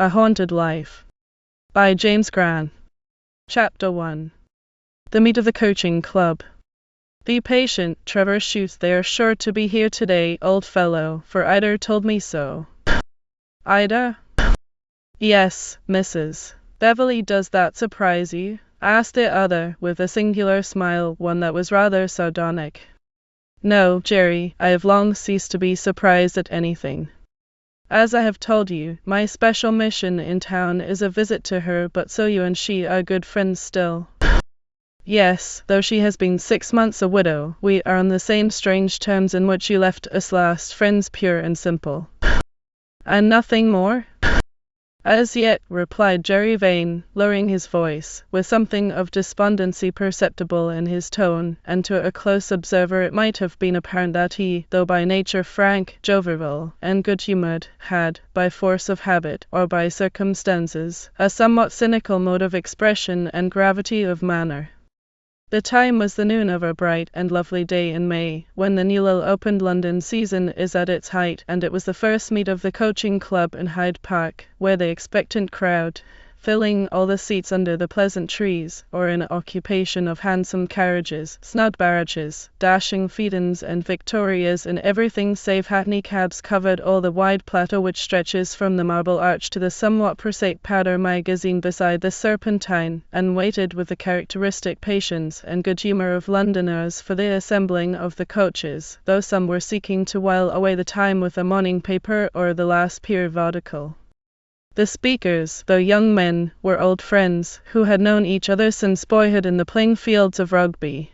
A Haunted Life by James Grant. Chapter 1. The Meet of the Coaching Club. Be patient, Trevor Chute. They are sure to be here today, old fellow, for Ida told me so. Ida? Yes, Mrs. Beverly. Does that surprise you? Asked the other, with a singular smile, one that was rather sardonic. No, Jerry, I have long ceased to be surprised at anything. As I have told you, my special mission in town is a visit to her, but so you and she are good friends still. Yes, though she has been 6 months a widow, we are on the same strange terms in which you left us last, friends pure and simple. And nothing more? As yet, replied Jerry Vane, lowering his voice, with something of despondency perceptible in his tone, and to a close observer it might have been apparent that he, though by nature frank, jovial, and good-humoured, had, by force of habit, or by circumstances, a somewhat cynical mode of expression and gravity of manner. The time was the noon of a bright and lovely day in May, when the newly opened London season is at its height, and it was the first meet of the coaching club in Hyde Park, where the expectant crowd, filling all the seats under the pleasant trees, or in occupation of handsome carriages, snug barrages, dashing phaetons and victorias, and everything save hackney cabs, covered all the wide plateau which stretches from the Marble Arch to the somewhat prosaic Powder Magazine beside the Serpentine, and waited with the characteristic patience and good humour of Londoners for the assembling of the coaches, though some were seeking to while away the time with a morning paper or the last periodical. The speakers, though young men, were old friends, who had known each other since boyhood in the playing fields of Rugby.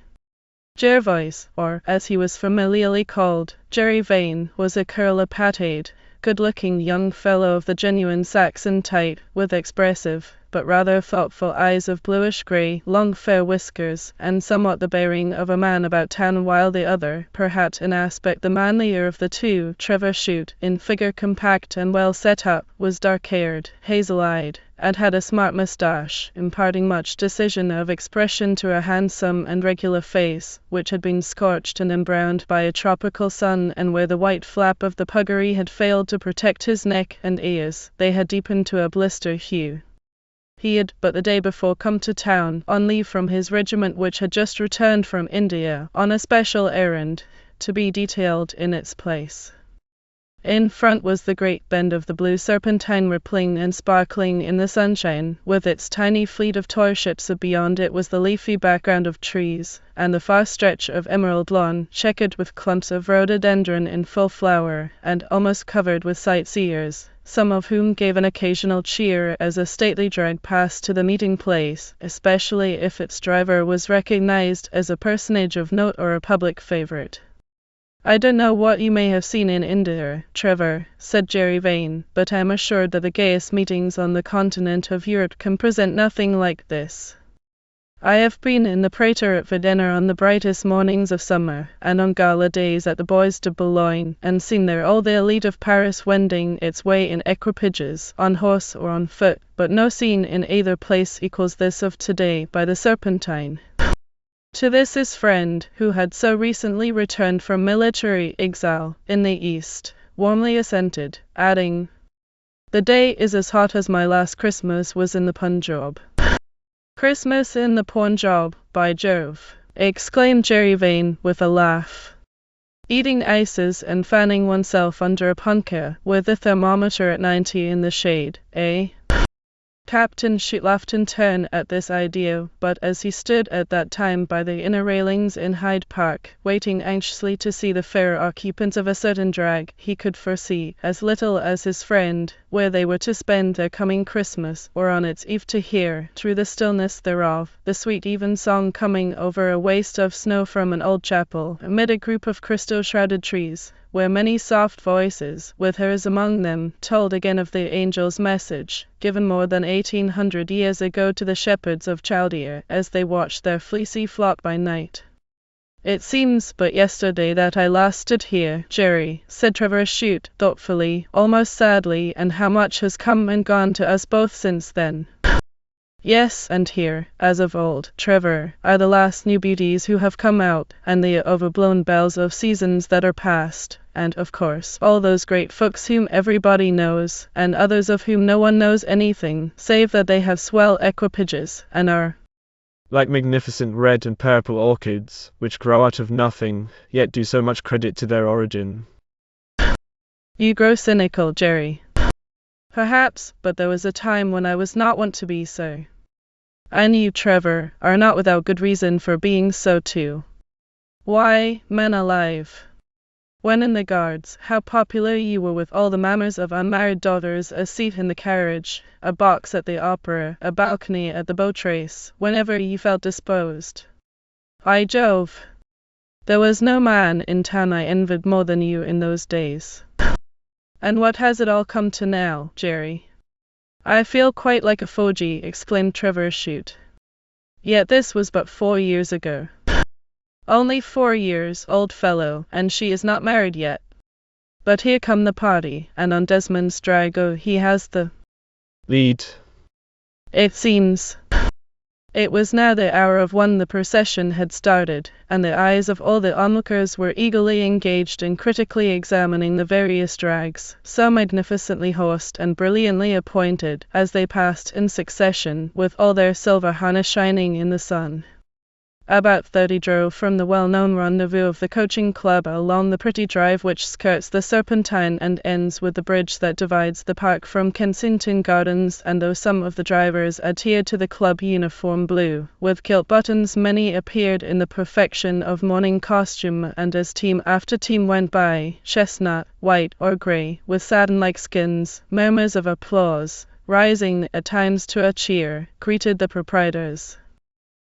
Jervois, or, as he was familiarly called, Jerry Vane, was a curly-pated, good-looking young fellow of the genuine Saxon type, with expressive, but rather thoughtful eyes of bluish-grey, long fair whiskers, and somewhat the bearing of a man about town, while the other, perhaps in aspect the manlier of the two, Trevor Chute, in figure compact and well set up, was dark-haired, hazel-eyed, and had a smart moustache, imparting much decision of expression to a handsome and regular face, which had been scorched and embrowned by a tropical sun, and where the white flap of the puggaree had failed to protect his neck and ears, they had deepened to a blister hue. He had but the day before come to town, on leave from his regiment which had just returned from India, on a special errand, to be detailed in its place. In front was the great bend of the blue Serpentine, rippling and sparkling in the sunshine, with its tiny fleet of toy ships. Beyond it was the leafy background of trees, and the far stretch of emerald lawn, checkered with clumps of rhododendron in full flower, and almost covered with sightseers, some of whom gave an occasional cheer as a stately drag passed to the meeting place, especially if its driver was recognized as a personage of note or a public favorite. I don't know what you may have seen in India, Trevor, said Jerry Vane, but I am assured that the gayest meetings on the continent of Europe can present nothing like this. I have been in the Prater at Vienna on the brightest mornings of summer, and on gala days at the Bois de Boulogne, and seen there all the elite of Paris wending its way in equipages, on horse or on foot, but no scene in either place equals this of today by the Serpentine. To this his friend, who had so recently returned from military exile in the East, warmly assented, adding, "The day is as hot as my last Christmas was in the Punjab." "Christmas in the Punjab, by Jove!" exclaimed Jerry Vane with a laugh. "Eating ices and fanning oneself under a punkah, with the thermometer at 90 in the shade, eh?" Captain Chute laughed in turn at this idea, but as he stood at that time by the inner railings in Hyde Park, waiting anxiously to see the fair occupants of a certain drag, he could foresee, as little as his friend, where they were to spend their coming Christmas, or on its eve to hear, through the stillness thereof, the sweet even song coming over a waste of snow from an old chapel, amid a group of crystal-shrouded trees, where many soft voices, with hers among them, told again of the angel's message, given more than 1800 years ago to the shepherds of Chaldea, as they watched their fleecy flock by night. "It seems but yesterday that I last stood here, Jerry," said Trevor Chute, thoughtfully, almost sadly, "and how much has come and gone to us both since then." "Yes, and here, as of old, Trevor, are the last new beauties who have come out, and the overblown bells of seasons that are past, and, of course, all those great folks whom everybody knows, and others of whom no one knows anything, save that they have swell equipages, and are like magnificent red and purple orchids, which grow out of nothing, yet do so much credit to their origin. You grow cynical, Jerry. Perhaps, but there was a time when I was not wont to be so. And you, Trevor, are not without good reason for being so too. Why, man alive! When in the Guards, how popular you were with all the mammas of unmarried daughters, a seat in the carriage, a box at the opera, a balcony at the boat race, whenever you felt disposed. By Jove! There was no man in town I envied more than you in those days. And what has it all come to now, Jerry? I feel quite like a fogey, exclaimed Trevor Chute. Yet this was but 4 years ago. Only 4 years, old fellow, and she is not married yet. But here come the party, and on Desmond's drago he has the lead. It seems. It was now the hour of 1. The procession had started, and the eyes of all the onlookers were eagerly engaged in critically examining the various drags, so magnificently horsed and brilliantly appointed, as they passed in succession, with all their silver harness shining in the sun. About 30 drove from the well-known rendezvous of the coaching club along the pretty drive which skirts the Serpentine and ends with the bridge that divides the park from Kensington Gardens, and though some of the drivers adhered to the club uniform blue, with gilt buttons, many appeared in the perfection of morning costume, and as team after team went by, chestnut, white, or grey, with satin-like skins, murmurs of applause, rising at times to a cheer, greeted the proprietors.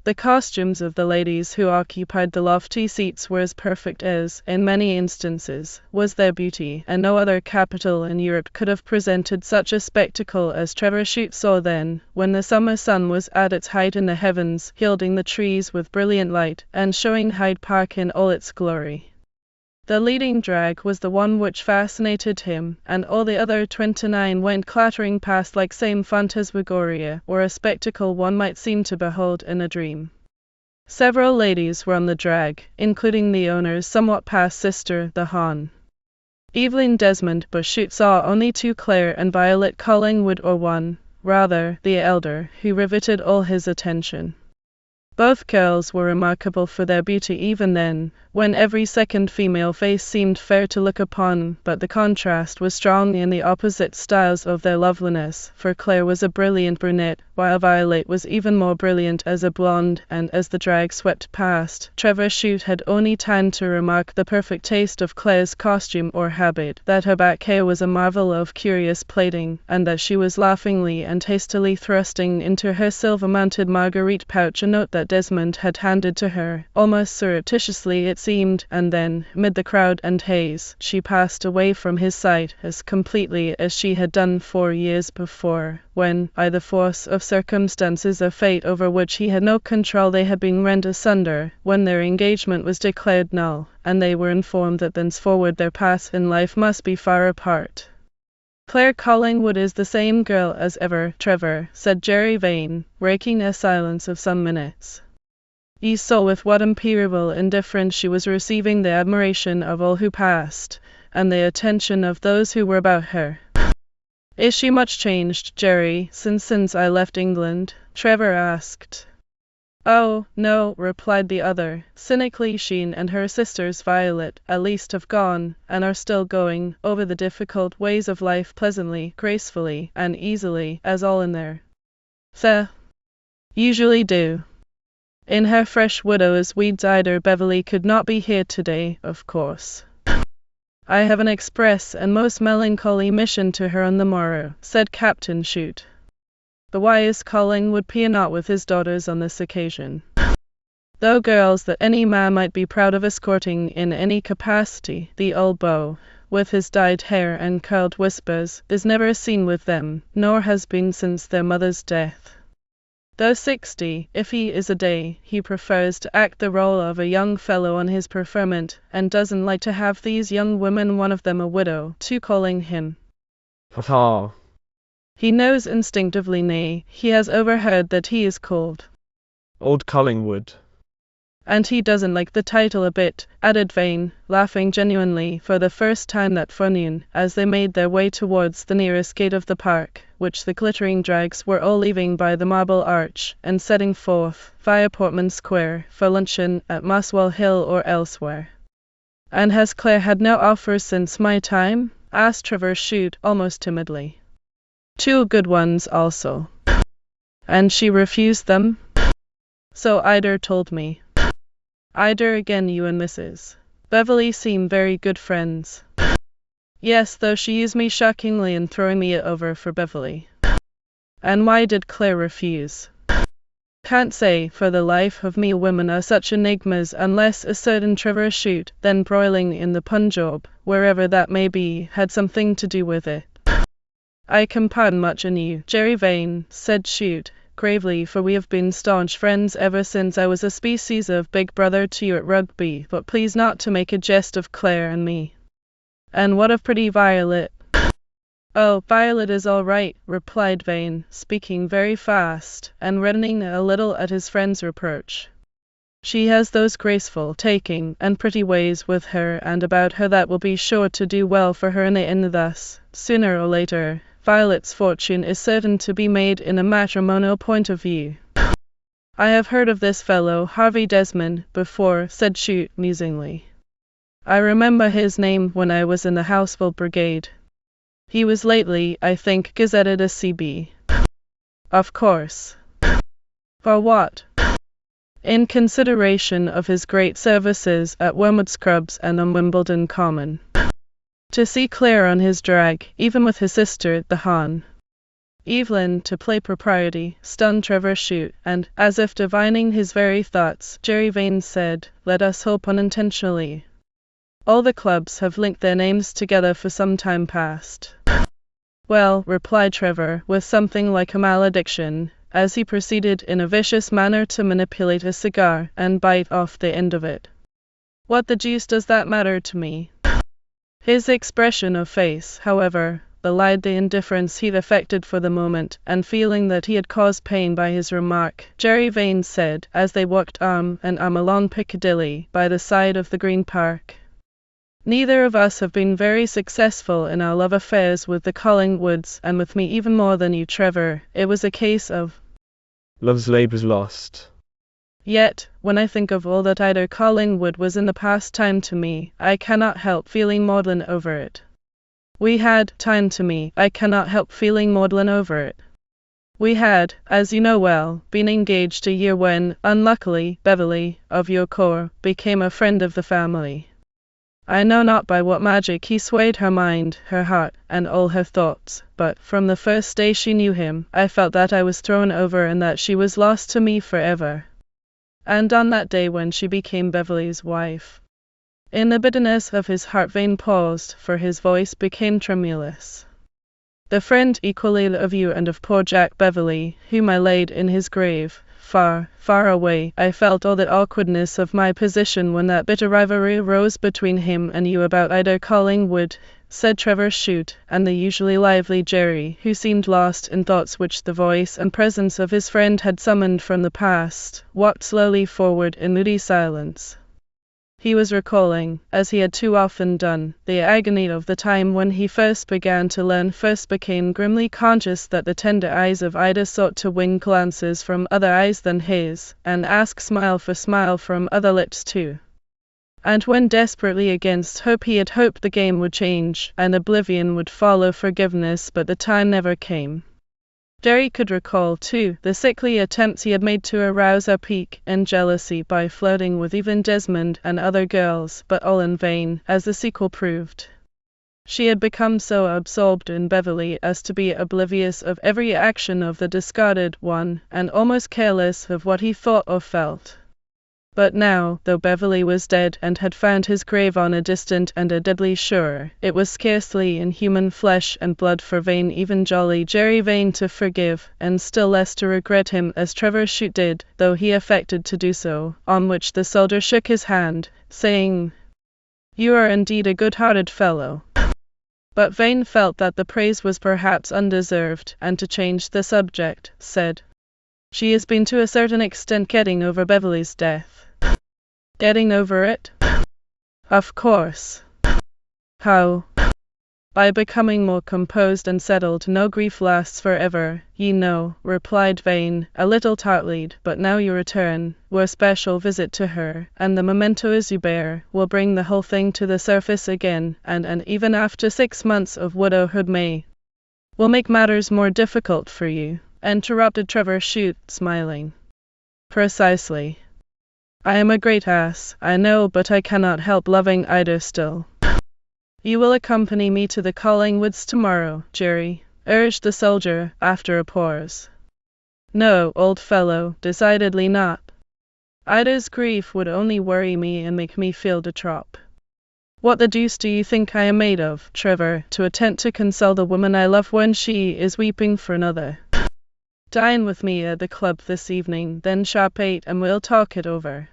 The costumes of the ladies who occupied the lofty seats were as perfect as, in many instances, was their beauty, and no other capital in Europe could have presented such a spectacle as Trevor Chute saw then, when the summer sun was at its height in the heavens, gilding the trees with brilliant light, and showing Hyde Park in all its glory. The leading drag was the one which fascinated him, and all the other 29 went clattering past like some phantasmagoria, or a spectacle one might seem to behold in a dream. Several ladies were on the drag, including the owner's somewhat past sister, the Hon. Evelyn Desmond, but Chute saw only 2, Claire and Violet Collingwood, or one, rather, the elder, who riveted all his attention. Both girls were remarkable for their beauty even then, when every second female face seemed fair to look upon, but the contrast was strong in the opposite styles of their loveliness, for Claire was a brilliant brunette, while Violet was even more brilliant as a blonde, and as the drag swept past, Trevor Chute had only time to remark the perfect taste of Claire's costume or habit, that her back hair was a marvel of curious plaiting, and that she was laughingly and hastily thrusting into her silver-mounted marguerite pouch a note that Desmond had handed to her, almost surreptitiously it seemed, and then, mid the crowd and haze, she passed away from his sight as completely as she had done 4 years before, when, by the force of circumstances of fate over which he had no control, they had been rent asunder, when their engagement was declared null, and they were informed that thenceforward their paths in life must be far apart. Claire Collingwood is the same girl as ever, Trevor, said Jerry Vane, breaking a silence of some minutes. You saw with what imperial indifference she was receiving the admiration of all who passed, and the attention of those who were about her. Is she much changed, Jerry, since I left England? Trevor asked. Oh, no, replied the other, cynically. She and her sisters Violet, at least, have gone, and are still going, over the difficult ways of life pleasantly, gracefully, and easily, as all in their usually do. In her fresh widow's weeds Ida Beverley could not be here today, of course. I have an express and most melancholy mission to her on the morrow, said Captain Chute. The wise Collingwood appear not with his daughters on this occasion. Though girls that any man might be proud of escorting in any capacity, the old beau, with his dyed hair and curled whiskers, is never seen with them, nor has been since their mother's death. Though 60, if he is a day, he prefers to act the role of a young fellow on his preferment, and doesn't like to have these young women, one of them a widow, too, calling him Papa. He knows instinctively, nay, he has overheard that he is called Old Collingwood. And he doesn't like the title a bit, added Vane, laughing genuinely for the first time that forenoon, as they made their way towards the nearest gate of the park, which the glittering drags were all leaving by the Marble Arch, and setting forth, via Portman Square, for luncheon at Muswell Hill or elsewhere. And has Claire had no offers since my time? Asked Trevor Chute, almost timidly. 2 good ones also. And she refused them? So Ida told me. Ida again, you and Mrs. Beverley seem very good friends. Yes, though she used me shockingly in throwing me over for Beverley. And why did Claire refuse? Can't say, for the life of me. Women are such enigmas, unless a certain Trevor Chute, then broiling in the Punjab, wherever that may be, had something to do with it. I can pardon much in you, Jerry Vane, said Chute gravely, for we have been staunch friends ever since I was a species of big brother to you at rugby, but please not to make a jest of Claire and me. And what of pretty Violet? Oh, Violet is all right, replied Vane, speaking very fast, and reddening a little at his friend's reproach. She has those graceful, taking, and pretty ways with her and about her that will be sure to do well for her in the end. Thus, sooner or later, Violet's fortune is certain to be made in a matrimonial point of view. I have heard of this fellow, Harvey Desmond, before, said Chute musingly. I remember his name when I was in the Houseville Brigade. He was lately, I think, gazetted a CB. Of course. For what? In consideration of his great services at Wormwood Scrubs and on Wimbledon Common. To see Claire on his drag, even with his sister, the Hon. Evelyn, to play propriety, stunned Trevor Chute, and, as if divining his very thoughts, Jerry Vane said, let us hope unintentionally. All the clubs have linked their names together for some time past. Well, replied Trevor, with something like a malediction, as he proceeded in a vicious manner to manipulate a cigar and bite off the end of it. What the deuce does that matter to me? His expression of face, however, belied the indifference he'd affected for the moment, and feeling that he had caused pain by his remark, Jerry Vane said, as they walked arm in arm along Piccadilly, by the side of the Green Park. Neither of us have been very successful in our love affairs with the Collingwoods, and with me even more than you, Trevor. It was a case of love's labour's lost. Yet, when I think of all that Ida Collingwood was in the past time to me, I cannot help feeling maudlin over it. We had, time to me, I cannot help feeling maudlin over it. We had, as you know well, been engaged a year when, unluckily, Beverley, of your corps, became a friend of the family. I know not by what magic he swayed her mind, her heart, and all her thoughts, but, from the first day she knew him, I felt that I was thrown over and that she was lost to me forever. And on that day when she became Beverley's wife, in the bitterness of his heart Vane paused, for his voice became tremulous. The friend equally of you and of poor Jack Beverley, whom I laid in his grave, far, far away, I felt all the awkwardness of my position when that bitter rivalry arose between him and you about Ida Collingwood, said Trevor Chute, and the usually lively Jerry, who seemed lost in thoughts which the voice and presence of his friend had summoned from the past, walked slowly forward in moody silence. He was recalling, as he had too often done, the agony of the time when he first became grimly conscious that the tender eyes of Ida sought to win glances from other eyes than his, and ask smile for smile from other lips too. And when desperately against hope he had hoped the game would change, and oblivion would follow forgiveness, but the time never came. Jerry could recall, too, the sickly attempts he had made to arouse her pique and jealousy by flirting with even Desmond and other girls, but all in vain, as the sequel proved. She had become so absorbed in Beverley as to be oblivious of every action of the discarded one, and almost careless of what he thought or felt. But now, though Beverley was dead and had found his grave on a distant and a deadly shore, it was scarcely in human flesh and blood for Vane, even jolly Jerry Vane, to forgive, and still less to regret him as Trevor Chute did, though he affected to do so, on which the soldier shook his hand, saying, "You are indeed a good-hearted fellow." But Vane felt that the praise was perhaps undeserved, and to change the subject, said, "She has been to a certain extent getting over Beverley's death." Getting over it? Of course. How? By becoming more composed and settled. No grief lasts forever, ye know, replied Vane, a little tartly, but now you return, your special visit to her, and the mementos you bear, will bring the whole thing to the surface again, and even after 6 months of widowhood will make matters more difficult for you, interrupted Trevor Chute, smiling. Precisely. I am a great ass, I know, but I cannot help loving Ida still. You will accompany me to the Collingwoods tomorrow, Jerry, urged the soldier, after a pause. No, old fellow, decidedly not. Ida's grief would only worry me and make me feel de trop. What the deuce do you think I am made of, Trevor, to attempt to console the woman I love when she is weeping for another? Dine with me at the club this evening, then sharp 8, and we'll talk it over.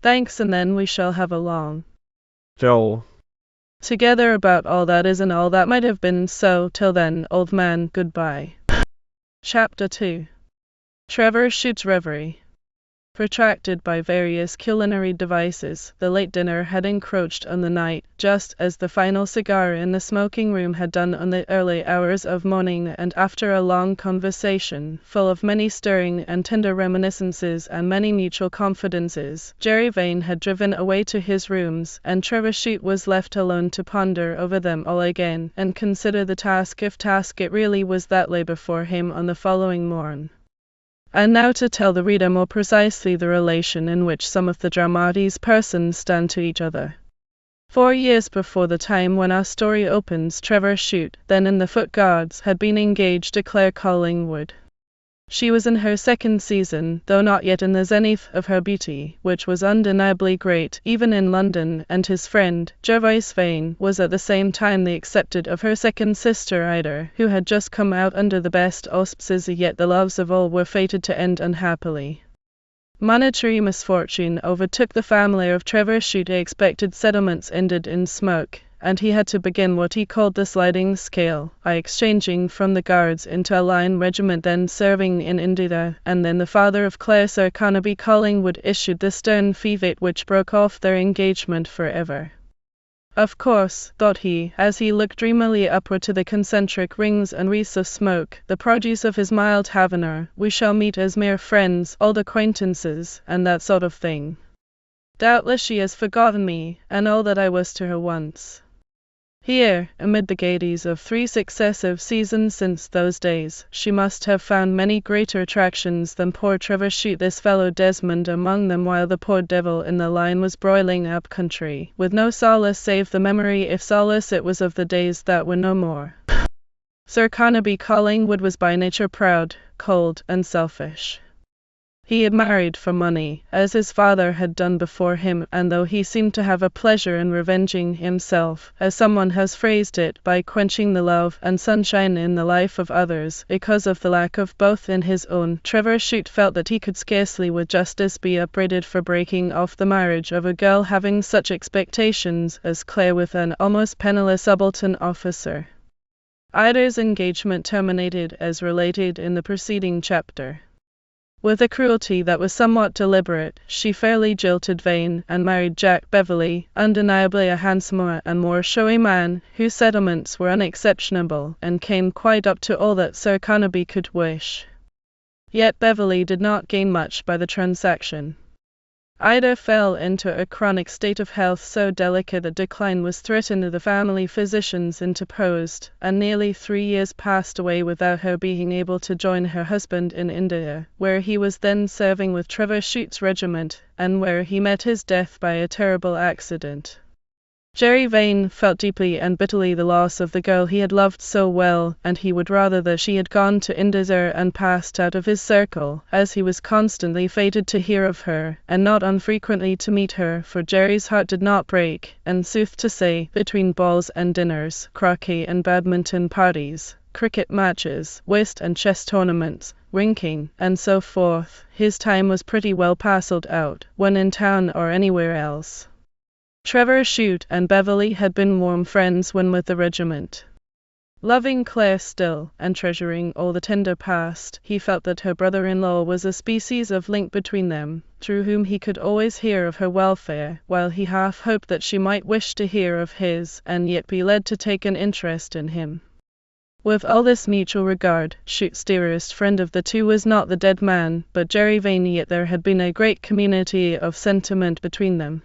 Thanks, and then we shall have a long Joel. together about all that is and all that might have been. So, till then, old man, goodbye. Chapter 2. Trevor Chute's reverie. Protracted by various culinary devices, the late dinner had encroached on the night, just as the final cigar in the smoking room had done on the early hours of morning, and after a long conversation, full of many stirring and tender reminiscences and many mutual confidences, Jerry Vane had driven away to his rooms, and Trevor Chute was left alone to ponder over them all again, and consider the task, if task it really was, that lay before him on the following morn. And now to tell the reader more precisely the relation in which some of the dramatis persons stand to each other. 4 years before the time when our story opens, Trevor Chute, then in the Foot Guards, had been engaged to Claire Collingwood. She was in her second season, though not yet in the zenith of her beauty, which was undeniably great, even in London, and his friend, Gervase Vane, was at the same time the accepted of her second sister Ida, who had just come out under the best auspices, yet the loves of all were fated to end unhappily. Monetary misfortune overtook the family of Trevor Chute. Expected settlements ended in smoke, and he had to begin what he called the sliding scale, by exchanging from the Guards into a line regiment, then serving in India, and then the father of Claire, Sir Carnaby Collingwood, issued the stern fiat which broke off their engagement forever. Of course, thought he, as he looked dreamily upward to the concentric rings and wreaths of smoke, the produce of his mild Taverner, we shall meet as mere friends, old acquaintances, and that sort of thing. Doubtless she has forgotten me, and all that I was to her once. Here, amid the gaieties of 3 successive seasons since those days, she must have found many greater attractions than poor Trevor Chute, this fellow Desmond among them, while the poor devil in the line was broiling up country, with no solace save the memory, if solace it was, of the days that were no more. Sir Carnaby Collingwood was by nature proud, cold, and selfish. He had married for money, as his father had done before him, and though he seemed to have a pleasure in revenging himself, as someone has phrased it, by quenching the love and sunshine in the life of others, because of the lack of both in his own, Trevor Chute felt that he could scarcely with justice be upbraided for breaking off the marriage of a girl having such expectations as Claire with an almost penniless subaltern officer. Ida's engagement terminated as related in the preceding chapter. With a cruelty that was somewhat deliberate, she fairly jilted Vane, and married Jack Beverley, undeniably a handsomer and more showy man, whose settlements were unexceptionable, and came quite up to all that Sir Carnaby could wish. Yet Beverley did not gain much by the transaction. Ida fell into a chronic state of health so delicate that decline was threatened. The family physicians interposed, and nearly 3 years passed away without her being able to join her husband in India, where he was then serving with Trevor Chute's regiment, and where he met his death by a terrible accident. Jerry Vane felt deeply and bitterly the loss of the girl he had loved so well, and he would rather that she had gone to India and passed out of his circle, as he was constantly fated to hear of her, and not unfrequently to meet her, for Jerry's heart did not break, and sooth to say, between balls and dinners, croquet and badminton parties, cricket matches, whist and chess tournaments, rinking, and so forth, his time was pretty well passed out, when in town or anywhere else. Trevor Chute and Beverley had been warm friends when with the regiment. Loving Claire still, and treasuring all the tender past, he felt that her brother-in-law was a species of link between them, through whom he could always hear of her welfare, while he half hoped that she might wish to hear of his, and yet be led to take an interest in him. With all this mutual regard, Chute's dearest friend of the two was not the dead man, but Jerry Vane, yet there had been a great community of sentiment between them.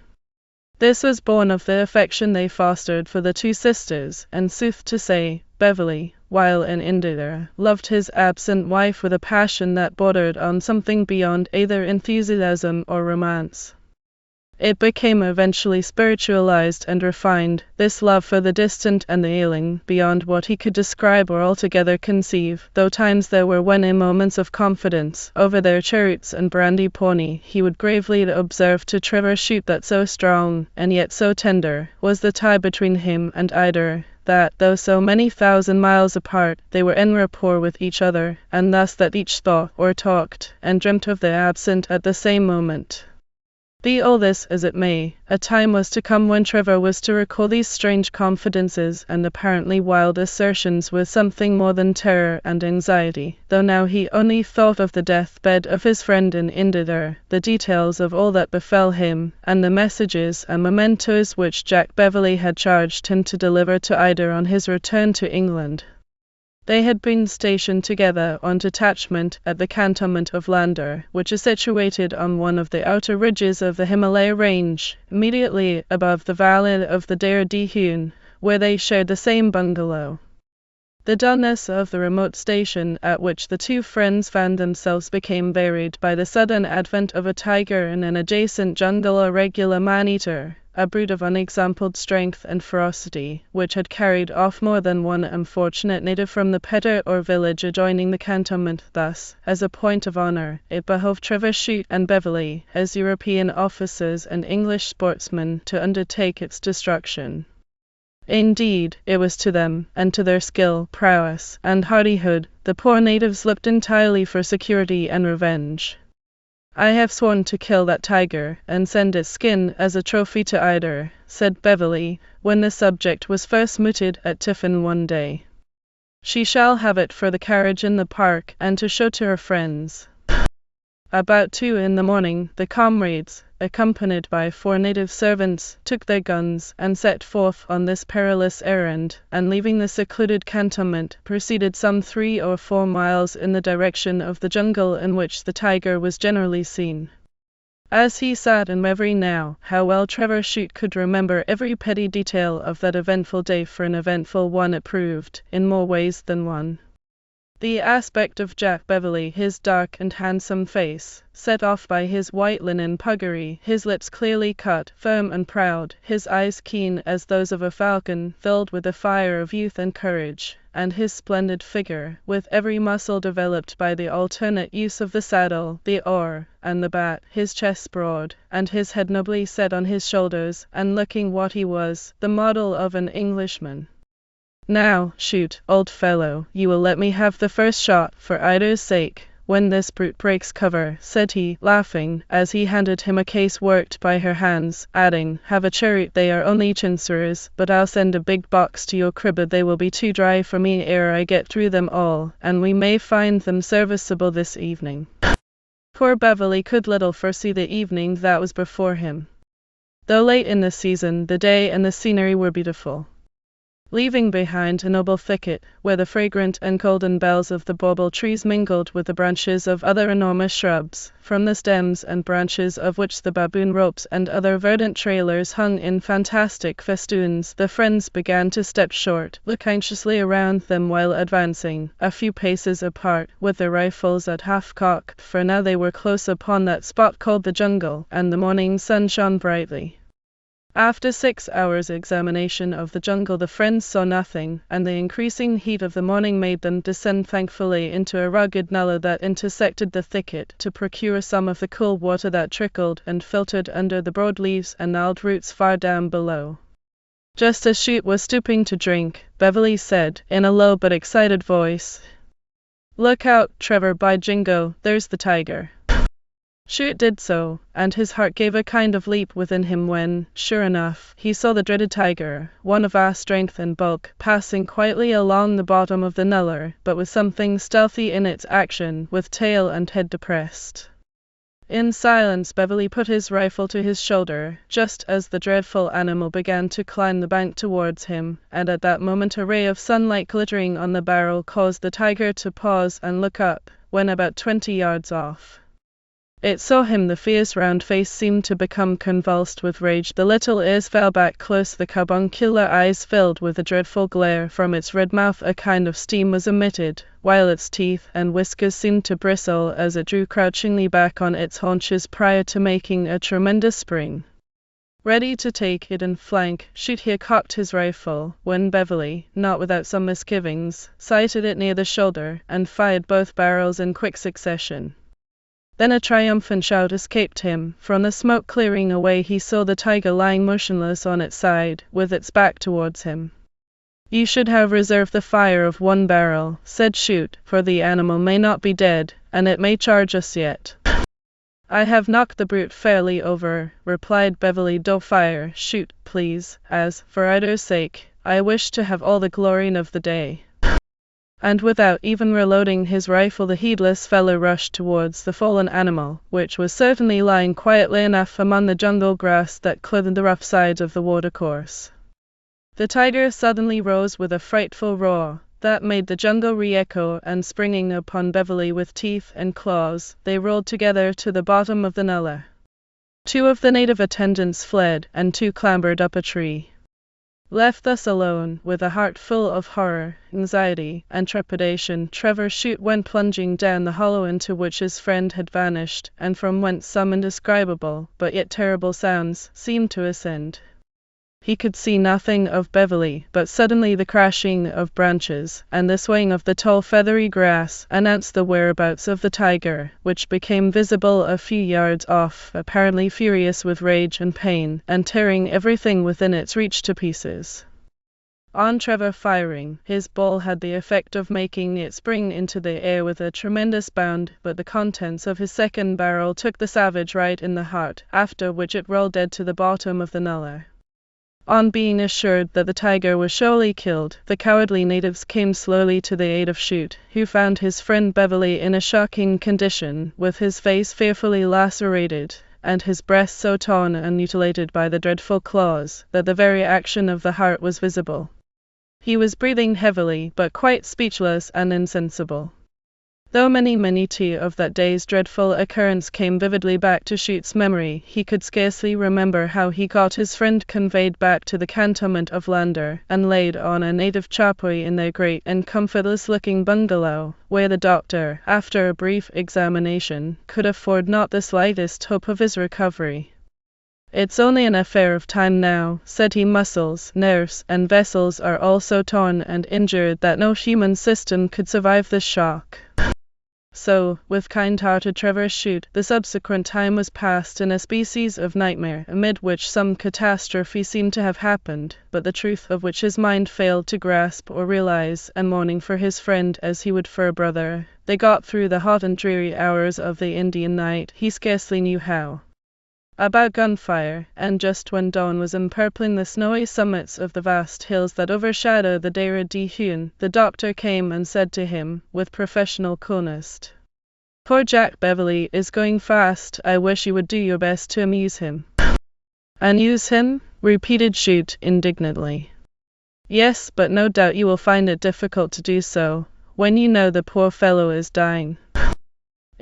This was born of the affection they fostered for the two sisters, and sooth to say, Beverley, while in India, loved his absent wife with a passion that bordered on something beyond either enthusiasm or romance. It became eventually spiritualized and refined, this love for the distant and the ailing, beyond what he could describe or altogether conceive, though times there were when in moments of confidence, over their cheroots and brandy pony, he would gravely observe to Trevor Chute that so strong, and yet so tender, was the tie between him and Ida, that, though so many thousand miles apart, they were en rapport with each other, and thus that each thought, or talked, and dreamt of the absent at the same moment. Be all this as it may, a time was to come when Trevor was to recall these strange confidences and apparently wild assertions with something more than terror and anxiety, though now he only thought of the death-bed of his friend in India, the details of all that befell him, and the messages and mementos which Jack Beverley had charged him to deliver to Ida on his return to England. They had been stationed together on detachment at the cantonment of Landar, which is situated on one of the outer ridges of the Himalaya range, immediately above the valley of the Dare de Hun, where they shared the same bungalow. The dullness of the remote station at which the two friends found themselves became varied by the sudden advent of a tiger in an adjacent jungle, a regular man-eater, a brute of unexampled strength and ferocity, which had carried off more than one unfortunate native from the pedder or village adjoining the cantonment. Thus, as a point of honour, it behoved Trevor Chute and Beverley, as European officers and English sportsmen, to undertake its destruction. Indeed, it was to them, and to their skill, prowess, and hardihood, the poor natives looked entirely for security and revenge. "I have sworn to kill that tiger, and send its skin as a trophy to Ida," said Beverley, when the subject was first mooted at tiffin one day. "She shall have it for the carriage in the park, and to show to her friends." About 2 in the morning, the comrades, accompanied by 4 native servants, took their guns, and set forth on this perilous errand, and leaving the secluded cantonment, proceeded some 3 or 4 miles in the direction of the jungle in which the tiger was generally seen. As he sat in reverie now, how well Trevor Chute could remember every petty detail of that eventful day, for an eventful one it proved, in more ways than one. The aspect of Jack Beverley, his dark and handsome face, set off by his white linen puggree, his lips clearly cut, firm and proud, his eyes keen as those of a falcon, filled with the fire of youth and courage, and his splendid figure, with every muscle developed by the alternate use of the saddle, the oar, and the bat, his chest broad, and his head nobly set on his shoulders, and looking what he was, the model of an Englishman. "Now, Chute, old fellow, you will let me have the first shot, for Ida's sake, when this brute breaks cover," said he, laughing, as he handed him a case worked by her hands, adding, "Have a cheroot, they are only chinsaras, but I'll send a big box to your crib, they will be too dry for me ere I get through them all, and we may find them serviceable this evening." Poor Beverley could little foresee the evening that was before him. Though late in the season, the day and the scenery were beautiful. Leaving behind a noble thicket, where the fragrant and golden bells of the bauble trees mingled with the branches of other enormous shrubs, from the stems and branches of which the baboon ropes and other verdant trailers hung in fantastic festoons, the friends began to step short, look anxiously around them while advancing, a few paces apart, with their rifles at half-cock, for now they were close upon that spot called the jungle, and the morning sun shone brightly. After 6 hours' examination of the jungle, the friends saw nothing, and the increasing heat of the morning made them descend thankfully into a rugged nullah that intersected the thicket, to procure some of the cool water that trickled and filtered under the broad leaves and gnarled roots far down below. Just as Chute was stooping to drink, Beverley said, in a low but excited voice, "Look out, Trevor, by jingo, there's the tiger." Chute did so, and his heart gave a kind of leap within him when, sure enough, he saw the dreaded tiger, one of vast strength and bulk, passing quietly along the bottom of the nullah, but with something stealthy in its action, with tail and head depressed. In silence Beverly put his rifle to his shoulder, just as the dreadful animal began to climb the bank towards him, and at that moment a ray of sunlight glittering on the barrel caused the tiger to pause and look up, when about 20 yards off. It saw him. The fierce round face seemed to become convulsed with rage. The little ears fell back close. The carbuncular eyes filled with a dreadful glare. From its red mouth a kind of steam was emitted, while its teeth and whiskers seemed to bristle as it drew crouchingly back on its haunches prior to making a tremendous spring. Ready to take it in flank, Chute here cocked his rifle, when Beverly, not without some misgivings, sighted it near the shoulder, and fired both barrels in quick succession. Then a triumphant shout escaped him. From the smoke clearing away he saw the tiger lying motionless on its side, with its back towards him. "You should have reserved the fire of one barrel," said Chute, "for the animal may not be dead, and it may charge us yet." "I have knocked the brute fairly over," replied Beverly. "Don't fire, Chute, please, as, for either's sake, I wish to have all the glory of the day." And without even reloading his rifle the heedless fellow rushed towards the fallen animal, which was certainly lying quietly enough among the jungle grass that clothed the rough sides of the watercourse. The tiger suddenly rose with a frightful roar that made the jungle re-echo, and springing upon Beverly with teeth and claws, they rolled together to the bottom of the nullah. 2 of the native attendants fled, and 2 clambered up a tree. Left thus alone, with a heart full of horror, anxiety, and trepidation, Trevor Chute went plunging down the hollow into which his friend had vanished, and from whence some indescribable, but yet terrible sounds, seemed to ascend. He could see nothing of Beverly, but suddenly the crashing of branches, and the swaying of the tall feathery grass, announced the whereabouts of the tiger, which became visible a few yards off, apparently furious with rage and pain, and tearing everything within its reach to pieces. On Trevor firing, his ball had the effect of making it spring into the air with a tremendous bound, but the contents of his second barrel took the savage right in the heart, after which it rolled dead to the bottom of the nullah. On being assured that the tiger was surely killed, the cowardly natives came slowly to the aid of Chute, who found his friend Beverly in a shocking condition, with his face fearfully lacerated, and his breast so torn and mutilated by the dreadful claws, that the very action of the heart was visible. He was breathing heavily, but quite speechless and insensible. Though many of that day's dreadful occurrence came vividly back to Chute's memory, he could scarcely remember how he got his friend conveyed back to the cantonment of Lander, and laid on a native charpoy in their great and comfortless-looking bungalow, where the doctor, after a brief examination, could afford not the slightest hope of his recovery. "It's only an affair of time now," said he. "Muscles, nerves, and vessels are all so torn and injured that no human system could survive this shock." So, with kind-hearted Trevor Chute, the subsequent time was passed in a species of nightmare, amid which some catastrophe seemed to have happened, but the truth of which his mind failed to grasp or realize, and mourning for his friend as he would for a brother, they got through the hot and dreary hours of the Indian night, he scarcely knew how. About gunfire, and just when dawn was empurpling the snowy summits of the vast hills that overshadow the Daira de Huon, the doctor came and said to him, with professional coolness, "Poor Jack Beverly is going fast. I wish you would do your best to amuse him." "Amuse him?" repeated Chute indignantly. "Yes, but no doubt you will find it difficult to do so, when you know the poor fellow is dying."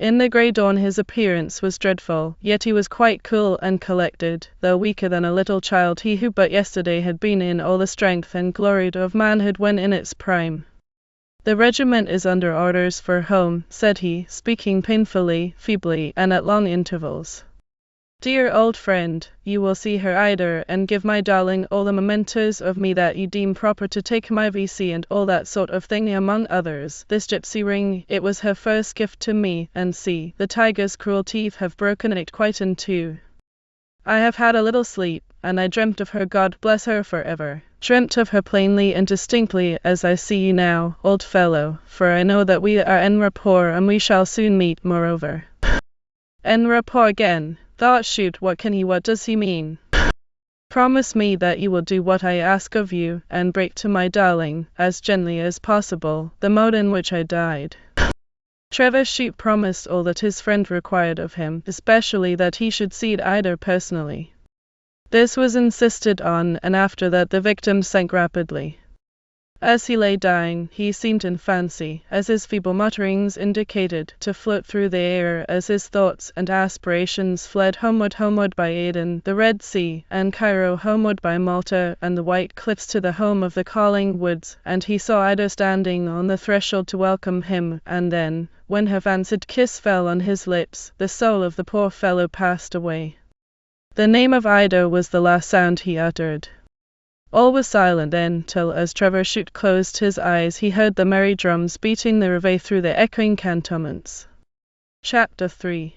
In the grey dawn his appearance was dreadful, yet he was quite cool and collected, though weaker than a little child, he who but yesterday had been in all the strength and glory of manhood when in its prime. "The regiment is under orders for home," said he, speaking painfully, feebly, and at long intervals. "Dear old friend, you will see her either, and give my darling all the mementos of me that you deem proper to take my VC and all that sort of thing, among others, this gypsy ring. It was her first gift to me, and see, the tiger's cruel teeth have broken it quite in two. I have had a little sleep, and I dreamt of her, God bless her forever. Dreamt of her plainly and distinctly as I see you now, old fellow, for I know that we are en rapport and we shall soon meet, moreover. En rapport again, thought Chute, what does he mean? Promise me that you will do what I ask of you, and break to my darling, as gently as possible, the mode in which I died. Trevor Chute promised all that his friend required of him, especially that he should see Ida personally. This was insisted on, and after that the victim sank rapidly. As he lay dying, he seemed in fancy, as his feeble mutterings indicated, to float through the air as his thoughts and aspirations fled homeward by Aden, the Red Sea, and Cairo, homeward by Malta and the white cliffs to the home of the calling woods, and he saw Ida standing on the threshold to welcome him, and then, when her fancied kiss fell on his lips, the soul of the poor fellow passed away. The name of Ida was the last sound he uttered. All was silent then, till as Trevor Chute closed his eyes he heard the merry drums beating the reveille through the echoing cantonments. Chapter 3.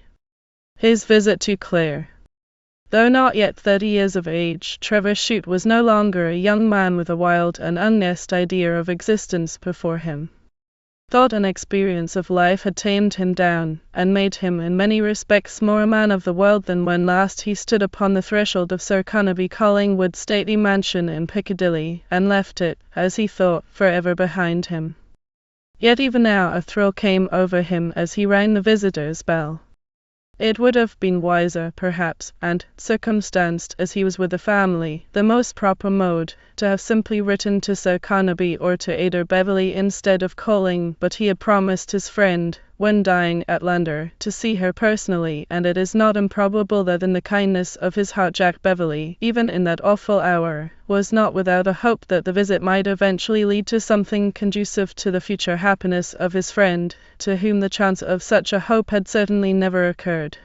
His visit to Claire. Though not yet 30 years of age, Trevor Chute was no longer a young man with a wild and unnest idea of existence before him. Thought and experience of life had tamed him down, and made him in many respects more a man of the world than when last he stood upon the threshold of Sir Carnaby Collingwood's stately mansion in Piccadilly, and left it, as he thought, forever behind him. Yet even now a thrill came over him as he rang the visitor's bell. It would have been wiser, perhaps, and, circumstanced as he was with the family, the most proper mode, to have simply written to Sir Carnaby or to Ada Beverley instead of calling, but he had promised his friend, when dying at Lander, to see her personally, and it is not improbable that in the kindness of his heart Jack Beverley, even in that awful hour, was not without a hope that the visit might eventually lead to something conducive to the future happiness of his friend, to whom the chance of such a hope had certainly never occurred.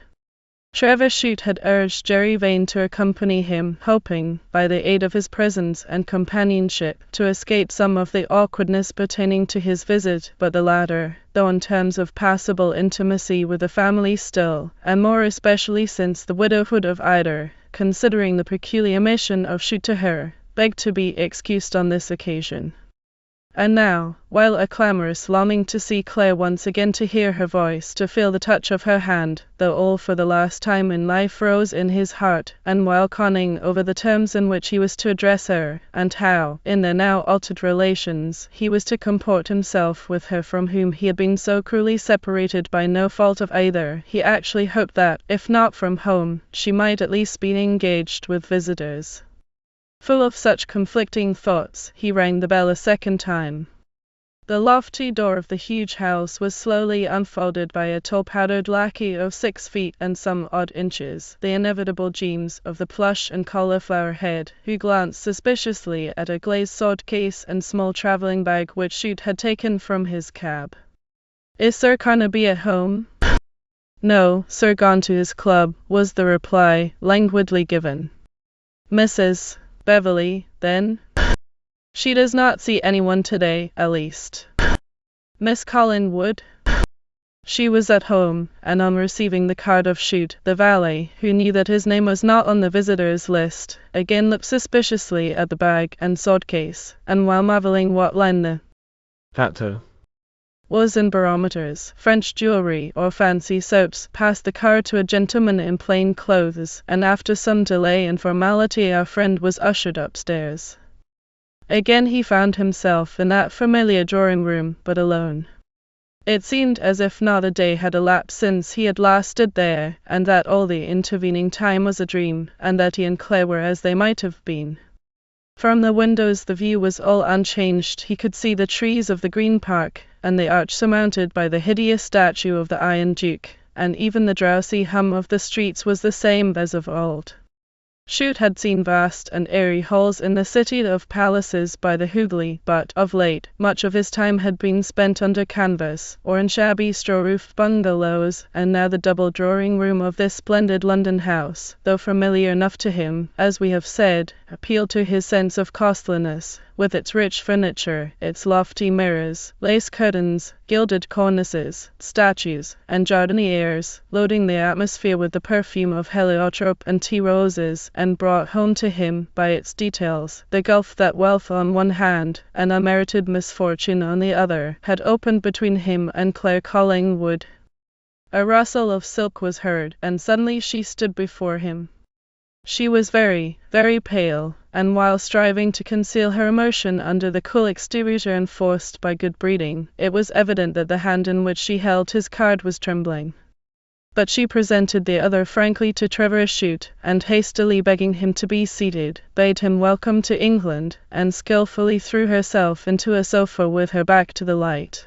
Trevor Chute had urged Jerry Vane to accompany him, hoping, by the aid of his presence and companionship, to escape some of the awkwardness pertaining to his visit, but the latter, though on terms of passable intimacy with the family still, and more especially since the widowhood of Ida, considering the peculiar mission of Chute to her, begged to be excused on this occasion. And now, while a clamorous longing to see Claire once again, to hear her voice, to feel the touch of her hand, though all for the last time in life, rose in his heart, and while conning over the terms in which he was to address her, and how, in their now altered relations, he was to comport himself with her from whom he had been so cruelly separated by no fault of either, he actually hoped that, if not from home, she might at least be engaged with visitors. Full of such conflicting thoughts, he rang the bell a second time. The lofty door of the huge house was slowly unfolded by a tall powdered lackey of 6 feet and some odd inches, the inevitable Jeeves of the plush and cauliflower head, who glanced suspiciously at a glazed sword case and small travelling bag which Chute had taken from his cab. "Is Sir Carnaby at home?" "No, sir, gone to his club," was the reply, languidly given. "Mrs. Beverley, then?" "She does not see anyone today, at least." "Miss Collingwood?" She was at home, and on receiving the card of Chute, the valet, who knew that his name was not on the visitors' list, again looked suspiciously at the bag and sword case, and while marvelling what line the Factor was in barometers, French jewellery, or fancy soaps, passed the card to a gentleman in plain clothes, and after some delay and formality our friend was ushered upstairs. Again he found himself in that familiar drawing-room, but alone. It seemed as if not a day had elapsed since he had last stood there, and that all the intervening time was a dream, and that he and Claire were as they might have been. From the windows the view was all unchanged. He could see the trees of the Green Park, and the arch surmounted by the hideous statue of the Iron Duke, and even the drowsy hum of the streets was the same as of old. Chute had seen vast and airy halls in the city of palaces by the Hooghly, but, of late, much of his time had been spent under canvas, or in shabby straw-roofed bungalows, and now the double drawing-room of this splendid London house, though familiar enough to him, as we have said, appealed to his sense of costliness, with its rich furniture, its lofty mirrors, lace curtains, gilded cornices, statues, and jardinières, loading the atmosphere with the perfume of heliotrope and tea roses, and brought home to him, by its details, the gulf that wealth on one hand, and unmerited misfortune on the other, had opened between him and Claire Collingwood. A rustle of silk was heard, and suddenly she stood before him. She was very, very pale, and while striving to conceal her emotion under the cool exterior enforced by good breeding, it was evident that the hand in which she held his card was trembling. But she presented the other frankly to Trevor Chute, and hastily begging him to be seated, bade him welcome to England, and skilfully threw herself into a sofa with her back to the light.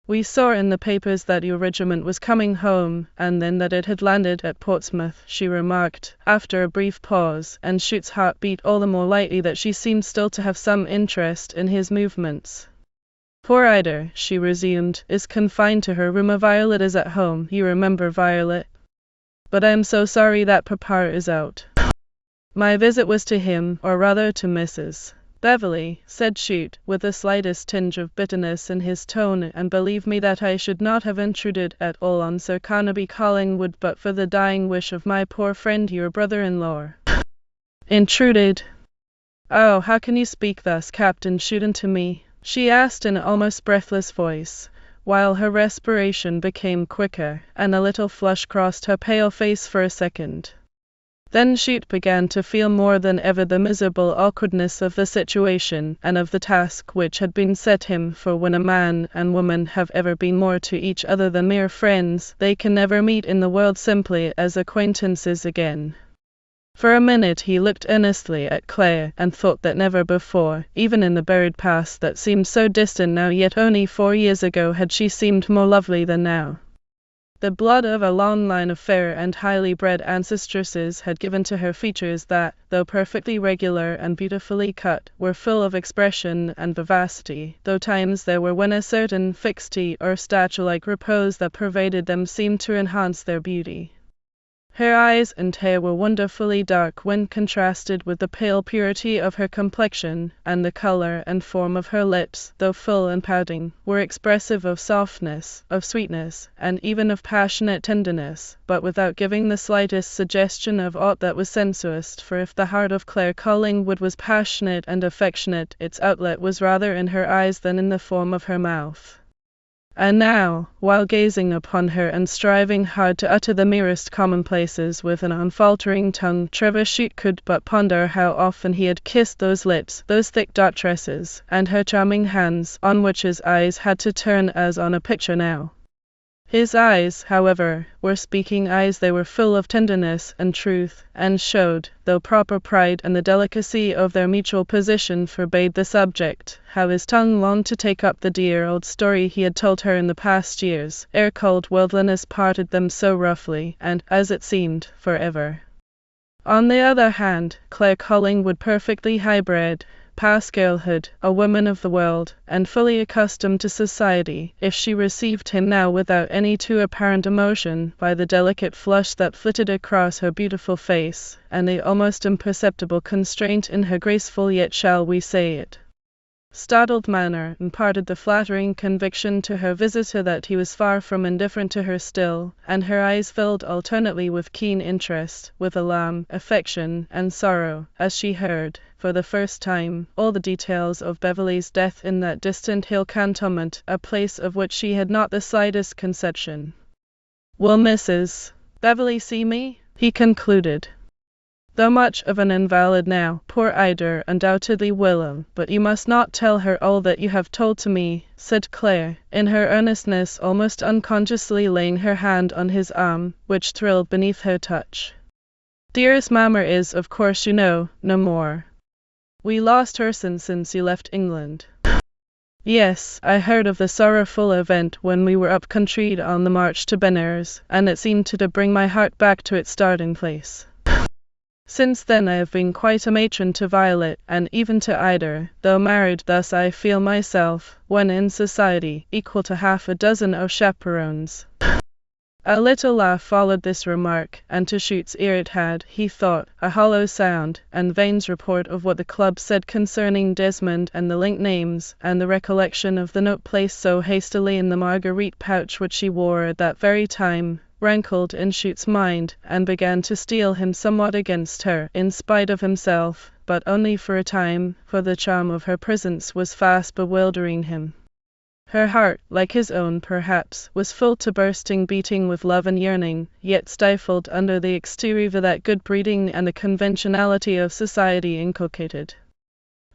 "We saw in the papers that your regiment was coming home, and then that it had landed at Portsmouth," she remarked, after a brief pause, and Chute's heart beat all the more lightly that she seemed still to have some interest in his movements. "Poor Ida," she resumed, "is confined to her room. Violet is at home. You remember Violet? But I am so sorry that Papa is out. My visit was to him, or rather to Mrs. Beverley," said Chute, with the slightest tinge of bitterness in his tone, "and believe me that I should not have intruded at all on Sir Carnaby Collingwood but for the dying wish of my poor friend your brother-in-law." "Intruded? Oh, how can you speak thus, Captain Chute, to me?" she asked in an almost breathless voice, while her respiration became quicker, and a little flush crossed her pale face for a second. Then Chute began to feel more than ever the miserable awkwardness of the situation, and of the task which had been set him, for when a man and woman have ever been more to each other than mere friends, they can never meet in the world simply as acquaintances again. For a minute he looked earnestly at Claire, and thought that never before, even in the buried past that seemed so distant now, yet only 4 years ago, had she seemed more lovely than now. The blood of a long line of fair and highly bred ancestresses had given to her features that, though perfectly regular and beautifully cut, were full of expression and vivacity, though times there were when a certain fixity or statue-like repose that pervaded them seemed to enhance their beauty. Her eyes and hair were wonderfully dark when contrasted with the pale purity of her complexion, and the color and form of her lips, though full and pouting, were expressive of softness, of sweetness, and even of passionate tenderness, but without giving the slightest suggestion of aught that was sensuous, for if the heart of Claire Collingwood was passionate and affectionate, its outlet was rather in her eyes than in the form of her mouth. And now, while gazing upon her and striving hard to utter the merest commonplaces with an unfaltering tongue, Trevor Chute could but ponder how often he had kissed those lips, those thick dark tresses, and her charming hands, on which his eyes had to turn as on a picture now. His eyes, however, were speaking eyes. They were full of tenderness and truth, and showed, though proper pride and the delicacy of their mutual position forbade the subject, how his tongue longed to take up the dear old story he had told her in the past years, ere cold worldliness parted them so roughly, and, as it seemed, forever. On the other hand, Claire Collingwood, perfectly high-bred, past girlhood, a woman of the world, and fully accustomed to society, if she received him now without any too apparent emotion, by the delicate flush that flitted across her beautiful face, and the almost imperceptible constraint in her graceful, yet shall we say it, startled manner, imparted the flattering conviction to her visitor that he was far from indifferent to her still, and her eyes filled alternately with keen interest, with alarm, affection, and sorrow, as she heard, for the first time, all the details of Beverley's death in that distant hill cantonment, a place of which she had not the slightest conception. "Will Mrs. Beverley see me?" he concluded. "Though much of an invalid now, poor Ida undoubtedly will, but you must not tell her all that you have told to me," said Claire, in her earnestness almost unconsciously laying her hand on his arm, which thrilled beneath her touch. "Dearest mamma is, of course you know, no more. We lost her since you left England." "Yes, I heard of the sorrowful event when we were up country on the march to Benares, and it seemed to bring my heart back to its starting place. Since then I have been quite a matron to Violet, and even to Ida, though married. Thus I feel myself, when in society, equal to half a dozen of chaperones." A little laugh followed this remark, and to Chute's ear it had, he thought, a hollow sound, and Vane's report of what the club said concerning Desmond and the linked names, and the recollection of the note placed so hastily in the marguerite pouch which she wore at that very time, rankled in Chute's mind, and began to steel him somewhat against her, in spite of himself, but only for a time, for the charm of her presence was fast bewildering him. Her heart, like his own perhaps, was full to bursting, beating with love and yearning, yet stifled under the exterior that good breeding and the conventionality of society inculcated.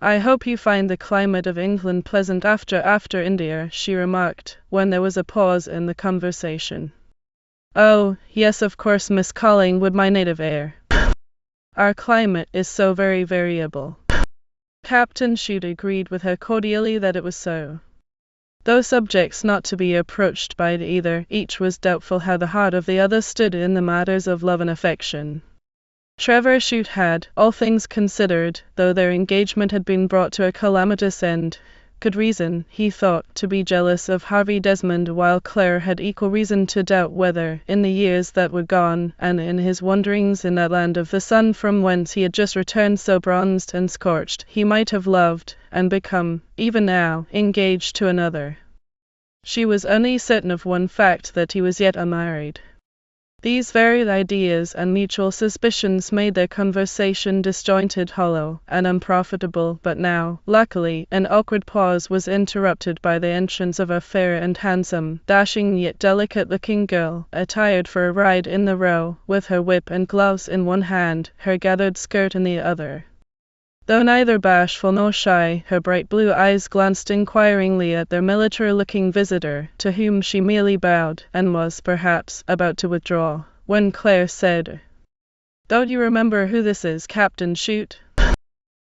"I hope you find the climate of England pleasant after India," she remarked, when there was a pause in the conversation. "Oh, yes, of course, Miss Collingwood, my native air. Our climate is so very variable." Captain Chute agreed with her cordially that it was so. Though subjects not to be approached by either, each was doubtful how the heart of the other stood in the matters of love and affection. Trevor Chute had, all things considered, though their engagement had been brought to a calamitous end, good reason, he thought, to be jealous of Harvey Desmond, while Claire had equal reason to doubt whether, in the years that were gone, and in his wanderings in that land of the sun from whence he had just returned so bronzed and scorched, he might have loved, and become, even now, engaged to another. She was only certain of one fact, that he was yet unmarried. These varied ideas and mutual suspicions made their conversation disjointed, hollow, and unprofitable, but now, luckily, an awkward pause was interrupted by the entrance of a fair and handsome, dashing yet delicate-looking girl, attired for a ride in the Row, with her whip and gloves in one hand, her gathered skirt in the other. Though neither bashful nor shy, her bright blue eyes glanced inquiringly at their military-looking visitor, to whom she merely bowed, and was, perhaps, about to withdraw, when Claire said, "Don't you remember who this is, Captain Chute?"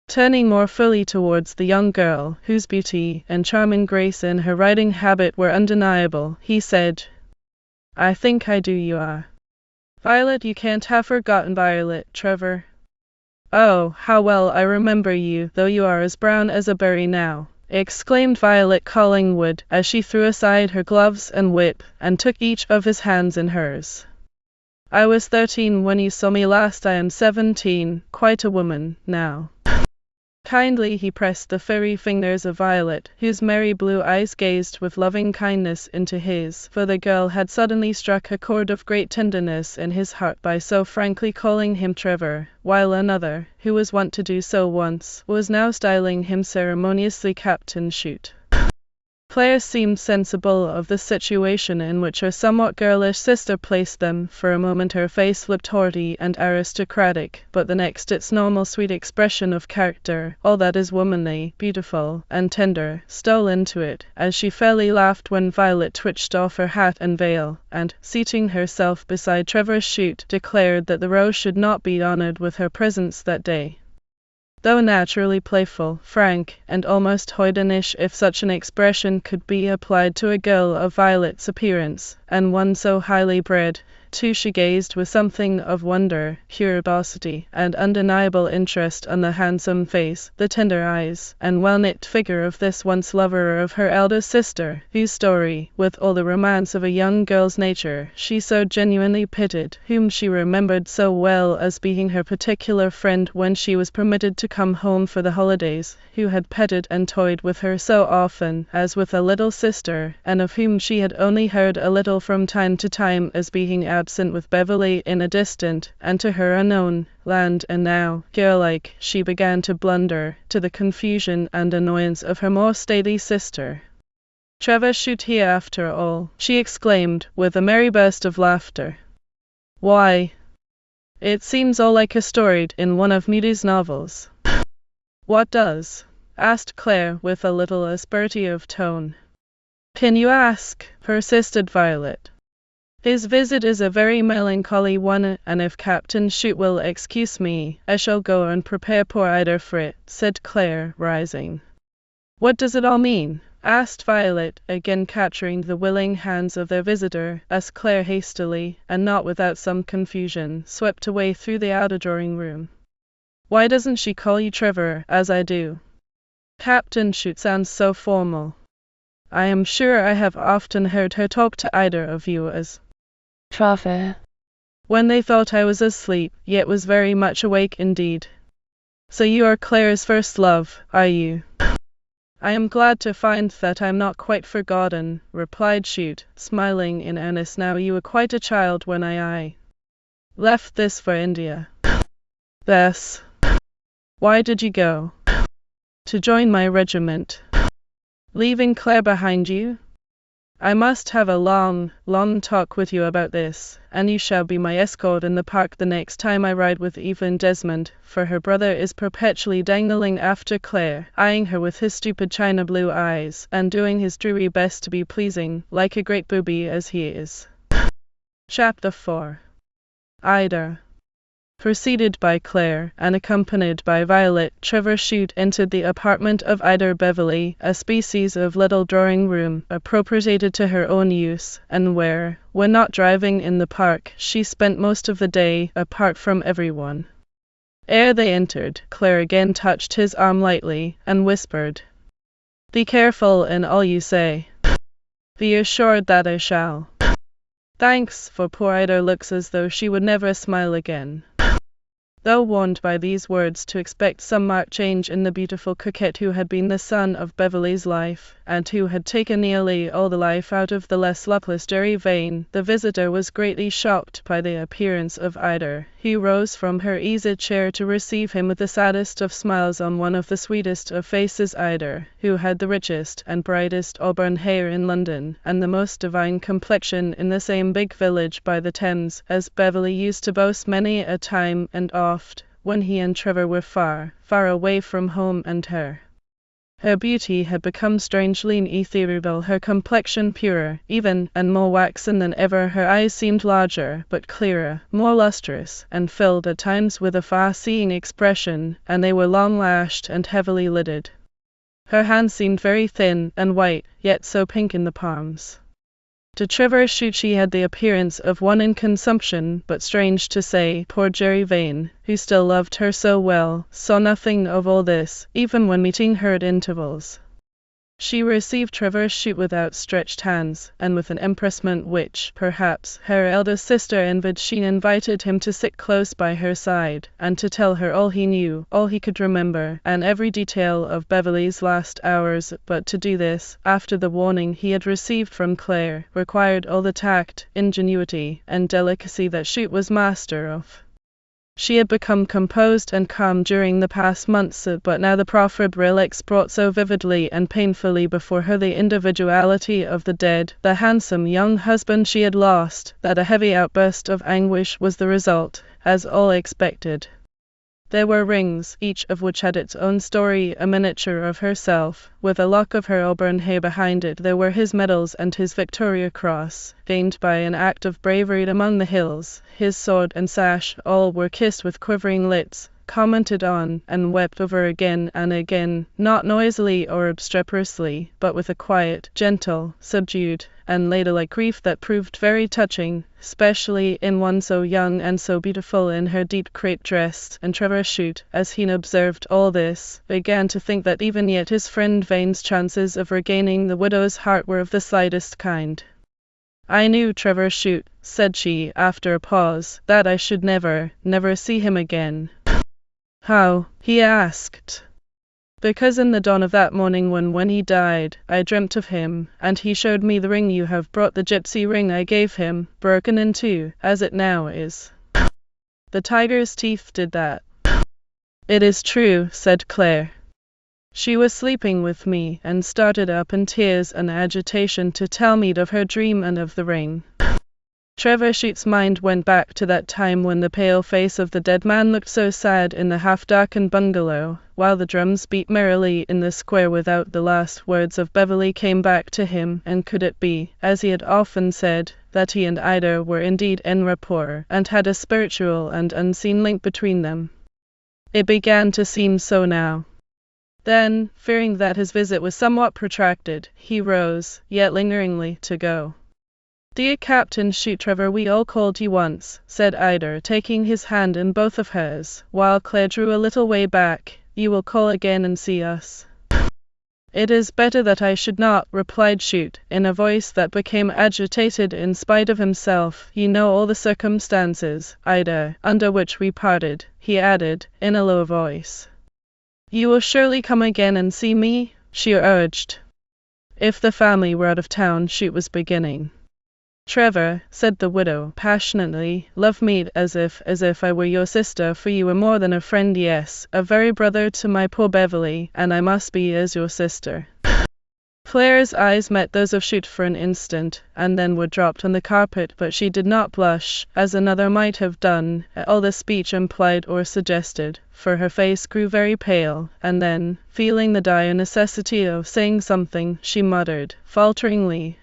Turning more fully towards the young girl, whose beauty and charm and grace in her riding habit were undeniable, he said, "I think I do. You are Violet. You can't have forgotten Violet, Trevor." "Oh, how well I remember you, though you are as brown as a berry now," exclaimed Violet Collingwood, as she threw aside her gloves and whip, and took each of his hands in hers. "I was 13 when you saw me last. I am 17, quite a woman, now." Kindly he pressed the furry fingers of Violet, whose merry blue eyes gazed with loving kindness into his, for the girl had suddenly struck a chord of great tenderness in his heart by so frankly calling him Trevor, while another, who was wont to do so once, was now styling him ceremoniously Captain Chute. Claire seemed sensible of the situation in which her somewhat girlish sister placed them. For a moment her face looked haughty and aristocratic, but the next its normal sweet expression of character, all that is womanly, beautiful, and tender, stole into it, as she fairly laughed when Violet twitched off her hat and veil, and, seating herself beside Trevor Chute, declared that the Row should not be honoured with her presence that day. Though naturally playful, frank, and almost hoydenish, if such an expression could be applied to a girl of Violet's appearance, and one so highly bred, too, she gazed with something of wonder, curiosity, and undeniable interest on the handsome face, the tender eyes, and well-knit figure of this once lover of her elder sister, whose story, with all the romance of a young girl's nature, she so genuinely pitied, whom she remembered so well as being her particular friend when she was permitted to come home for the holidays, who had petted and toyed with her so often as with a little sister, and of whom she had only heard a little from time to time as being absent with Beverley in a distant, and to her unknown, land, and now, girl-like, she began to blunder, to the confusion and annoyance of her more stately sister. "Trevor Chute here after all," she exclaimed, with a merry burst of laughter. "Why, it seems all like a story in one of Mudi's novels." "What does?" asked Claire, with a little asperity of tone. "Can you ask?" persisted Violet. "His visit is a very melancholy one, and if Captain Chute will excuse me, I shall go and prepare poor Ida for it," said Claire, rising. "What does it all mean?" asked Violet, again capturing the willing hands of their visitor, as Claire hastily, and not without some confusion, swept away through the outer drawing-room. "Why doesn't she call you Trevor, as I do? Captain Chute sounds so formal. I am sure I have often heard her talk to Ida of you as Trevor, when they thought I was asleep, yet was very much awake indeed. So you are Claire's first love, are you?" "I am glad to find that I am not quite forgotten," replied Chute, smiling in earnest. "Now you were quite a child when I left this for India." "Yes. Why did you go?" "To join my regiment." Leaving Claire behind you? I must have a long, long talk with you about this, and you shall be my escort in the park the next time I ride with Evelyn Desmond, for her brother is perpetually dangling after Claire, eyeing her with his stupid china blue eyes, and doing his dreary best to be pleasing, like a great booby as he is. Chapter 4. Ida. Preceded by Claire, and accompanied by Violet, Trevor Chute entered the apartment of Ida Beverley, a species of little drawing-room, appropriated to her own use, and where, when not driving in the park, she spent most of the day, apart from everyone. Ere they entered, Claire again touched his arm lightly, and whispered, "Be careful in all you say." "Be assured that I shall." "Thanks," for poor Ida looks as though she would never smile again. Though warned by these words to expect some marked change in the beautiful coquette who had been the sun of Beverley's life, and who had taken nearly all the life out of the less luckless Jerry Vane, the visitor was greatly shocked by the appearance of Ida, who rose from her easy chair to receive him with the saddest of smiles on one of the sweetest of faces. Ida, who had the richest and brightest auburn hair in London, and the most divine complexion in the same big village by the Thames, as Beverley used to boast many a time and oft, when he and Trevor were far, far away from home and her. Her beauty had become strangely ethereal, her complexion purer, even, and more waxen than ever. Her eyes seemed larger, but clearer, more lustrous, and filled at times with a far-seeing expression, and they were long-lashed and heavily lidded. Her hands seemed very thin and white, yet so pink in the palms. To Trevor Chute she had the appearance of one in consumption, but strange to say, poor Jerry Vane, who still loved her so well, saw nothing of all this, even when meeting her at intervals. She received Trevor Chute with outstretched hands, and with an empressement which, perhaps, her eldest sister envied. She invited him to sit close by her side, and to tell her all he knew, all he could remember, and every detail of Beverley's last hours. But to do this, after the warning he had received from Claire, required all the tact, ingenuity, and delicacy that Chute was master of. She had become composed and calm during the past months, but now the proffered relics brought so vividly and painfully before her the individuality of the dead, the handsome young husband she had lost, that a heavy outburst of anguish was the result, as all expected. There were rings, each of which had its own story, a miniature of herself, with a lock of her auburn hair behind it. There were his medals and his Victoria Cross, gained by an act of bravery among the hills, his sword and sash. All were kissed with quivering lips, commented on, and wept over again and again, not noisily or obstreperously, but with a quiet, gentle, subdued, and ladylike grief that proved very touching, especially in one so young and so beautiful in her deep crepe dress. And Trevor Chute, as he observed all this, began to think that even yet his friend Vane's chances of regaining the widow's heart were of the slightest kind. "I knew, Trevor Chute," said she, after a pause, "that I should never, never see him again." "How?" he asked. "Because in the dawn of that morning when he died, I dreamt of him, and he showed me the ring you have brought, the gypsy ring I gave him, broken in two, as it now is. The tiger's teeth did that." "It is true," said Claire. "She was sleeping with me, and started up in tears and agitation to tell me of her dream and of the ring." Trevor Chute's mind went back to that time when the pale face of the dead man looked so sad in the half-darkened bungalow, while the drums beat merrily in the square without. The last words of Beverley came back to him, and could it be, as he had often said, that he and Ida were indeed en rapport, and had a spiritual and unseen link between them? It began to seem so now. Then, fearing that his visit was somewhat protracted, he rose, yet lingeringly, to go. "Dear Captain Chute, Trevor, we all called you once," said Ida, taking his hand in both of hers, while Claire drew a little way back. "You will call again and see us." "It is better that I should not," replied Chute, in a voice that became agitated in spite of himself. "You know all the circumstances, Ida, under which we parted," he added, in a low voice. "You will surely come again and see me?" she urged. "If the family were out of town," Chute was beginning. "Trevor," said the widow, passionately, "love me as if I were your sister, for you are more than a friend, yes, a very brother to my poor Beverley, and I must be as your sister." Claire's eyes met those of Chute for an instant, and then were dropped on the carpet, but she did not blush, as another might have done, at all the speech implied or suggested, for her face grew very pale, and then, feeling the dire necessity of saying something, she muttered, falteringly,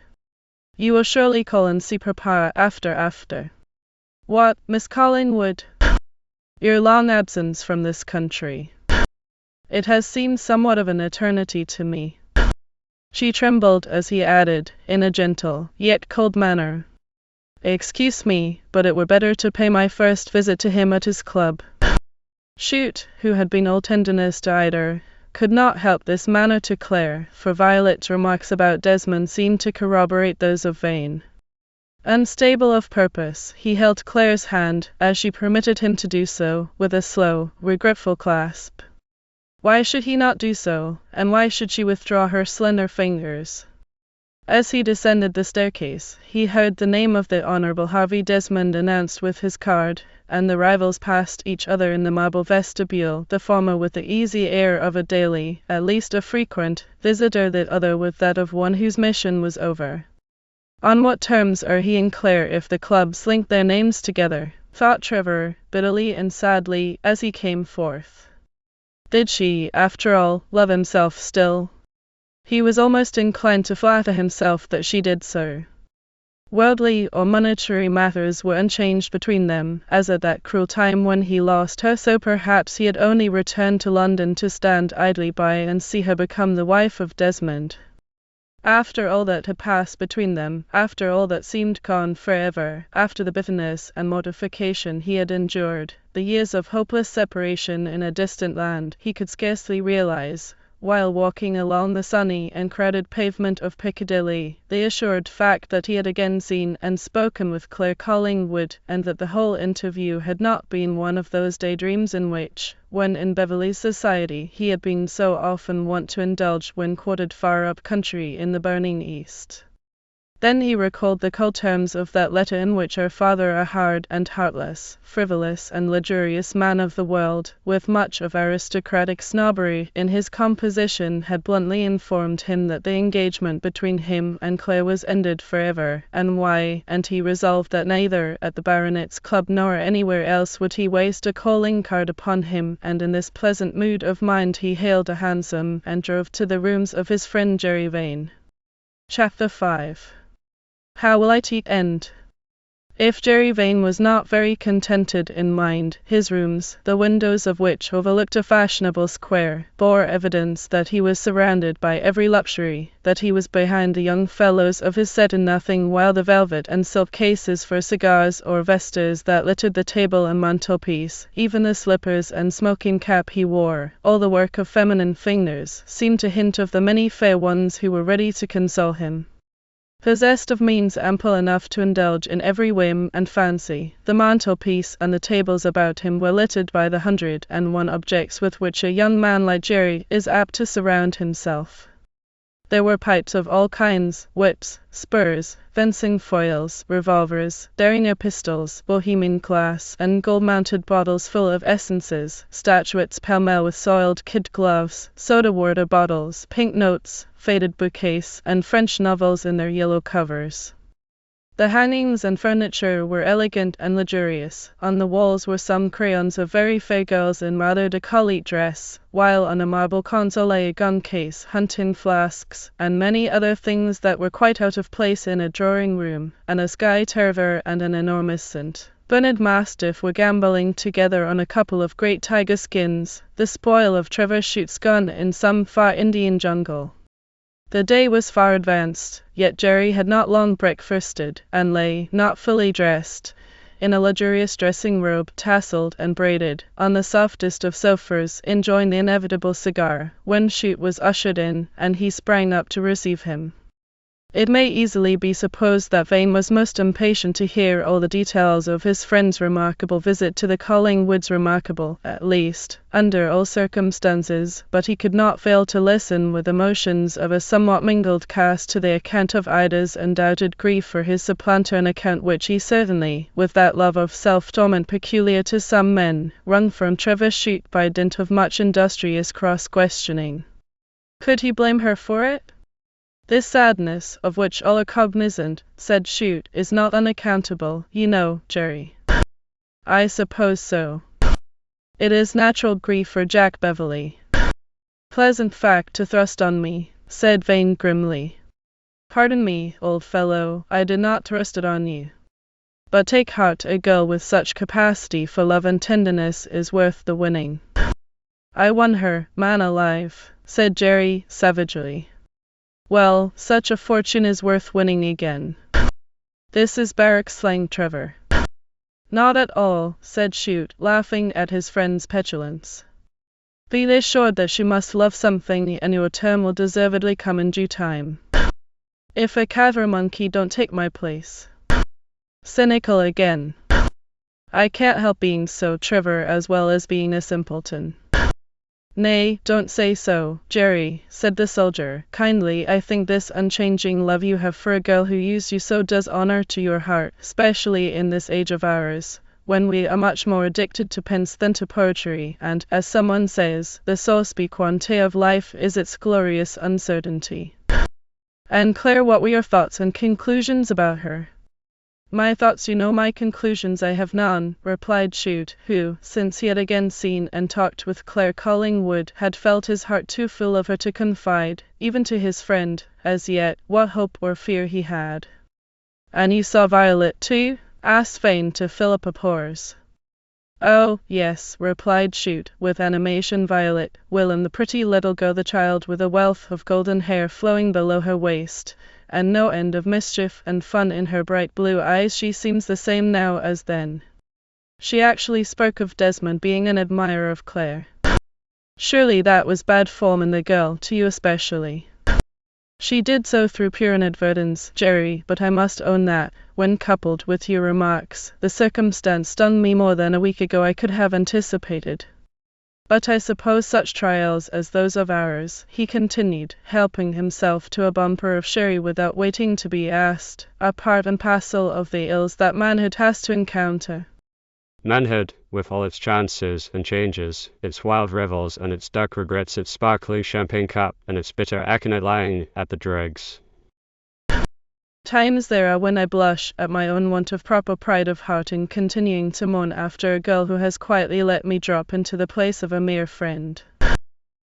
"You will surely call and see Papa after. What, Miss Collingwood? Your long absence from this country. It has seemed somewhat of an eternity to me." She trembled as he added, in a gentle, yet cold manner, "Excuse me, but it were better to pay my first visit to him at his club." Chute, who had been all tenderness to Ida, could not help this manner to Claire, for Violet's remarks about Desmond seemed to corroborate those of Vane. Unstable of purpose, he held Claire's hand, as she permitted him to do so, with a slow, regretful clasp. Why should he not do so, and why should she withdraw her slender fingers? As he descended the staircase, he heard the name of the Honourable Harvey Desmond announced with his card, and the rivals passed each other in the marble vestibule, the former with the easy air of a daily, at least a frequent, visitor, the other with that of one whose mission was over. On what terms are he and Claire if the clubs link their names together? Thought Trevor, bitterly and sadly, as he came forth. Did she, after all, love himself still? He was almost inclined to flatter himself that she did so. Worldly or monetary matters were unchanged between them, as at that cruel time when he lost her, so perhaps he had only returned to London to stand idly by and see her become the wife of Desmond. After all that had passed between them, after all that seemed gone forever, after the bitterness and mortification he had endured, the years of hopeless separation in a distant land, he could scarcely realize, while walking along the sunny and crowded pavement of Piccadilly, the assured fact that he had again seen and spoken with Claire Collingwood, and that the whole interview had not been one of those daydreams in which, when in Beverley's society, he had been so often wont to indulge when quartered far up country in the burning East. Then he recalled the cold terms of that letter in which her father, a hard and heartless, frivolous and luxurious man of the world, with much of aristocratic snobbery in his composition, had bluntly informed him that the engagement between him and Claire was ended forever, and why, and he resolved that neither at the Baronet's club nor anywhere else would he waste a calling card upon him, and in this pleasant mood of mind he hailed a hansom and drove to the rooms of his friend Jerry Vane. Chapter 5. How will it end? If Jerry Vane was not very contented in mind, his rooms, the windows of which overlooked a fashionable square, bore evidence that he was surrounded by every luxury, that he was behind the young fellows of his set in nothing, while the velvet and silk cases for cigars or vestas that littered the table and mantelpiece, even the slippers and smoking cap he wore, all the work of feminine fingers, seemed to hint of the many fair ones who were ready to console him. Possessed of means ample enough to indulge in every whim and fancy, the mantelpiece and the tables about him were littered by the 101 objects with which a young man like Jerry is apt to surround himself. There were pipes of all kinds, whips, spurs, fencing foils, revolvers, derringer pistols, bohemian glass, and gold-mounted bottles full of essences, statuettes pell-mell with soiled kid gloves, soda-water bottles, pink notes, faded bouquets, and French novels in their yellow covers. The hangings and furniture were elegant and luxurious. On the walls were some crayons of very fair girls in rather décolleté dress, while on a marble console lay a gun case, hunting flasks, and many other things that were quite out of place in a drawing-room, and a Skye terrier and an enormous St. Bernard mastiff were gambolling together on a couple of great tiger skins, the spoil of Trevor Chute's gun in some far Indian jungle. The day was far advanced, yet Jerry had not long breakfasted, and lay, not fully dressed, in a luxurious dressing robe, tasselled and braided, on the softest of sofas, enjoying the inevitable cigar, when Chute was ushered in, and he sprang up to receive him. It may easily be supposed that Vane was most impatient to hear all the details of his friend's remarkable visit to the Collingwoods, remarkable, at least, under all circumstances, but he could not fail to listen with emotions of a somewhat mingled cast to the account of Ida's undoubted grief for his supplanter, an account which he certainly, with that love of self-torment peculiar to some men, wrung from Trevor Chute by dint of much industrious cross-questioning. Could he blame her for it? This sadness, of which all are cognizant, said Chute, is not unaccountable, you know, Jerry. I suppose so. It is natural grief for Jack Beverley. Pleasant fact to thrust on me, said Vane grimly. Pardon me, old fellow, I did not thrust it on you. But take heart, a girl with such capacity for love and tenderness is worth the winning. I won her, man alive, said Jerry savagely. Well, such a fortune is worth winning again. This is barrack slang, Trevor. Not at all, said Chute, laughing at his friend's petulance. Be assured that she must love something, and your turn will deservedly come in due time. If a cat or monkey don't take my place. Cynical again. I can't help being so, Trevor, as well as being a simpleton. Nay, don't say so, Jerry, said the soldier, kindly. I think this unchanging love you have for a girl who used you so does honor to your heart, especially in this age of ours, when we are much more addicted to pence than to poetry, and, as someone says, the sauce piquante of life is its glorious uncertainty. And Claire, what were your thoughts and conclusions about her? My thoughts, you know, my conclusions I have none, replied Chute, who, since he had again seen and talked with Claire Collingwood, had felt his heart too full of her to confide, even to his friend, as yet, what hope or fear he had. And you saw Violet too? Asked Vane to fill up a pause. Oh, yes, replied Chute, with animation. Violet, Willem, the pretty little girl, the child with a wealth of golden hair flowing below her waist, and no end of mischief and fun in her bright blue eyes. She seems the same now as then. She actually spoke of Desmond being an admirer of Claire. Surely that was bad form in the girl, to you especially. She did so through pure inadvertence, Jerry, but I must own that, when coupled with your remarks, the circumstance stung me more than a week ago I could have anticipated. But I suppose such trials as those of ours, he continued, helping himself to a bumper of sherry without waiting to be asked, are part and parcel of the ills that manhood has to encounter. Manhood, with all its chances and changes, its wild revels and its dark regrets, its sparkling champagne cup and its bitter aconite lying at the dregs. Times there are when I blush at my own want of proper pride of heart in continuing to mourn after a girl who has quietly let me drop into the place of a mere friend.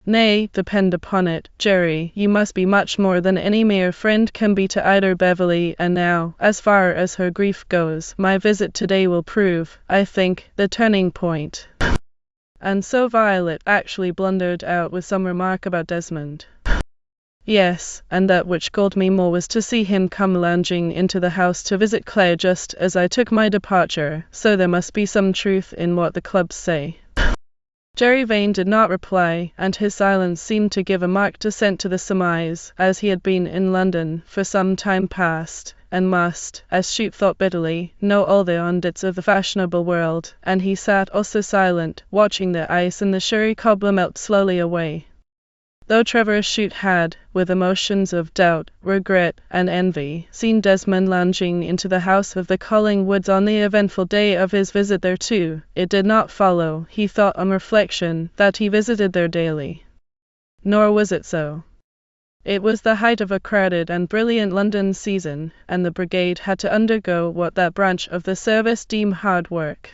Nay, depend upon it, Jerry, you must be much more than any mere friend can be to Ida Beverley, and now, as far as her grief goes, my visit today will prove, I think, the turning point. And so Violet actually blundered out with some remark about Desmond. Yes, and that which galled me more was to see him come lounging into the house to visit Claire just as I took my departure, so there must be some truth in what the clubs say. Jerry Vane did not reply, and his silence seemed to give a marked assent to the surmise, as he had been in London for some time past, and must, as Chute thought bitterly, know all the undits of the fashionable world, and he sat also silent, watching the ice in the sherry cobbler melt slowly away. Though Trevor Chute had, with emotions of doubt, regret, and envy, seen Desmond lounging into the house of the Collingwoods on the eventful day of his visit thereto, it did not follow, he thought on reflection, that he visited there daily. Nor was it so. It was the height of a crowded and brilliant London season, and the brigade had to undergo what that branch of the service deemed hard work.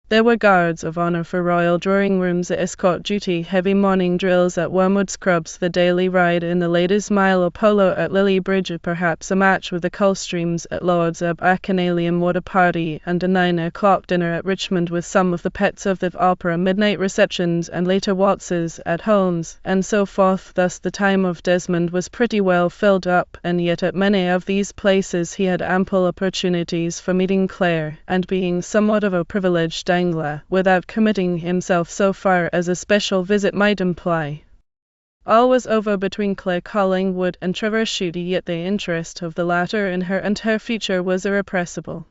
There were guards of honour for royal drawing-rooms, escort duty, heavy morning drills at Wormwood Scrubs, the daily ride in the ladies' mile or polo at Lily Bridge, perhaps a match with the Coldstreams at Lord's, a bacchanalian water party, and a 9 o'clock dinner at Richmond with some of the pets of the opera, midnight receptions and later waltzes at Holmes, and so forth. Thus the time of Desmond was pretty well filled up, and yet at many of these places he had ample opportunities for meeting Claire, and being somewhat of a privileged without committing himself so far as a special visit might imply. All was over between Claire Collingwood and Trevor Chute, yet the interest of the latter in her and her future was irrepressible.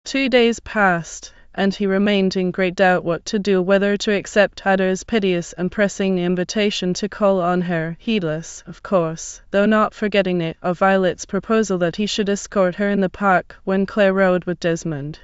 2 days passed, and he remained in great doubt what to do, whether to accept Ida's piteous and pressing invitation to call on her, heedless, of course, though not forgetting it, of Violet's proposal that he should escort her in the park when Claire rode with Desmond.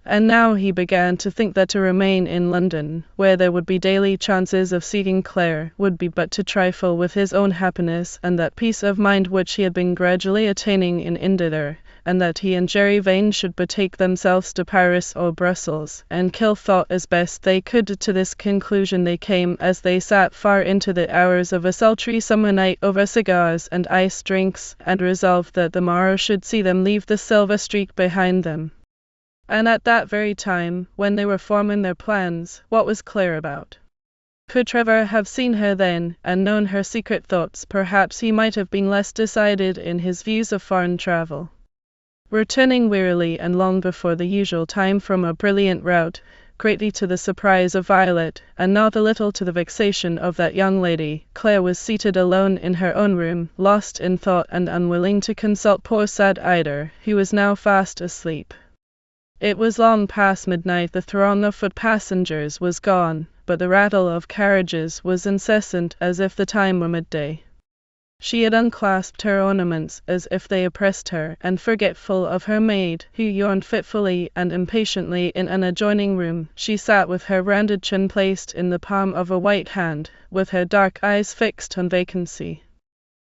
And now he began to think that to remain in London, where there would be daily chances of seeing Claire, would be but to trifle with his own happiness and that peace of mind which he had been gradually attaining in India, and that he and Jerry Vane should betake themselves to Paris or Brussels, and kill thought as best they could. To this conclusion they came as they sat far into the hours of a sultry summer night over cigars and iced drinks, and resolved that the morrow should see them leave the silver streak behind them. And at that very time, when they were forming their plans, what was Claire about? Could Trevor have seen her then, and known her secret thoughts, perhaps he might have been less decided in his views of foreign travel. Returning wearily and long before the usual time from a brilliant rout, greatly to the surprise of Violet, and not a little to the vexation of that young lady, Claire was seated alone in her own room, lost in thought and unwilling to consult poor sad Ida, who was now fast asleep. It was long past midnight, the throng of foot passengers was gone, but the rattle of carriages was incessant as if the time were midday. She had unclasped her ornaments as if they oppressed her, and forgetful of her maid, who yawned fitfully and impatiently in an adjoining room, she sat with her rounded chin placed in the palm of a white hand, with her dark eyes fixed on vacancy.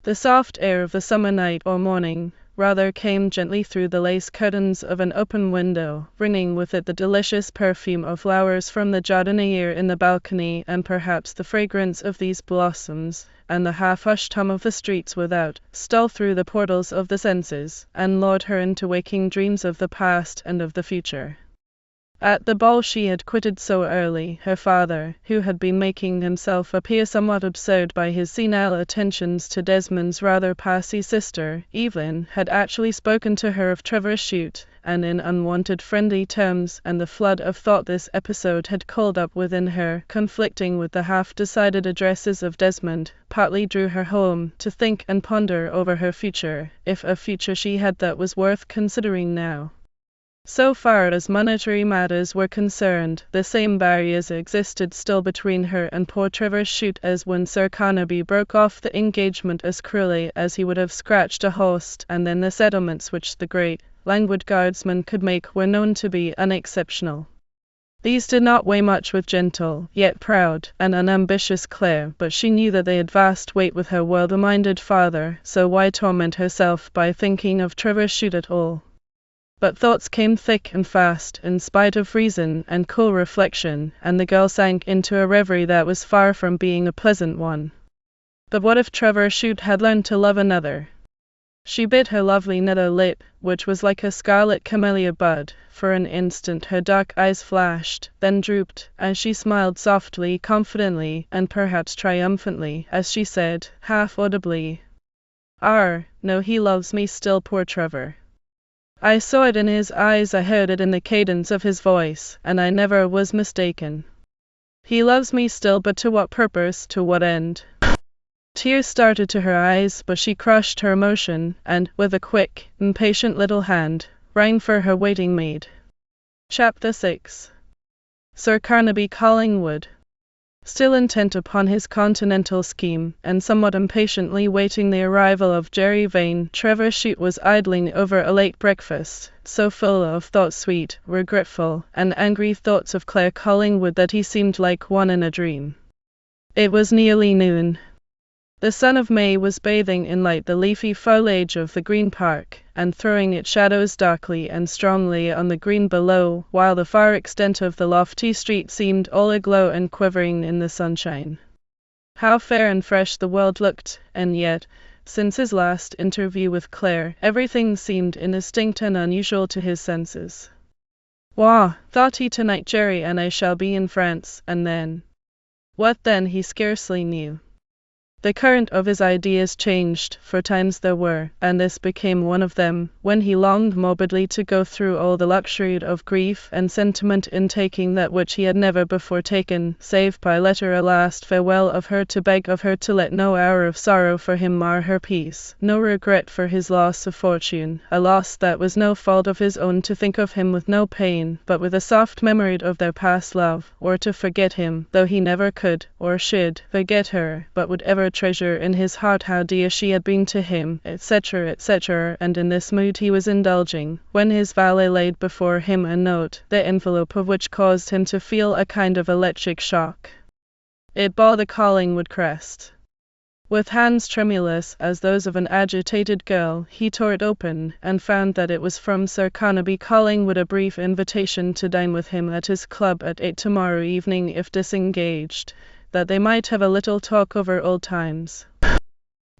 The soft air of the summer night or morning rather came gently through the lace curtains of an open window, bringing with it the delicious perfume of flowers from the jardiniere in the balcony, and perhaps the fragrance of these blossoms, and the half-hushed hum of the streets without, stole through the portals of the senses, and lured her into waking dreams of the past and of the future. At the ball she had quitted so early, her father, who had been making himself appear somewhat absurd by his senile attentions to Desmond's rather passy sister, Evelyn, had actually spoken to her of Trevor Chute, and in unwonted friendly terms, and the flood of thought this episode had called up within her, conflicting with the half-decided addresses of Desmond, partly drew her home, to think and ponder over her future, if a future she had that was worth considering now. So far as monetary matters were concerned, the same barriers existed still between her and poor Trevor Chute as when Sir Carnaby broke off the engagement as cruelly as he would have scratched a host, and then the settlements which the great, languid guardsman could make were known to be unexceptional. These did not weigh much with gentle, yet proud, and unambitious Claire, but she knew that they had vast weight with her world-minded father, so why torment herself by thinking of Trevor Chute at all? But thoughts came thick and fast, in spite of reason and cool reflection, and the girl sank into a reverie that was far from being a pleasant one. But what if Trevor Chute had learned to love another? She bit her lovely nether lip, which was like a scarlet camellia bud. For an instant her dark eyes flashed, then drooped, and she smiled softly, confidently, and perhaps triumphantly, as she said, half audibly, "No, he loves me still, poor Trevor. I saw it in his eyes, I heard it in the cadence of his voice, and I never was mistaken. He loves me still, but to what purpose, to what end?" Tears started to her eyes, but she crushed her emotion, and, with a quick, impatient little hand, rang for her waiting maid. Chapter 6. Sir Carnaby Collingwood. Still intent upon his continental scheme, and somewhat impatiently waiting the arrival of Jerry Vane, Trevor Chute was idling over a late breakfast, so full of thoughts, sweet, regretful, and angry thoughts of Claire Collingwood, that he seemed like one in a dream. It was nearly noon. The sun of May was bathing in light the leafy foliage of the Green Park, and throwing its shadows darkly and strongly on the green below, while the far extent of the lofty street seemed all aglow and quivering in the sunshine. How fair and fresh the world looked, and yet, since his last interview with Claire, everything seemed indistinct and unusual to his senses. "Wah," thought he, "tonight Jerry and I shall be in France, and then—" what then he scarcely knew. The current of his ideas changed, for times there were, and this became one of them, when he longed morbidly to go through all the luxury of grief and sentiment in taking that which he had never before taken, save by letter a last farewell of her, to beg of her to let no hour of sorrow for him mar her peace, no regret for his loss of fortune, a loss that was no fault of his own, to think of him with no pain, but with a soft memory of their past love, or to forget him, though he never could, or should, forget her, but would ever treasure in his heart how dear she had been to him, etc., etc., and in this mood he was indulging, when his valet laid before him a note, the envelope of which caused him to feel a kind of electric shock. It bore the Collingwood crest. With hands tremulous as those of an agitated girl, he tore it open, and found that it was from Sir Carnaby Collingwood, a brief invitation to dine with him at his club at 8 tomorrow evening if disengaged, that they might have a little talk over old times.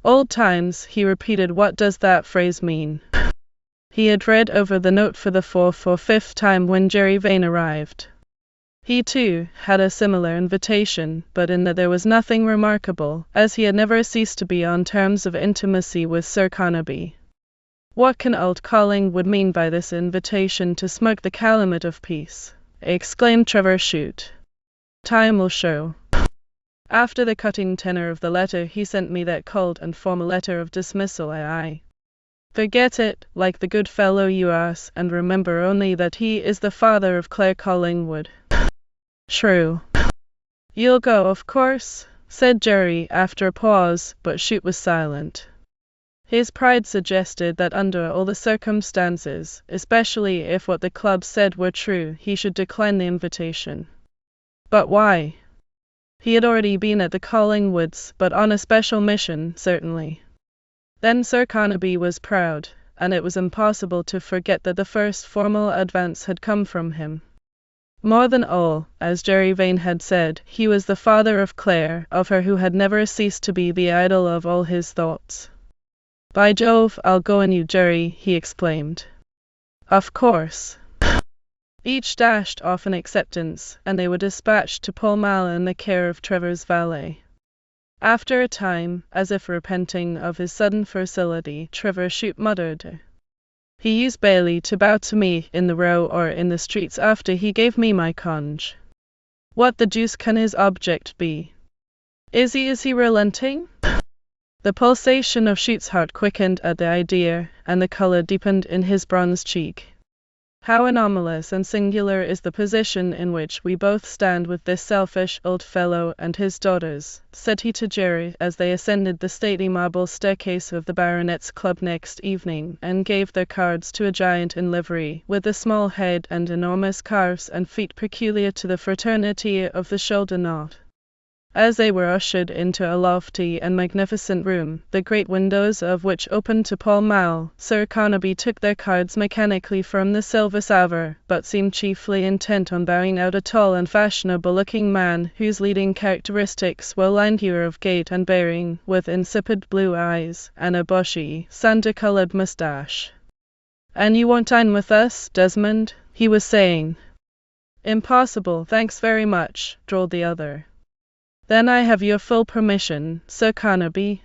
Old times, he repeated. What does that phrase mean? He had read over the note for the fourth or fifth time when Jerry Vane arrived. He, too, had a similar invitation, but in that there was nothing remarkable, as he had never ceased to be on terms of intimacy with Sir Carnaby. What can old Collingwood mean by this invitation to smoke the calumet of peace? Exclaimed Trevor Chute. Time will show. After the cutting tenor of the letter he sent me that cold and formal letter of dismissal, I forget it, like the good fellow you are, and remember only that he is the father of Claire Collingwood. Shrew. You'll go, of course, said Jerry after a pause, but Chute was silent. His pride suggested that under all the circumstances, especially if what the club said were true, he should decline the invitation. But why? He had already been at the Collingwoods, but on a special mission, certainly. Then Sir Carnaby was proud, and it was impossible to forget that the first formal advance had come from him. More than all, as Jerry Vane had said, he was the father of Claire, of her who had never ceased to be the idol of all his thoughts. By Jove, I'll go and you, Jerry, he exclaimed. Of course. Each dashed off an acceptance, and they were dispatched to Pall Mall in the care of Trevor's valet. After a time, as if repenting of his sudden facility, Trevor Chute muttered, He used barely to bow to me in the Row or in the streets after he gave me my conge. What the deuce can his object be? Is he relenting? The pulsation of Chute's heart quickened at the idea, and the colour deepened in his bronzed cheek. How anomalous and singular is the position in which we both stand with this selfish old fellow and his daughters, said he to Jerry as they ascended the stately marble staircase of the Baronet's Club next evening, and gave their cards to a giant in livery, with a small head and enormous calves and feet peculiar to the fraternity of the shoulder knot. As they were ushered into a lofty and magnificent room, the great windows of which opened to Pall Mall, Sir Carnaby took their cards mechanically from the silver salver, but seemed chiefly intent on bowing out a tall and fashionable-looking man, whose leading characteristics were languor of gait and bearing, with insipid blue eyes, and a bushy, sandy-coloured moustache. "And you won't dine with us, Desmond?" he was saying. "Impossible, thanks very much," drawled the other. "Then I have your full permission, Sir Carnaby."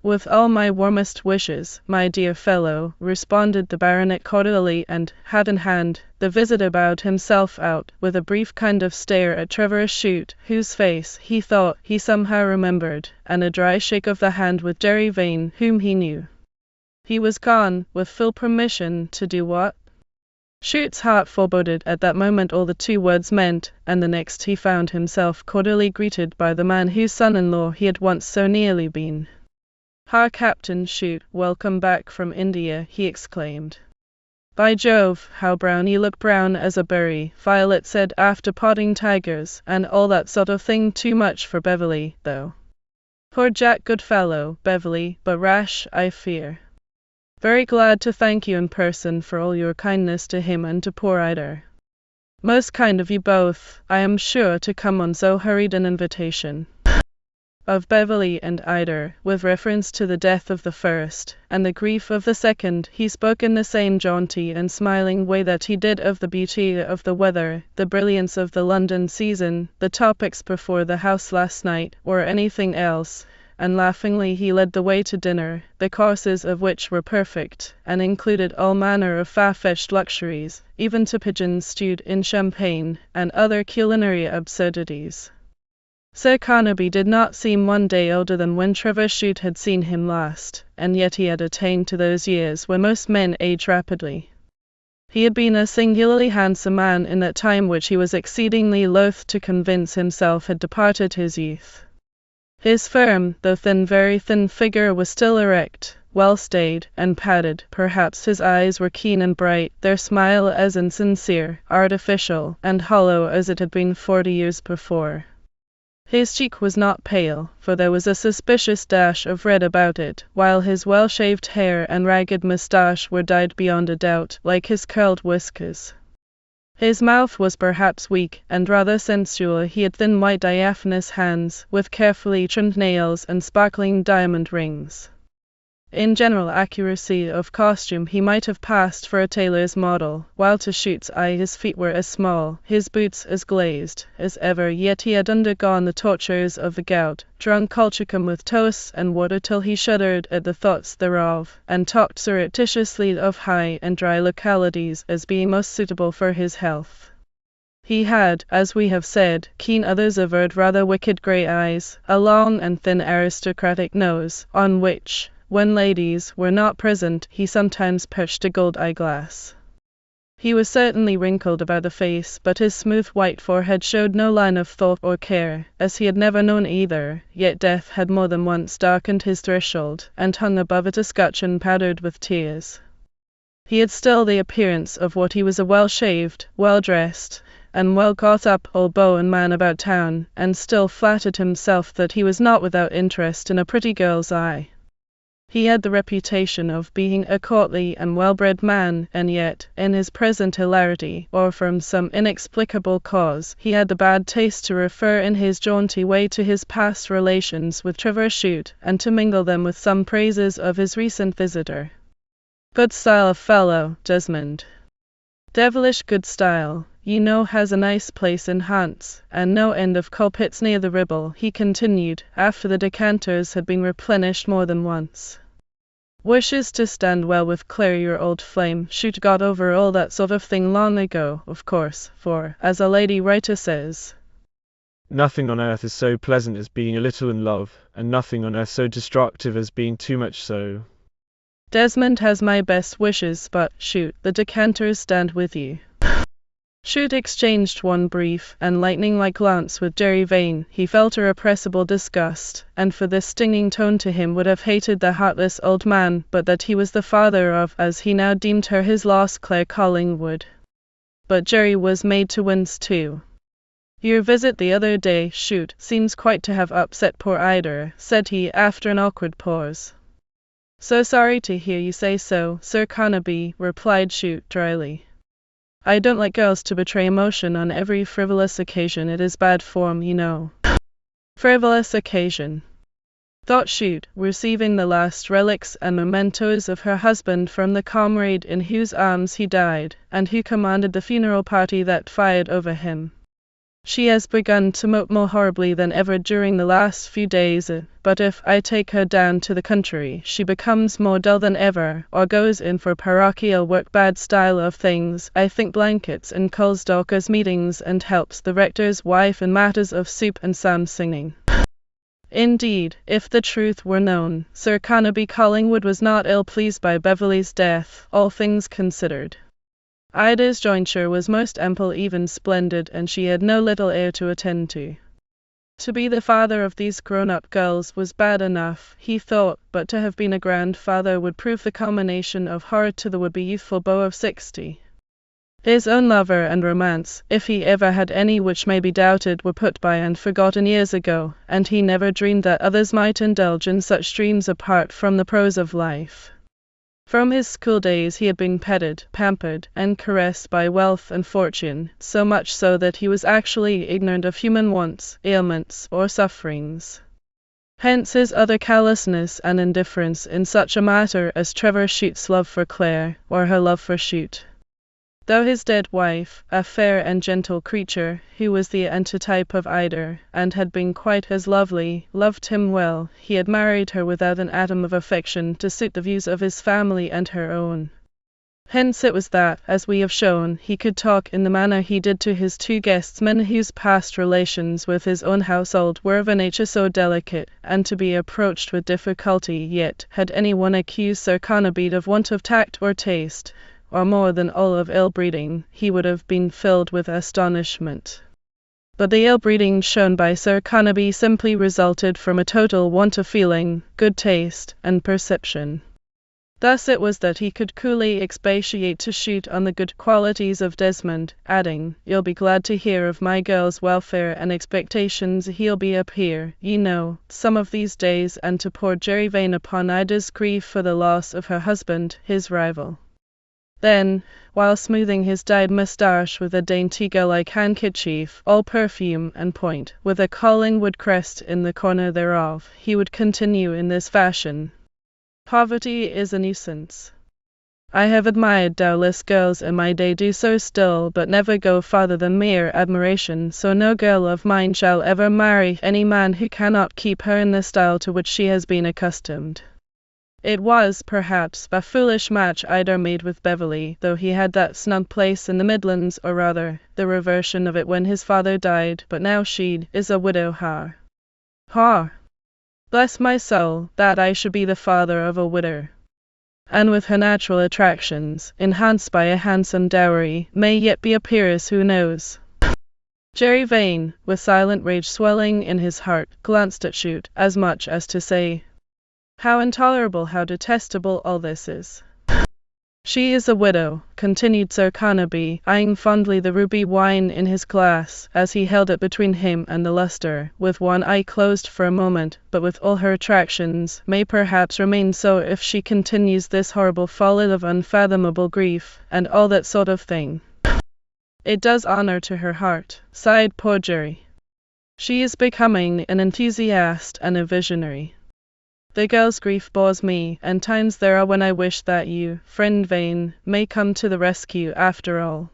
"With all my warmest wishes, my dear fellow," responded the baronet cordially, and, hat in hand, the visitor bowed himself out, with a brief kind of stare at Trevor Chute, whose face, he thought, he somehow remembered, and a dry shake of the hand with Jerry Vane, whom he knew. He was gone, with full permission, to do what? Chute's heart foreboded at that moment all the two words meant, and the next he found himself cordially greeted by the man whose son-in-law he had once so nearly been. "Ha, Captain Chute, welcome back from India," he exclaimed. "By Jove, how brown you look, brown as a berry," Violet said after potting tigers, and all that sort of thing. Too much for Beverley, though. Poor Jack, good fellow, Beverley, but rash, I fear. Very glad to thank you in person for all your kindness to him and to poor Ida. Most kind of you both, I am sure, to come on so hurried an invitation. Of Beverley and Ida, with reference to the death of the first, and the grief of the second, he spoke in the same jaunty and smiling way that he did of the beauty of the weather, the brilliance of the London season, the topics before the House last night, or anything else, and laughingly he led the way to dinner, the courses of which were perfect, and included all manner of far-fetched luxuries, even to pigeons stewed in champagne, and other culinary absurdities. Sir Carnaby did not seem one day older than when Trevor Chute had seen him last, and yet he had attained to those years where most men age rapidly. He had been a singularly handsome man in that time which he was exceedingly loath to convince himself had departed his youth. His firm, though thin, very thin figure was still erect, well stayed, and padded. Perhaps his eyes were keen and bright, their smile as insincere, artificial, and hollow as it had been 40 years before. His cheek was not pale, for there was a suspicious dash of red about it, while his well-shaved hair and ragged moustache were dyed beyond a doubt, like his curled whiskers. His mouth was perhaps weak, and rather sensual. He had thin white diaphanous hands, with carefully trimmed nails and sparkling diamond rings. In general accuracy of costume he might have passed for a tailor's model, while to Chute's eye his feet were as small, his boots as glazed, as ever, yet he had undergone the tortures of the gout, drunk colchicum with toast and water till he shuddered at the thoughts thereof, and talked surreptitiously of high and dry localities as being most suitable for his health. He had, as we have said, keen, others averred rather wicked grey eyes, a long and thin aristocratic nose, on which, when ladies were not present, he sometimes perched a gold eyeglass. He was certainly wrinkled about the face, but his smooth white forehead showed no line of thought or care, as he had never known either, yet death had more than once darkened his threshold, and hung above it a scutcheon powdered with tears. He had still the appearance of what he was, a well-shaved, well-dressed, and well-got-up old beau and man about town, and still flattered himself that he was not without interest in a pretty girl's eye. He had the reputation of being a courtly and well-bred man, and yet, in his present hilarity, or from some inexplicable cause, he had the bad taste to refer in his jaunty way to his past relations with Trevor Chute, and to mingle them with some praises of his recent visitor. Good style of fellow, Desmond. Devilish good style. You know, has a nice place in Hants, and no end of coal pits near the Ribble, he continued, after the decanters had been replenished more than once. Wishes to stand well with Claire, your old flame. Chute got over all that sort of thing long ago, of course, for, as a lady writer says, Nothing on earth is so pleasant as being a little in love, and nothing on earth so destructive as being too much so. Desmond has my best wishes, but, Chute, the decanters stand with you. Chute exchanged one brief and lightning-like glance with Jerry Vane. He felt irrepressible disgust, and for this stinging tone to him would have hated the heartless old man, but that he was the father of, as he now deemed her, his lost Claire Collingwood. But Jerry was made to wince too. Your visit the other day, Chute, seems quite to have upset poor Ida, said he, after an awkward pause. So sorry to hear you say so, Sir Carnaby, replied Chute dryly. I don't like girls to betray emotion on every frivolous occasion. It is bad form, you know. Frivolous occasion, thought Chute, receiving the last relics and mementos of her husband from the comrade in whose arms he died, and who commanded the funeral party that fired over him. She has begun to mope more horribly than ever during the last few days, but if I take her down to the country, she becomes more dull than ever, or goes in for parochial work. Bad style of things, I think. Blankets and coals, Dorcas meetings, and helps the rector's wife in matters of soup and psalm singing. Indeed, if the truth were known, Sir Carnaby Collingwood was not ill-pleased by Beverley's death, all things considered. Ida's jointure was most ample, even splendid, and she had no little heir to attend to. To be the father of these grown-up girls was bad enough, he thought, but to have been a grandfather would prove the culmination of horror to the would-be youthful beau of 60. His own lover and romance, if he ever had any, which may be doubted, were put by and forgotten years ago, and he never dreamed that others might indulge in such dreams apart from the prose of life. From his school days he had been petted, pampered, and caressed by wealth and fortune, so much so that he was actually ignorant of human wants, ailments, or sufferings. Hence his utter callousness and indifference in such a matter as Trevor Chute's love for Claire, or her love for Chute. Though his dead wife, a fair and gentle creature, who was the antitype of Ida, and had been quite as lovely, loved him well, he had married her without an atom of affection to suit the views of his family and her own. Hence it was that, as we have shown, he could talk in the manner he did to his two guests, men whose past relations with his own household were of a nature so delicate, and to be approached with difficulty. Yet, had any one accused Sir Carnaby of want of tact or taste, or more than all of ill-breeding, he would have been filled with astonishment. But the ill-breeding shown by Sir Carnaby simply resulted from a total want of feeling, good taste, and perception. Thus it was that he could coolly expatiate to Chute on the good qualities of Desmond, adding, "You'll be glad to hear of my girl's welfare and expectations he'll be up here, ye know, some of these days," and to pour Jerry Vane upon Ida's grief for the loss of her husband, his rival. Then, while smoothing his dyed moustache with a dainty girl-like handkerchief, all perfume and point, with a Collingwood crest in the corner thereof, he would continue in this fashion. "Poverty is a nuisance. I have admired doubtless girls in my day do so still, but never go farther than mere admiration, so no girl of mine shall ever marry any man who cannot keep her in the style to which she has been accustomed." It was, perhaps, a foolish match Ida made with Beverley, though he had that snug place in the Midlands, or rather, the reversion of it when his father died, but now she is a widow. Ha! Bless my soul, that I should be the father of a widow! And with her natural attractions, enhanced by a handsome dowry, may yet be a peeress, who knows? Jerry Vane, with silent rage swelling in his heart, glanced at Chute, as much as to say, "How intolerable, how detestable all this is." "She is a widow," continued Sir Carnaby, eyeing fondly the ruby wine in his glass, as he held it between him and the lustre, with one eye closed for a moment, "but with all her attractions, may perhaps remain so if she continues this horrible folly of unfathomable grief, and all that sort of thing. It does honour to her heart," sighed poor Jerry. "She is becoming an enthusiast and a visionary. The girl's grief bores me, and times there are when I wish that you, friend Vane, may come to the rescue after all."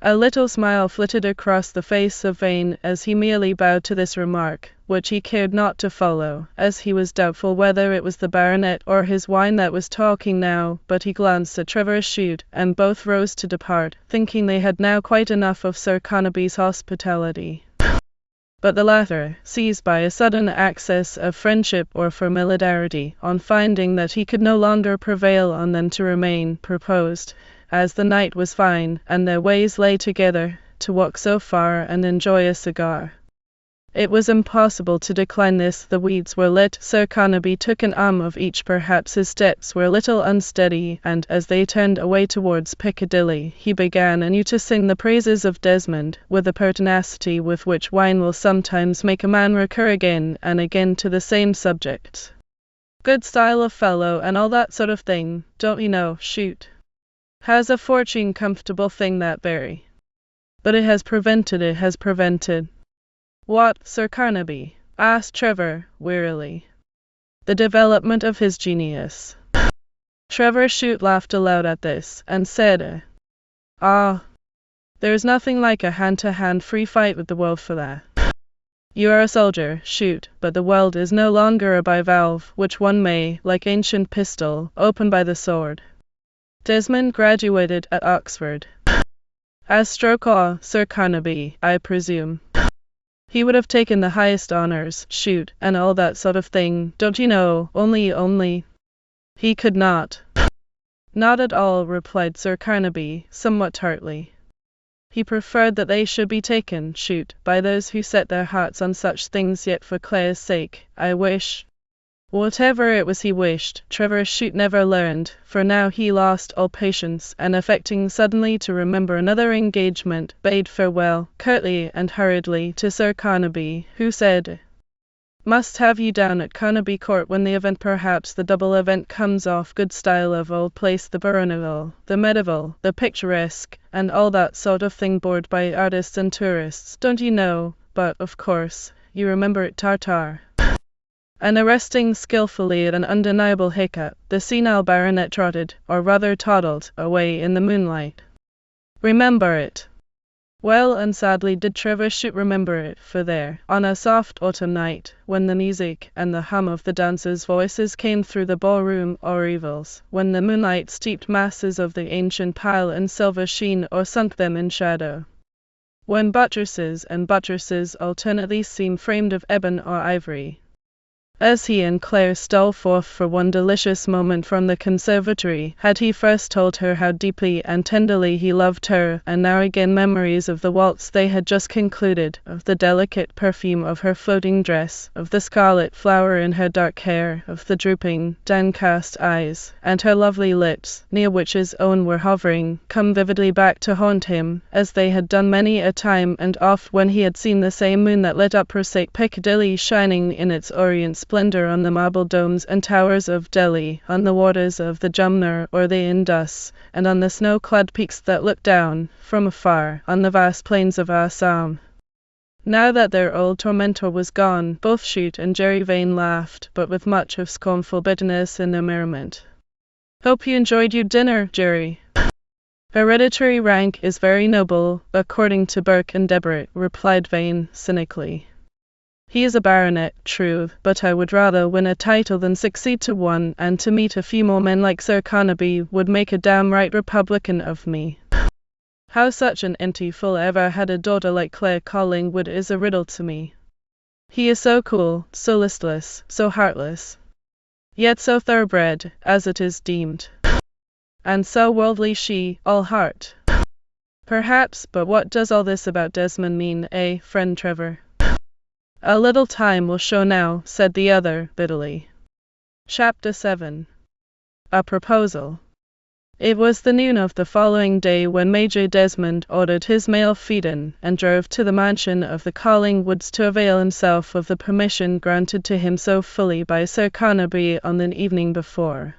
A little smile flitted across the face of Vane as he merely bowed to this remark, which he cared not to follow, as he was doubtful whether it was the baronet or his wine that was talking now, but he glanced at Trevor Chute, and both rose to depart, thinking they had now quite enough of Sir Carnaby's hospitality. But the latter, seized by a sudden access of friendship or familiarity, on finding that he could no longer prevail on them to remain, proposed, as the night was fine, and their ways lay together, to walk so far and enjoy a cigar. It was impossible to decline this. The weeds were lit. Sir Carnaby took an arm of each. Perhaps his steps were a little unsteady, and as they turned away towards Piccadilly, he began anew to sing the praises of Desmond, with the pertinacity with which wine will sometimes make a man recur again and again to the same subject. "Good style of fellow, and all that sort of thing, don't you know, Chute. Has a fortune, comfortable thing that very. But it has prevented." "What, Sir Carnaby?" asked Trevor, wearily. "The development of his genius." Trevor Chute laughed aloud at this, and said, "Ah, there's nothing like a hand-to-hand free fight with the world for that. You are a soldier, Chute, but the world is no longer a bivalve, which one may, like ancient pistol, open by the sword. Desmond graduated at Oxford. As stroke awe, Sir Carnaby, I presume. He would have taken the highest honours, Chute, and all that sort of thing, don't you know, only he could not." "Not at all," replied Sir Carnaby, somewhat tartly. He preferred that they should be taken, Chute, by those who set their hearts on such things, yet for Claire's sake, I wish. Whatever it was he wished, Trevor Chute never learned, for now he lost all patience, and affecting suddenly to remember another engagement, bade farewell, curtly and hurriedly, to Sir Carnaby, who said, "Must have you down at Carnaby Court when the event, perhaps the double event, comes off. Good style of old place, the baronial, the medieval, the picturesque, and all that sort of thing, bored by artists and tourists, don't you know, but, of course, you remember it, Tartar." And arresting skilfully at an undeniable hiccup, the senile baronet trotted, or rather toddled, away in the moonlight. Remember it? Well and sadly did Trevor Chute remember it, for there, on a soft autumn night, when the music and the hum of the dancers' voices came through the ballroom oriels, when the moonlight steeped masses of the ancient pile in silver sheen or sunk them in shadow, when buttresses and buttresses alternately seemed framed of ebon or ivory, As he and Claire stole forth for one delicious moment from the conservatory, had he first told her how deeply and tenderly he loved her, and now again memories of the waltz they had just concluded, of the delicate perfume of her floating dress, of the scarlet flower in her dark hair, of the drooping, downcast eyes, and her lovely lips, near which his own were hovering, come vividly back to haunt him, as they had done many a time and oft when he had seen the same moon that lit up prosaic Piccadilly shining in its orient splendor on the marble domes and towers of Delhi, on the waters of the Jumna or the Indus, and on the snow-clad peaks that looked down, from afar, on the vast plains of Assam. Now that their old tormentor was gone, both Chute and Jerry Vane laughed, but with much of scornful bitterness in their merriment. "Hope you enjoyed your dinner, Jerry." "Hereditary rank is very noble, according to Burke and Debrett," replied Vane, cynically. "He is a baronet, true, but I would rather win a title than succeed to one, and to meet a few more men like Sir Carnaby would make a downright Republican of me. How such an empty fool ever had a daughter like Claire Collingwood is a riddle to me. He is so cool, so listless, so heartless, yet so thoroughbred, as it is deemed, and so worldly she, all heart. Perhaps, but what does all this about Desmond mean, friend Trevor?" "A little time will show now," said the other, bitterly. Chapter 7. A Proposal. It was the noon of the following day when Major Desmond ordered his mail phaeton and drove to the mansion of the Collingwoods to avail himself of the permission granted to him so fully by Sir Carnaby on the evening before.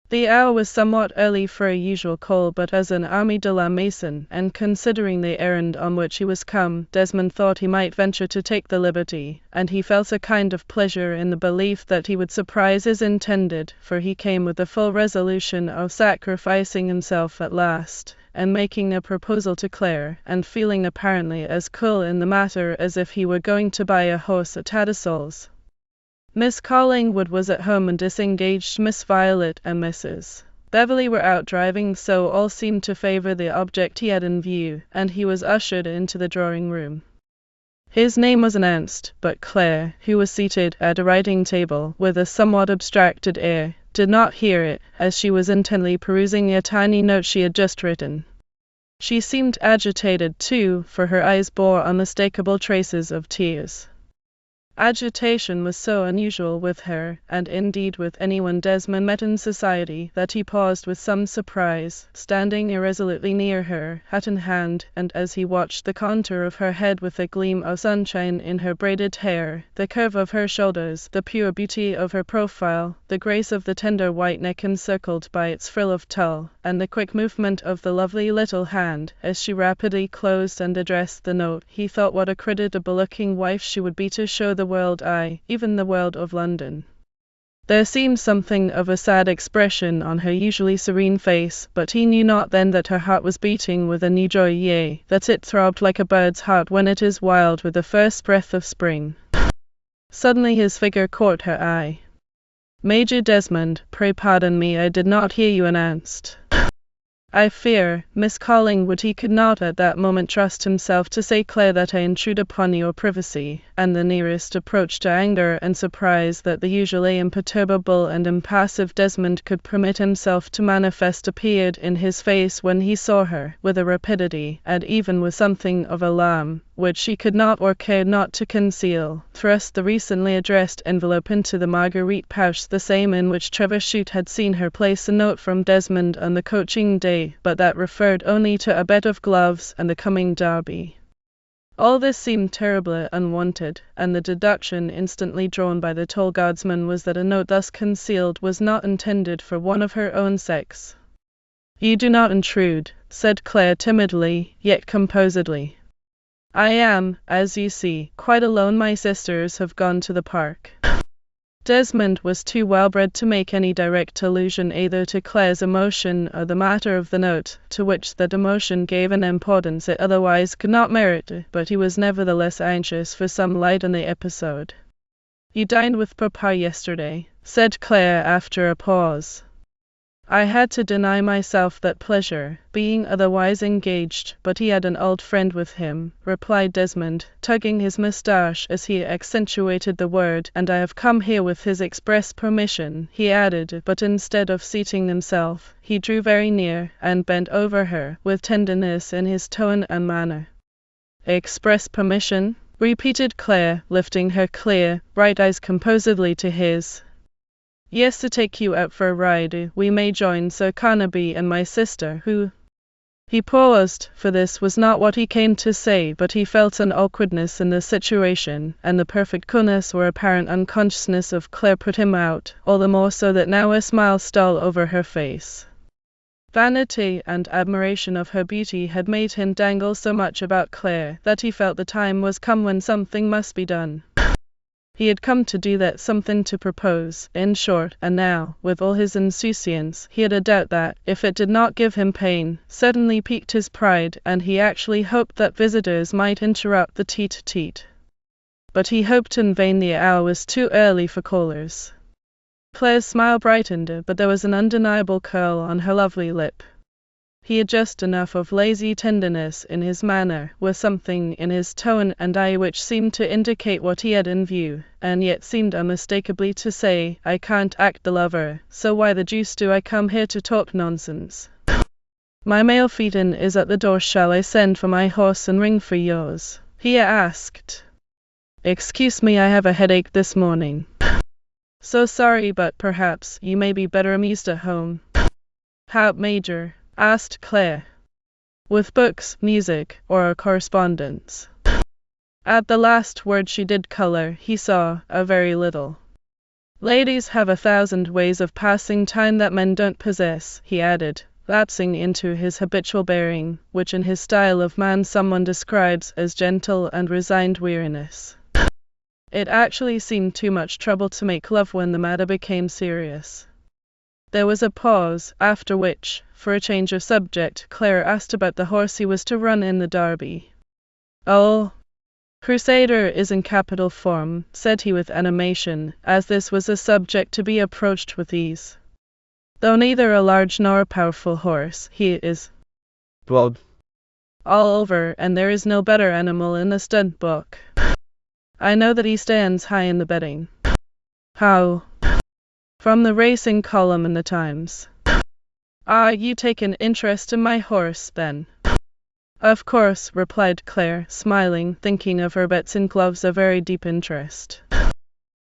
The hour was somewhat early for a usual call, but as an ami de la maison, and considering the errand on which he was come, Desmond thought he might venture to take the liberty, and he felt a kind of pleasure in the belief that he would surprise his intended, for he came with the full resolution of sacrificing himself at last, and making a proposal to Claire, and feeling apparently as cool in the matter as if he were going to buy a horse at Tattersall's. Miss Collingwood was at home and disengaged. Miss Violet and Mrs. Beverley were out driving, so all seemed to favour the object he had in view, and he was ushered into the drawing-room. His name was announced, but Claire, who was seated at a writing-table with a somewhat abstracted air, did not hear it, as she was intently perusing a tiny note she had just written. She seemed agitated, too, for her eyes bore unmistakable traces of tears. Agitation was so unusual with her, and indeed with anyone Desmond met in society, that he paused with some surprise, standing irresolutely near her, hat in hand, and as he watched the contour of her head with a gleam of sunshine in her braided hair, the curve of her shoulders, the pure beauty of her profile, the grace of the tender white neck encircled by its frill of tulle, and the quick movement of the lovely little hand, as she rapidly closed and addressed the note, he thought what a creditable-looking wife she would be to show the world, even the world of London. There seemed something of a sad expression on her usually serene face, but he knew not then that her heart was beating with a new joy, yea, that it throbbed like a bird's heart when it is wild with the first breath of spring. Suddenly his figure caught her eye. "Major Desmond, pray pardon me, I did not hear you announced." "I fear, Miss Collingwood," he could not at that moment trust himself to say, "Claire, that I intrude upon your privacy," and the nearest approach to anger and surprise that the usually imperturbable and impassive Desmond could permit himself to manifest appeared in his face when he saw her, with a rapidity, and even with something of alarm, which she could not or cared not to conceal, thrust the recently addressed envelope into the marguerite pouch, the same in which Trevor Chute had seen her place a note from Desmond on the coaching day, but that referred only to a bet of gloves and the coming derby. All this seemed terribly unwonted, and the deduction instantly drawn by the tall guardsman was that a note thus concealed was not intended for one of her own sex. "You do not intrude," said Claire timidly, yet composedly. "I am, as you see, quite alone. My sisters have gone to the park." Desmond was too well-bred to make any direct allusion either to Claire's emotion or the matter of the note, to which that emotion gave an importance it otherwise could not merit, but he was nevertheless anxious for some light on the episode. "You dined with Papa yesterday," said Claire after a pause. I had to deny myself that pleasure, being otherwise engaged, but he had an old friend with him, replied Desmond, tugging his moustache as he accentuated the word, and I have come here with his express permission, he added, but instead of seating himself, he drew very near, and bent over her, with tenderness in his tone and manner. Express permission? Repeated Claire, lifting her clear, bright eyes composedly to his. Yes, to take you out for a ride. We may join Sir Carnaby and my sister, who... He paused, for this was not what he came to say, but he felt an awkwardness in the situation, and the perfect coolness or apparent unconsciousness of Claire put him out, all the more so that now a smile stole over her face. Vanity and admiration of her beauty had made him dangle so much about Claire that he felt the time was come when something must be done. He had come to do that something, to propose, in short, and now, with all his insouciance, he had a doubt that, if it did not give him pain, certainly piqued his pride, and he actually hoped that visitors might interrupt the tete-a-tete. But he hoped in vain. The hour was too early for callers. Claire's smile brightened, but there was an undeniable curl on her lovely lip. He had just enough of lazy tenderness in his manner, with something in his tone and eye which seemed to indicate what he had in view, and yet seemed unmistakably to say, I can't act the lover, so why the deuce do I come here to talk nonsense? My mail phaeton is at the door. Shall I send for my horse and ring for yours? He asked. Excuse me, I have a headache this morning. So sorry, but perhaps you may be better amused at home. How, Major? Asked Claire. With books, music, or correspondence? At the last word she did colour. He saw, a very little. Ladies have 1,000 ways of passing time that men don't possess, he added, lapsing into his habitual bearing, which in his style of man someone describes as gentle and resigned weariness. It actually seemed too much trouble to make love when the matter became serious. There was a pause, after which, for a change of subject, Claire asked about the horse he was to run in the Derby. Oh, Crusader is in capital form, said he with animation, as this was a subject to be approached with ease. Though neither a large nor a powerful horse, he is Blood. all over, and there is no better animal in the stud book. I know that he stands high in the betting. How? From the racing column in the Times. Ah, you take an interest in my horse, then? Of course, replied Claire, smiling, thinking of her bets in gloves a very deep interest.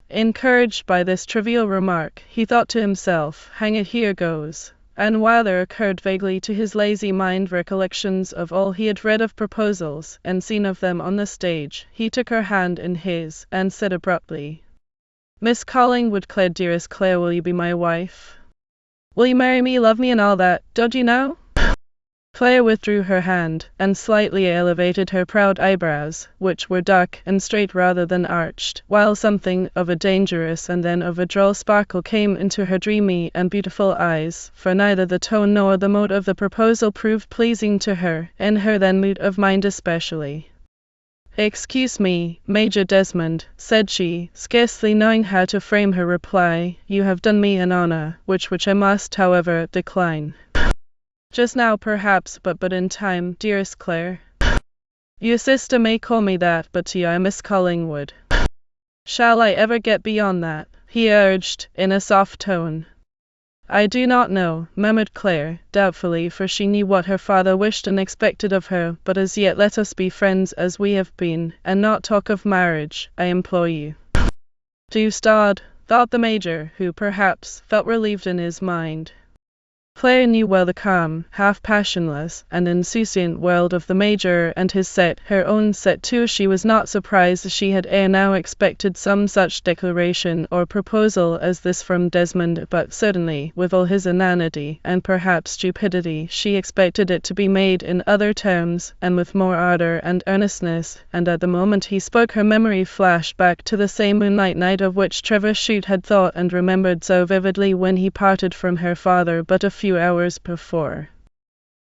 Encouraged by this trivial remark, he thought to himself, hang it, here goes. And while there occurred vaguely to his lazy mind recollections of all he had read of proposals, and seen of them on the stage, he took her hand in his, and said abruptly, Miss Collingwood, Claire, dearest Claire, will you be my wife? Will you marry me, love me, and all that, don't you know? Claire withdrew her hand, and slightly elevated her proud eyebrows, which were dark and straight rather than arched, while something of a dangerous and then of a droll sparkle came into her dreamy and beautiful eyes, for neither the tone nor the mode of the proposal proved pleasing to her, in her then mood of mind especially. Excuse me, Major Desmond, said she, scarcely knowing how to frame her reply, you have done me an honour, which I must, however, decline. Just now perhaps, but in time, dearest Claire. Your sister may call me that, but to you I am Miss Collingwood. Shall I ever get beyond that? He urged, in a soft tone. I do not know, murmured Claire, doubtfully, for she knew what her father wished and expected of her, but as yet let us be friends as we have been, and not talk of marriage, I implore you. Do start, thought the Major, who perhaps felt relieved in his mind. Claire knew well the calm, half-passionless, and insouciant world of the Major and his set, her own set too. She was not surprised she had ere now expected some such declaration or proposal as this from Desmond, but certainly, with all his inanity, and perhaps stupidity, she expected it to be made in other terms, and with more ardour and earnestness, and at the moment he spoke her memory flashed back to the same moonlight night of which Trevor Chute had thought and remembered so vividly when he parted from her father but a few hours before.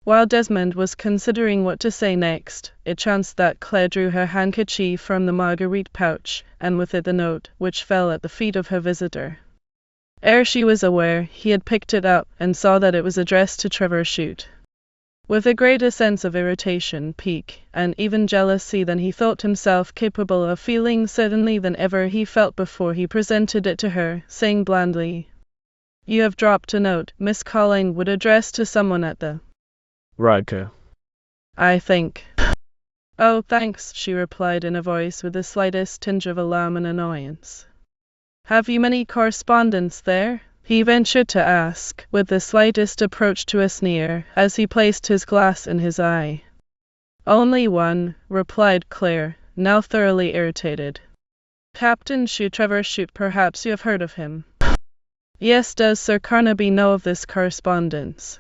While Desmond was considering what to say next, it chanced that Claire drew her handkerchief from the marguerite pouch, and with it the note, which fell at the feet of her visitor. Ere she was aware, he had picked it up and saw that it was addressed to Trevor Chute. With a greater sense of irritation, pique, and even jealousy than he thought himself capable of feeling certainly than ever he felt before, he presented it to her, saying blandly, "You have dropped a note, Miss Collingwood, addressed to someone at the Riker. I think." "Oh, thanks," she replied in a voice with the slightest tinge of alarm and annoyance. "Have you many correspondents there?" he ventured to ask, with the slightest approach to a sneer, as he placed his glass in his eye. "Only one," replied Claire, now thoroughly irritated. "Captain Chute, Trevor Chute, perhaps you have heard of him?" "Yes, does Sir Carnaby know of this correspondence?"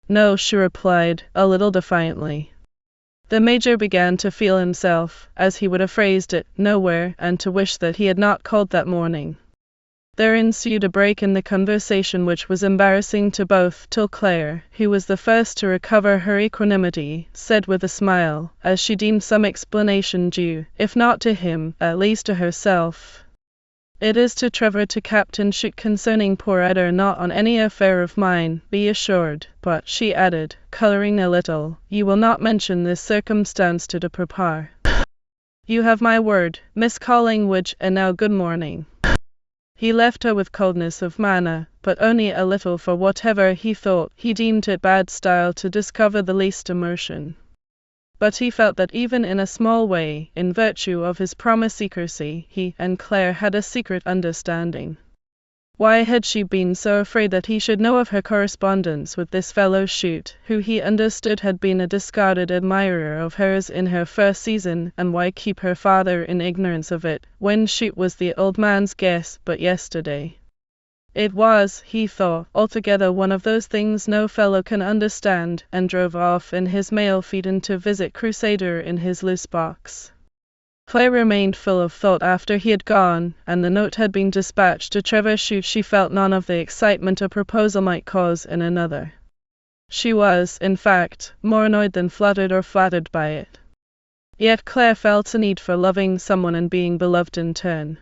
"No," she replied, a little defiantly. The Major began to feel himself, as he would have phrased it, nowhere, and to wish that he had not called that morning. There ensued a break in the conversation which was embarrassing to both, till Claire, who was the first to recover her equanimity, said with a smile, as she deemed some explanation due, if not to him, at least to herself, "It is to Trevor, to Captain Chute, concerning poor Eder, not on any affair of mine, be assured. But," she added, colouring a little, "you will not mention this circumstance to the papa." "You have my word, Miss Collingwood, and now good morning." He left her with coldness of manner, but only a little, for whatever he thought, he deemed it bad style to discover the least emotion. But he felt that even in a small way, in virtue of his promised secrecy, he and Claire had a secret understanding. Why had she been so afraid that he should know of her correspondence with this fellow Chute, who he understood had been a discarded admirer of hers in her first season, and why keep her father in ignorance of it, when Chute was the old man's guest but yesterday? It was, he thought, altogether one of those things no fellow can understand, and drove off in his mail phaeton to visit Crusader in his loose box. Claire remained full of thought after he had gone, and the note had been dispatched to Trevor Chute. She felt none of the excitement a proposal might cause in another. She was, in fact, more annoyed than fluttered or flattered by it. Yet Claire felt a need for loving someone and being beloved in turn.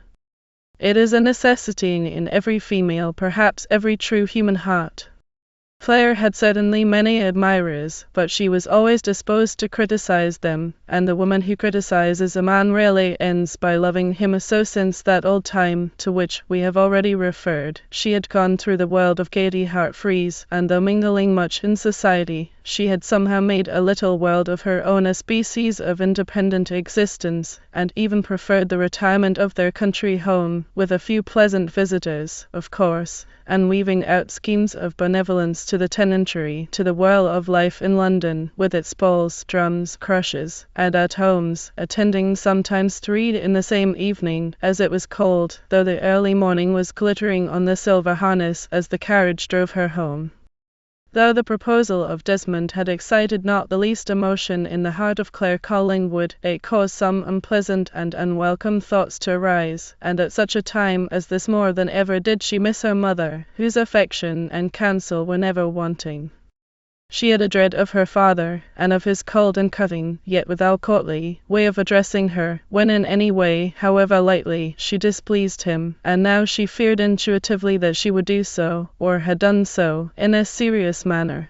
It is a necessity in every female, perhaps every true human heart. Claire had certainly many admirers, but she was always disposed to criticize them, and the woman who criticizes a man rarely ends by loving him. So since that old time, to which we have already referred, she had gone through the world of gaiety heart-free, and though mingling much in society, she had somehow made a little world of her own, a species of independent existence, and even preferred the retirement of their country home, with a few pleasant visitors, of course, and weaving out schemes of benevolence to the tenantry, to the whirl of life in London, with its balls, drums, crushes, and at-homes, attending sometimes 3 in the same evening, as it was called, though the early morning was glittering on the silver harness as the carriage drove her home. Though the proposal of Desmond had excited not the least emotion in the heart of Claire Collingwood, it caused some unpleasant and unwelcome thoughts to arise, and at such a time as this more than ever did she miss her mother, whose affection and counsel were never wanting. She had a dread of her father, and of his cold and cutting, yet without courtly, way of addressing her, when in any way, however lightly, she displeased him, and now she feared intuitively that she would do so, or had done so, in a serious manner.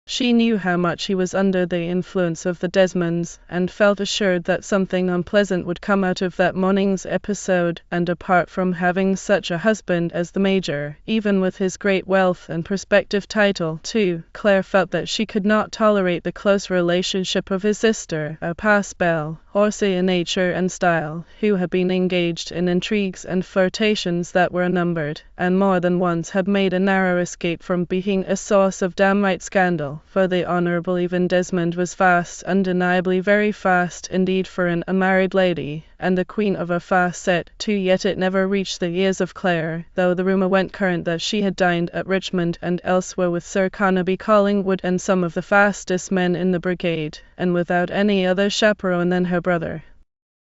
She knew how much he was under the influence of the Desmonds, and felt assured that something unpleasant would come out of that morning's episode, and apart from having such a husband as the Major, even with his great wealth and prospective title, too, Claire felt that she could not tolerate the close relationship of his sister, a pas-belle, horsey in nature and style, who had been engaged in intrigues and flirtations that were unnumbered, and more than once had made a narrow escape from being a source of downright scandal. For the Honourable even Desmond was fast, undeniably very fast indeed for an unmarried lady, and the queen of a fast set too, yet it never reached the ears of Claire, though the rumour went current that she had dined at Richmond and elsewhere with Sir Carnaby Collingwood and some of the fastest men in the brigade, and without any other chaperone than her brother.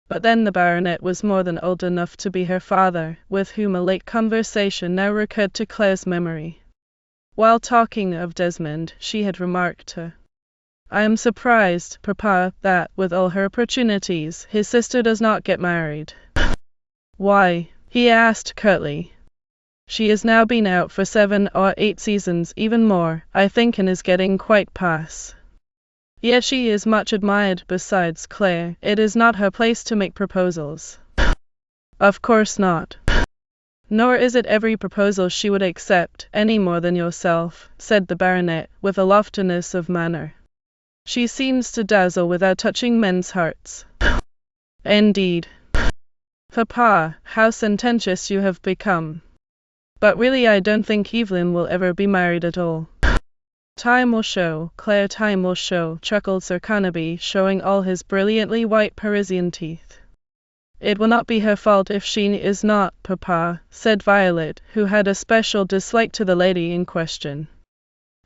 But then the baronet was more than old enough to be her father, with whom a late conversation now recurred to Claire's memory. While talking of Desmond, she had remarked to "I am surprised, papa, that, with all her opportunities, his sister does not get married." "Why?" he asked curtly. She has now been out for 7 or 8 seasons, even more, I think, and is getting quite past. Yet she is much admired. Besides, Claire, it is not her place to make proposals. Of course not. Nor is it every proposal she would accept, any more than yourself, said the baronet, with a loftiness of manner. She seems to dazzle without touching men's hearts. Indeed. Papa, how sententious you have become. But really I don't think Evelyn will ever be married at all. Time will show, Claire, time will show, chuckled Sir Carnaby, showing all his brilliantly white Parisian teeth. It will not be her fault if she is not, Papa, said Violet, who had a special dislike to the lady in question.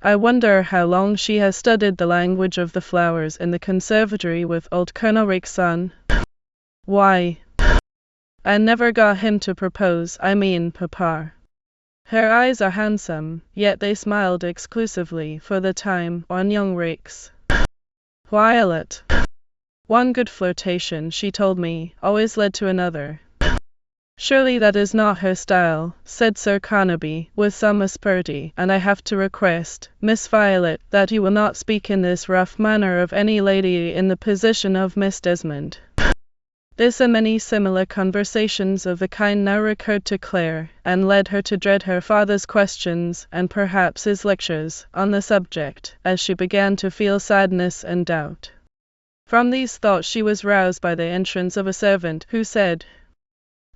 I wonder how long she has studied the language of the flowers in the conservatory with old Colonel Rake's son. Why, I never got him to propose, I mean, Papa. Her eyes are handsome, yet they smiled exclusively, for the time, on young Rake's. Violet. One good flirtation, she told me, always led to another. Surely that is not her style, said Sir Carnaby, with some asperity, and I have to request, Miss Violet, that you will not speak in this rough manner of any lady in the position of Miss Desmond. This and many similar conversations of the kind now recurred to Claire, and led her to dread her father's questions, and perhaps his lectures, on the subject, as she began to feel sadness and doubt. From these thoughts she was roused by the entrance of a servant, who said,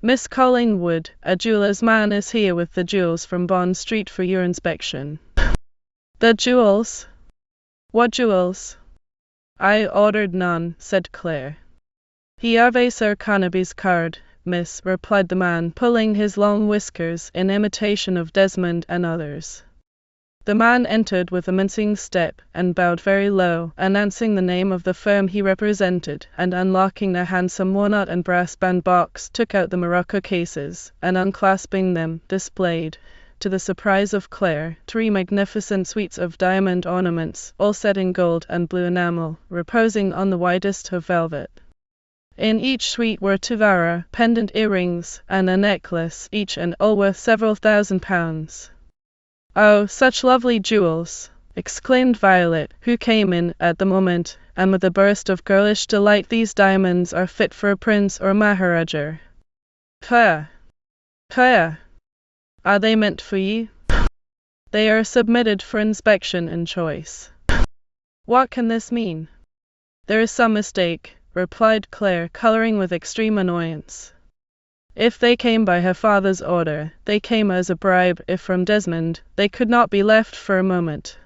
Miss Collingwood, a jeweller's man is here with the jewels from Bond Street for your inspection. The jewels? What jewels? I ordered none, said Claire. He have Sir Carnaby's card, miss, replied the man, pulling his long whiskers in imitation of Desmond and others. The man entered with a mincing step, and bowed very low, announcing the name of the firm he represented, and unlocking the handsome walnut and brass band box, took out the morocco cases, and unclasping them, displayed, to the surprise of Claire, 3 magnificent suites of diamond ornaments, all set in gold and blue enamel, reposing on the whitest of velvet. In each suite were tiara, pendant earrings, and a necklace, each and all worth several £1,000s. Oh, such lovely jewels! Exclaimed Violet, who came in at the moment, and with a burst of girlish delight. These diamonds are fit for a prince or maharaja. Pah! Pah! Are they meant for you? They are submitted for inspection and choice. What can this mean? There is some mistake, replied Claire, colouring with extreme annoyance. If they came by her father's order, they came as a bribe. If from Desmond, they could not be left for a moment.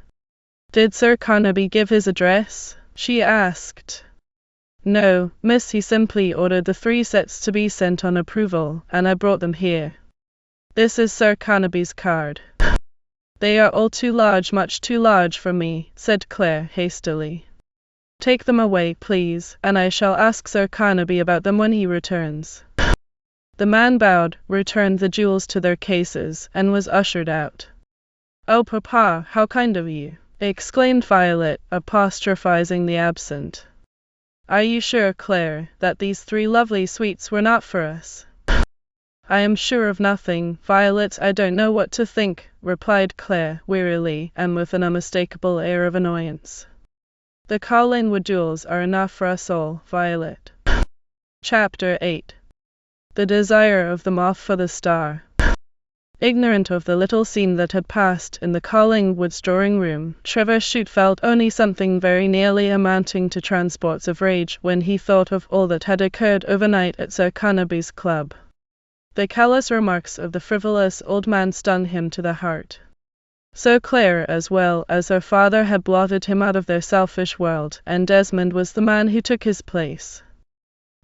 Did Sir Carnaby give his address? She asked. No, miss, he simply ordered the 3 sets to be sent on approval, and I brought them here. This is Sir Carnaby's card. They are all too large, much too large for me, said Claire hastily. Take them away, please, and I shall ask Sir Carnaby about them when he returns. The man bowed, returned the jewels to their cases, and was ushered out. Oh, Papa, how kind of you! Exclaimed Violet, apostrophizing the absent. Are you sure, Claire, that these 3 lovely suites were not for us? I am sure of nothing, Violet. I don't know what to think, replied Claire, wearily, and with an unmistakable air of annoyance. The Collingwood jewels are enough for us all, Violet. Chapter 8. The Desire of the Moth for the Star. Ignorant of the little scene that had passed in the Collingwoods' drawing-room, Trevor Chute felt only something very nearly amounting to transports of rage when he thought of all that had occurred overnight at Sir Carnaby's club. The callous remarks of the frivolous old man stung him to the heart. So Claire as well as her father had blotted him out of their selfish world, and Desmond was the man who took his place.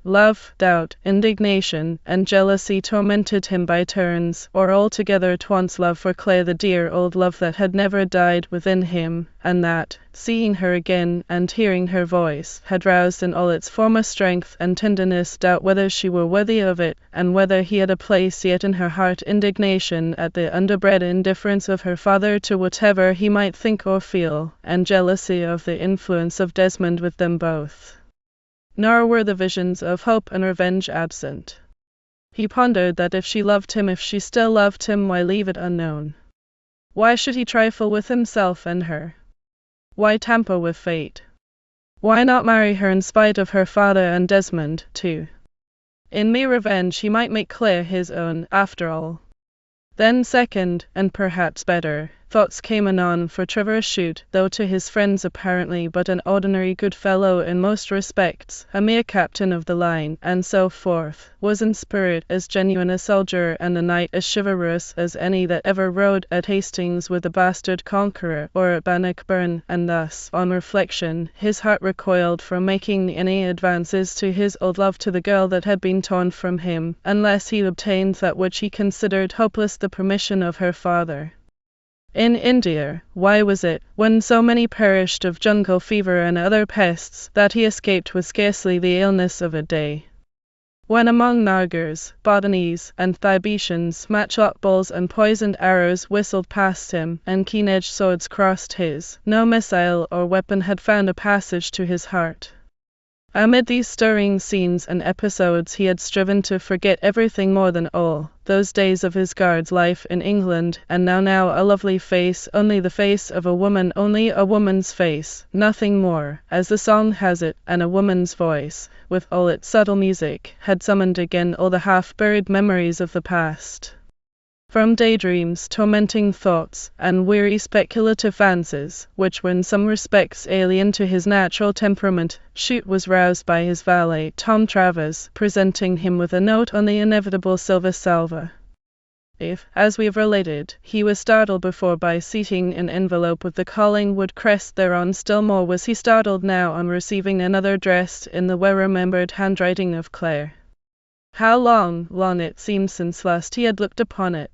Love, doubt, indignation, and jealousy tormented him by turns, or altogether at once love for Claire, the dear old love that had never died within him, and that, seeing her again and hearing her voice, had roused in all its former strength and tenderness doubt whether she were worthy of it, and whether he had a place yet in her heart, indignation at the underbred indifference of her father to whatever he might think or feel, and jealousy of the influence of Desmond with them both. Nor were the visions of hope and revenge absent. He pondered that if she loved him, if she still loved him, why leave it unknown? Why should he trifle with himself and her? Why tamper with fate? Why not marry her in spite of her father and Desmond, too? In mere revenge he might make Claire his own, after all. Then second, and perhaps better, thoughts came anon, for Trevor Chute, though to his friends apparently but an ordinary good fellow in most respects, a mere captain of the line, and so forth, was in spirit as genuine a soldier and a knight as chivalrous as any that ever rode at Hastings with the bastard conqueror, or at Bannockburn, and thus, on reflection, his heart recoiled from making any advances to his old love to the girl that had been torn from him, unless he obtained that which he considered hopeless, the permission of her father. In India, why was it, when so many perished of jungle fever and other pests, that he escaped with scarcely the illness of a day? When among Nagars, Botanese, and Thibetians, matchlock balls and poisoned arrows whistled past him, and keen-edged swords crossed his, no missile or weapon had found a passage to his heart. Amid these stirring scenes and episodes he had striven to forget everything more than all, those days of his guard's life in England, and now a lovely face, only the face of a woman, only a woman's face, nothing more, as the song has it, and a woman's voice, with all its subtle music, had summoned again all the half-buried memories of the past. From daydreams, tormenting thoughts, and weary speculative fancies, which were in some respects alien to his natural temperament, Chute was roused by his valet, Tom Travers, presenting him with a note on the inevitable silver salver. If, as we have related, he was startled before by seeing an envelope with the Collingwood crest thereon, still more was he startled now on receiving another addressed in the well-remembered handwriting of Claire. How long it seemed since last he had looked upon it.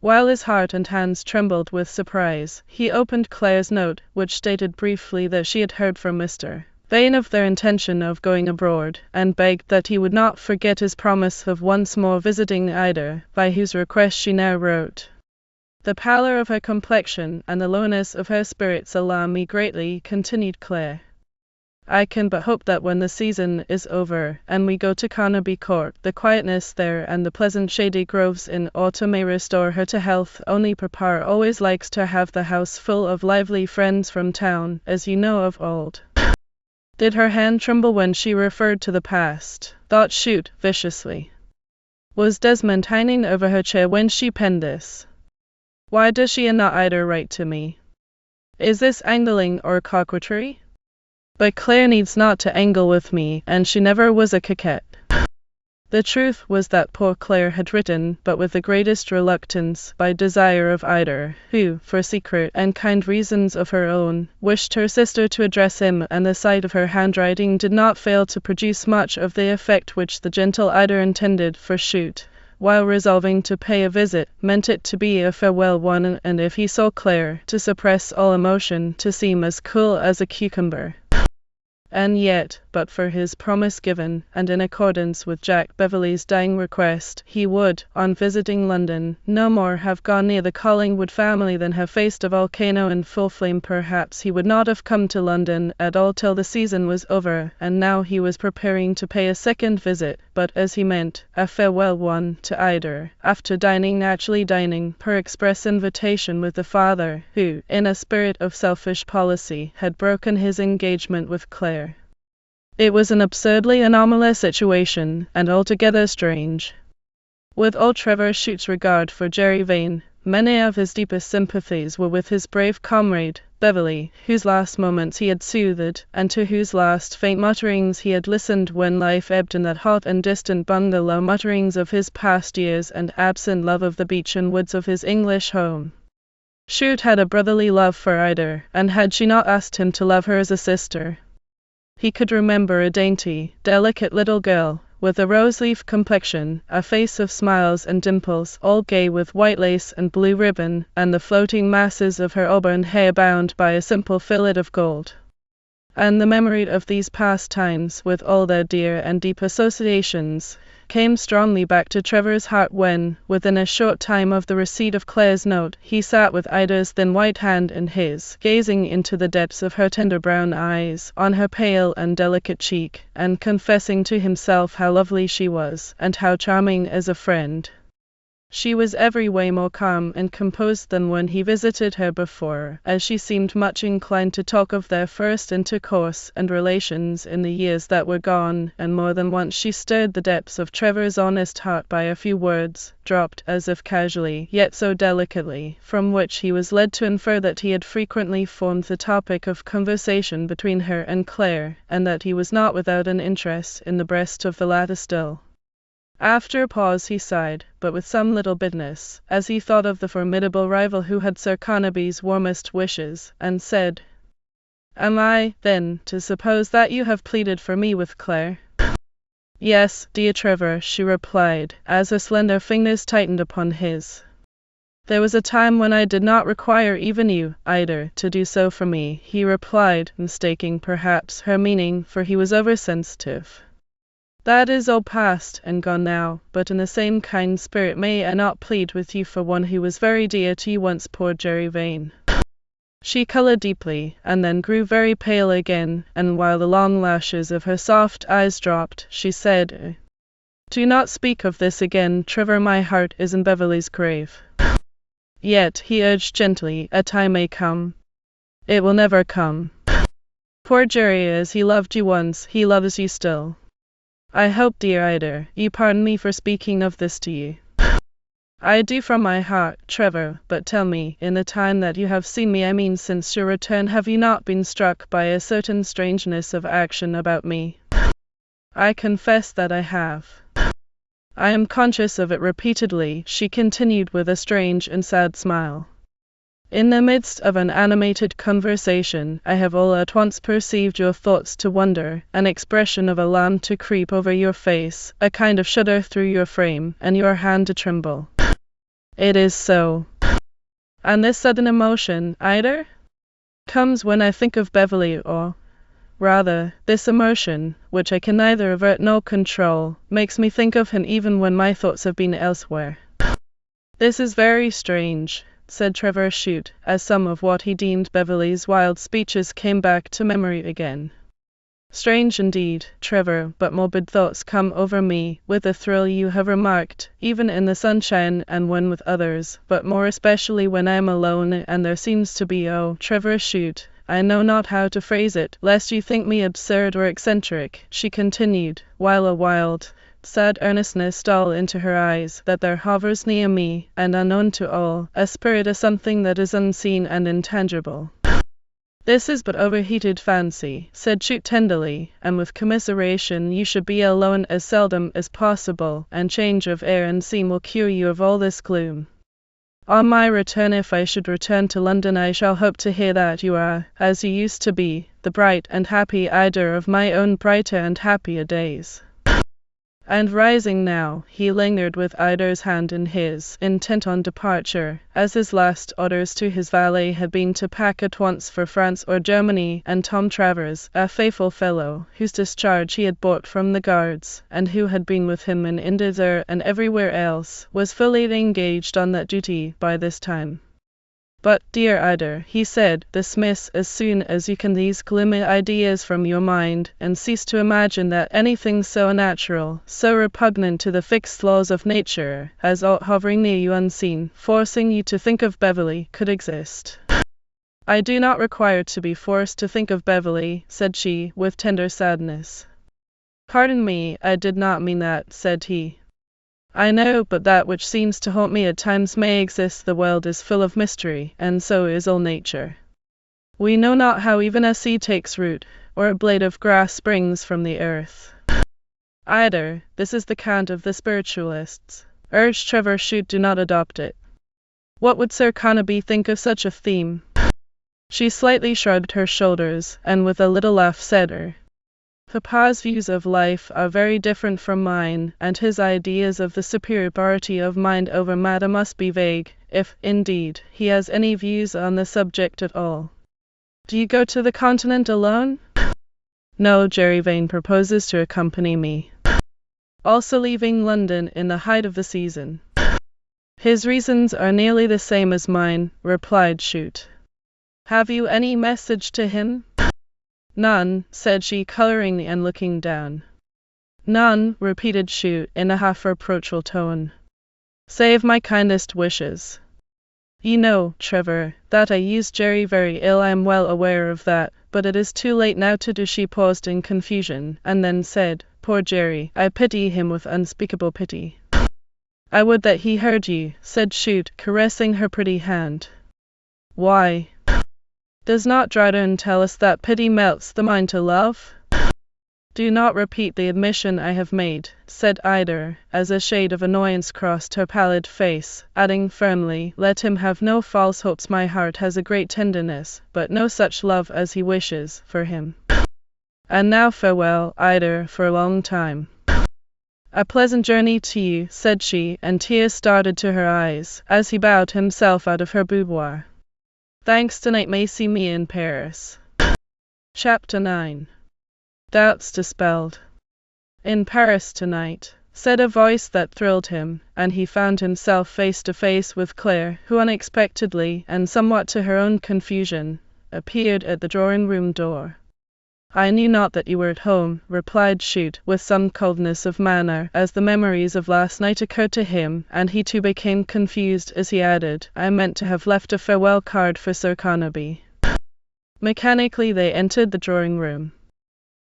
While his heart and hands trembled with surprise, he opened Claire's note, which stated briefly that she had heard from Mr. Vane of their intention of going abroad, and begged that he would not forget his promise of once more visiting Ida, by whose request she now wrote. The pallor of her complexion and the lowness of her spirits alarm me greatly, continued Claire. I can but hope that when the season is over, and we go to Carnaby Court, the quietness there and the pleasant shady groves in autumn may restore her to health. Only Papa always likes to have the house full of lively friends from town, as you know of old. Did her hand tremble when she referred to the past? Thought Chute viciously. Was Desmond hanging over her chair when she penned this? Why does she and not Ida write to me? Is this angling or coquetry? But Claire needs not to angle with me, and she never was a coquette. The truth was that poor Claire had written, but with the greatest reluctance, by desire of Ida, who, for secret and kind reasons of her own, wished her sister to address him, and the sight of her handwriting did not fail to produce much of the effect which the gentle Ida intended, for Chute, while resolving to pay a visit, meant it to be a farewell one, and if he saw Claire, to suppress all emotion, to seem as cool as a cucumber. And yet, but for his promise given, and in accordance with Jack Beverley's dying request, he would, on visiting London, no more have gone near the Collingwood family than have faced a volcano in full flame. Perhaps he would not have come to London at all till the season was over, and now he was preparing to pay a second visit, but as he meant, a farewell one, to Ida, after naturally dining, per express invitation with the father, who, in a spirit of selfish policy, had broken his engagement with Claire. It was an absurdly anomalous situation, and altogether strange. With all Trevor Chute's regard for Jerry Vane, many of his deepest sympathies were with his brave comrade, Beverley, whose last moments he had soothed, and to whose last faint mutterings he had listened when life ebbed in that hot and distant bungalow, mutterings of his past years and absent love of the beach and woods of his English home. Chute had a brotherly love for Ida, and had she not asked him to love her as a sister? He could remember a dainty, delicate little girl, with a rose-leaf complexion, a face of smiles and dimples, all gay with white lace and blue ribbon, and the floating masses of her auburn hair bound by a simple fillet of gold. and the memory of these past times, with all their dear and deep associations, came strongly back to Trevor's heart when, within a short time of the receipt of Claire's note, he sat with Ida's thin white hand in his, gazing into the depths of her tender brown eyes, on her pale and delicate cheek, and confessing to himself how lovely she was, and how charming as a friend. She was every way more calm and composed than when he visited her before, as she seemed much inclined to talk of their first intercourse and relations in the years that were gone, and more than once she stirred the depths of Trevor's honest heart by a few words, dropped as if casually, yet so delicately, from which he was led to infer that he had frequently formed the topic of conversation between her and Claire, and that he was not without an interest in the breast of the latter still. After a pause he sighed, but with some little bitterness, as he thought of the formidable rival who had Sir Carnaby's warmest wishes, and said, "Am I, then, to suppose that you have pleaded for me with Claire?" "Yes, dear Trevor," she replied, as her slender fingers tightened upon his. "There was a time when I did not require even you, Ida, to do so for me," he replied, mistaking perhaps her meaning, for he was oversensitive. "That is all past and gone now, but in the same kind spirit may I not plead with you for one who was very dear to you once, poor Jerry Vane?" She coloured deeply, and then grew very pale again, and while the long lashes of her soft eyes dropped, she said, "Do not speak of this again, Trevor, my heart is in Beverley's grave." "Yet," he urged gently, "a time may come." "It will never come. Poor Jerry, as he loved you once, he loves you still. I hope, dear Ida, you pardon me for speaking of this to you." "I do from my heart, Trevor, but tell me, in the time that you have seen me, I mean since your return, have you not been struck by a certain strangeness of action about me?" "I confess that I have. I am conscious of it repeatedly," she continued with a strange and sad smile. "In the midst of an animated conversation, I have all at once perceived your thoughts to wander, an expression of alarm to creep over your face, a kind of shudder through your frame, and your hand to tremble." "It is so." "And this sudden emotion, Ida, comes when I think of Beverley, or, rather, this emotion, which I can neither avert nor control, makes me think of him even when my thoughts have been elsewhere." "This is very strange," said Trevor Chute, as some of what he deemed Beverley's wild speeches came back to memory again. "Strange indeed, Trevor, but morbid thoughts come over me, with a thrill you have remarked, even in the sunshine and when with others, but more especially when I am alone, and there seems to be, oh, Trevor Chute, I know not how to phrase it, lest you think me absurd or eccentric," she continued, while a wild, sad earnestness stole into her eyes, "that there hovers near me, and unknown to all, a spirit, a something that is unseen and intangible." "This is but overheated fancy," said Chute tenderly, "and with commiseration you should be alone as seldom as possible, and change of air and scene will cure you of all this gloom. On my return, if I should return to London, I shall hope to hear that you are, as you used to be, the bright and happy Ida of my own brighter and happier days." And rising now, he lingered with Ida's hand in his, intent on departure, as his last orders to his valet had been to pack at once for France or Germany, and Tom Travers, a faithful fellow, whose discharge he had bought from the guards, and who had been with him in India and everywhere else, was fully engaged on that duty by this time. "But, dear Ida," he said, "dismiss as soon as you can these gloomy ideas from your mind, and cease to imagine that anything so unnatural, so repugnant to the fixed laws of nature, as aught hovering near you unseen, forcing you to think of Beverley, could exist." "I do not require to be forced to think of Beverley," said she, with tender sadness. "Pardon me, I did not mean that," said he. "I know but that which seems to haunt me at times may exist. The world is full of mystery, and so is all nature. We know not how even a seed takes root, or a blade of grass springs from the earth." "Ida, this is the cant of the spiritualists," urged Trevor Chute, "do not adopt it. What would Sir Carnaby think of such a theme?" She slightly shrugged her shoulders, and with a little laugh said, "Papa's views of life are very different from mine, and his ideas of the superiority of mind over matter must be vague, if, indeed, he has any views on the subject at all." "Do you go to the continent alone?" No, Jerry Vane proposes to accompany me. Also leaving London in the height of the season. His reasons are nearly the same as mine, replied Chute. Have you any message to him? None, said she, coloring and looking down. None, repeated Chute in a half-reproachful tone. Save my kindest wishes. You know, Trevor, that I used Jerry very ill. I am well aware of that, but it is too late now to do. She paused in confusion, and then said, Poor Jerry, I pity him with unspeakable pity. I would that he heard you, said Chute, caressing her pretty hand. Why? Does not Dryden tell us that pity melts the mind to love? Do not repeat the admission I have made, said Ida, as a shade of annoyance crossed her pallid face, adding firmly, Let him have no false hopes. My heart has a great tenderness, but no such love as he wishes for him. And now farewell, Ida, for a long time. A pleasant journey to you, said she, and tears started to her eyes, as he bowed himself out of her boudoir. Thanks, tonight may see me in Paris. Chapter 9. Doubts dispelled. In Paris tonight, said a voice that thrilled him, and he found himself face to face with Claire, who unexpectedly, and somewhat to her own confusion, appeared at the drawing-room door. I knew not that you were at home, replied Chute, with some coldness of manner, as the memories of last night occurred to him, and he too became confused as he added, I meant to have left a farewell card for Sir Carnaby. Mechanically they entered the drawing-room.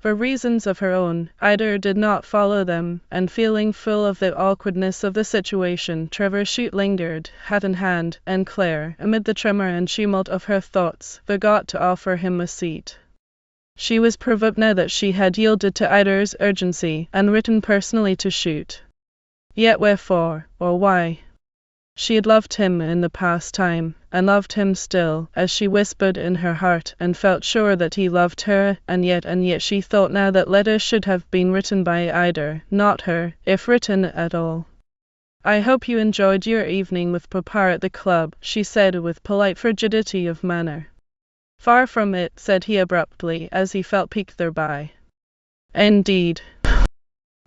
For reasons of her own, Ida did not follow them, and feeling full of the awkwardness of the situation, Trevor Chute lingered, hat in hand, and Claire, amid the tremor and tumult of her thoughts, forgot to offer him a seat. She was provoked now that she had yielded to Ida's urgency, and written personally to Chute. Yet wherefore, or why? She had loved him in the past time, and loved him still, as she whispered in her heart, and felt sure that he loved her, and yet she thought now that letters should have been written by Ida, not her, if written at all. I hope you enjoyed your evening with Papa at the club, she said with polite frigidity of manner. Far from it, said he abruptly, as he felt piqued thereby. Indeed.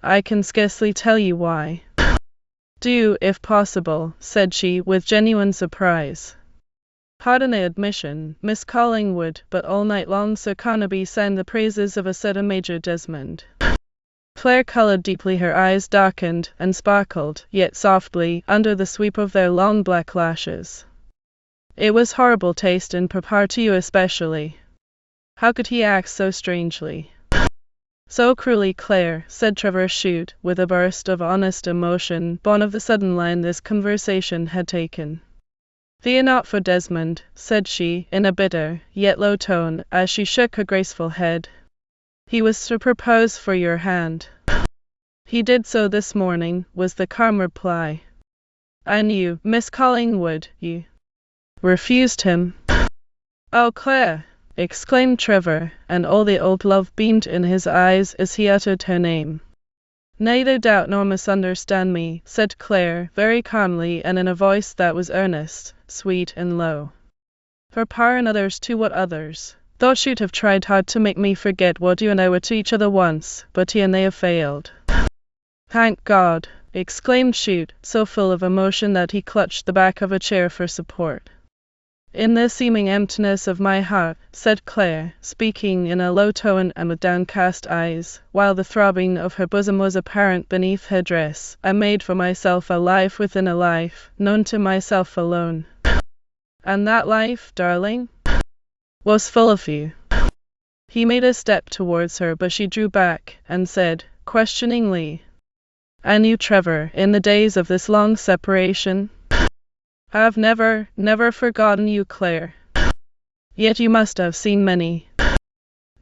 I can scarcely tell you why. Do, if possible, said she, with genuine surprise. Pardon the admission, Miss Collingwood, but all night long Sir Carnaby sang the praises of a certain Major Desmond. Claire coloured deeply, her eyes darkened, and sparkled, yet softly, under the sweep of their long black lashes. It was horrible taste in Papa, to you especially. How could he act so strangely? So cruelly, Claire, said Trevor Chute, with a burst of honest emotion, born of the sudden line this conversation had taken. Fear not for Desmond, said she, in a bitter, yet low tone, as she shook her graceful head. He was to propose for your hand. He did so this morning, was the calm reply. And you, Miss Collingwood, you refused him. Oh, Claire! Exclaimed Trevor, and all the old love beamed in his eyes as he uttered her name. Neither doubt nor misunderstand me, said Claire, very calmly and in a voice that was earnest, sweet and low. For Pa and others too, what others? Thought Chute have tried hard to make me forget what you and I were to each other once, but he and they have failed. Thank God! Exclaimed Chute, so full of emotion that he clutched the back of a chair for support. In the seeming emptiness of my heart, said Claire, speaking in a low tone and with downcast eyes, while the throbbing of her bosom was apparent beneath her dress, I made for myself a life within a life, known to myself alone. And that life, darling, was full of you. He made a step towards her, but she drew back, and said, questioningly, And you, Trevor, in the days of this long separation? I have never forgotten you, Claire. Yet you must have seen many.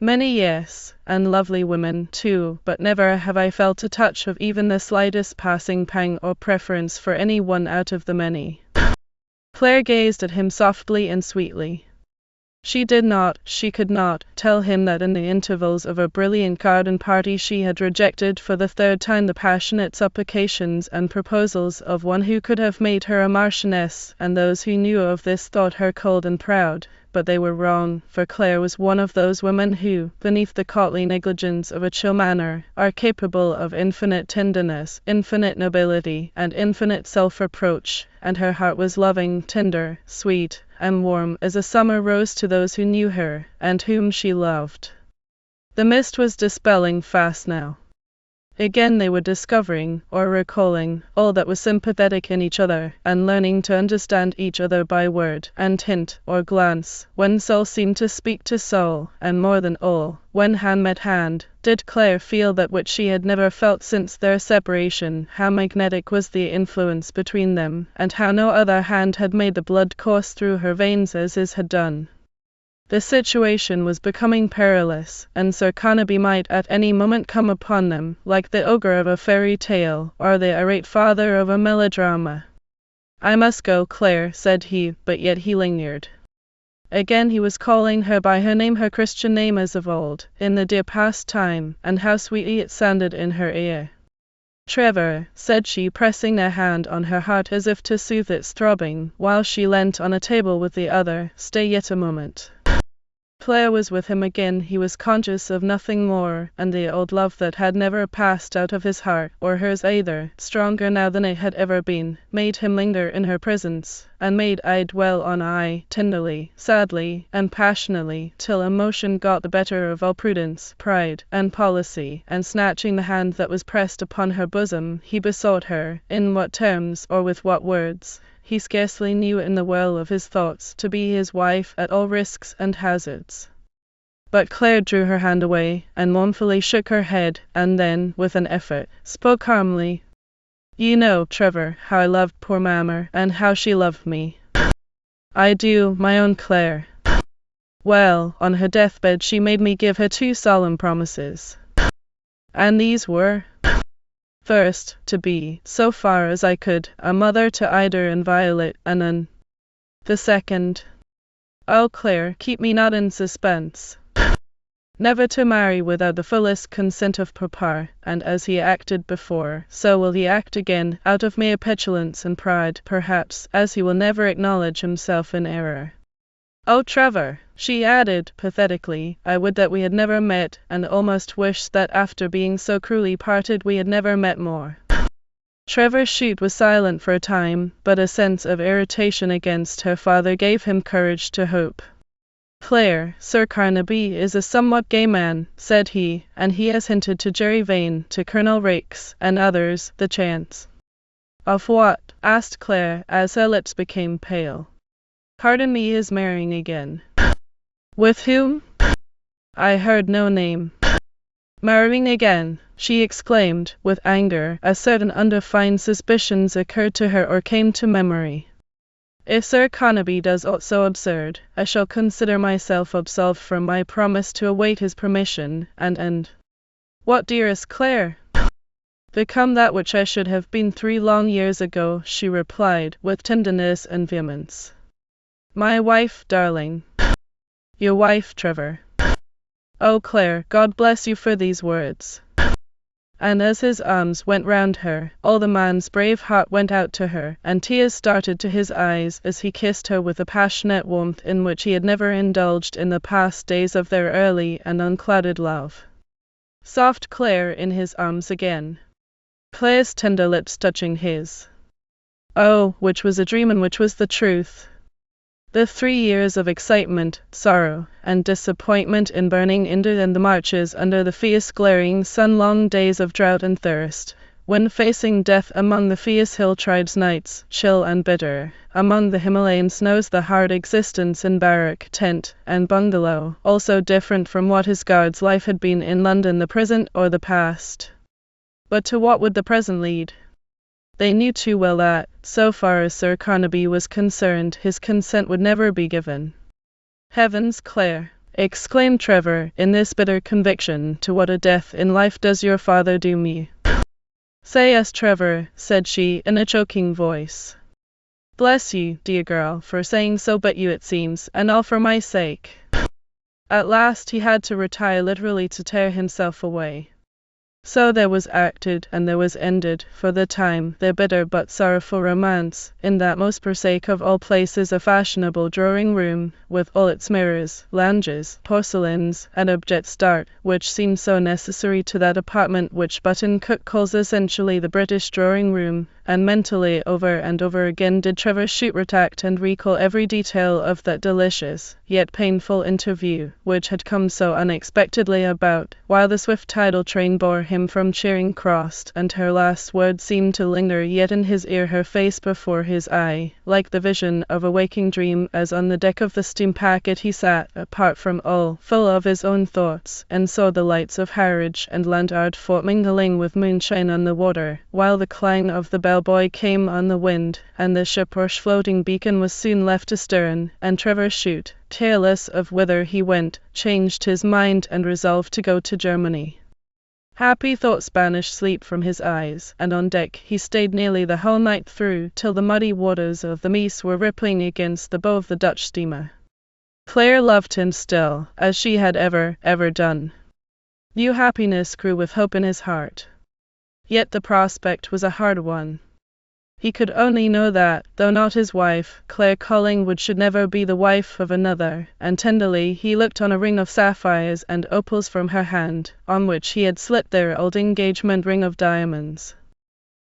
Many, yes, and lovely women, too, but never have I felt a touch of even the slightest passing pang or preference for any one out of the many. Claire gazed at him softly and sweetly. She could not, tell him that in the intervals of a brilliant garden party she had rejected for the third time the passionate supplications and proposals of one who could have made her a marchioness, and those who knew of this thought her cold and proud, but they were wrong, for Claire was one of those women who, beneath the courtly negligence of a chill manner, are capable of infinite tenderness, infinite nobility, and infinite self-reproach, and her heart was loving, tender, sweet, and warm as a summer rose to those who knew her, and whom she loved. The mist was dispelling fast now. Again they were discovering, or recalling, all that was sympathetic in each other, and learning to understand each other by word, and hint, or glance, when soul seemed to speak to soul, and more than all, when hand met hand, did Claire feel that which she had never felt since their separation, how magnetic was the influence between them, and how no other hand had made the blood course through her veins as his had done. The situation was becoming perilous, and Sir Carnaby might at any moment come upon them, like the ogre of a fairy tale, or the irate father of a melodrama. "I must go, Claire," said he, but yet he lingered. Again he was calling her by her name, her Christian name as of old, in the dear past time, and how sweetly it sounded in her ear. "Trevor," said she, pressing a hand on her heart as if to soothe its throbbing, while she leant on a table with the other, "stay yet a moment." Claire was with him again, he was conscious of nothing more, and the old love that had never passed out of his heart, or hers either, stronger now than it had ever been, made him linger in her presence, and made eye dwell on eye, tenderly, sadly, and passionately, till emotion got the better of all prudence, pride, and policy, and snatching the hand that was pressed upon her bosom, he besought her, in what terms, or with what words, he scarcely knew in the whirl of his thoughts, to be his wife at all risks and hazards. But Claire drew her hand away, and mournfully shook her head, and then, with an effort, spoke calmly. "You know, Trevor, how I loved poor mamma, and how she loved me." "I do, my own Claire." "Well, on her deathbed she made me give her 2 solemn promises." "And these were?" "First, to be, so far as I could, a mother to Ida and Violet, and then the second." "Oh, Claire, keep me not in suspense." "Never to marry without the fullest consent of papa, and as he acted before, so will he act again, out of mere petulance and pride, perhaps, as he will never acknowledge himself in error. Oh, Trevor," she added, pathetically, "I would that we had never met, and almost wish that after being so cruelly parted we had never met more." Trevor Chute was silent for a time, but a sense of irritation against her father gave him courage to hope. "Claire, Sir Carnaby is a somewhat gay man," said he, "and he has hinted to Jerry Vane, to Colonel Raikes, and others, the chance." "Of what?" asked Claire, as her lips became pale. "Pardon me, his marrying again." "With whom?" "I heard no name." "Marrying again!" she exclaimed, with anger, as certain undefined suspicions occurred to her or came to memory. "If Sir Carnaby does aught so absurd, I shall consider myself absolved from my promise to await his permission, and what, dearest Claire?" "Become that which I should have been 3 long years ago," she replied, with tenderness and vehemence. "My wife, darling." "Your wife, Trevor." "Oh, Claire, God bless you for these words." And as his arms went round her, all the man's brave heart went out to her, and tears started to his eyes as he kissed her with a passionate warmth in which he had never indulged in the past days of their early and unclouded love. Soft Claire in his arms again. Claire's tender lips touching his. Oh, which was a dream and which was the truth? The 3 years of excitement, sorrow, and disappointment in burning into the marches under the fierce glaring sun, long days of drought and thirst, when facing death among the fierce hill-tribes, nights, chill and bitter, among the Himalayan snows, the hard existence in barrack, tent, and bungalow, also different from what his guard's life had been in London, the present or the past. But to what would the present lead? They knew too well that, so far as Sir Carnaby was concerned, his consent would never be given. "Heavens, Claire!" exclaimed Trevor, in this bitter conviction, "to what a death in life does your father do me!" "Say yes, Trevor," said she, in a choking voice. "Bless you, dear girl, for saying so, but you, it seems, and all for my sake." At last he had to retire, literally to tear himself away. So there was acted, and there was ended, for the time, their bitter but sorrowful romance, in that most prosaic of all places, a fashionable drawing-room, with all its mirrors, lounges, porcelains, and objects d'art, which seemed so necessary to that apartment which Button Cook calls essentially the British drawing-room, and mentally over and over again did Trevor Chute retract and recall every detail of that delicious, yet painful interview, which had come so unexpectedly about, while the swift tidal train bore him from Charing Cross, and her last word seemed to linger yet in his ear, her face before his eye, like the vision of a waking dream, as on the deck of the steam packet he sat, apart from all, full of his own thoughts, and saw the lights of Harwich and Landard Fort mingling with moonshine on the water, while the clang of the bell buoy came on the wind, and the shipwreck's floating beacon was soon left astern, and Trevor Chute, careless of whither he went, changed his mind and resolved to go to Germany. Happy thoughts banished sleep from his eyes, and on deck he stayed nearly the whole night through, till the muddy waters of the Meuse were rippling against the bow of the Dutch steamer. Claire loved him still, as she had ever done. New happiness grew with hope in his heart. Yet the prospect was a hard one. He could only know that, though not his wife, Claire Collingwood should never be the wife of another, and tenderly he looked on a ring of sapphires and opals from her hand, on which he had slit their old engagement ring of diamonds.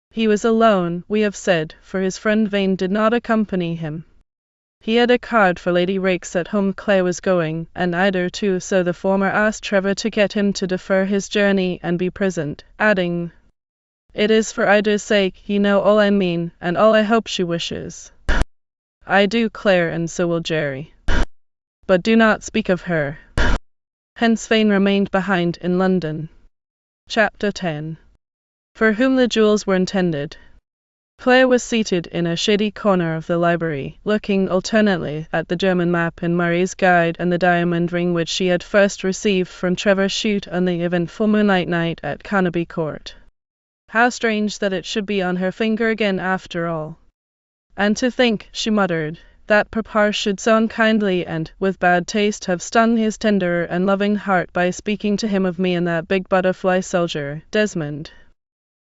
He was alone, we have said, for his friend Vane did not accompany him. He had a card for Lady Raikes at whom Claire was going, and Ida too, so the former asked Trevor to get him to defer his journey and be present, adding, "It is for Ida's sake, you know all I mean, and all I hope she wishes." "I do, Claire, and so will Jerry. But do not speak of her." Hence Vane remained behind in London. Chapter 10. For whom the jewels were intended. Claire was seated in a shady corner of the library, looking alternately at the German map in Murray's Guide and the diamond ring which she had first received from Trevor Chute on the eventful moonlight night at Carnaby Court. How strange that it should be on her finger again after all. And to think, she muttered, that Papa should so unkindly and with bad taste have stung his tender and loving heart by speaking to him of me and that big butterfly soldier, Desmond.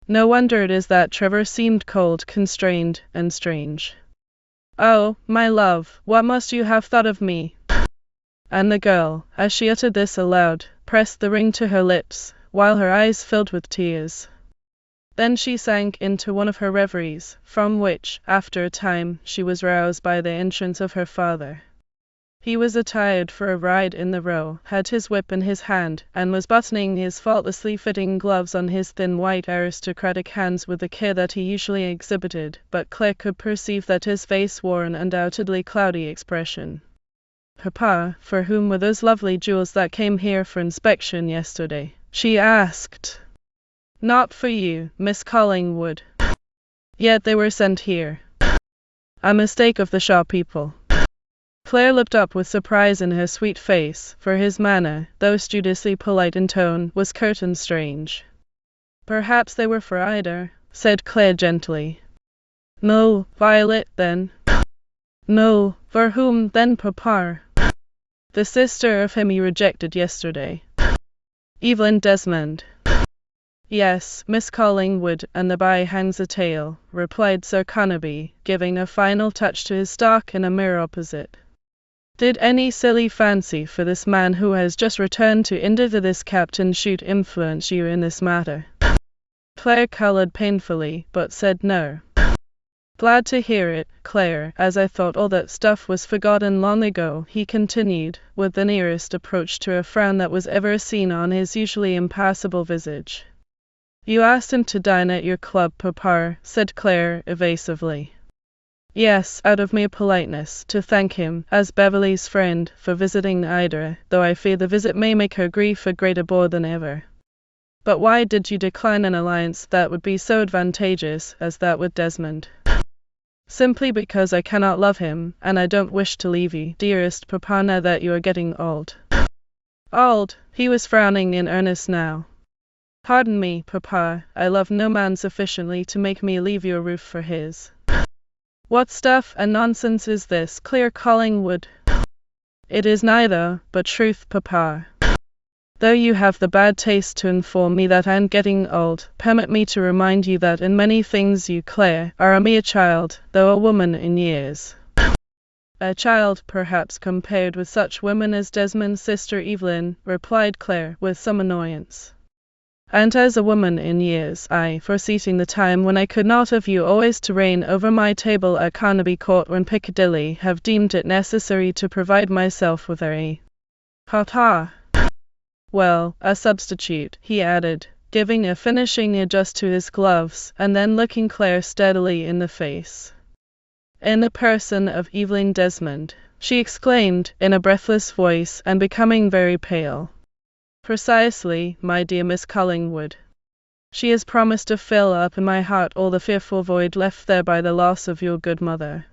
No wonder it is that Trevor seemed cold, constrained, and strange. "Oh, my love, what must you have thought of me?" And the girl, as she uttered this aloud, pressed the ring to her lips, while her eyes filled with tears. Then she sank into one of her reveries, from which, after a time, she was roused by the entrance of her father. He was attired for a ride in the Row, had his whip in his hand, and was buttoning his faultlessly fitting gloves on his thin white aristocratic hands with the care that he usually exhibited, but Claire could perceive that his face wore an undoubtedly cloudy expression. "Papa, for whom were those lovely jewels that came here for inspection yesterday?" she asked. "Not for you, Miss Collingwood. Yet they were sent here." "A mistake of the shop people." Claire looked up with surprise in her sweet face, for his manner, though studiously polite in tone, was curt and strange. "Perhaps they were for Ida," said Claire gently. "No, Violet, then." "No, for whom, then, Papa?" "The sister of him you rejected yesterday." "Evelyn Desmond." "Yes, Miss Collingwood, and the by hangs a tale," replied Sir Carnaby, giving a final touch to his stock in a mirror opposite. "Did any silly fancy for this man who has just returned to India to this Captain Chute influence you in this matter?" Claire coloured painfully, but said no. "Glad to hear it, Claire, as I thought all that stuff was forgotten long ago," he continued, with the nearest approach to a frown that was ever seen on his usually impassible visage. "You asked him to dine at your club, Papa," said Claire evasively. "Yes, out of mere politeness, to thank him, as Beverley's friend, for visiting Ida, though I fear the visit may make her grief a greater bore than ever." "But why did you decline an alliance that would be so advantageous as that with Desmond?" "Simply because I cannot love him, and I don't wish to leave you, dearest Papa, now that you are getting old." "Old?" He was frowning in earnest now. "Pardon me, Papa, I love no man sufficiently to make me leave your roof for his." "What stuff and nonsense is this, Claire Collingwood?" "It is neither, but truth, Papa." Though you have the bad taste to inform me that I am getting old, permit me to remind you that in many things you, Claire, are a mere child, though a woman in years. A child, perhaps, compared with such women as Desmond's sister Evelyn, replied Claire, with some annoyance. And as a woman in years, I, foreseeing the time when I could not have you always to reign over my table at Carnaby Court or in Piccadilly, have deemed it necessary to provide myself with a papa. Well, a substitute, he added, giving a finishing adjust to his gloves, and then looking Claire steadily in the face. In the person of Evelyn Desmond, she exclaimed, in a breathless voice, and becoming very pale. Precisely, my dear Miss Collingwood. She has promised to fill up in my heart all the fearful void left there by the loss of your good mother.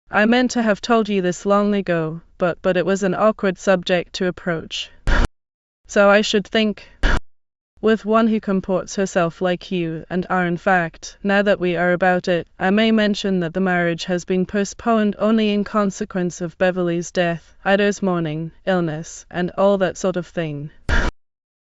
I meant to have told you this long ago, but it was an awkward subject to approach. So I should think, with one who comports herself like you, and are in fact, now that we are about it, I may mention that the marriage has been postponed only in consequence of Beverley's death, Ida's mourning, illness, and all that sort of thing.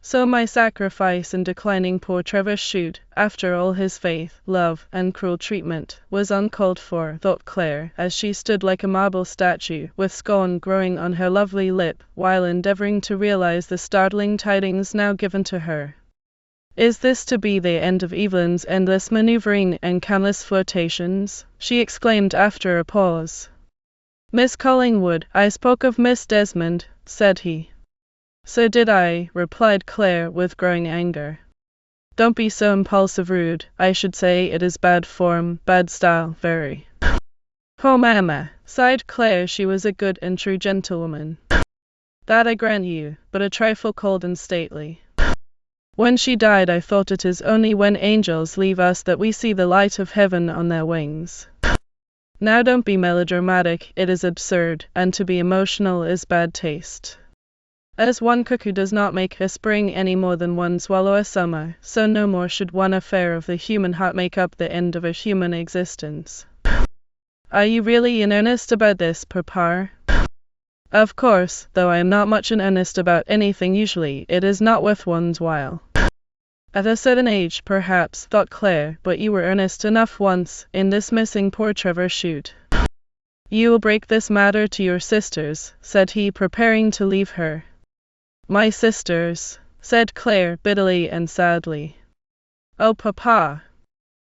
So my sacrifice in declining poor Trevor Chute, after all his faith, love, and cruel treatment, was uncalled for, thought Claire, as she stood like a marble statue, with scorn growing on her lovely lip, while endeavouring to realize the startling tidings now given to her. Is this to be the end of Evelyn's endless manoeuvring and countless flirtations? She exclaimed after a pause. Miss Collingwood, I spoke of Miss Desmond, said he. So did I, replied Claire with growing anger. Don't be so impulsive rude, I should say it is bad form, bad style, very. Oh mamma, sighed Claire, she was a good and true gentlewoman. That I grant you, but a trifle cold and stately. When she died I thought it is only when angels leave us that we see the light of heaven on their wings. Now don't be melodramatic, it is absurd, and to be emotional is bad taste. As one cuckoo does not make a spring any more than one swallow a summer, so no more should one affair of the human heart make up the end of a human existence. Are you really in earnest about this, papa? Of course, though I am not much in earnest about anything usually, it is not worth one's while. At a certain age, perhaps, thought Claire, but you were earnest enough once, in dismissing poor Trevor Chute. You will break this matter to your sisters, said he, preparing to leave her. My sisters, said Claire, bitterly and sadly. Oh, papa!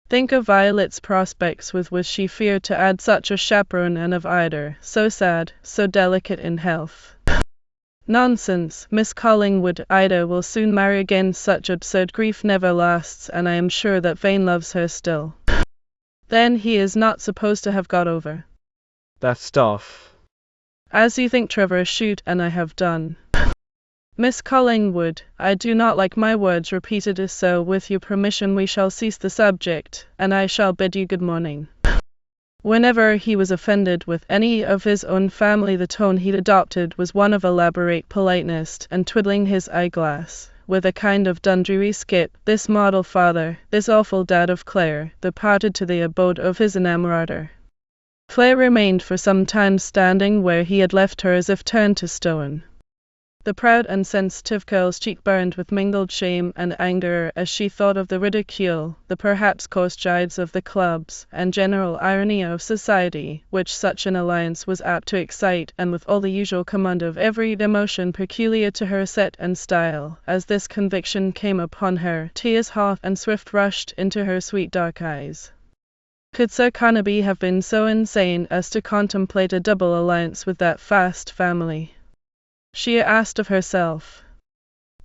Think of Violet's prospects, with which she feared to add such a chaperone, and of Ida, so sad, so delicate in health. Nonsense, Miss Collingwood, Ida will soon marry again, such absurd grief never lasts, and I am sure that Vane loves her still. Then he is not supposed to have got over that stuff, as you think Trevor Chute and I have done. Miss Collingwood, I do not like my words repeated, so with your permission we shall cease the subject, and I shall bid you good morning. Whenever he was offended with any of his own family, the tone he adopted was one of elaborate politeness, and twiddling his eyeglass, with a kind of Dundreary skip, this model father, this awful dad of Claire, departed to the abode of his enamorator. Claire remained for some time standing where he had left her, as if turned to stone. The proud and sensitive girl's cheek burned with mingled shame and anger as she thought of the ridicule, the perhaps coarse gibes of the clubs, and general irony of society, which such an alliance was apt to excite, and with all the usual command of every emotion peculiar to her set and style, as this conviction came upon her, tears hot and swift rushed into her sweet dark eyes. Could Sir Carnaby have been so insane as to contemplate a double alliance with that vast family? She asked of herself.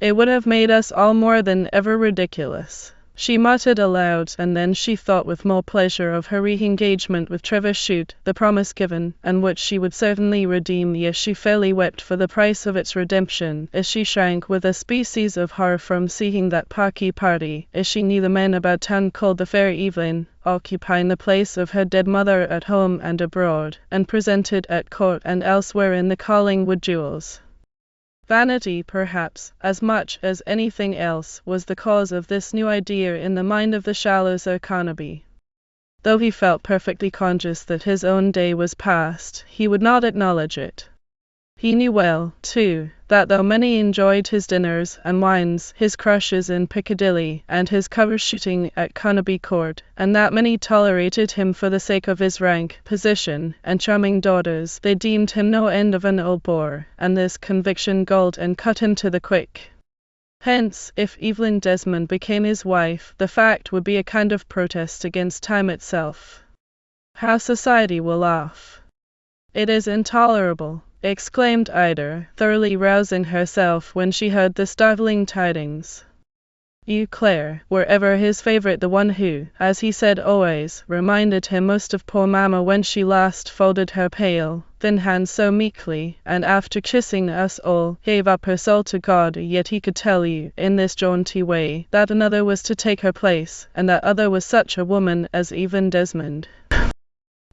It would have made us all more than ever ridiculous, she muttered aloud, and then she thought with more pleasure of her re-engagement with Trevor Chute, the promise given, and which she would certainly redeem. Yes, she fairly wept for the price of its redemption, as she shrank with a species of horror from seeing that Parky party, as she knew the men about town called the fair Evelyn, occupying the place of her dead mother at home and abroad, and presented at court and elsewhere in the Collingwood jewels. Vanity, perhaps, as much as anything else, was the cause of this new idea in the mind of the shallow Sir Carnaby. Though he felt perfectly conscious that his own day was past, he would not acknowledge it. He knew well, too, that though many enjoyed his dinners and wines, his crushes in Piccadilly, and his cover shooting at Carnaby Court, and that many tolerated him for the sake of his rank, position, and charming daughters, they deemed him no end of an old bore, and this conviction galled and cut him to the quick. Hence, if Evelyn Desmond became his wife, the fact would be a kind of protest against time itself. How society will laugh! It is intolerable, exclaimed Ida, thoroughly rousing herself when she heard the startling tidings. You, Claire, were ever his favourite, the one who, as he said always, reminded him most of poor mamma when she last folded her pale, thin hands so meekly, and after kissing us all, gave up her soul to God, yet he could tell you, in this jaunty way, that another was to take her place, and that other was such a woman as Evelyn Desmond.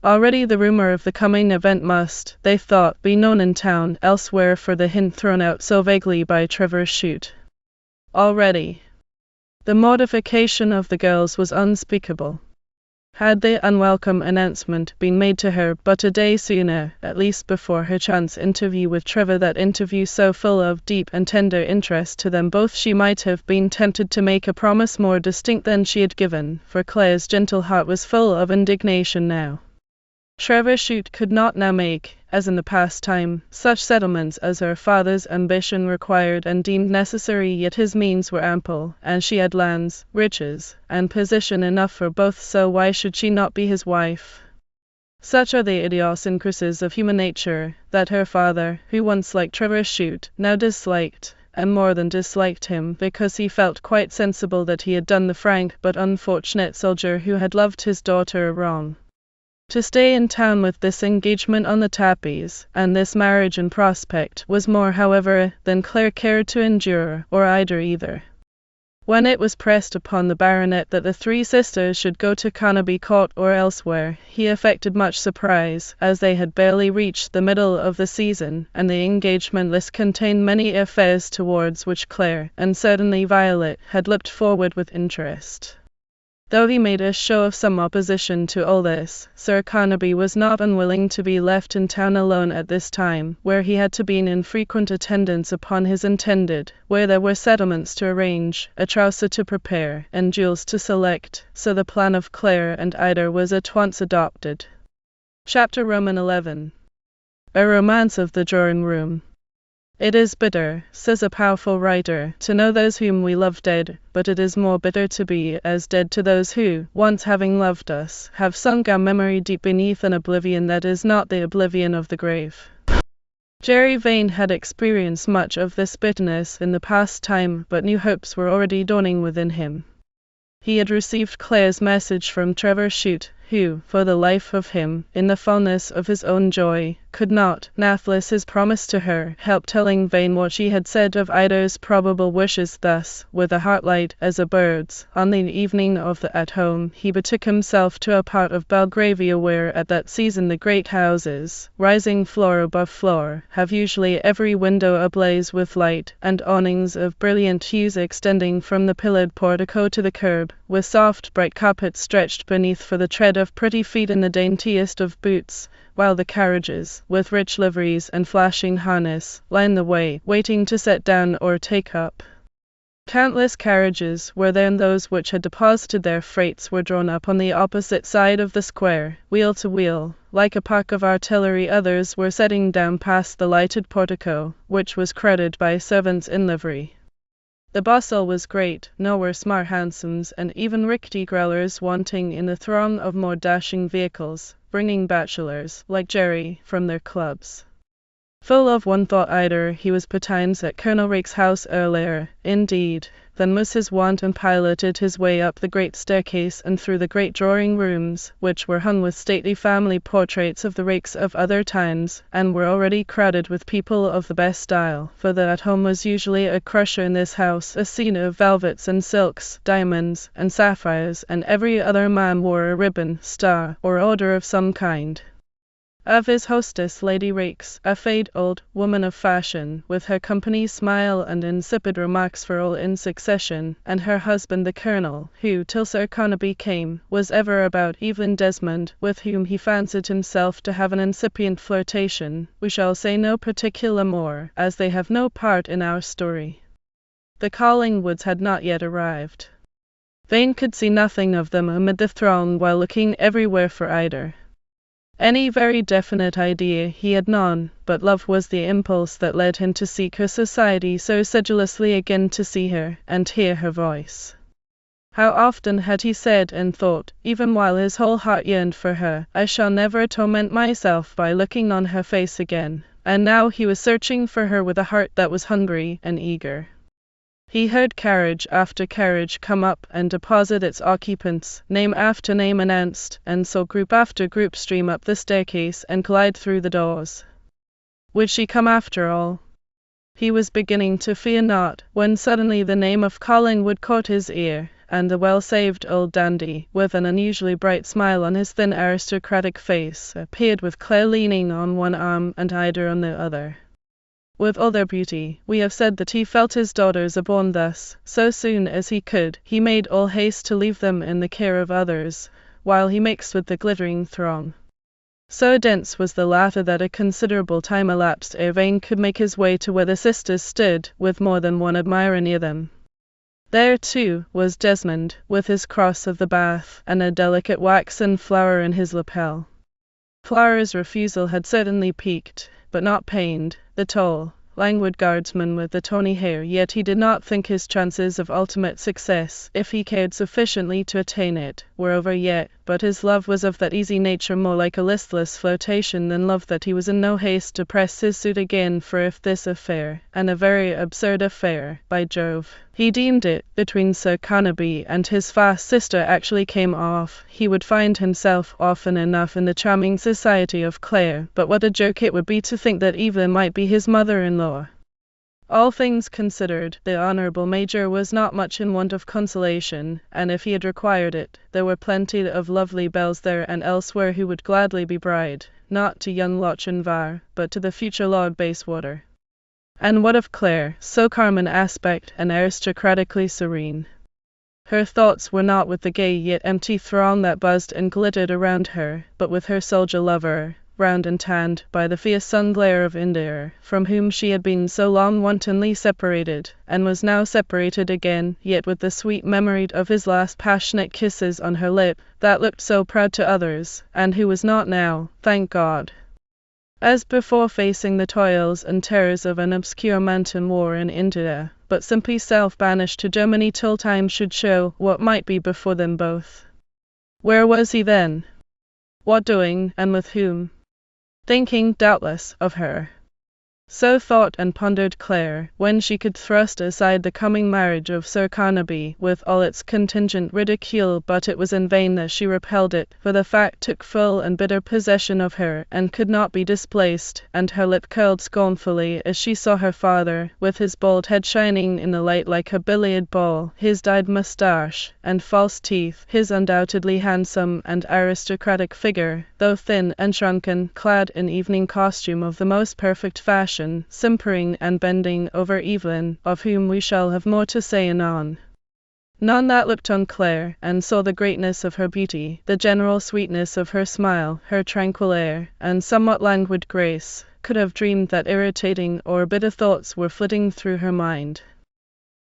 Already the rumour of the coming event must, they thought, be known in town elsewhere for the hint thrown out so vaguely by Trevor Chute. Already. The mortification of the girls was unspeakable. Had the unwelcome announcement been made to her but a day sooner, at least before her chance interview with Trevor, that interview so full of deep and tender interest to them both, she might have been tempted to make a promise more distinct than she had given, for Claire's gentle heart was full of indignation now. Trevor Chute could not now make, as in the past time, such settlements as her father's ambition required and deemed necessary, yet his means were ample, and she had lands, riches, and position enough for both, so why should she not be his wife? Such are the idiosyncrasies of human nature, that her father, who once liked Trevor Chute, now disliked, and more than disliked him, because he felt quite sensible that he had done the frank but unfortunate soldier who had loved his daughter wrong. To stay in town with this engagement on the tapis, and this marriage in prospect, was more, however, than Claire cared to endure, or Ida either. When it was pressed upon the baronet that the three sisters should go to Carnaby Court or elsewhere, he affected much surprise, as they had barely reached the middle of the season, and the engagement list contained many affairs towards which Claire, and certainly Violet, had looked forward with interest. Though he made a show of some opposition to all this, Sir Carnaby was not unwilling to be left in town alone at this time, where he had to be in frequent attendance upon his intended, where there were settlements to arrange, a trousseau to prepare, and jewels to select, so the plan of Claire and Ida was at once adopted. Chapter XI. A Romance of the Drawing Room. It is bitter, says a powerful writer, to know those whom we love dead, but it is more bitter to be as dead to those who, once having loved us, have sunk our memory deep beneath an oblivion that is not the oblivion of the grave. Jerry Vane had experienced much of this bitterness in the past time, but new hopes were already dawning within him. He had received Claire's message from Trevor Chute, who, for the life of him, in the fullness of his own joy, could not, nathless his promise to her, help telling Vane what she had said of Ida's probable wishes. Thus, with a heart light as a bird's, on the evening of the At Home, he betook himself to a part of Belgravia where at that season the great houses, rising floor above floor, have usually every window ablaze with light, and awnings of brilliant hues extending from the pillared portico to the curb, with soft bright carpets stretched beneath for the tread of pretty feet in the daintiest of boots, while the carriages, with rich liveries and flashing harness, lined the way, waiting to set down or take up. Countless carriages were there, and those which had deposited their freights were drawn up on the opposite side of the square, wheel to wheel, like a park of artillery. Others were setting down past the lighted portico, which was crowded by servants in livery. The bustle was great, nor were smart hansoms and even rickety growlers wanting in the throng of more dashing vehicles, bringing bachelors, like Jerry, from their clubs. Full of one thought Ida, he was betimes at Colonel Rake's house earlier, indeed, than was his wont, and piloted his way up the great staircase and through the great drawing rooms, which were hung with stately family portraits of the Rakes of other times, and were already crowded with people of the best style, for the At Home was usually a crusher in this house, a scene of velvets and silks, diamonds and sapphires, and every other man wore a ribbon, star, or order of some kind. Of his hostess Lady Rakes, a fade old woman of fashion, with her company smile and insipid remarks for all in succession, and her husband the Colonel, who, till Sir Carnaby came, was ever about Evelyn Desmond, with whom he fancied himself to have an incipient flirtation, we shall say no particular more, as they have no part in our story. The Collingwoods had not yet arrived. Vane could see nothing of them amid the throng while looking everywhere for either. Any very definite idea he had none, but love was the impulse that led him to seek her society so sedulously again, to see her, and hear her voice. How often had he said and thought, even while his whole heart yearned for her, I shall never torment myself by looking on her face again, and now he was searching for her with a heart that was hungry and eager. He heard carriage after carriage come up and deposit its occupants, name after name announced, and so group after group stream up the staircase and glide through the doors. Would she come after all? He was beginning to fear not, when suddenly the name of Collingwood caught his ear, and the well-saved old dandy, with an unusually bright smile on his thin aristocratic face, appeared with Claire leaning on one arm and Ida on the other. With all their beauty, we have said that he felt his daughters born thus. So soon as he could, he made all haste to leave them in the care of others, while he mixed with the glittering throng. So dense was the latter that a considerable time elapsed ere Vane could make his way to where the sisters stood, with more than one admirer near them. There, too, was Desmond, with his cross of the bath, and a delicate waxen flower in his lapel. Clara's refusal had certainly piqued, but not pained, the tall, languid guardsman with the tawny hair, yet he did not think his chances of ultimate success, if he cared sufficiently to attain it, were over yet, but his love was of that easy nature more like a listless flirtation than love, that he was in no haste to press his suit again, for if this affair, and a very absurd affair, by Jove, he deemed it, between Sir Carnaby and his fast sister actually came off, he would find himself often enough in the charming society of Claire, but what a joke it would be to think that Evelyn might be his mother-in-law. All things considered, the Honourable Major was not much in want of consolation, and if he had required it, there were plenty of lovely belles there and elsewhere who would gladly be bride, not to young Lochinvar, but to the future Lord Bayswater. And what of Claire, so calm in aspect and aristocratically serene? Her thoughts were not with the gay yet empty throng that buzzed and glittered around her, but with her soldier lover, round and tanned by the fierce sun glare of India, from whom she had been so long wantonly separated, and was now separated again, yet with the sweet memory of his last passionate kisses on her lip, that looked so proud to others, and who was not now, thank God, as before, facing the toils and terrors of an obscure mountain war in India, but simply self-banished to Germany till time should show what might be before them both. Where was he then? What doing, and with whom? Thinking, doubtless, of her. So thought and pondered Claire, when she could thrust aside the coming marriage of Sir Carnaby, with all its contingent ridicule, but it was in vain that she repelled it, for the fact took full and bitter possession of her, and could not be displaced, and her lip curled scornfully as she saw her father, with his bald head shining in the light like a billiard ball, his dyed moustache, and false teeth, his undoubtedly handsome and aristocratic figure, though thin and shrunken, clad in evening costume of the most perfect fashion, simpering and bending over Evelyn, of whom we shall have more to say anon. None that looked on Claire, and saw the greatness of her beauty, the general sweetness of her smile, her tranquil air, and somewhat languid grace, could have dreamed that irritating or bitter thoughts were flitting through her mind.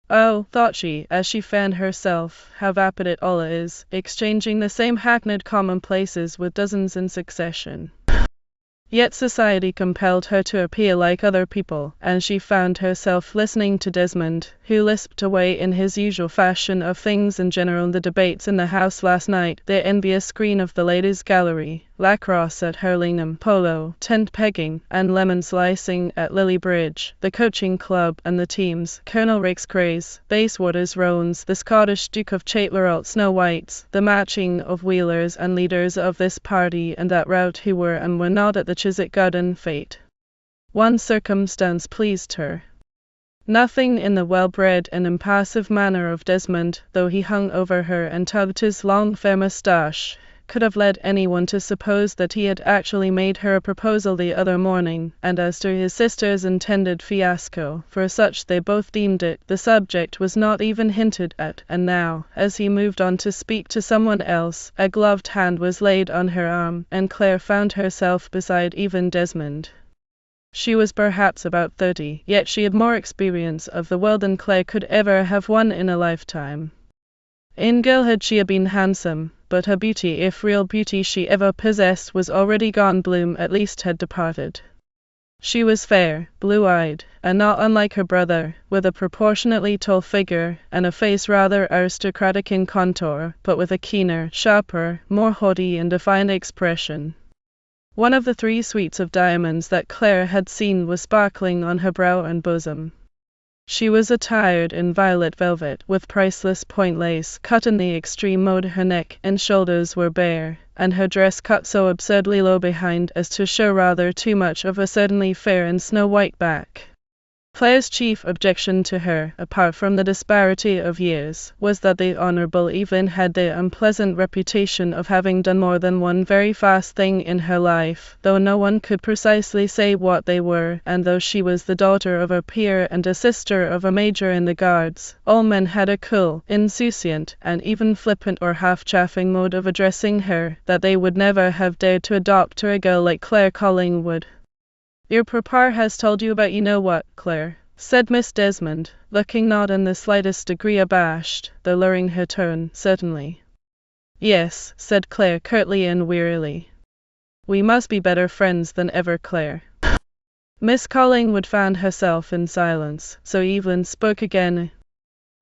Oh, thought she, as she fanned herself, how vapid it all is, exchanging the same hackneyed commonplaces with dozens in succession. Yet society compelled her to appear like other people, and she found herself listening to Desmond, who lisped away in his usual fashion of things in general, the debates in the House last night, the envious screen of the ladies' gallery, lacrosse at Hurlingham, polo, tent pegging, and lemon slicing at Lily Bridge, the coaching club and the teams, Colonel Rake's Greys, Bayswater's Roans, the Scottish Duke of Chateleralt Snow Whites, the matching of wheelers and leaders of this party and that rout who were and were not at the Chiswick Garden fete. One circumstance pleased her. Nothing in the well-bred and impassive manner of Desmond, though he hung over her and tugged his long fair moustache, could have led anyone to suppose that he had actually made her a proposal the other morning, and as to his sister's intended fiasco, for such they both deemed it, the subject was not even hinted at, and now, as he moved on to speak to someone else, a gloved hand was laid on her arm, and Claire found herself beside Evelyn Desmond. She was perhaps about 30, yet she had more experience of the world than Claire could ever have won in a lifetime. In girlhood she had been handsome, but her beauty, if real beauty she ever possessed, was already gone. Bloom at least had departed. She was fair, blue-eyed, and not unlike her brother, with a proportionately tall figure, and a face rather aristocratic in contour, but with a keener, sharper, more haughty and defiant expression. One of the 3 suites of diamonds that Claire had seen was sparkling on her brow and bosom. She was attired in violet velvet, with priceless point lace cut in the extreme mode. Her neck and shoulders were bare, and her dress cut so absurdly low behind as to show rather too much of a certainly fair and snow-white back. Claire's chief objection to her, apart from the disparity of years, was that the Honourable Evelyn had the unpleasant reputation of having done more than one very fast thing in her life, though no one could precisely say what they were, and though she was the daughter of a peer and a sister of a major in the Guards, all men had a cool, insouciant, and even flippant or half-chaffing mode of addressing her that they would never have dared to adopt to a girl like Claire Collingwood. "Your papa has told you about you-know-what, Claire," said Miss Desmond, looking not in the slightest degree abashed, though lowering her tone, "certainly." "Yes," said Claire curtly and wearily. "We must be better friends than ever, Claire." Miss Collingwood found herself in silence, so Evelyn spoke again.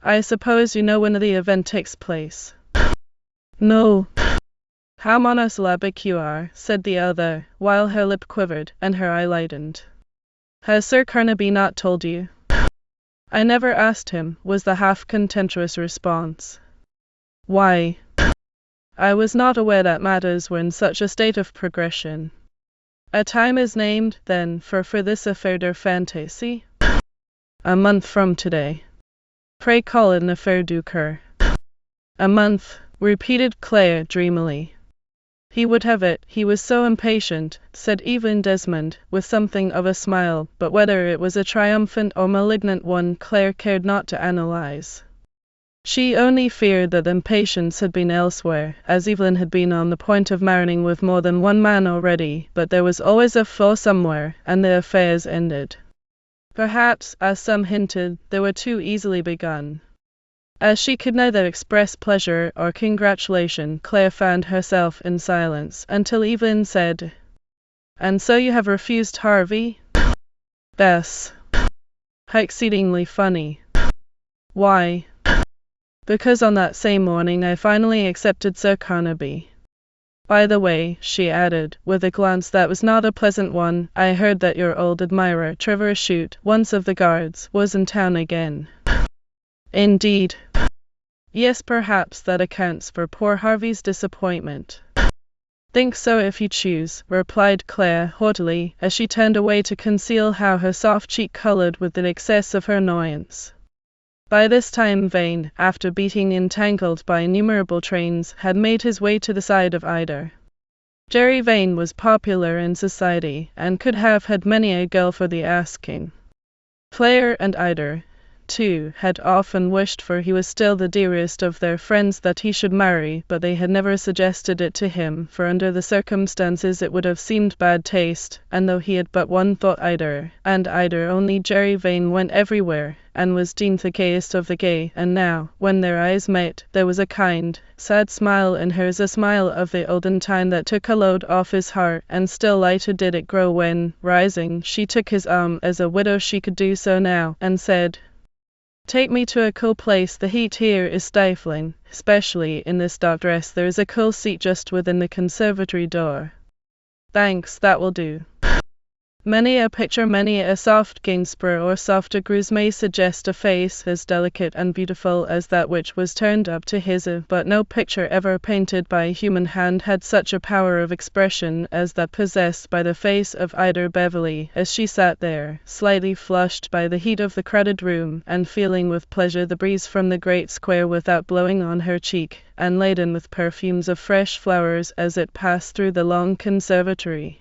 "I suppose you know when the event takes place?" "No." "How monosyllabic you are," said the other, while her lip quivered, and her eye lightened. "Has Sir Carnaby not told you?" "I never asked him," was the half-contemptuous response. "Why?" "I was not aware that matters were in such a state of progression." "A time is named, then, for this affaire de fantaisie?" "A month from today." "Pray call it an affaire du cœur." "A month," repeated Claire dreamily. "He would have it, he was so impatient," said Evelyn Desmond, with something of a smile, but whether it was a triumphant or malignant one Claire cared not to analyze. She only feared that the impatience had been elsewhere, as Evelyn had been on the point of marrying with more than one man already, but there was always a flaw somewhere, and the affairs ended. Perhaps, as some hinted, they were too easily begun. As she could neither express pleasure or congratulation, Claire found herself in silence, until Evelyn said, "And so you have refused Harvey?" "Yes." "How exceedingly funny." "Why?" "Because on that same morning I finally accepted Sir Carnaby. By the way," she added, with a glance that was not a pleasant one, "I heard that your old admirer, Trevor Chute, once of the Guards, was in town again." "Indeed?" "Yes, perhaps that accounts for poor Harvey's disappointment." "Think so if you choose," replied Claire haughtily, as she turned away to conceal how her soft cheek coloured with the excess of her annoyance. By this time Vane, after being entangled by innumerable trains, had made his way to the side of Ida. Jerry Vane was popular in society, and could have had many a girl for the asking. Claire and Ida, too, had often wished, for he was still the dearest of their friends, that he should marry, but they had never suggested it to him, for under the circumstances it would have seemed bad taste, and though he had but one thought, Ida, and Ida only, Jerry Vane went everywhere, and was deemed the gayest of the gay, and now, when their eyes met, there was a kind, sad smile in hers, a smile of the olden time that took a load off his heart, and still lighter did it grow when, rising, she took his arm as a widow she could do so now, and said, "Take me to a cool place, the heat here is stifling, especially in this dark dress. There is a cool seat just within the conservatory door." "Thanks, that will do." Many a picture, many a soft Gainsborough or softer Greuze may suggest a face as delicate and beautiful as that which was turned up to his eye, but no picture ever painted by a human hand had such a power of expression as that possessed by the face of Ida Beverley, as she sat there, slightly flushed by the heat of the crowded room, and feeling with pleasure the breeze from the great square without blowing on her cheek, and laden with perfumes of fresh flowers as it passed through the long conservatory.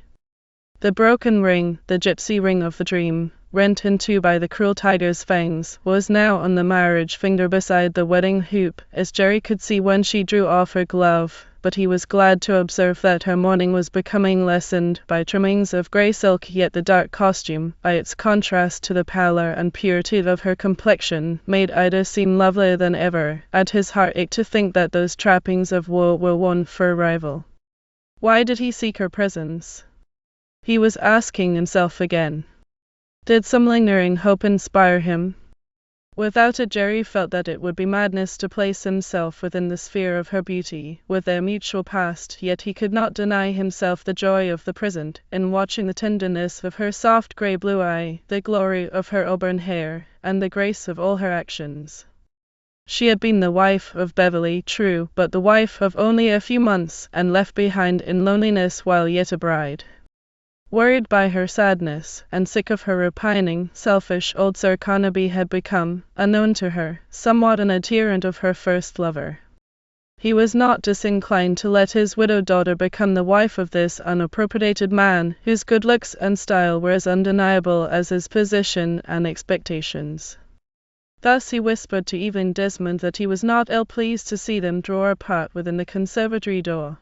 The broken ring, the gypsy ring of the dream, rent in two by the cruel tiger's fangs, was now on the marriage finger beside the wedding hoop, as Jerry could see when she drew off her glove, but he was glad to observe that her mourning was becoming lessened by trimmings of grey silk, yet the dark costume, by its contrast to the pallor and purity of her complexion, made Ida seem lovelier than ever, and his heart ached to think that those trappings of woe were worn for a rival. Why did he seek her presence? He was asking himself again. Did some lingering hope inspire him? Without it, Jerry felt that it would be madness to place himself within the sphere of her beauty, with their mutual past, yet he could not deny himself the joy of the present, in watching the tenderness of her soft grey-blue eye, the glory of her auburn hair, and the grace of all her actions. She had been the wife of Beverley, true, but the wife of only a few months, and left behind in loneliness while yet a bride. Worried by her sadness, and sick of her repining, selfish old Sir Carnaby had become, unknown to her, somewhat an adherent of her first lover. He was not disinclined to let his widowed daughter become the wife of this unappropriated man, whose good looks and style were as undeniable as his position and expectations. Thus he whispered to Evelyn Desmond that he was not ill-pleased to see them draw apart within the conservatory door.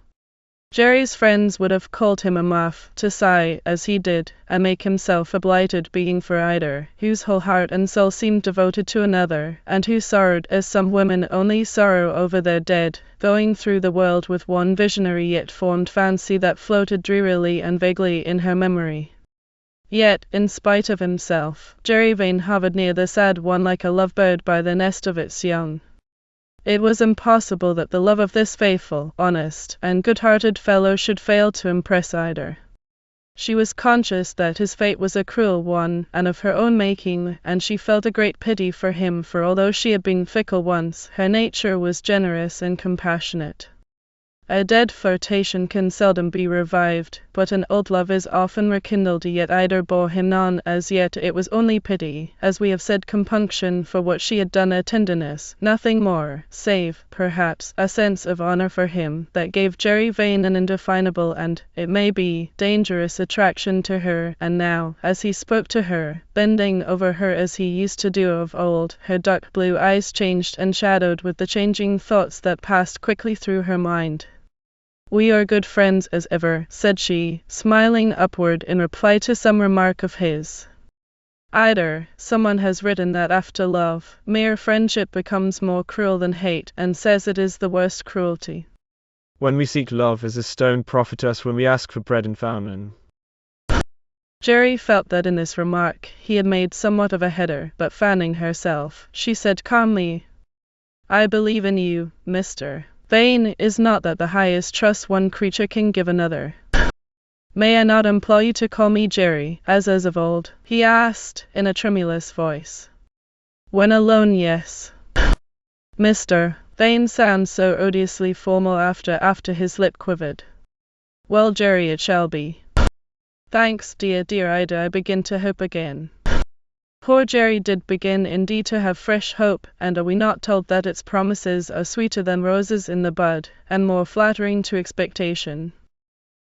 Jerry's friends would have called him a muff, to sigh, as he did, and make himself a blighted being for Ida, whose whole heart and soul seemed devoted to another, and who sorrowed as some women only sorrow over their dead, going through the world with one visionary yet formed fancy that floated drearily and vaguely in her memory. Yet, in spite of himself, Jerry Vane hovered near the sad one like a lovebird by the nest of its young. It was impossible that the love of this faithful, honest, and good-hearted fellow should fail to impress Ida. She was conscious that his fate was a cruel one, and of her own making, and she felt a great pity for him, for although she had been fickle once, her nature was generous and compassionate. A dead flirtation can seldom be revived, but an old love is often rekindled, yet Ida bore him none as yet. It was only pity, as we have said, compunction for what she had done, a tenderness, nothing more, save, perhaps, a sense of honor for him, that gave Jerry Vane an indefinable and, it may be, dangerous attraction to her. And now, as he spoke to her, bending over her as he used to do of old, her dark blue eyes changed and shadowed with the changing thoughts that passed quickly through her mind. "We are good friends as ever," said she, smiling upward in reply to some remark of his. "Ida, someone has written that after love, mere friendship becomes more cruel than hate, and says it is the worst cruelty. When we seek love, is a stone profit us when we ask for bread and famine?" Jerry felt that in this remark he had made somewhat of a header, but fanning herself, she said calmly, "I believe in you, Mr. Vane. Is not that the highest trust one creature can give another? May I not implore you to call me Jerry, as of old?" he asked, in a tremulous voice. "When alone, yes. Mr. Vane sounds so odiously formal after his lip quivered. Well, Jerry, it shall be. Thanks, dear Ida, I begin to hope again." Poor Jerry did begin indeed to have fresh hope, and are we not told that its promises are sweeter than roses in the bud, and more flattering to expectation?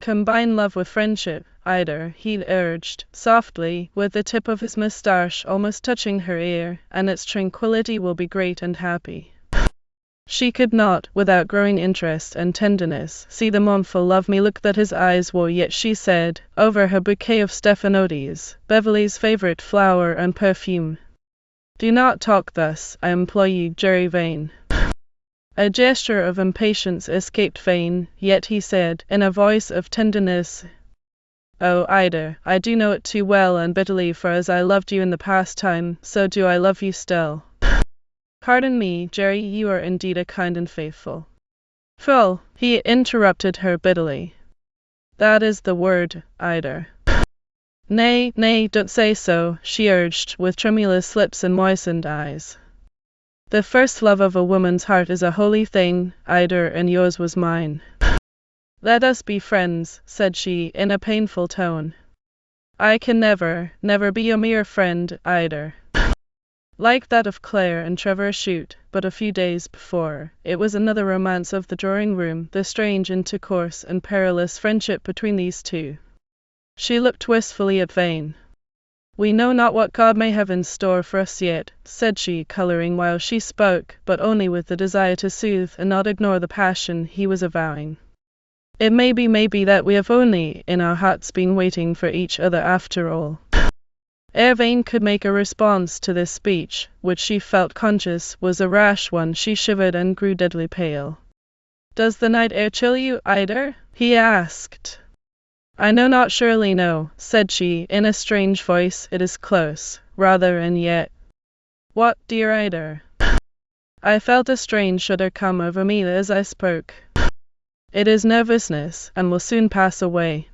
"Combine love with friendship, Ida," he urged, softly, with the tip of his moustache almost touching her ear, "and its tranquillity will be great and happy." She could not, without growing interest and tenderness, see the mournful love-me look that his eyes wore, yet she said, over her bouquet of stephanotis, Beverley's favourite flower and perfume, "Do not talk thus, I implore you, Jerry Vane." A gesture of impatience escaped Vane, yet he said, in a voice of tenderness, "Oh, Ida, I do know it too well and bitterly, for as I loved you in the past time, so do I love you still." "Pardon me, Jerry, you are indeed a kind and faithful fool," he interrupted her bitterly. "That is the word, Ida. Nay, nay, don't say so, she urged, with tremulous lips and moistened eyes. The first love of a woman's heart is a holy thing, Ida, and yours was mine. Let us be friends, said she, in a painful tone. I can never, never be a mere friend, Ida. Like that of Claire and Trevor Chute, but a few days before, it was another romance of the drawing-room, the strange intercourse and perilous friendship between these two. She looked wistfully at Vane. We know not what God may have in store for us yet, said she, colouring while she spoke, but only with the desire to soothe and not ignore the passion he was avowing. It may be that we have only, in our hearts, been waiting for each other after all. Ere Vane could make a response to this speech, which she felt conscious was a rash one, she shivered and grew deadly pale. Does the night air chill you, Ida? He asked. I know not, surely no, said she, in a strange voice. It is close, rather, and yet. What, dear Ida? I felt a strange shudder come over me as I spoke. It is nervousness, and will soon pass away.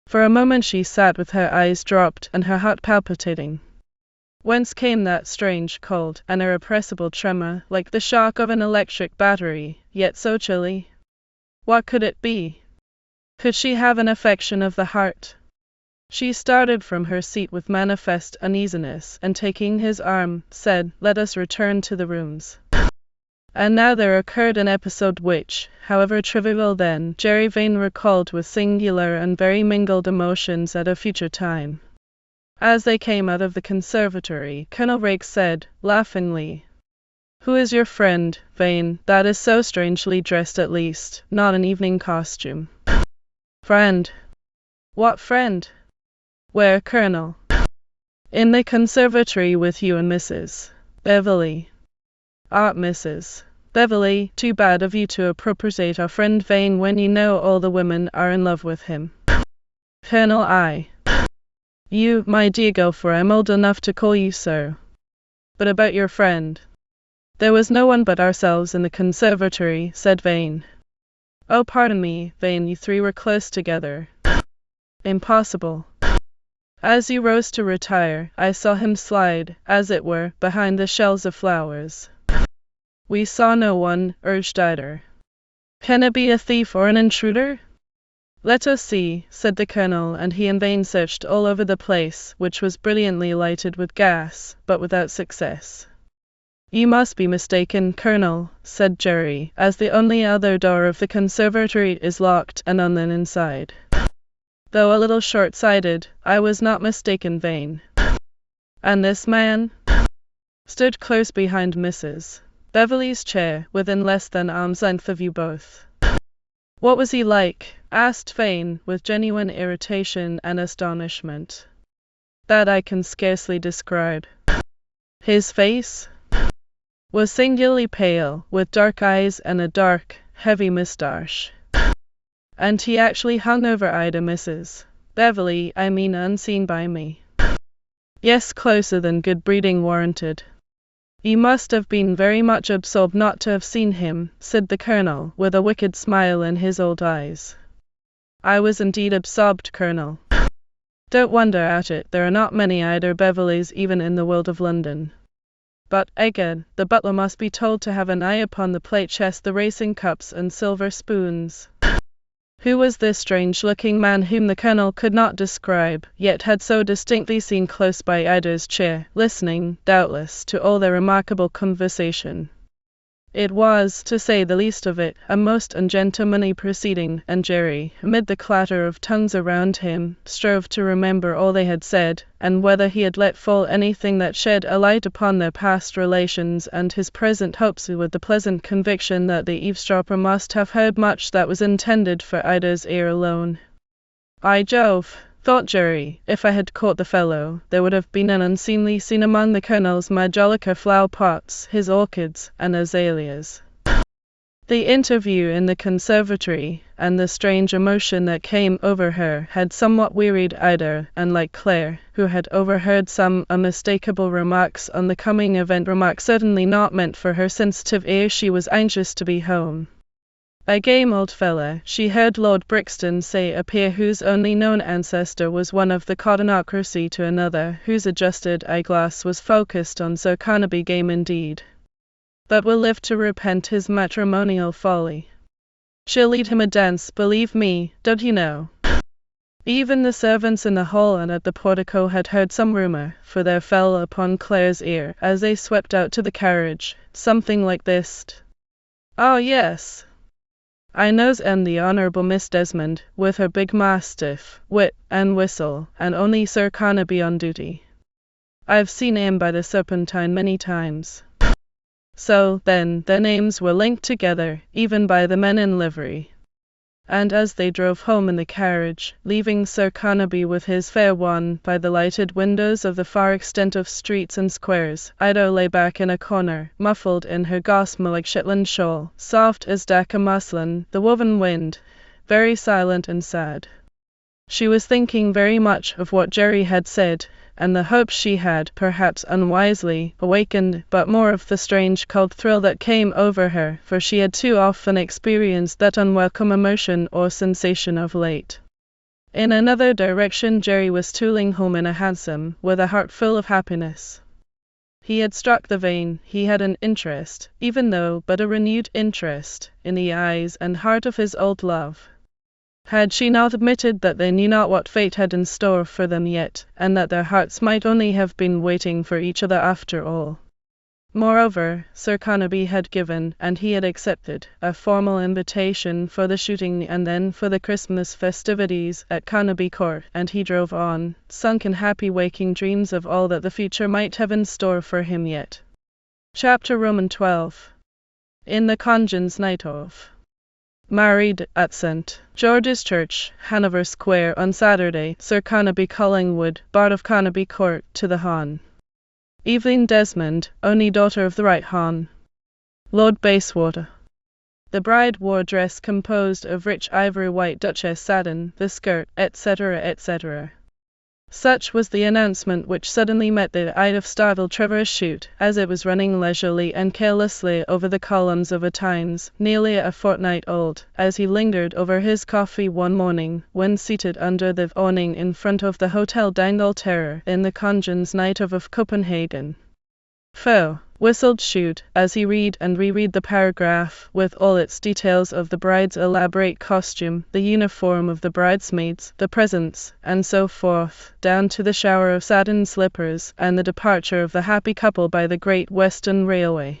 For a moment she sat with her eyes dropped and her heart palpitating. Whence came that strange, cold, and irrepressible tremor, like the shock of an electric battery, yet so chilly? What could it be? Could she have an affection of the heart? She started from her seat with manifest uneasiness, and taking his arm, said, Let us return to the rooms. And now there occurred an episode which, however trivial then, Jerry Vane recalled with singular and very mingled emotions at a future time. As they came out of the conservatory, Colonel Raikes said, laughingly, Who is your friend, Vane, that is so strangely dressed, at least, not in evening costume? Friend? What friend? Where, Colonel? In the conservatory with you and Mrs. Beverley. Ah, Mrs. Beverley, too bad of you to appropriate our friend Vane when you know all the women are in love with him. Colonel, you, my dear girl, for I'm old enough to call you so. But about your friend. There was no one but ourselves in the conservatory, said Vane. Oh, pardon me, Vane, you three were close together. Impossible. As you rose to retire, I saw him slide, as it were, behind the shells of flowers. We saw no one, urged Ida. Can it be a thief or an intruder? Let us see, said the Colonel, and he and Vane searched all over the place, which was brilliantly lighted with gas, but without success. You must be mistaken, Colonel, said Jerry, as the only other door of the conservatory is locked and on the inside. Though a little short-sighted, I was not mistaken, Vane. And this man stood close behind Mrs. Beverley's chair, within less than arm's length of you both. What was he like? Asked Vane, with genuine irritation and astonishment. That I can scarcely describe. His face was singularly pale, with dark eyes and a dark, heavy moustache. And he actually hung over Ida, Mrs. Beverley, I mean, unseen by me. Yes, closer than good breeding warranted. You must have been very much absorbed not to have seen him, said the Colonel, with a wicked smile in his old eyes. I was indeed absorbed, Colonel. Don't wonder at it, there are not many Ida Beverleys even in the world of London. But, again, the butler must be told to have an eye upon the plate chest, the racing cups and silver spoons. Who was this strange-looking man whom the Colonel could not describe, yet had so distinctly seen close by Ida's chair, listening, doubtless, to all their remarkable conversation? It was, to say the least of it, a most ungentlemanly proceeding, and Jerry, amid the clatter of tongues around him, strove to remember all they had said, and whether he had let fall anything that shed a light upon their past relations and his present hopes, with the pleasant conviction that the eavesdropper must have heard much that was intended for Ida's ear alone. By Jove, thought Jerry, if I had caught the fellow, there would have been an unseemly scene among the Colonel's majolica flower pots, his orchids, and azaleas. The interview in the conservatory, and the strange emotion that came over her, had somewhat wearied Ida, and like Claire, who had overheard some unmistakable remarks on the coming event, remarks certainly not meant for her sensitive ear, she was anxious to be home. A game old fella, she heard Lord Brixton say, a peer whose only known ancestor was one of the cottonocracy to another whose adjusted eyeglass was focused on Sir Carnaby game indeed, but will live to repent his matrimonial folly. She'll lead him a dance, believe me, don't you know? Even the servants in the hall and at the portico had heard some rumour, for there fell upon Clare's ear, as they swept out to the carriage, something like this. "Ah, yes, I knows the Honourable Miss Desmond, with her big mastiff, wit and whistle, and only Sir Carnaby on duty. I've seen him by the Serpentine many times." So, then, their names were linked together, even by the men in livery. And as they drove home in the carriage, leaving Sir Carnaby with his fair one by the lighted windows of the far extent of streets and squares, Ida lay back in a corner, muffled in her gossamer-like Shetland shawl, soft as Dhaka muslin, the woven wind, very silent and sad. She was thinking very much of what Jerry had said, and the hopes she had, perhaps unwisely, awakened, but more of the strange cold thrill that came over her, for she had too often experienced that unwelcome emotion or sensation of late. In another direction Jerry was tooling home in a hansom, with a heart full of happiness. He had struck the vein, he had an interest, even though but a renewed interest, in the eyes and heart of his old love. Had she not admitted that they knew not what fate had in store for them yet, and that their hearts might only have been waiting for each other after all? Moreover, Sir Carnaby had given, and he had accepted, a formal invitation for the shooting and then for the Christmas festivities at Carnaby Court, and he drove on, sunk in happy waking dreams of all that the future might have in store for him yet. Chapter Roman 12. In the Congens night of. Married at St. George's Church, Hanover Square, on Saturday, Sir Carnaby Collingwood, Bard of Carnaby Court, to the Hon. Evelyn Desmond, only daughter of the right Hon. Lord Bayswater. The bride wore a dress composed of rich ivory white Duchess satin, the skirt, etc., etc. Such was the announcement which suddenly met the eye of startled Trevor Chute, as it was running leisurely and carelessly over the columns of a Times, nearly a fortnight old, as he lingered over his coffee one morning, when seated under the awning in front of the Hotel d'Angleterre, in the Congens night of Copenhagen. "Pho," whistled Chute, as he read and reread the paragraph, with all its details of the bride's elaborate costume, the uniform of the bridesmaids, the presents, and so forth, down to the shower of satin slippers, and the departure of the happy couple by the Great Western Railway.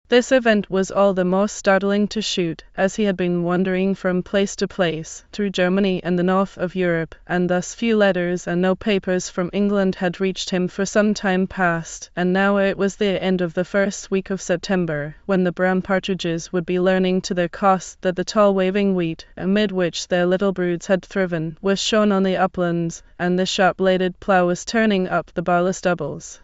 This event was all the more startling to Chute, as he had been wandering from place to place, through Germany and the north of Europe, and thus few letters and no papers from England had reached him for some time past, and now it was the end of the first week of September, when the brown partridges would be learning to their cost that the tall waving wheat, amid which their little broods had thriven, was shorn on the uplands, and the sharp-bladed plough was turning up the barless stubbles.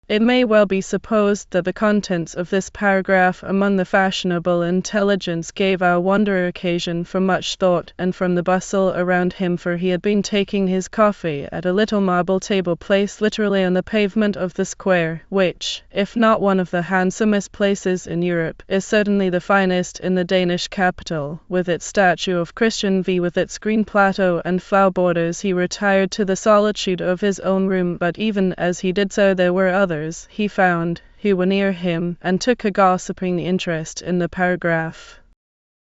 It may well be supposed that the contents of this paragraph among the fashionable intelligence gave our wanderer occasion for much thought and from the bustle around him, for he had been taking his coffee at a little marble table placed literally on the pavement of the square, which, if not one of the handsomest places in Europe, is certainly the finest in the Danish capital, with its statue of Christian V with its green plateau and flower borders. He retired to the solitude of his own room, but even as he did so there were others, he found, who were near him, and took a gossiping interest in the paragraph.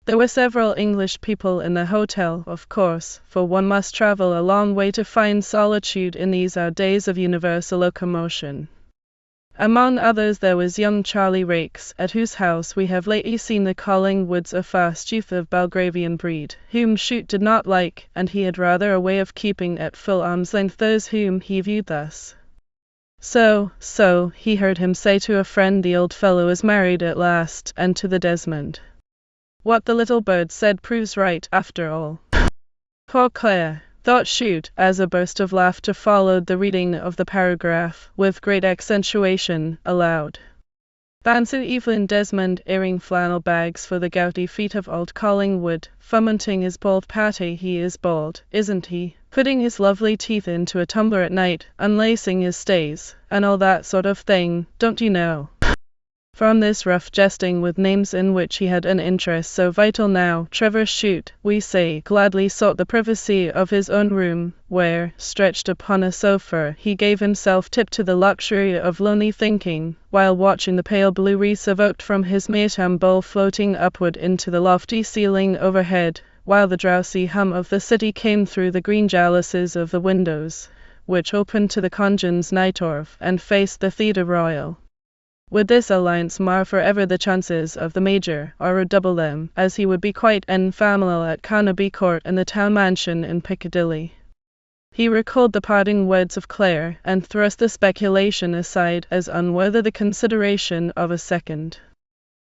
There were several English people in the hotel, of course, for one must travel a long way to find solitude in these our days of universal locomotion. Among others there was young Charlie Raikes, at whose house we have lately seen the Collingwoods, a fast youth of Belgravian breed, whom Chute did not like, and he had rather a way of keeping at full arm's length those whom he viewed thus. So, he heard him say to a friend, the old fellow is married at last, and to the Desmond. What the little bird said proves right, after all. Poor Claire, thought Chute, as a burst of laughter followed the reading of the paragraph, with great accentuation, aloud. Fancy Evelyn Desmond airing flannel bags for the gouty feet of old Collingwood, fomenting his bald patty, he is bald, isn't he? Putting his lovely teeth into a tumbler at night, unlacing his stays, and all that sort of thing, don't you know? From this rough jesting with names in which he had an interest so vital now, Trevor Chute, we say, gladly sought the privacy of his own room, where, stretched upon a sofa, he gave himself tip to the luxury of lonely thinking, while watching the pale blue wreaths evoked from his Maytam bowl floating upward into the lofty ceiling overhead, while the drowsy hum of the city came through the green jalousies of the windows, which opened to the Congens Nytorv and faced the Theatre Royal. Would this alliance mar forever the chances of the Major, or redouble them, as he would be quite en famille at Carnaby Court and the town mansion in Piccadilly? He recalled the parting words of Claire, and thrust the speculation aside as unworthy the consideration of a second.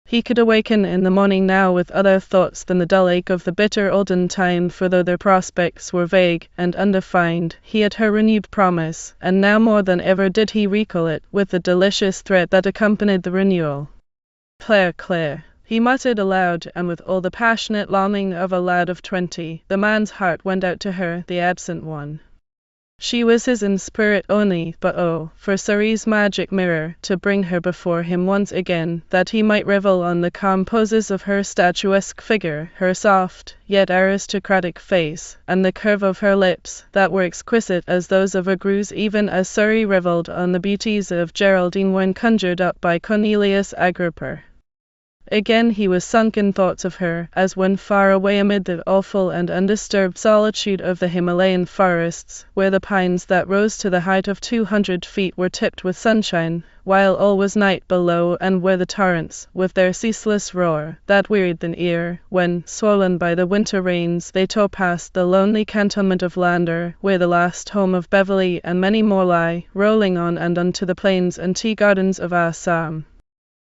He could awaken in the morning now with other thoughts than the dull ache of the bitter olden time, for though their prospects were vague and undefined, he had her renewed promise, and now more than ever did he recall it, with the delicious threat that accompanied the renewal. Claire, Claire, he muttered aloud, and with all the passionate longing of a lad of 20, the man's heart went out to her, the absent one. She was his in spirit only, but oh, for Surrey's magic mirror, to bring her before him once again, that he might revel on the calm poses of her statuesque figure, her soft, yet aristocratic face, and the curve of her lips, that were exquisite as those of a Greuze, even as Surrey revelled on the beauties of Geraldine when conjured up by Cornelius Agrippa. Again he was sunk in thoughts of her, as when far away amid the awful and undisturbed solitude of the Himalayan forests, where the pines that rose to the height of 200 feet were tipped with sunshine, while all was night below, and where the torrents, with their ceaseless roar, that wearied the ear, when, swollen by the winter rains, they tore past the lonely cantonment of Lander, where the last home of Beverley and many more lie, rolling on and unto the plains and tea gardens of Assam.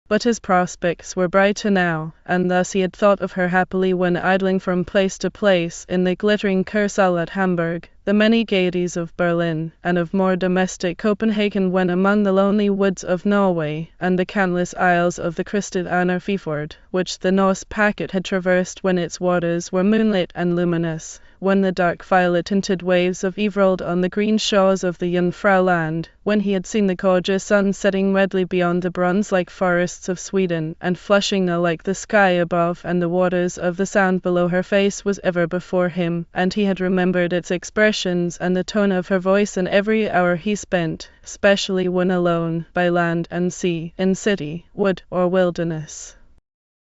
But his prospects were brighter now, and thus he had thought of her happily when idling from place to place, in the glittering Kursaal at Hamburg, the many gaieties of Berlin, and of more domestic Copenhagen when among the lonely woods of Norway, and the countless isles of the crested Arnarfjord, which the Norse packet had traversed when its waters were moonlit and luminous, when the dark violet-tinted waves of Eve rolled on the green shores of the Jungfrau Land, when he had seen the gorgeous sun setting redly beyond the bronze-like forests of Sweden, and flushing alike the sky above and the waters of the Sound below. Her face was ever before him, and he had remembered its expressions and the tone of her voice in every hour he spent, especially when alone, by land and sea, in city, wood, or wilderness.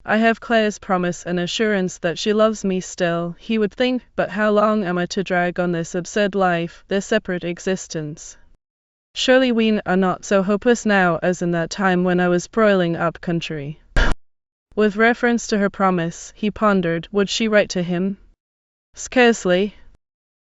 I have Claire's promise and assurance that she loves me still, he would think, but how long am I to drag on this absurd life, this separate existence? Surely we are not so hopeless now as in that time when I was broiling up country. With reference to her promise, he pondered, would she write to him? Scarcely.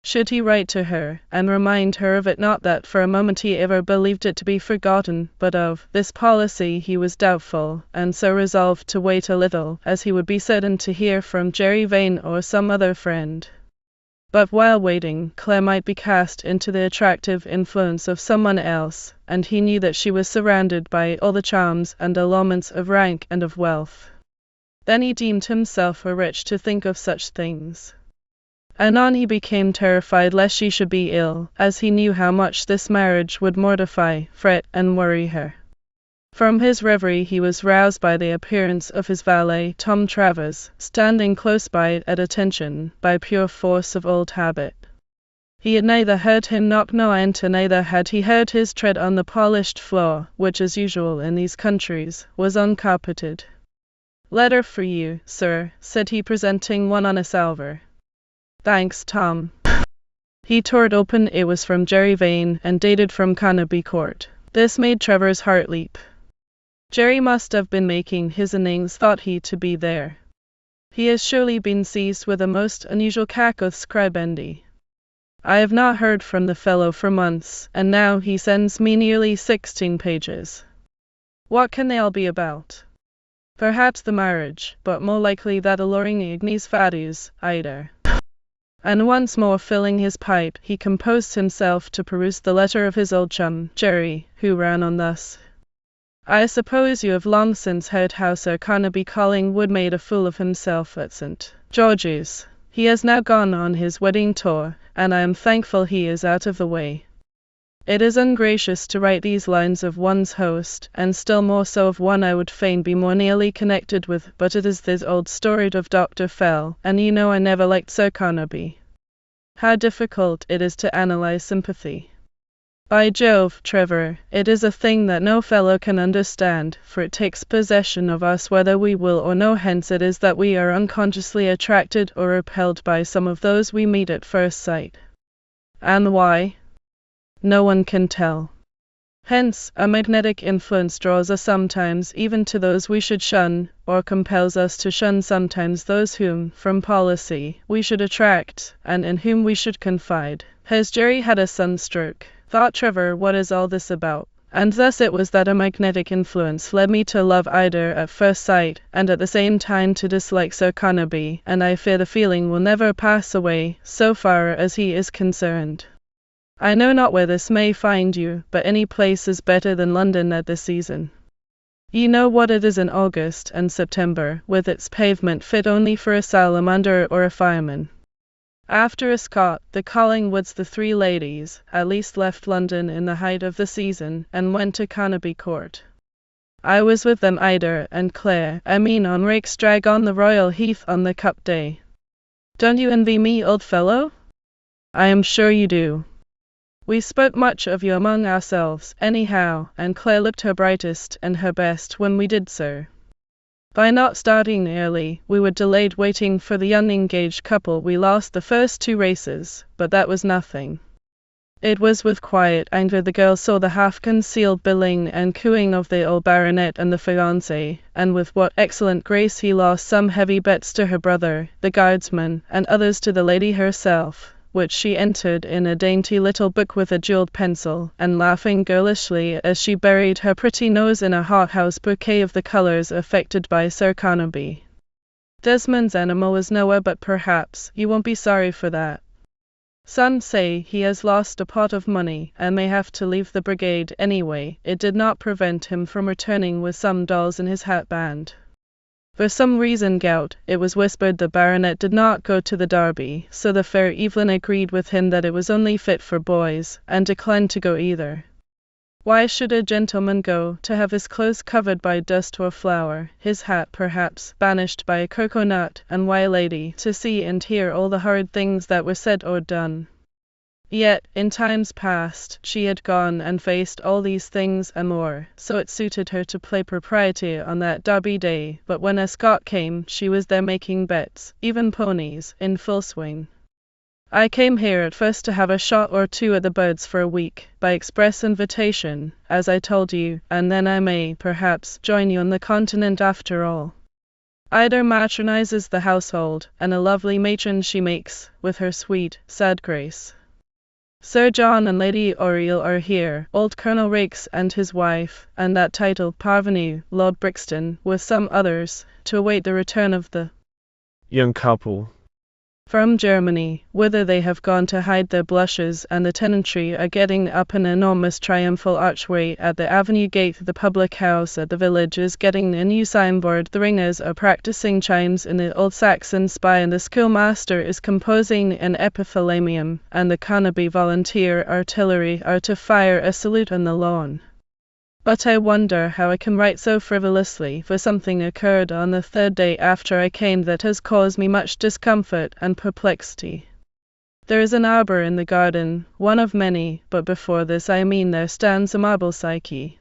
Should he write to her, and remind her of it? Not that for a moment he ever believed it to be forgotten, but of this policy he was doubtful, and so resolved to wait a little, as he would be certain to hear from Jerry Vane or some other friend. But while waiting, Claire might be cast into the attractive influence of someone else, and he knew that she was surrounded by all the charms and allurements of rank and of wealth. Then he deemed himself a wretch to think of such things. Anon he became terrified lest she should be ill, as he knew how much this marriage would mortify, fret, and worry her. From his reverie he was roused by the appearance of his valet, Tom Travers, standing close by at attention, by pure force of old habit. He had neither heard him knock nor enter, neither had he heard his tread on the polished floor, which, as usual in these countries, was uncarpeted. "Letter for you, sir," said he, presenting one on a salver. "Thanks, Tom." He tore it open. It was from Jerry Vane, and dated from Carnaby Court. This made Trevor's heart leap. Jerry must have been making his innings, thought he, to be there. He has surely been seized with a most unusual cack of scribendi. I have not heard from the fellow for months, and now he sends me nearly 16 pages. What can they all be about? Perhaps the marriage, but more likely that alluring ignis fatuus, either. And once more filling his pipe, he composed himself to peruse the letter of his old chum, Jerry, who ran on thus. I suppose you have long since heard how Sir Carnaby Collingwood made a fool of himself at St. George's. He has now gone on his wedding tour, and I am thankful he is out of the way. It is ungracious to write these lines of one's host, and still more so of one I would fain be more nearly connected with, but it is this old story of Dr. Fell, and you know I never liked Sir Carnaby. How difficult it is to analyze sympathy. By Jove, Trevor, it is a thing that no fellow can understand, for it takes possession of us whether we will or no. Hence it is that we are unconsciously attracted or repelled by some of those we meet at first sight. And why? No one can tell. Hence, a magnetic influence draws us sometimes even to those we should shun, or compels us to shun sometimes those whom, from policy, we should attract, and in whom we should confide. Has Jerry had a sunstroke? Thought Trevor, what is all this about? And thus it was that a magnetic influence led me to love Ida at first sight, and at the same time to dislike Sir Carnaby, and I fear the feeling will never pass away, so far as he is concerned. I know not where this may find you, but any place is better than London at this season. You know what it is in August and September, with its pavement fit only for a salamander or a fireman. After Ascot, the Collingwoods, the three ladies, at least left London in the height of the season, and went to Carnaby Court. I was with them, Ida and Claire, on Rake's drag on the Royal Heath on the Cup Day. Don't you envy me, old fellow? I am sure you do. We spoke much of you among ourselves, anyhow, and Claire looked her brightest and her best when we did so. By not starting early, we were delayed waiting for the unengaged couple. We lost the first 2 races, but that was nothing. It was with quiet anger the girl saw the half-concealed billing and cooing of the old baronet and the fiancé, and with what excellent grace he lost some heavy bets to her brother, the guardsman, and others to the lady herself, which she entered in a dainty little book with a jewelled pencil, and laughing girlishly as she buried her pretty nose in a hothouse bouquet of the colours affected by Sir Carnaby. Desmond's animal is nowhere, but perhaps you won't be sorry for that. Some say he has lost a pot of money, and may have to leave the brigade anyway. It did not prevent him from returning with some dolls in his hatband. For some reason, gout, it was whispered the baronet did not go to the Derby, so the fair Evelyn agreed with him that it was only fit for boys, and declined to go either. Why should a gentleman go, to have his clothes covered by dust or flour, his hat perhaps banished by a cocoa-nut, and why a lady, to see and hear all the horrid things that were said or done? Yet, in times past, she had gone and faced all these things and more, so it suited her to play propriety on that Derby day, but when Ascot came, she was there making bets, even ponies, in full swing. I came here at first to have a shot or 2 at the birds for a week, by express invitation, as I told you, and then I may, perhaps, join you on the continent after all. Ida matronizes the household, and a lovely matron she makes, with her sweet, sad grace. Sir John and Lady Oriel are here, old Colonel Raikes and his wife, and that titled parvenu, Lord Brixton, with some others, to await the return of the young couple from Germany, whither they have gone to hide their blushes, and the tenantry are getting up an enormous triumphal archway at the avenue gate. The public house at the village is getting a new signboard. The ringers are practicing chimes in the old Saxon spy, and the schoolmaster is composing an epithalamium, and the Carnaby volunteer artillery are to fire a salute on the lawn. But I wonder how I can write so frivolously, for something occurred on the 3rd day after I came that has caused me much discomfort and perplexity. There is an arbour in the garden, one of many, but before this there stands a marble Psyche.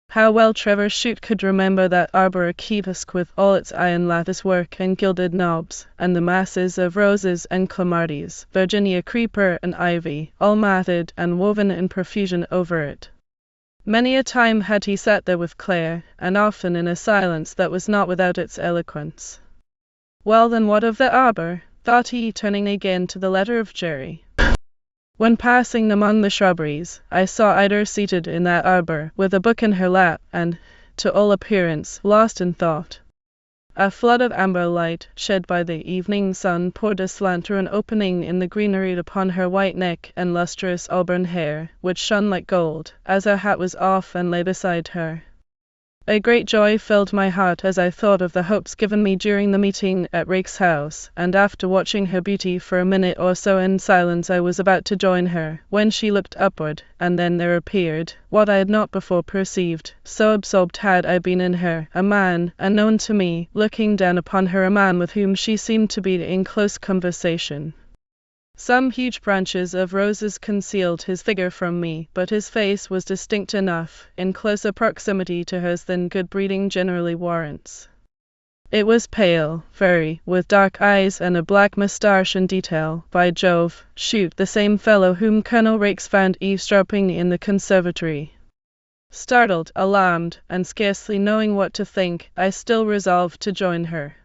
How well Trevor Chute could remember that arbour kiosk with all its iron lattice work and gilded knobs, and the masses of roses and clematis, Virginia creeper and ivy, all matted and woven in profusion over it. Many a time had he sat there with Claire, and often in a silence that was not without its eloquence. Well, then, what of the arbour? Thought he, turning again to the letter of Jerry. When passing among the shrubberies, I saw Ida seated in that arbour, with a book in her lap, and, to all appearance, lost in thought. A flood of amber light, shed by the evening sun, poured aslant through an opening in the greenery upon her white neck and lustrous auburn hair, which shone like gold, as her hat was off and lay beside her. A great joy filled my heart as I thought of the hopes given me during the meeting at Rake's house, and after watching her beauty for a minute or so in silence I was about to join her, when she looked upward, and then there appeared, what I had not before perceived, so absorbed had I been in her, a man, unknown to me, looking down upon her, a man with whom she seemed to be in close conversation. Some huge branches of roses concealed his figure from me, but his face was distinct enough, in closer proximity to hers than good breeding generally warrants. It was pale, very, with dark eyes and a black moustache in detail. By Jove, Chute, the same fellow whom Colonel Raikes found eavesdropping in the conservatory. Startled, alarmed, and scarcely knowing what to think, I still resolved to join her.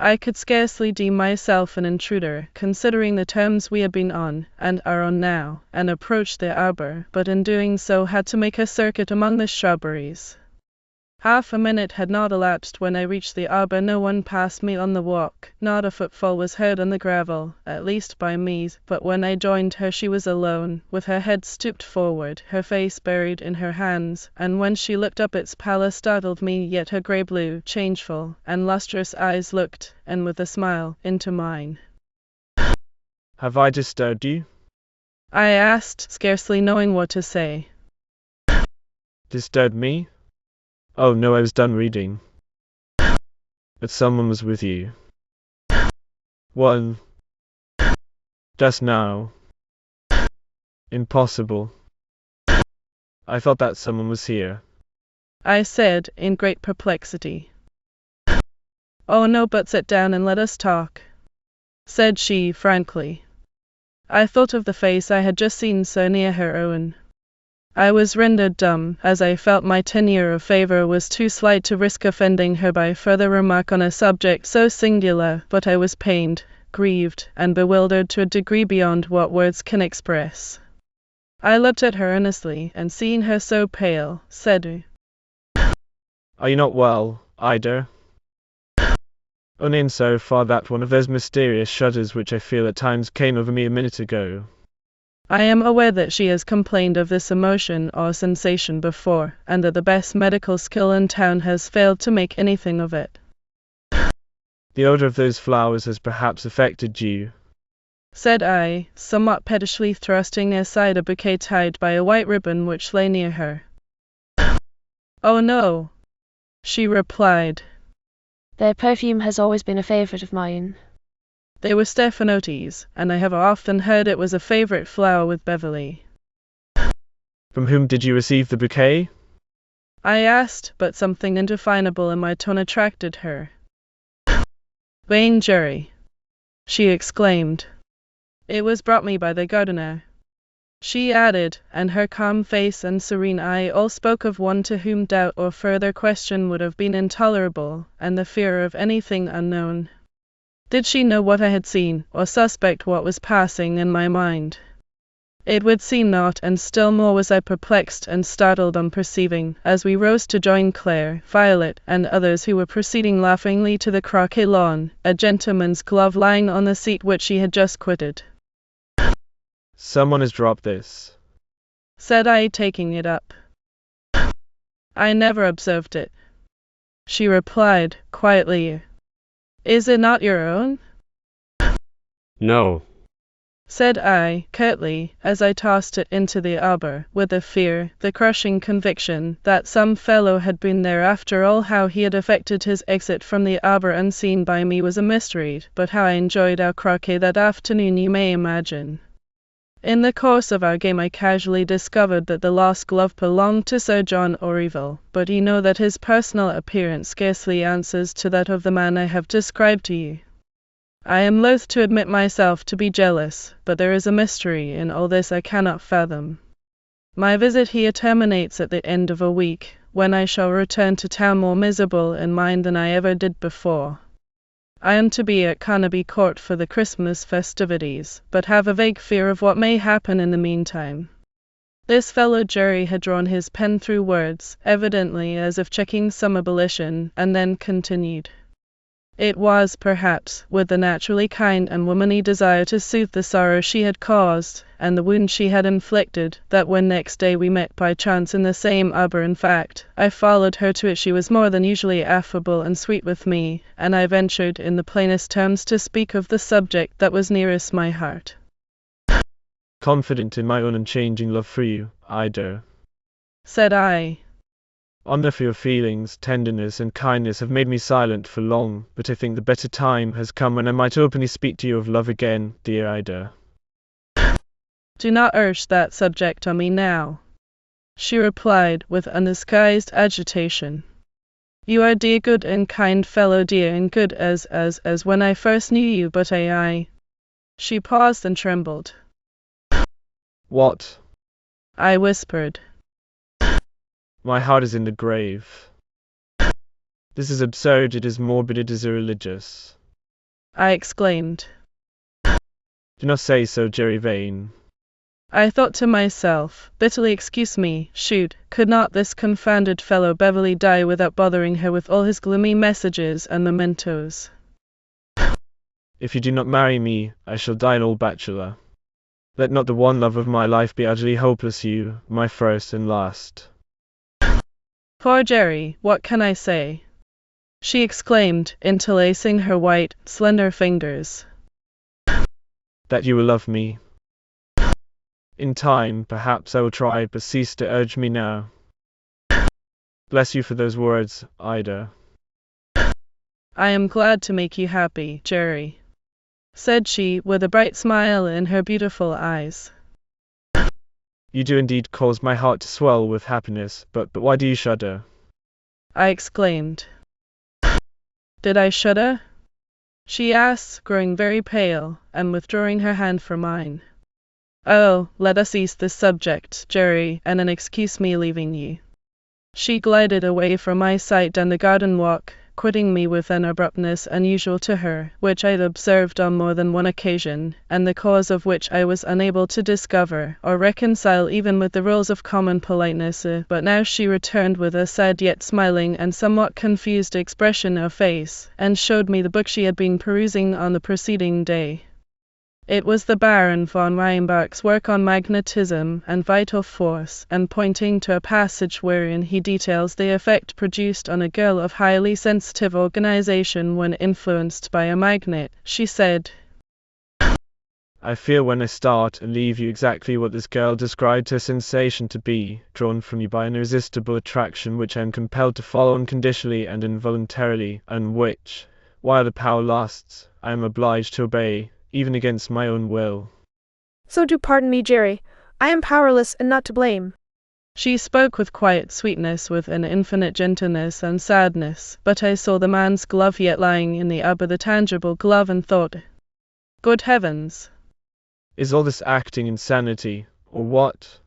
I could scarcely deem myself an intruder, considering the terms we had been on, and are on now, and approached the arbor, but in doing so had to make a circuit among the shrubberies. Half a minute had not elapsed when I reached the arbor. No one passed me on the walk, not a footfall was heard on the gravel, at least by me, but when I joined her she was alone, with her head stooped forward, her face buried in her hands, and when she looked up its pallor startled me, yet her grey blue, changeful, and lustrous eyes looked, and with a smile, into mine. Have I disturbed you? I asked, scarcely knowing what to say. Disturbed me? Oh no, I was done reading. But someone was with you. One. Just now. Impossible. I thought that someone was here. I said, in great perplexity. Oh no, but sit down and let us talk, said she frankly. I thought of the face I had just seen so near her own. I was rendered dumb, as I felt my tenure of favour was too slight to risk offending her by further remark on a subject so singular, but I was pained, grieved, and bewildered to a degree beyond what words can express. I looked at her earnestly, and seeing her so pale, said, Are you not well, Ida? Only in so far that one of those mysterious shudders which I feel at times came over me a minute ago. I am aware that she has complained of this emotion or sensation before, and that the best medical skill in town has failed to make anything of it. The odour of those flowers has perhaps affected you, said I, somewhat pettishly thrusting aside a bouquet tied by a white ribbon which lay near her. Oh no, she replied. Their perfume has always been a favourite of mine. They were Stephanotis, and I have often heard it was a favourite flower with Beverley. From whom did you receive the bouquet? I asked, but something indefinable in my tone attracted her. Vain jury, she exclaimed. It was brought me by the gardener, she added, and her calm face and serene eye all spoke of one to whom doubt or further question would have been intolerable, and the fear of anything unknown. Did she know what I had seen, or suspect what was passing in my mind? It would seem not, and still more was I perplexed and startled on perceiving, as we rose to join Claire, Violet, and others who were proceeding laughingly to the croquet lawn, a gentleman's glove lying on the seat which she had just quitted. Someone has dropped this, said I, taking it up. I never observed it, she replied, quietly. Is it not your own? No, said I, curtly, as I tossed it into the arbor, with the fear, the crushing conviction, that some fellow had been there after all. How he had effected his exit from the arbor unseen by me was a mystery, but how I enjoyed our croquet that afternoon you may imagine. In the course of our game I casually discovered that the lost glove belonged to Sir John Oriville, but you know that his personal appearance scarcely answers to that of the man I have described to you. I am loath to admit myself to be jealous, but there is a mystery in all this I cannot fathom. My visit here terminates at the end of a week, when I shall return to town more miserable in mind than I ever did before. I am to be at Carnaby Court for the Christmas festivities, but have a vague fear of what may happen in the meantime. This fellow Jerry had drawn his pen through words, evidently as if checking some ebullition, and then continued. It was, perhaps, with the naturally kind and womanly desire to soothe the sorrow she had caused, and the wound she had inflicted, that when next day we met by chance in the same arbor, in fact, I followed her to it. She was more than usually affable and sweet with me, and I ventured in the plainest terms to speak of the subject that was nearest my heart. Confident in my own unchanging love for you, Ida, said I. Honor for your feelings, tenderness, and kindness have made me silent for long, but I think the better time has come when I might openly speak to you of love again, dear Ida. Do not urge that subject on me now, she replied with undisguised agitation. You are dear, good and kind fellow, dear and good as when I first knew you, but I. She paused and trembled. What? I whispered. My heart is in the grave. This is absurd, it is morbid, it is irreligious. I exclaimed. Do not say so, Jerry Vane. I thought to myself, bitterly, excuse me, Chute, could not this confounded fellow Beverley die without bothering her with all his gloomy messages and mementos? If you do not marry me, I shall die an old bachelor. Let not the one love of my life be utterly hopeless, you, my first and last. Poor Jerry, what can I say? She exclaimed, interlacing her white, slender fingers. That you will love me. In time, perhaps I will try, but cease to urge me now. Bless you for those words, Ida. I am glad to make you happy, Jerry, said she, with a bright smile in her beautiful eyes. You do indeed cause my heart to swell with happiness, but why do you shudder? I exclaimed. Did I shudder? She asked, growing very pale, and withdrawing her hand from mine. Oh, let us ease this subject, Jerry, and then excuse me leaving you. She glided away from my sight down the garden walk, quitting me with an abruptness unusual to her, which I had observed on more than one occasion, and the cause of which I was unable to discover, or reconcile even with the rules of common politeness, but now she returned with a sad yet smiling and somewhat confused expression of face, and showed me the book she had been perusing on the preceding day. It was the Baron von Reinbach's work on magnetism and vital force, and pointing to a passage wherein he details the effect produced on a girl of highly sensitive organization when influenced by a magnet, she said, I feel when I start and leave you exactly what this girl described her sensation to be, drawn from you by an irresistible attraction which I am compelled to follow unconditionally and involuntarily, and which, while the power lasts, I am obliged to obey, even against my own will. So do pardon me, Jerry. I am powerless and not to blame. She spoke with quiet sweetness, with an infinite gentleness and sadness, but I saw the man's glove yet lying in the arbor, the tangible glove, and thought, good heavens! Is all this acting insanity, or what?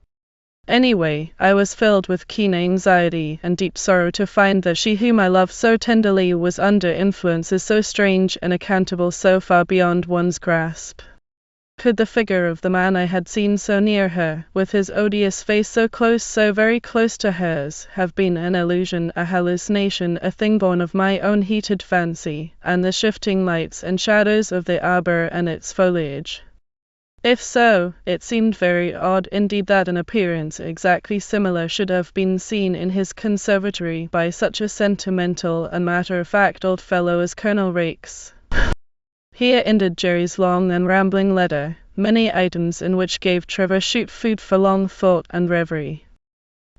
Anyway, I was filled with keen anxiety and deep sorrow to find that she whom I loved so tenderly was under influences so strange and accountable, so far beyond one's grasp. Could the figure of the man I had seen so near her, with his odious face so close, so very close to hers, have been an illusion, a hallucination, a thing born of my own heated fancy, and the shifting lights and shadows of the arbor and its foliage? If so, it seemed very odd indeed that an appearance exactly similar should have been seen in his conservatory by such a sentimental and matter-of-fact old fellow as Colonel Raikes. Here ended Jerry's long and rambling letter, many items in which gave Trevor Chute food for long thought and reverie.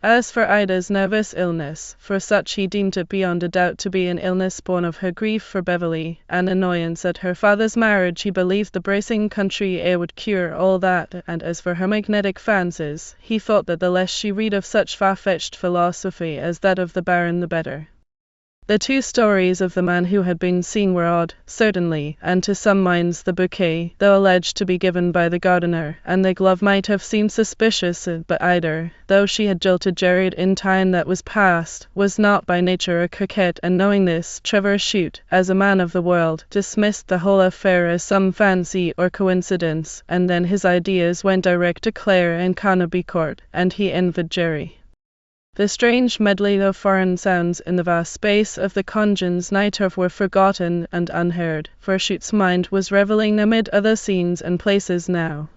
As for Ida's nervous illness, for such he deemed it beyond a doubt to be an illness born of her grief for Beverley, and annoyance at her father's marriage, he believed the bracing country air would cure all that, and as for her magnetic fancies, he thought that the less she read of such far-fetched philosophy as that of the Baron the better. The two stories of the man who had been seen were odd, certainly, and to some minds the bouquet, though alleged to be given by the gardener, and the glove might have seemed suspicious, but Ida, though she had jilted Jerry in time that was past, was not by nature a coquette, and knowing this, Trevor Chute, as a man of the world, dismissed the whole affair as some fancy or coincidence, and then his ideas went direct to Clare and Carnaby Court, and he envied Jerry. The strange medley of foreign sounds in the vast space of the Congen's night turf were forgotten and unheard, for Chute's mind was revelling amid other scenes and places now.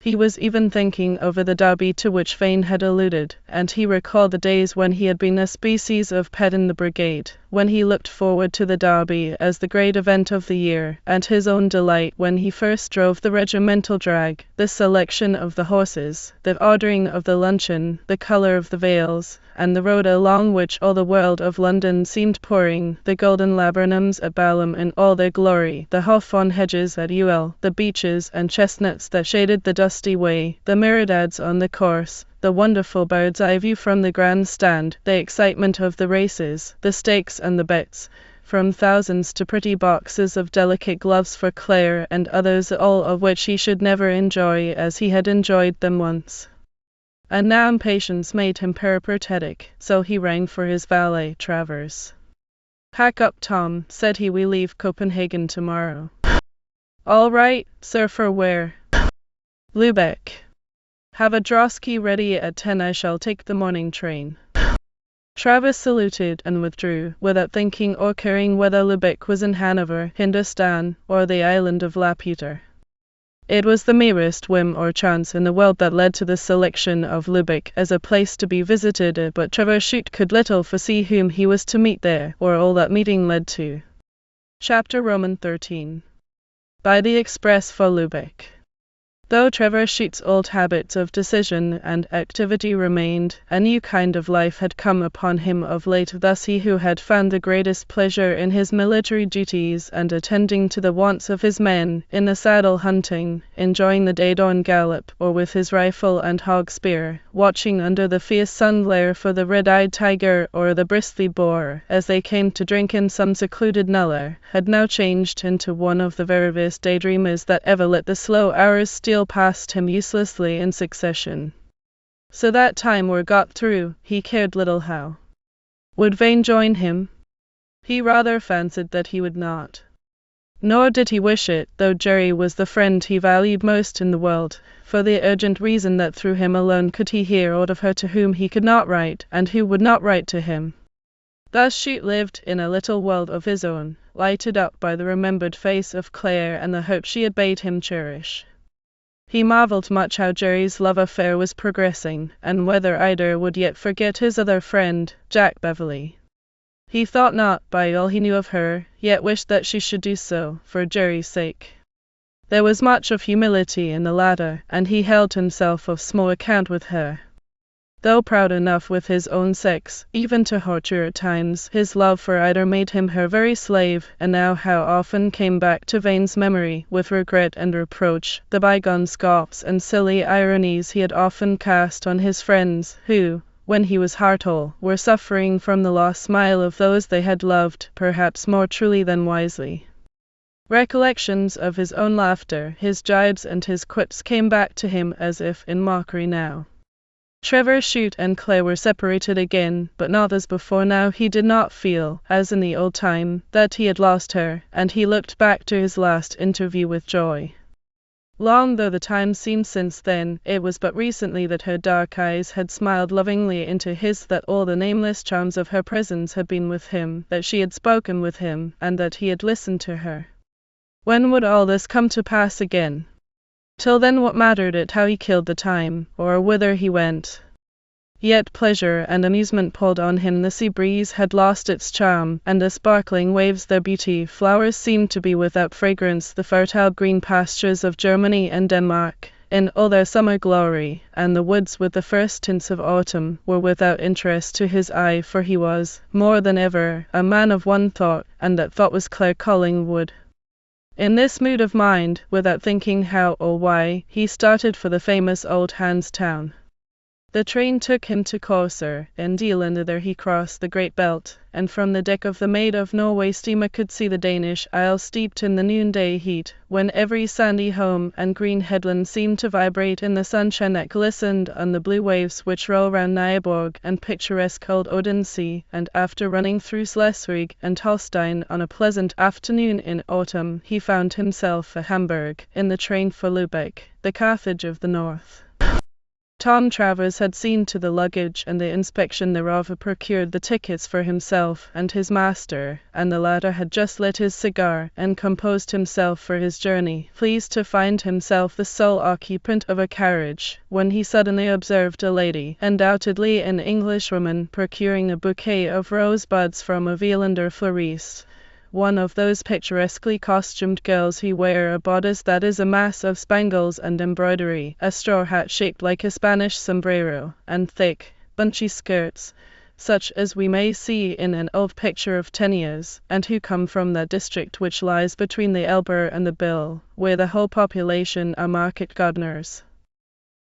He was even thinking over the derby to which Vane had alluded, and he recalled the days when he had been a species of pet in the brigade, when he looked forward to the derby as the great event of the year, and his own delight when he first drove the regimental drag, the selection of the horses, the ordering of the luncheon, the colour of the veils, and the road along which all the world of London seemed pouring, the golden laburnums at Balham in all their glory, the hawthorn hedges at Ewell, the beeches and chestnuts that shaded the dusty way, the myriads on the course, the wonderful bird's eye view from the grand stand, the excitement of the races, the stakes and the bets, from thousands to pretty boxes of delicate gloves for Clare and others, all of which he should never enjoy as he had enjoyed them once. And now impatience made him peripatetic, so he rang for his valet, Travers. "Pack up, Tom," said he, "we leave Copenhagen tomorrow." "All right, sir, for where?" "Lübeck." "Have a drosky ready at 10, I shall take the morning train." Travers saluted and withdrew, without thinking or caring whether Lübeck was in Hanover, Hindustan, or the island of Laputa. It was the merest whim or chance in the world that led to the selection of Lübeck as a place to be visited, but Trevor Chute could little foresee whom he was to meet there, or all that meeting led to. Chapter Roman 13. By the express for Lübeck. Though Trevor Chute's old habits of decision and activity remained, a new kind of life had come upon him of late. Thus he who had found the greatest pleasure in his military duties and attending to the wants of his men, in the saddle hunting, enjoying the day-dawn gallop, or with his rifle and hog-spear, watching under the fierce sun glare for the red-eyed tiger or the bristly boar, as they came to drink in some secluded nullah, had now changed into one of the veriest daydreamers that ever let the slow hours steal past him uselessly in succession. So that time were got through, he cared little how. Would Vane join him? He rather fancied that he would not. Nor did he wish it, though Jerry was the friend he valued most in the world, for the urgent reason that through him alone could he hear aught of her to whom he could not write, and who would not write to him. Thus Chute lived in a little world of his own, lighted up by the remembered face of Clare and the hope she had bade him cherish. He marvelled much how Jerry's love affair was progressing, and whether either would yet forget his other friend, Jack Beverley. He thought not, by all he knew of her, yet wished that she should do so, for Jerry's sake. There was much of humility in the latter, and he held himself of small account with her. Though proud enough with his own sex, even to hauteur at times, his love for either made him her very slave, and now how often came back to Vane's memory, with regret and reproach, the bygone scoffs and silly ironies he had often cast on his friends, who, when he was heart-whole, were suffering from the lost smile of those they had loved, perhaps more truly than wisely. Recollections of his own laughter, his gibes and his quips came back to him as if in mockery now. Trevor Chute and Clare were separated again, but not as before. Now he did not feel, as in the old time, that he had lost her, and he looked back to his last interview with joy. Long though the time seemed since then, it was but recently that her dark eyes had smiled lovingly into his, that all the nameless charms of her presence had been with him, that she had spoken with him, and that he had listened to her. When would all this come to pass again? Till then what mattered it how he killed the time, or whither he went? Yet pleasure and amusement pulled on him. The sea breeze had lost its charm, and the sparkling waves their beauty. Flowers seemed to be without fragrance. The fertile green pastures of Germany and Denmark, in all their summer glory, and the woods with the first tints of autumn, were without interest to his eye, for he was, more than ever, a man of one thought, and that thought was Clare Collingwood. In this mood of mind, without thinking how or why, he started for the famous old Hanse town. The train took him to Korsør, in Zealand. There he crossed the Great Belt, and from the deck of the Maid of Norway steamer could see the Danish Isles steeped in the noonday heat, when every sandy holm and green headland seemed to vibrate in the sunshine that glistened on the blue waves which roll round Nyborg and picturesque old Odense, and after running through Schleswig and Holstein on a pleasant afternoon in autumn, he found himself at Hamburg, in the train for Lübeck, the Carthage of the north. Tom Travers had seen to the luggage and the inspection thereof, had procured the tickets for himself and his master, and the latter had just lit his cigar and composed himself for his journey, pleased to find himself the sole occupant of a carriage, when he suddenly observed a lady, undoubtedly an Englishwoman, procuring a bouquet of rosebuds from a Vielander florist, one of those picturesquely costumed girls who wear a bodice that is a mass of spangles and embroidery, a straw hat shaped like a Spanish sombrero, and thick, bunchy skirts, such as we may see in an old picture of Teniers, and who come from that district which lies between the Elbe and the Bill, where the whole population are market gardeners.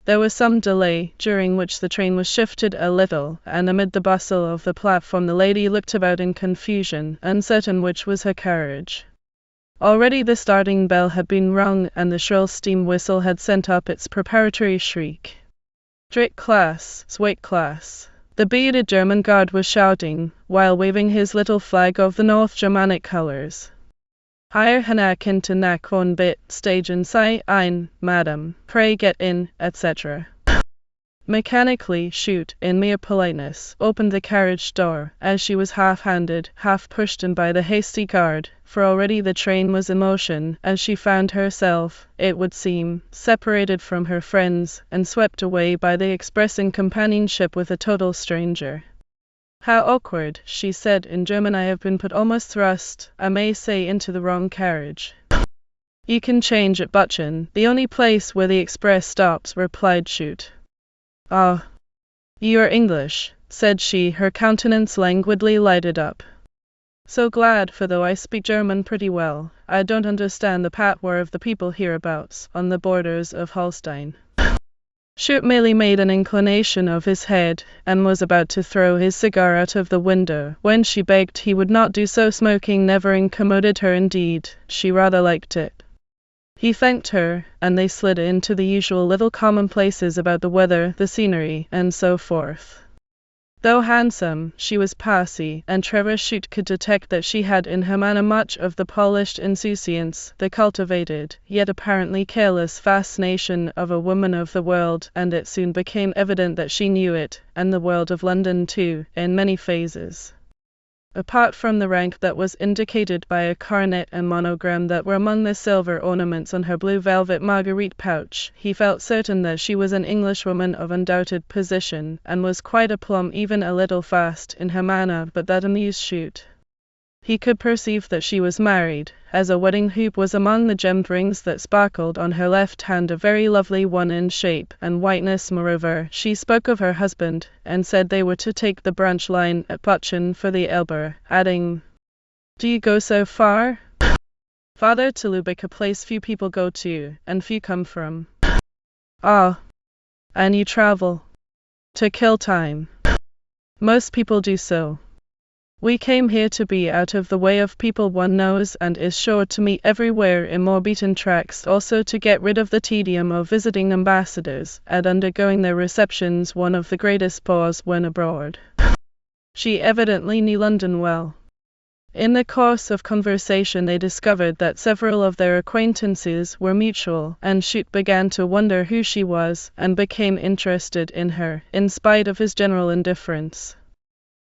There was some delay, during which the train was shifted a little, and amid the bustle of the platform the lady looked about in confusion, uncertain which was her carriage. Already the starting bell had been rung, and the shrill steam whistle had sent up its preparatory shriek. "Dritt Class, Zweite Class." The bearded German guard was shouting, while waving his little flag of the North Germanic colors. "Hier hinab hinter nach und bit, Steigen Sie ein, Madam, pray get in," etc. Mechanically, Chute, in mere politeness, opened the carriage door, as she was half-handed, half-pushed in by the hasty guard, for already the train was in motion, as she found herself, it would seem, separated from her friends, and swept away by the express in companionship with a total stranger. "How awkward," she said in German. "I have been put almost thrust, I may say, into the wrong carriage." "You can change at Butchen, the only place where the express stops," replied Chute. "Ah, you are English," said she, her countenance languidly lighted up. "So glad, for though I speak German pretty well, I don't understand the patois of the people hereabouts, on the borders of Holstein." Chute merely made an inclination of his head, and was about to throw his cigar out of the window, when she begged he would not do so. Smoking never incommoded her, indeed, she rather liked it. He thanked her, and they slid into the usual little commonplaces about the weather, the scenery, and so forth. Though handsome, she was passy, and Trevor Chute could detect that she had in her manner much of the polished insouciance, the cultivated, yet apparently careless fascination of a woman of the world, and it soon became evident that she knew it, and the world of London too, in many phases. Apart from the rank that was indicated by a coronet and monogram that were among the silver ornaments on her blue velvet marguerite pouch, he felt certain that she was an Englishwoman of undoubted position, and was quite aplomb, even a little fast, in her manner, but that amused Chute. He could perceive that she was married, as a wedding hoop was among the gemmed rings that sparkled on her left hand, a very lovely one in shape and whiteness. Moreover, she spoke of her husband, and said they were to take the branch line at Butchen for the Elbe, adding, "Do you go so far?" "Farther, to Lübeck, a place few people go to, and few come from." "Ah, and you travel?" "To kill time. Most people do so. We came here to be out of the way of people one knows and is sure to meet everywhere in more beaten tracks, also to get rid of the tedium of visiting ambassadors, and undergoing their receptions, one of the greatest bores when abroad." She evidently knew London well. In the course of conversation they discovered that several of their acquaintances were mutual, and Chute began to wonder who she was, and became interested in her, in spite of his general indifference.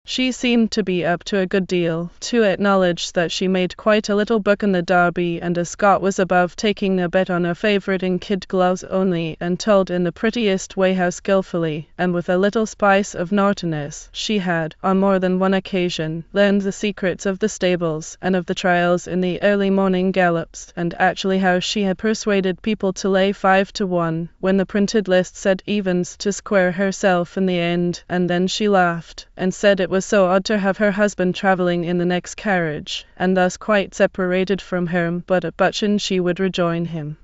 She seemed to be up to a good deal, to acknowledge that she made quite a little book in the Derby, and a Scot was above taking a bet on a favourite in kid gloves only, and told in the prettiest way how skilfully, and with a little spice of naughtiness, she had, on more than one occasion, learned the secrets of the stables, and of the trials in the early morning gallops, and actually how she had persuaded people to lay 5-1, when the printed list said evens, to square herself in the end, and then she laughed, and said it was so odd to have her husband travelling in the next carriage, and thus quite separated from her, but at Butchen she would rejoin him.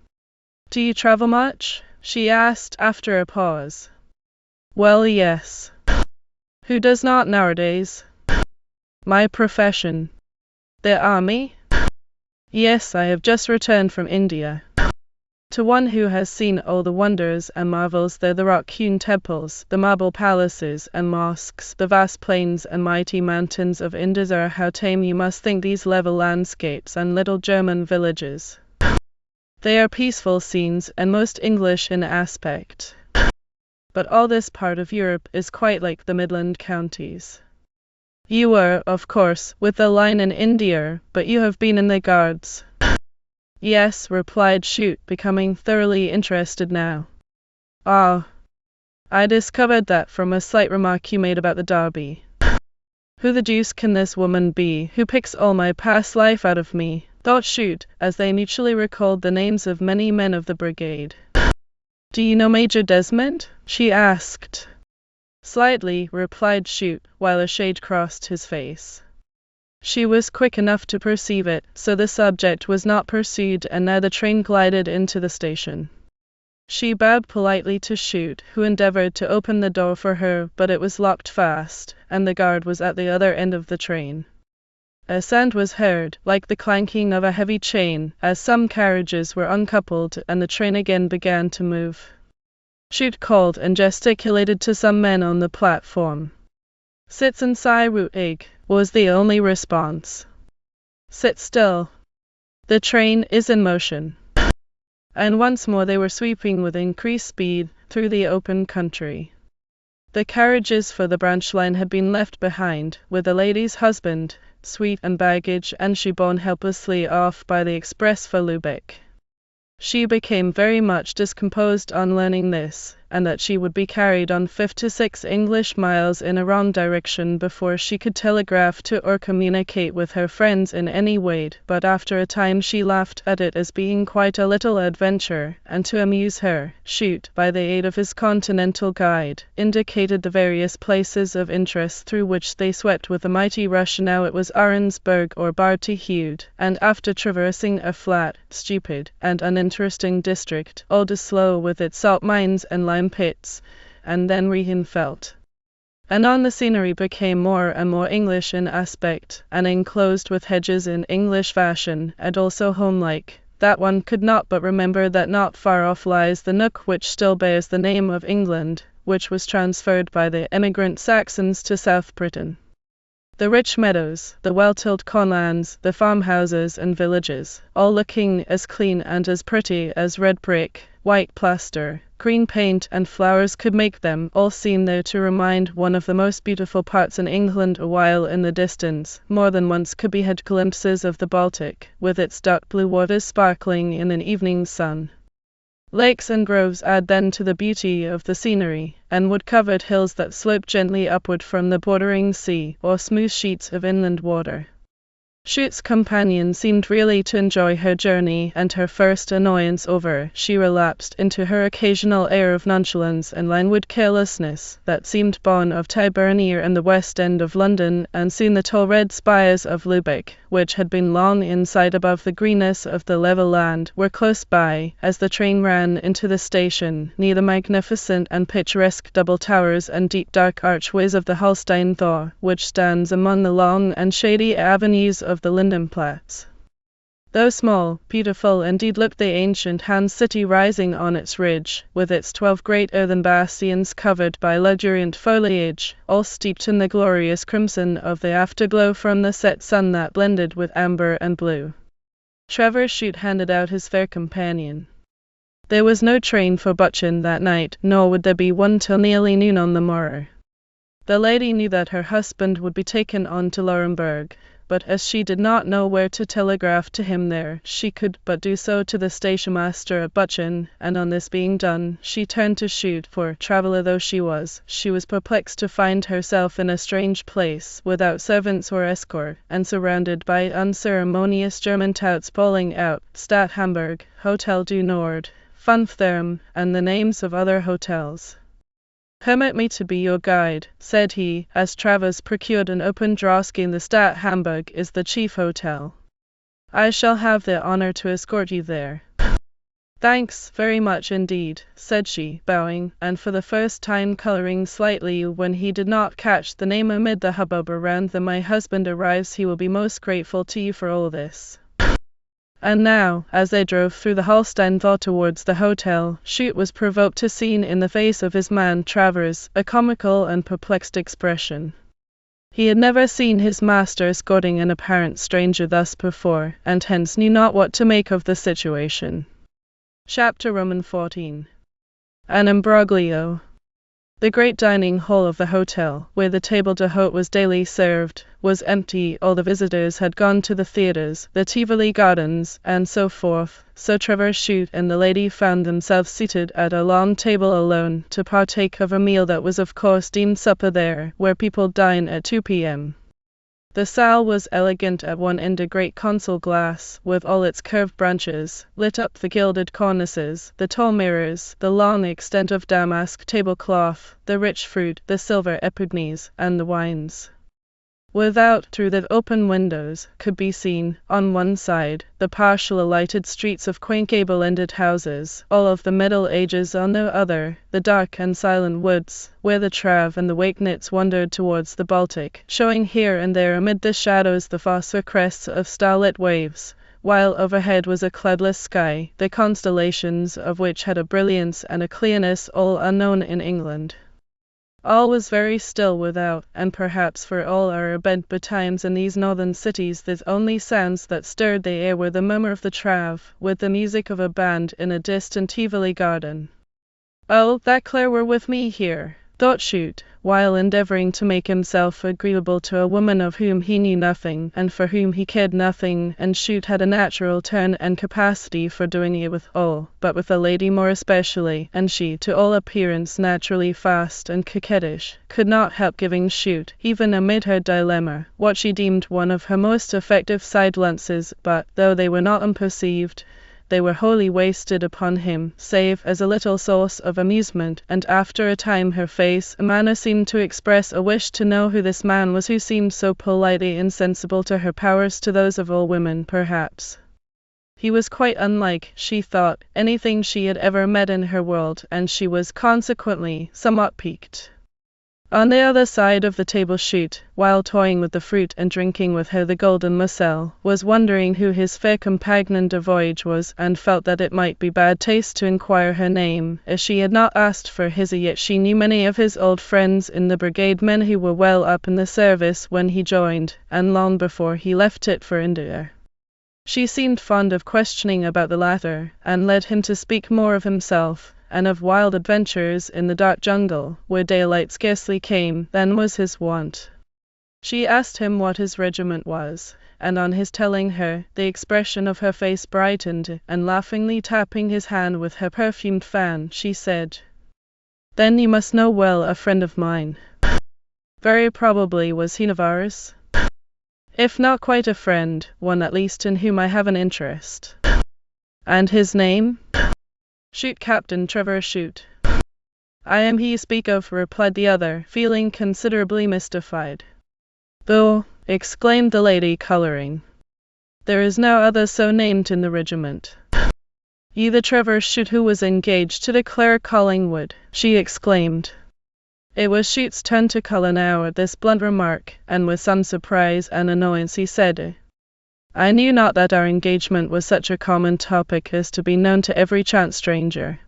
"Do you travel much?" she asked, after a pause. "Well, yes. Who does not nowadays? My profession." "The army?" "Yes, I have just returned from India." To one who has seen all the wonders and marvels there, the rock-hewn temples, the marble palaces and mosques, the vast plains and mighty mountains of India, how tame you must think these level landscapes and little German villages. They are peaceful scenes, and most English in aspect. but all this part of Europe is quite like the Midland counties. You were, of course, with the line in India, but you have been in the Guards. Yes, replied Chute, becoming thoroughly interested now. Ah, I discovered that from a slight remark you made about the Derby. Who the deuce can this woman be, who picks all my past life out of me? Thought Chute, as they mutually recalled the names of many men of the brigade. Do you know Major Desmond? She asked. Slightly, replied Chute, while a shade crossed his face. She was quick enough to perceive it, so the subject was not pursued, and now the train glided into the station. She bowed politely to Chute, who endeavored to open the door for her, but it was locked fast, and the guard was at the other end of the train. A sound was heard, like the clanking of a heavy chain, as some carriages were uncoupled and the train again began to move. Chute called and gesticulated to some men on the platform. "Sitzen Sie ruhig," was the only response. "Sit still. The train is in motion." And once more they were sweeping with increased speed through the open country. The carriages for the branch line had been left behind, with the lady's husband, suite and baggage, and she borne helplessly off by the express for Lubeck. She became very much discomposed on learning this, and that she would be carried on 56 English miles in a wrong direction before she could telegraph to or communicate with her friends in any way, but after a time she laughed at it as being quite a little adventure, and to amuse her, Chute, by the aid of his continental guide, indicated the various places of interest through which they swept with a mighty rush. Now it was Ahrensburg or Bartyhude, and after traversing a flat, stupid, and uninteresting district, Oldesloe with its salt mines and lime pits, and then Rheinfeldt. Anon the scenery became more and more English in aspect, and enclosed with hedges in English fashion, and also homelike, that one could not but remember that not far off lies the nook which still bears the name of England, which was transferred by the emigrant Saxons to South Britain. The rich meadows, the well-tilled cornlands, the farmhouses and villages, all looking as clean and as pretty as red brick, white plaster, green paint and flowers could make them, all seemed there to remind one of the most beautiful parts in England. A while in the distance, more than once could be had glimpses of the Baltic, with its dark blue waters sparkling in an evening sun. Lakes and groves add then to the beauty of the scenery, and wood-covered hills that slope gently upward from the bordering sea, or smooth sheets of inland water. Chute's companion seemed really to enjoy her journey, and her first annoyance over, she relapsed into her occasional air of nonchalance and languid carelessness that seemed born of Tyburnia and the West End of London, and soon the tall red spires of Lubeck, which had been long in sight above the greenness of the level land, were close by, as the train ran into the station, near the magnificent and picturesque double towers and deep dark archways of the Holstein Tor, which stands among the long and shady avenues of the Lindenplatz. Though small, beautiful indeed looked the ancient Hanse city rising on its ridge, with its 12 great earthen bastions covered by luxuriant foliage, all steeped in the glorious crimson of the afterglow from the set sun that blended with amber and blue. Trevor Chute handed out his fair companion. There was no train for Buchan that night, nor would there be one till nearly noon on the morrow. The lady knew that her husband would be taken on to Laurenburg, but as she did not know where to telegraph to him there, she could but do so to the stationmaster at Buchan, and on this being done, she turned to Chute, for, traveller though she was perplexed to find herself in a strange place, without servants or escort, and surrounded by unceremonious German touts bawling out, Stadt Hamburg, Hotel du Nord, Funftherm, and the names of other hotels. "Permit me to be your guide," said he, as Travers procured an open draw-skin. "The Stadt Hamburg is the chief hotel. I shall have the honor to escort you there." "Thanks, very much indeed," said she, bowing, and for the first time coloring slightly when he did not catch the name amid the hubbub around them. "My husband arrives. He will be most grateful to you for all this." And now, as they drove through the Holstein Tor towards the hotel, Chute was provoked to see in the face of his man Travers a comical and perplexed expression. He had never seen his master escorting an apparent stranger thus before, and hence knew not what to make of the situation. Chapter 14. An imbroglio. The great dining hall of the hotel, where the table d'hôte was daily served, was empty. All the visitors had gone to the theatres, the Tivoli gardens, and so forth, so Trevor Chute and the lady found themselves seated at a long table alone, to partake of a meal that was of course deemed supper there, where people dine at 2 p.m. The salle was elegant. At one end a great console glass, with all its curved branches, lit up the gilded cornices, the tall mirrors, the long extent of damask tablecloth, the rich fruit, the silver epignes, and the wines. Without, through the open windows, could be seen, on one side, the partially lighted streets of quaint gable-ended houses, all of the Middle Ages; on the other, the dark and silent woods, where the Trave and the Wakenitz wandered towards the Baltic, showing here and there amid the shadows the phosphor crests of starlit waves, while overhead was a cloudless sky, the constellations of which had a brilliance and a clearness all unknown in England. All was very still without, and perhaps for all our betimes in these northern cities the only sounds that stirred the air were the murmur of the Trave, with the music of a band in a distant Tivoli garden. "Oh, that Claire were with me here," thought Chute, while endeavouring to make himself agreeable to a woman of whom he knew nothing, and for whom he cared nothing, and Chute had a natural turn and capacity for doing it with all, but with a lady more especially, and she, to all appearance naturally fast and coquettish, could not help giving Chute, even amid her dilemma, what she deemed one of her most effective side glances, but, though they were not unperceived, they were wholly wasted upon him, save as a little source of amusement, and after a time her face and manner seemed to express a wish to know who this man was who seemed so politely insensible to her powers, to those of all women, perhaps. He was quite unlike, she thought, anything she had ever met in her world, and she was consequently somewhat piqued. On the other side of the table Chute, while toying with the fruit and drinking with her the golden moselle, was wondering who his fair companion de voyage was, and felt that it might be bad taste to inquire her name, as she had not asked for his, yet she knew many of his old friends in the brigade, men who were well up in the service when he joined, and long before he left it for India. She seemed fond of questioning about the latter, and led him to speak more of himself, and of wild adventures in the dark jungle, where daylight scarcely came, than was his wont. She asked him what his regiment was, and on his telling her, the expression of her face brightened, and laughingly tapping his hand with her perfumed fan, she said, "Then you must know well a friend of mine." Very probably was he of ours? If not quite a friend, one at least in whom I have an interest. And his name? Chute, Captain Trevor Chute. "I am he you speak of," replied the other, feeling considerably mystified. "Though," exclaimed the lady, colouring, "there is no other so named in the regiment." "You the Trevor Chute who was engaged to declare Collingwood?" she exclaimed. It was Chute's turn to colour now at this blunt remark, and with some surprise and annoyance he said, "I knew not that our engagement was such a common topic as to be known to every chance stranger."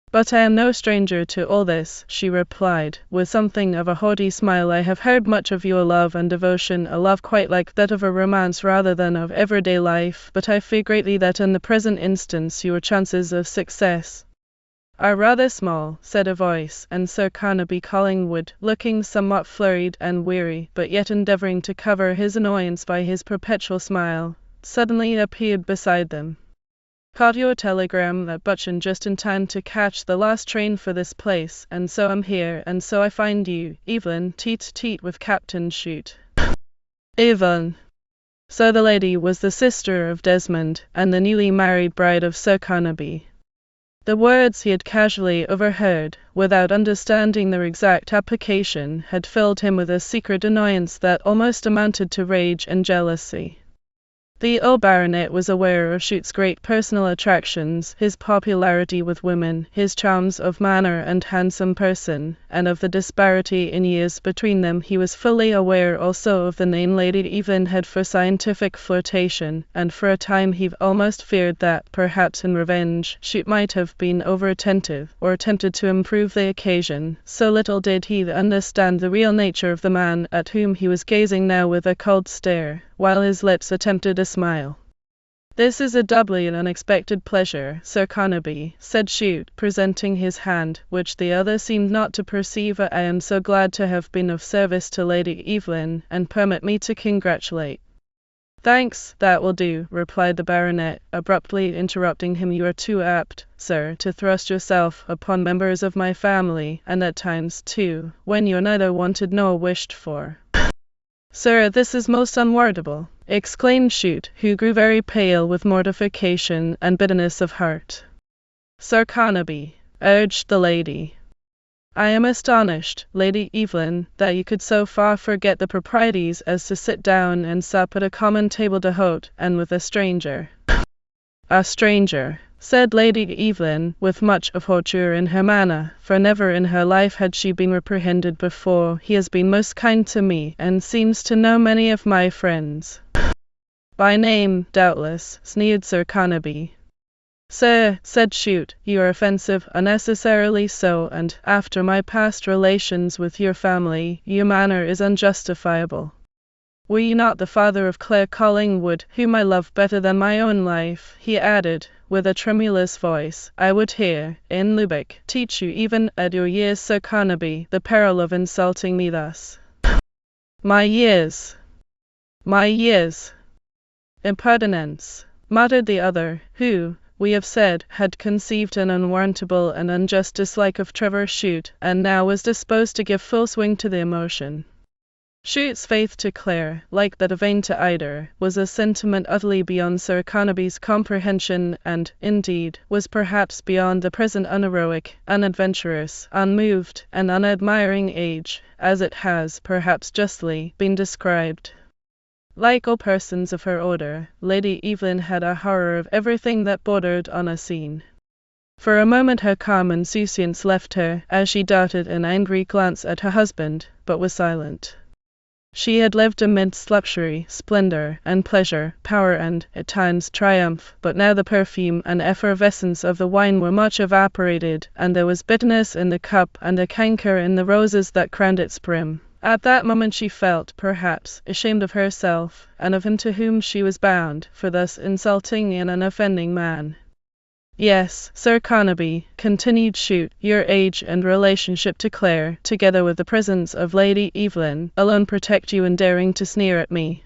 "But I am no stranger to all this," she replied, with something of a haughty smile. "I have heard much of your love and devotion, a love quite like that of a romance rather than of everyday life, but I fear greatly that in the present instance your chances of success are rather small," said a voice, and Sir Carnaby Collingwood, looking somewhat flurried and weary, but yet endeavouring to cover his annoyance by his perpetual smile, suddenly appeared beside them. "Caught your telegram at Buchan just in time to catch the last train for this place, and so I'm here, and so I find you, Evelyn, tete-a-tete with Captain Chute." Evelyn. So the lady was the sister of Desmond, and the newly married bride of Sir Carnaby. The words he had casually overheard, without understanding their exact application, had filled him with a secret annoyance that almost amounted to rage and jealousy. The old baronet was aware of Chute's great personal attractions, his popularity with women, his charms of manner and handsome person, and of the disparity in years between them. He was fully aware also of the name Lady Evelyn had for scientific flirtation, and for a time he almost feared that, perhaps in revenge, Chute might have been over-attentive, or attempted to improve the occasion. So little did he understand the real nature of the man at whom he was gazing now with a cold stare, while his lips attempted a smile. This is a doubly unexpected pleasure, Sir Carnaby, said Chute, presenting his hand, which the other seemed not to perceive. I am so glad to have been of service to Lady Evelyn, and permit me to congratulate. Thanks, that will do, replied the baronet, abruptly interrupting him. You are too apt, sir, to thrust yourself upon members of my family, and at times, too, when you're neither wanted nor wished for. Sir, this is most unwarrantable, exclaimed Chute, who grew very pale with mortification and bitterness of heart. Sir Carnaby, urged the lady, I am astonished, Lady Evelyn, that you could so far forget the proprieties as to sit down and sup at a common table d'hote, and with a stranger. A stranger, said Lady Evelyn, with much of hauteur in her manner, for never in her life had she been reprehended before. He has been most kind to me, and seems to know many of my friends. By name, doubtless, sneered Sir Carnaby. Sir, said Chute, you are offensive, unnecessarily so, and, after my past relations with your family, your manner is unjustifiable. Were you not the father of Clare Collingwood, whom I love better than my own life, he added, with a tremulous voice, I would here, in Lubeck, teach you even at your years, Sir Carnaby, the peril of insulting me thus. My years! My years! Impertinence! Muttered the other, who, we have said, had conceived an unwarrantable and unjust dislike of Trevor Chute, and now was disposed to give full swing to the emotion. Chute's faith to Clare, like that of Vane to Ida, was a sentiment utterly beyond Sir Carnaby's comprehension, and, indeed, was perhaps beyond the present unheroic, unadventurous, unmoved, and unadmiring age, as it has, perhaps justly, been described. Like all persons of her order, Lady Evelyn had a horror of everything that bordered on a scene. For a moment her calm insouciance left her, as she darted an angry glance at her husband, but was silent. She had lived amidst luxury, splendor, and pleasure, power and, at times, triumph, but now the perfume and effervescence of the wine were much evaporated, and there was bitterness in the cup and a canker in the roses that crowned its brim. At that moment she felt, perhaps, ashamed of herself, and of him to whom she was bound, for thus insulting an unoffending man. Yes, Sir Carnaby, continued Chute, your age and relationship to Clare, together with the presence of Lady Evelyn, alone protect you in daring to sneer at me.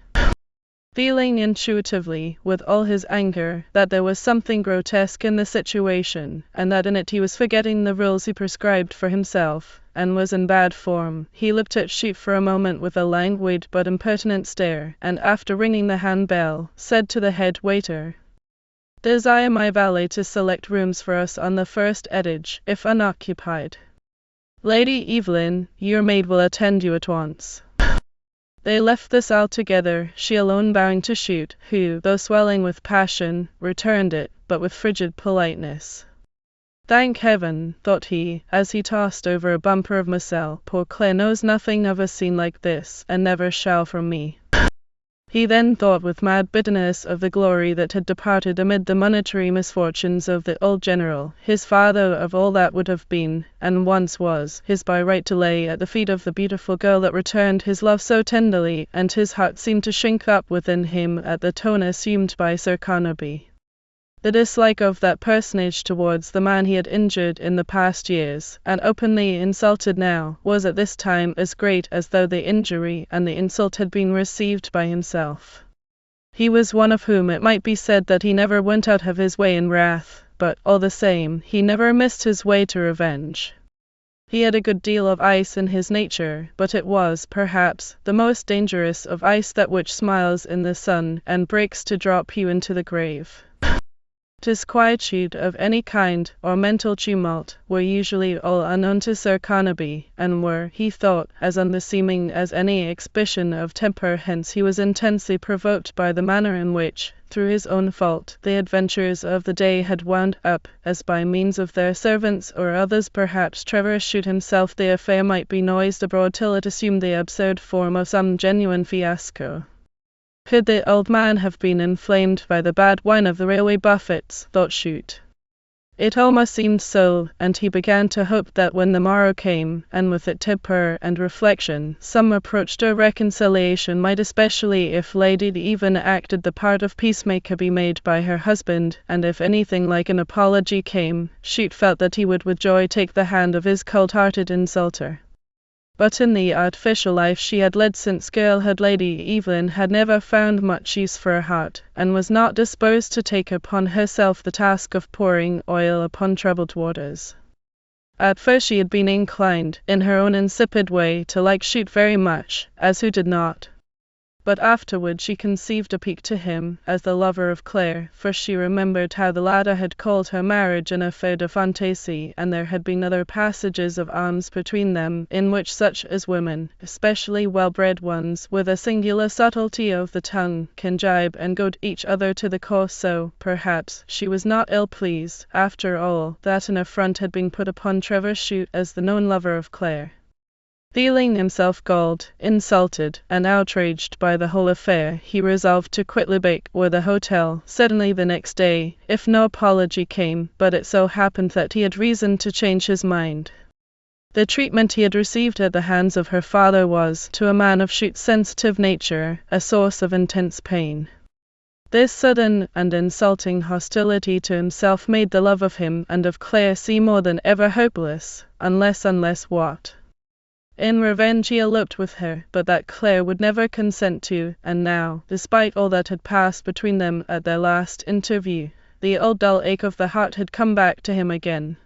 Feeling intuitively, with all his anger, that there was something grotesque in the situation, and that in it he was forgetting the rules he prescribed for himself, and was in bad form, he looked at Chute for a moment with a languid but impertinent stare, and after ringing the hand-bell, said to the head waiter, Desire my valet to select rooms for us on the first etage, if unoccupied. Lady Evelyn, your maid will attend you at once. They left the salle together, she alone bowing to Chute, who, though swelling with passion, returned it, but with frigid politeness. Thank heaven, thought he, as he tossed over a bumper of Moselle, poor Clare knows nothing of a scene like this, and never shall from me. He then thought with mad bitterness of the glory that had departed amid the monetary misfortunes of the old general, his father, of all that would have been, and once was, his by right to lay at the feet of the beautiful girl that returned his love so tenderly, and his heart seemed to shrink up within him at the tone assumed by Sir Carnaby. The dislike of that personage towards the man he had injured in the past years, and openly insulted now, was at this time as great as though the injury and the insult had been received by himself. He was one of whom it might be said that he never went out of his way in wrath, but, all the same, he never missed his way to revenge. He had a good deal of ice in his nature, but it was, perhaps, the most dangerous of ice that which smiles in the sun, and breaks to drop you into the grave. Disquietude of any kind, or mental tumult, were usually all unknown to Sir Carnaby, and were, he thought, as unbeseeming as any exhibition of temper. Hence he was intensely provoked by the manner in which, through his own fault, the adventures of the day had wound up, as by means of their servants or others, perhaps Trevor Chute himself, the affair might be noised abroad till it assumed the absurd form of some genuine fiasco. Could the old man have been inflamed by the bad wine of the railway buffets, thought Chute. It almost seemed so, and he began to hope that when the morrow came, and with it temper and reflection, some approach to reconciliation might, especially if Lady even acted the part of peacemaker, be made by her husband, and if anything like an apology came, Chute felt that he would with joy take the hand of his cold-hearted insulter. But in the artificial life she had led since girlhood, Lady Evelyn had never found much use for her heart, and was not disposed to take upon herself the task of pouring oil upon troubled waters. At first she had been inclined, in her own insipid way, to like Chute very much, as who did not? But afterward she conceived a pique to him, as the lover of Claire, for she remembered how the latter had called her marriage an affaire de fantaisie, and there had been other passages of arms between them, in which such as women, especially well-bred ones, with a singular subtlety of the tongue, can gibe and goad each other to the core, so, perhaps, she was not ill-pleased, after all, that an affront had been put upon Trevor Chute as the known lover of Claire. Feeling himself galled, insulted, and outraged by the whole affair, he resolved to quit Lubeck or the hotel suddenly the next day, if no apology came, but it so happened that he had reason to change his mind. The treatment he had received at the hands of her father was, to a man of Chute's sensitive nature, a source of intense pain. This sudden and insulting hostility to himself made the love of him and of Claire seem more than ever hopeless, unless what? In revenge he eloped with her, but that Claire would never consent to, and now, despite all that had passed between them at their last interview, the old dull ache of the heart had come back to him again.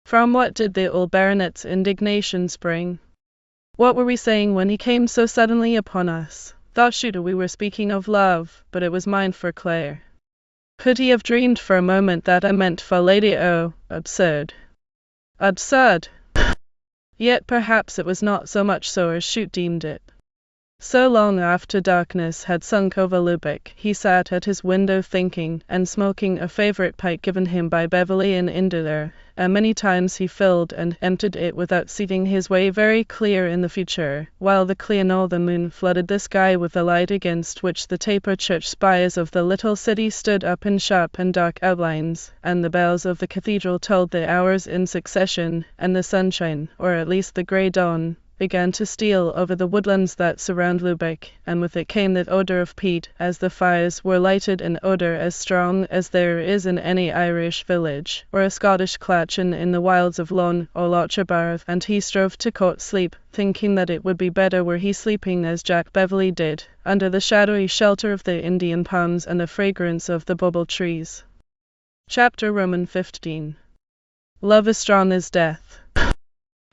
From what did the old baronet's indignation spring? What were we saying when he came so suddenly upon us? Thought Chute we were speaking of love, but it was mine for Claire. Could he have dreamed for a moment that I meant for Lady O? Absurd. Absurd! Yet perhaps it was not so much so as Chute deemed it. So long after darkness had sunk over Lubeck, he sat at his window thinking, and smoking a favourite pipe given him by Beverley in Indler, and many times he filled and emptied it without seeing his way very clear in the future, while the clear northern moon flooded the sky with a light against which the taper church spires of the little city stood up in sharp and dark outlines, and the bells of the cathedral tolled the hours in succession, and the sunshine, or at least the grey dawn, began to steal over the woodlands that surround Lubeck, and with it came that odour of peat, as the fires were lighted, an odour as strong as there is in any Irish village, or a Scottish clachan in the wilds of Lone or Lochabarth, and he strove to court sleep, thinking that it would be better were he sleeping as Jack Beverley did, under the shadowy shelter of the Indian palms and the fragrance of the bubble trees. Chapter Roman 15. Love is strong as death.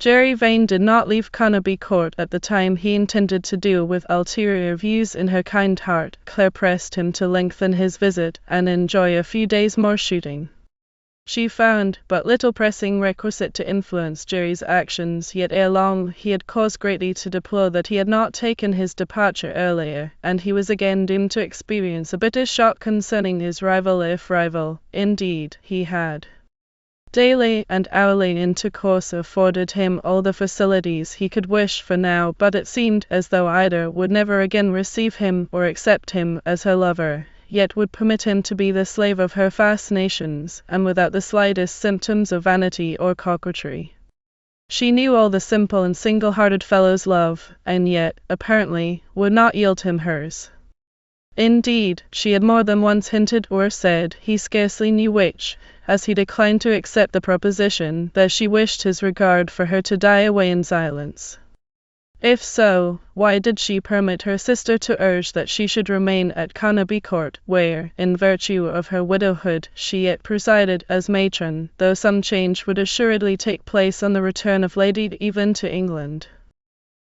Jerry Vane did not leave Carnaby Court at the time he intended to do. With ulterior views in her kind heart, Claire pressed him to lengthen his visit and enjoy a few days more shooting. She found but little pressing requisite to influence Jerry's actions, yet ere long he had cause greatly to deplore that he had not taken his departure earlier, and he was again doomed to experience a bitter shock concerning his rival, if rival, indeed, he had. Daily and hourly intercourse afforded him all the facilities he could wish for now, but it seemed as though either would never again receive him or accept him as her lover, yet would permit him to be the slave of her fascinations, and without the slightest symptoms of vanity or coquetry. She knew all the simple and single-hearted fellow's love, and yet, apparently, would not yield him hers. Indeed, she had more than once hinted or said, he scarcely knew which, as he declined to accept the proposition, that she wished his regard for her to die away in silence. If so, why did she permit her sister to urge that she should remain at Carnaby Court, where, in virtue of her widowhood, she yet presided as matron, though some change would assuredly take place on the return of Lady Evelyn to England?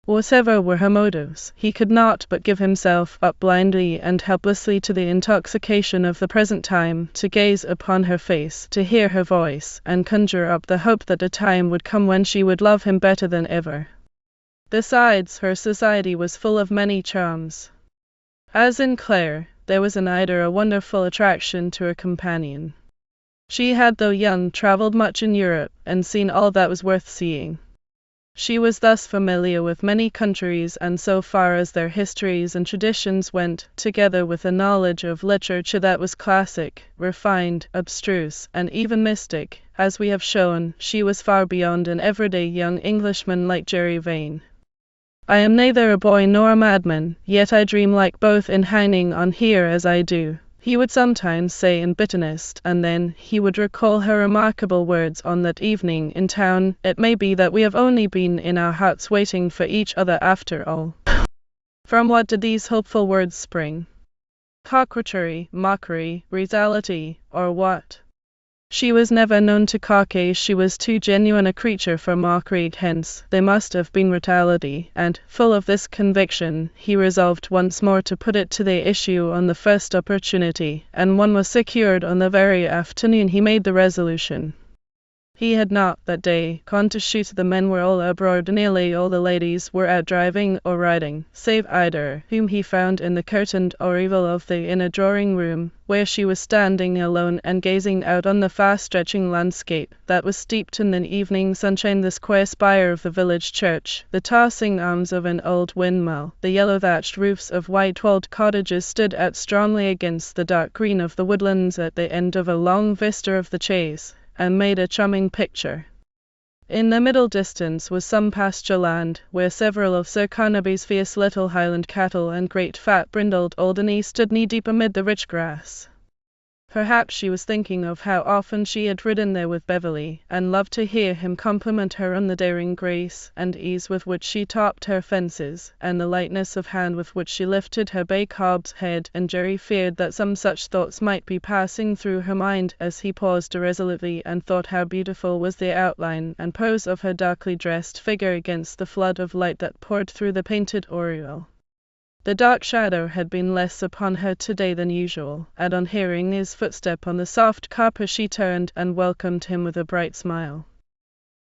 Whatever were her motives, he could not but give himself up blindly and helplessly to the intoxication of the present time, to gaze upon her face, to hear her voice, and conjure up the hope that a time would come when she would love him better than ever. Besides, her society was full of many charms. As in Claire, there was in Ida a wonderful attraction to her companion. She had, though young, travelled much in Europe, and seen all that was worth seeing. She was thus familiar with many countries, and so far as their histories and traditions went, together with a knowledge of literature that was classic, refined, abstruse, and even mystic, as we have shown, she was far beyond an everyday young Englishman like Jerry Vane. I am neither a boy nor a madman, yet I dream like both in hanging on here as I do, he would sometimes say in bitterness, and then he would recall her remarkable words on that evening in town, "It may be that we have only been in our hearts waiting for each other after all." From what did these hopeful words spring? Coquetry, mockery, reality, or what? She was never known to coquet, she was too genuine a creature for mockery, hence they must have been reality, and, full of this conviction, he resolved once more to put it to the issue on the first opportunity, and one was secured on the very afternoon he made the resolution. He had not, that day, gone to shoot. The men were all abroad, nearly all the ladies were out driving or riding, save Ida, whom he found in the curtained oriel of the inner drawing-room, where she was standing alone and gazing out on the fast-stretching landscape, that was steeped in the evening sunshine, the square spire of the village church, the tossing arms of an old windmill, the yellow-thatched roofs of white-walled cottages stood out strongly against the dark green of the woodlands at the end of a long vista of the chase, and made a charming picture. In the middle distance was some pasture land, where several of Sir Carnaby's fierce little Highland cattle and great fat brindled Alderney stood knee-deep amid the rich grass. Perhaps she was thinking of how often she had ridden there with Beverley, and loved to hear him compliment her on the daring grace and ease with which she topped her fences, and the lightness of hand with which she lifted her bay cob's head, and Jerry feared that some such thoughts might be passing through her mind as he paused irresolutely and thought how beautiful was the outline and pose of her darkly dressed figure against the flood of light that poured through the painted oriel. The dark shadow had been less upon her today than usual, and on hearing his footstep on the soft carpet she turned and welcomed him with a bright smile.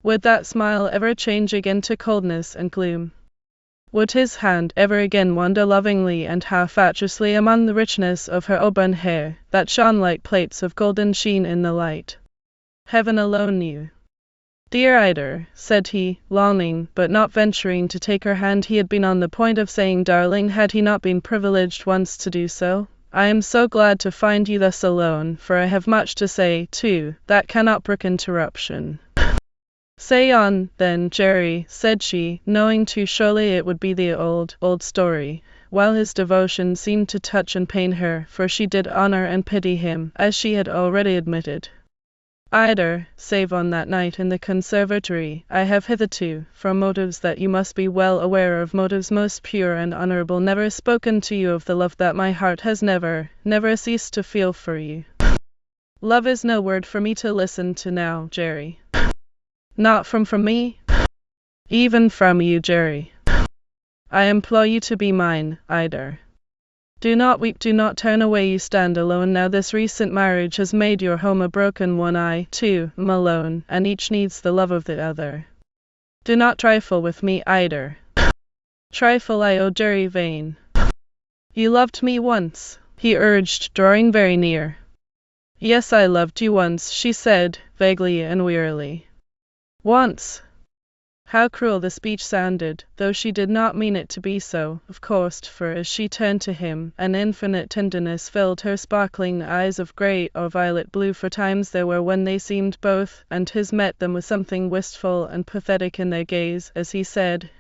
Would that smile ever change again to coldness and gloom? Would his hand ever again wander lovingly and half-fatuously among the richness of her auburn hair, that shone like plates of golden sheen in the light? Heaven alone knew. "Dear Ida," said he, longing, but not venturing to take her hand. He had been on the point of saying darling had he not been privileged once to do so. "I am so glad to find you thus alone, for I have much to say, too, that cannot brook interruption." "Say on, then, Jerry," said she, knowing too surely it would be the old story, while his devotion seemed to touch and pain her, for she did honor and pity him, as she had already admitted. "Ida, save on that night in the conservatory, I have hitherto, from motives that you must be well aware of, motives most pure and honorable, never spoken to you of the love that my heart has never ceased to feel for you. Love is no word for me to listen to now, Jerry. Not from me? Even from you, Jerry. I implore you to be mine, Ida. Do not weep, do not turn away, you stand alone now. This recent marriage has made your home a broken one. I, too, am alone, and each needs the love of the other. Do not trifle with me, Ida. Trifle I, oh Jerry Vane. You loved me once, he urged, drawing very near. Yes, I loved you once, she said, vaguely and wearily. Once. How cruel the speech sounded, though she did not mean it to be so, of course, for as she turned to him, an infinite tenderness filled her sparkling eyes of grey or violet blue. For times there were when they seemed both, and his met them with something wistful and pathetic in their gaze, as he said,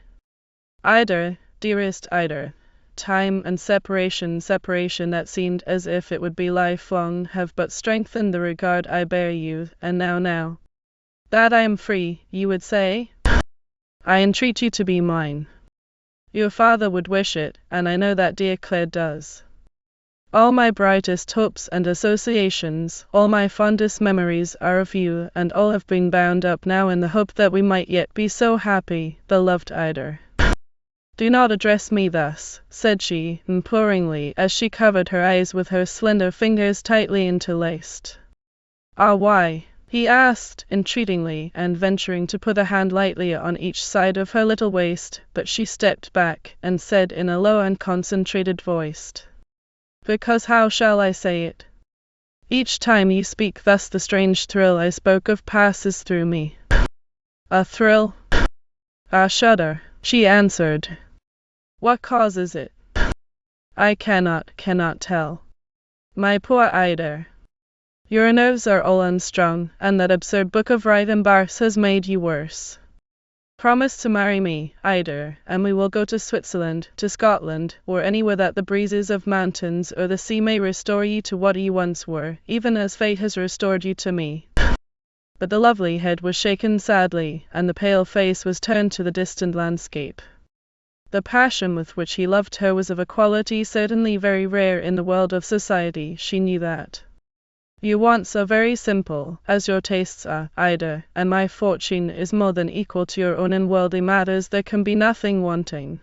"Ida, dearest Ida, time and separation that seemed as if it would be lifelong, have but strengthened the regard I bear you, and now that I am free, you would say? I entreat you to be mine. Your father would wish it, and I know that dear Claire does. All my brightest hopes and associations, all my fondest memories are of you, and all have been bound up now in the hope that we might yet be so happy, beloved Ida. Do not address me thus," said she, imploringly, as she covered her eyes with her slender fingers tightly interlaced. "Ah, why?" he asked, entreatingly, and venturing to put a hand lightly on each side of her little waist, but she stepped back, and said in a low and concentrated voice, "Because how shall I say it? Each time you speak thus the strange thrill I spoke of passes through me." "A thrill?" "I shudder," she answered. "What causes it?" "I cannot tell. My poor Ida. Your nerves are all unstrung, and that absurd book of rhyme and bars has made you worse. Promise to marry me, Ida, and we will go to Switzerland, to Scotland, or anywhere that the breezes of mountains or the sea may restore you to what you once were, even as fate has restored you to me." But the lovely head was shaken sadly, and the pale face was turned to the distant landscape. The passion with which he loved her was of a quality certainly very rare in the world of society, she knew that. "Your wants are very simple, as your tastes are, Ida, and my fortune is more than equal to your own in worldly matters. There can be nothing wanting.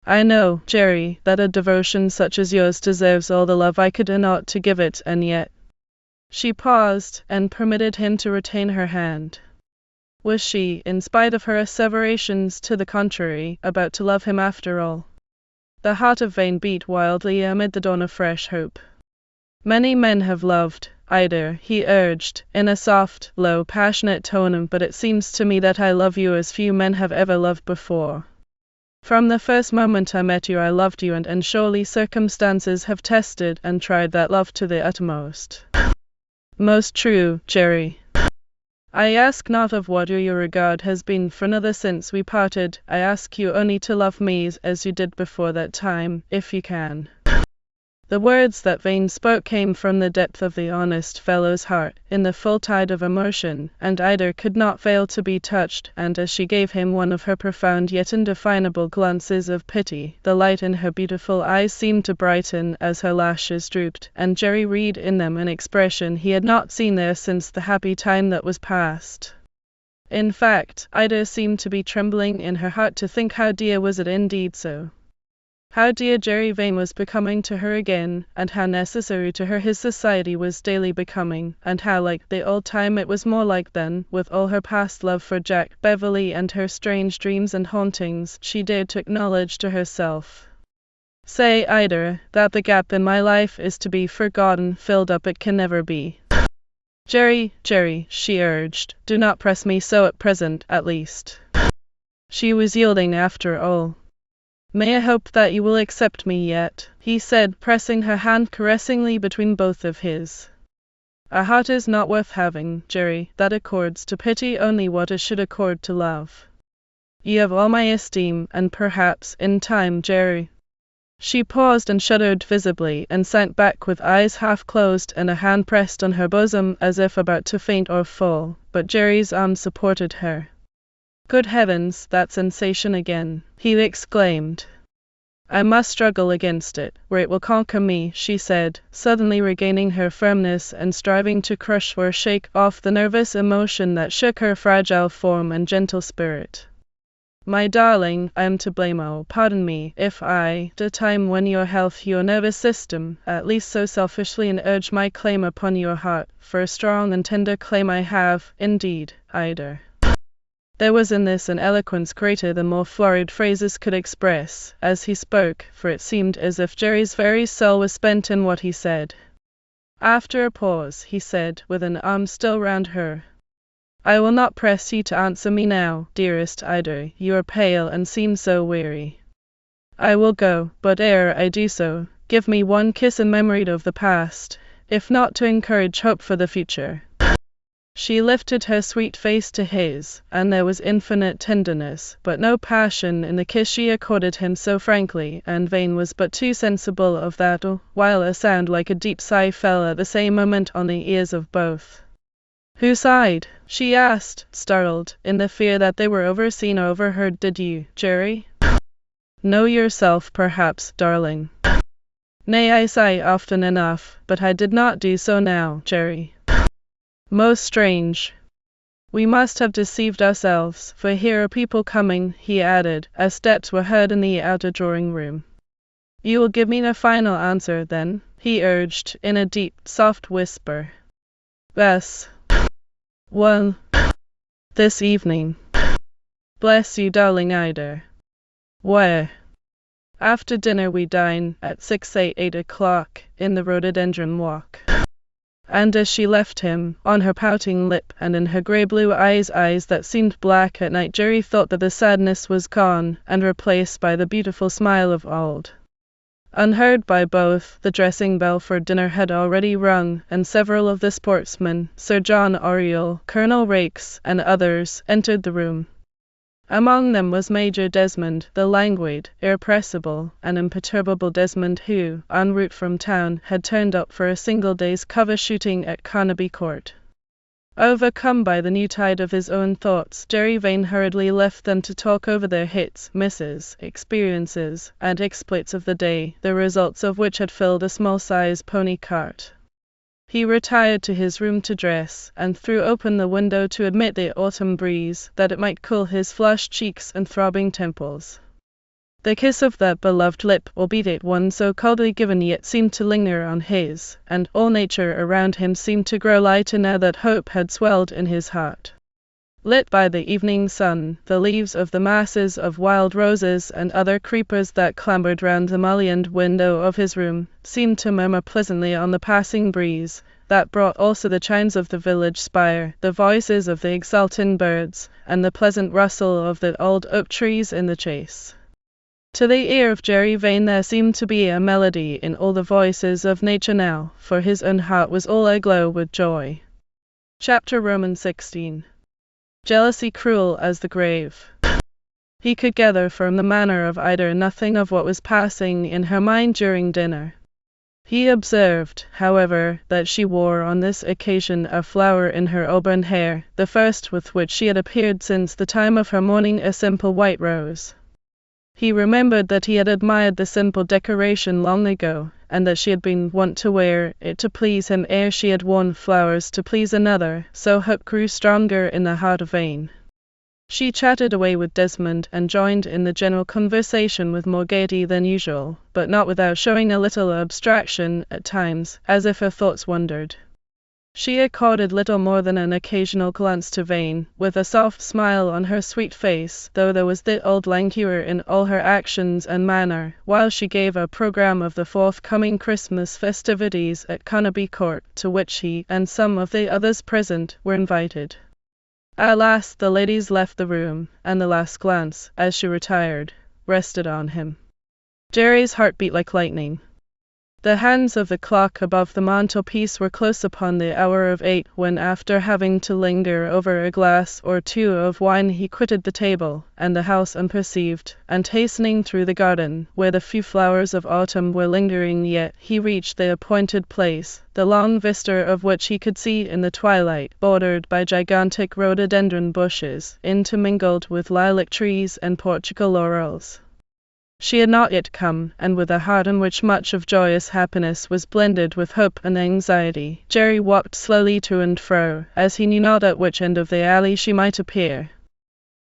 I know, Jerry, that a devotion such as yours deserves all the love I could and ought to give it, and yet—" She paused, and permitted him to retain her hand. Was she, in spite of her asseverations to the contrary, about to love him after all? The heart of Vane beat wildly amid the dawn of fresh hope. "Many men have loved, Ida," he urged, in a soft, low, passionate tone, "but it seems to me that I love you as few men have ever loved before. From the first moment I met you I loved you, and surely circumstances have tested and tried that love to the utmost." "Most true, Jerry. I ask not of what your regard has been for another since we parted. I ask you only to love me as you did before that time, if you can." The words that Vane spoke came from the depth of the honest fellow's heart, in the full tide of emotion, and Ida could not fail to be touched, and as she gave him one of her profound yet indefinable glances of pity, the light in her beautiful eyes seemed to brighten as her lashes drooped, and Jerry read in them an expression he had not seen there since the happy time that was past. In fact, Ida seemed to be trembling in her heart to think how dear was it indeed so. How dear Jerry Vane was becoming to her again, and how necessary to her his society was daily becoming, and how like the old time it was more like then, with all her past love for Jack Beverley and her strange dreams and hauntings, she dared to acknowledge to herself. "Say, Ida, that the gap in my life is to be forgotten, filled up it can never be." Jerry, she urged, "do not press me so at present, at least." She was yielding after all. "May I hope that you will accept me yet?" he said, pressing her hand caressingly between both of his. "A heart is not worth having, Jerry, that accords to pity only what it should accord to love. You have all my esteem, and perhaps, in time, Jerry—" She paused and shuddered visibly, and sank back with eyes half closed and a hand pressed on her bosom as if about to faint or fall, but Jerry's arm supported her. "Good heavens, that sensation again!" he exclaimed. "I must struggle against it, or it will conquer me," she said, suddenly regaining her firmness and striving to crush or shake off the nervous emotion that shook her fragile form and gentle spirit. "My darling, I am to blame. Oh, pardon me, if I, at a time when your health, your nervous system, at least so selfishly and urge my claim upon your heart, for a strong and tender claim I have, indeed, Ida." There was in this an eloquence greater than more florid phrases could express, as he spoke, for it seemed as if Jerry's very soul was spent in what he said. After a pause, he said, with an arm still round her, "I will not press you to answer me now, dearest Ida, you are pale and seem so weary. I will go, but ere I do so, give me one kiss in memory of the past, if not to encourage hope for the future." She lifted her sweet face to his, and there was infinite tenderness, but no passion in the kiss she accorded him so frankly, and Vane was but too sensible of that, while a sound like a deep sigh fell at the same moment on the ears of both. "Who sighed?" she asked, startled, in the fear that they were overseen or overheard. "Did you, Jerry?" "Know yourself, perhaps, darling." "Nay, I sigh often enough, but I did not do so now, Jerry." "Most strange. We must have deceived ourselves, for here are people coming," he added, as steps were heard in the outer drawing-room. "You will give me a final answer, then?" he urged, in a deep, soft whisper. "Yes. Well, this evening." "Bless you, darling Ida." "Where?" "After dinner we dine, at 6 at 8 o'clock, in the rhododendron walk." And as she left him, on her pouting lip and in her grey-blue eyes that seemed black at night, Jerry thought that the sadness was gone and replaced by the beautiful smile of old. Unheard by both, the dressing bell for dinner had already rung, and several of the sportsmen, Sir John Oriel, Colonel Raikes, and others, entered the room. Among them was Major Desmond, the languid, irrepressible, and imperturbable Desmond who, en route from town, had turned up for a single day's cover shooting at Carnaby Court. Overcome by the new tide of his own thoughts, Jerry Vane hurriedly left them to talk over their hits, misses, experiences, and exploits of the day, the results of which had filled a small-size pony cart. He retired to his room to dress, and threw open the window to admit the autumn breeze, that it might cool his flushed cheeks and throbbing temples. The kiss of that beloved lip, albeit one so coldly given, yet seemed to linger on his, and all nature around him seemed to grow lighter now that hope had swelled in his heart. Lit by the evening sun, the leaves of the masses of wild roses and other creepers that clambered round the mullioned window of his room seemed to murmur pleasantly on the passing breeze, that brought also the chimes of the village spire, the voices of the exultant birds, and the pleasant rustle of the old oak trees in the chase. To the ear of Jerry Vane there seemed to be a melody in all the voices of nature now, for his own heart was all aglow with joy. Chapter Romans 16. Jealousy cruel as the grave. He could gather from the manner of Ida nothing of what was passing in her mind during dinner. He observed, however, that she wore on this occasion a flower in her auburn hair, the first with which she had appeared since the time of her mourning, a simple white rose. He remembered that he had admired the simple decoration long ago, and that she had been wont to wear it to please him ere she had worn flowers to please another, so hope grew stronger in the heart of Vane. She chatted away with Desmond and joined in the general conversation with more gaiety than usual, but not without showing a little abstraction at times, as if her thoughts wandered. She accorded little more than an occasional glance to Vane, with a soft smile on her sweet face, though there was the old languor in all her actions and manner, while she gave a programme of the forthcoming Christmas festivities at Carnaby Court, to which he, and some of the others present, were invited. At last the ladies left the room, and the last glance, as she retired, rested on him. Jerry's heart beat like lightning. The hands of the clock above the mantelpiece were close upon the hour of 8 when, after having to linger over a glass or two of wine, he quitted the table and the house unperceived, and hastening through the garden, where the few flowers of autumn were lingering yet, he reached the appointed place, the long vista of which he could see in the twilight, bordered by gigantic rhododendron bushes, intermingled with lilac trees and Portugal laurels. She had not yet come, and with a heart in which much of joyous happiness was blended with hope and anxiety, Jerry walked slowly to and fro, as he knew not at which end of the alley she might appear.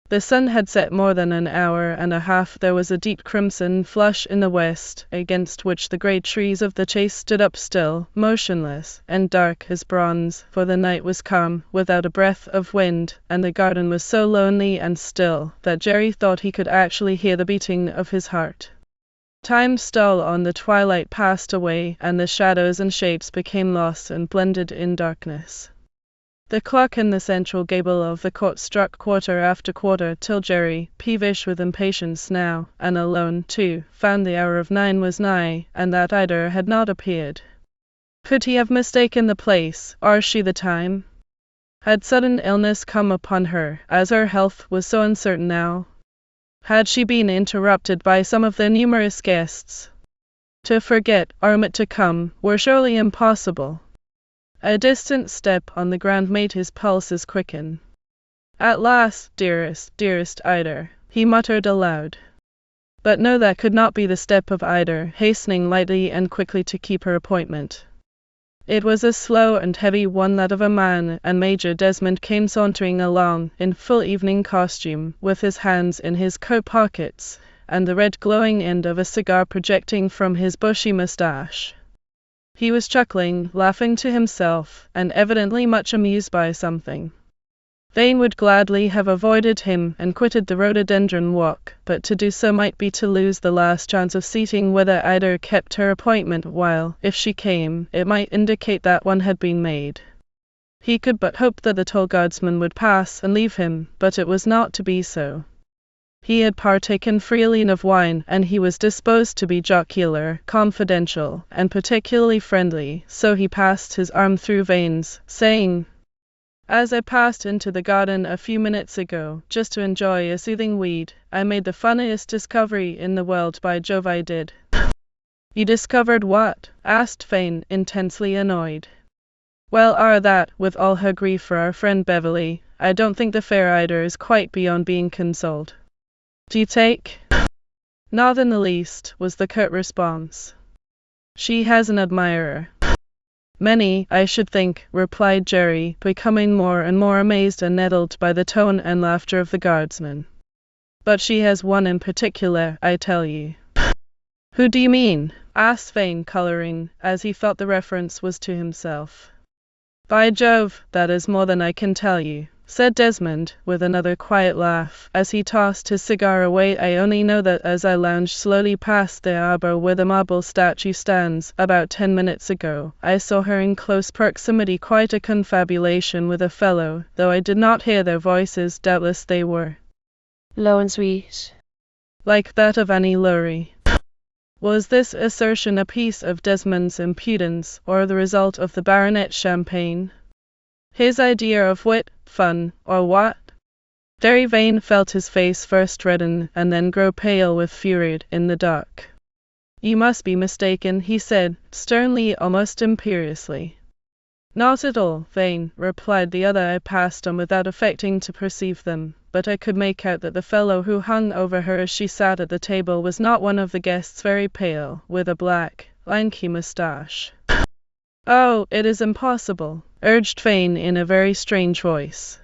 The sun had set more than an hour and a half. There was a deep crimson flush in the west, against which the great trees of the chase stood up still, motionless, and dark as bronze, for the night was calm, without a breath of wind, and the garden was so lonely and still, that Jerry thought he could actually hear the beating of his heart. Time stole on, the twilight passed away, and the shadows and shapes became lost and blended in darkness. The clock in the central gable of the court struck quarter after quarter, till Jerry, peevish with impatience now, and alone too, found the hour of 9 was nigh, and that Ida had not appeared. Could he have mistaken the place, or she the time? Had sudden illness come upon her, as her health was so uncertain now? Had she been interrupted by some of the numerous guests? To forget, or omit to come, were surely impossible. A distant step on the ground made his pulses quicken. At last, dearest Ida, he muttered aloud. But no, that could not be the step of Ida, hastening lightly and quickly to keep her appointment. It was a slow and heavy one, that of a man, and Major Desmond came sauntering along, in full evening costume, with his hands in his coat pockets, and the red glowing end of a cigar projecting from his bushy moustache. He was chuckling, laughing to himself, and evidently much amused by something. Vane would gladly have avoided him and quitted the rhododendron walk, but to do so might be to lose the last chance of seeing whether either kept her appointment, while, if she came, it might indicate that one had been made. He could but hope that the tall guardsman would pass and leave him, but it was not to be so. He had partaken freely of wine, and he was disposed to be jocular, confidential, and particularly friendly, so he passed his arm through Vane's, saying, "As I passed into the garden a few minutes ago, just to enjoy a soothing weed, I made the funniest discovery in the world, by Jove I did." "You discovered what?" asked Vane, intensely annoyed. "Well, that, with all her grief for our friend Beverley, I don't think the fair Ida is quite beyond being consoled." "Do you take?" "Not in the least," was the curt response. "She has an admirer." "Many, I should think," replied Jerry, becoming more and more amazed and nettled by the tone and laughter of the guardsman. "But she has one in particular, I tell you." "Who do you mean?" asked Vane, colouring, as he felt the reference was to himself. "By Jove, that is more than I can tell you," said Desmond, with another quiet laugh, as he tossed his cigar away. "I only know that as I lounged slowly past the arbour where the marble statue stands, about 10 minutes ago, I saw her in close proximity, quite a confabulation with a fellow, though I did not hear their voices. Doubtless they were Low and sweet. like that of Annie Laurie." Was this assertion a piece of Desmond's impudence, or the result of the baronet's champagne? His idea of wit, fun, or what? Jerry Vane felt his face first redden and then grow pale with fury in the dark. "You must be mistaken," he said, sternly, almost imperiously. "Not at all, Vane," replied the other. "I passed on without affecting to perceive them, but I could make out that the fellow who hung over her as she sat at the table was not one of the guests, very pale, with a black, lanky moustache." "Oh, it is impossible," urged Vane in a very strange voice.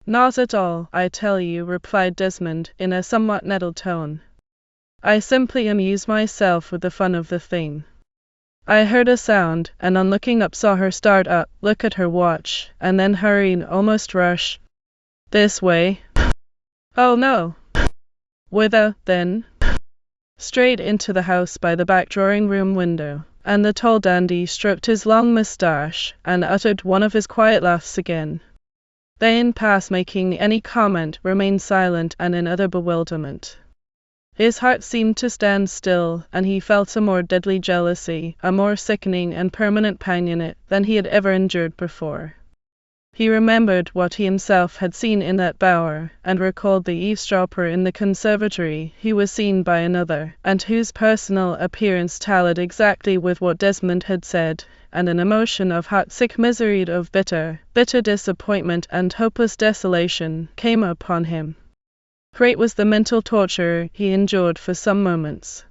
"Not at all, I tell you," replied Desmond, in a somewhat nettled tone. "I simply amuse myself with the fun of the thing." I heard a sound, and on looking up saw her start up, look at her watch, and then hurry, almost rush, this way. "Oh no." "Whither, then?" "Straight into the house by the back drawing-room window." And the tall dandy stroked his long moustache, and uttered one of his quiet laughs again. Vane, past making any comment, remained silent and in utter bewilderment. His heart seemed to stand still, and he felt a more deadly jealousy, a more sickening and permanent pang in it, than he had ever endured before. He remembered what he himself had seen in that bower, and recalled the eavesdropper in the conservatory who was seen by another, and whose personal appearance tallied exactly with what Desmond had said, and an emotion of heart-sick misery, of bitter, bitter disappointment and hopeless desolation, came upon him. Great was the mental torture he endured for some moments.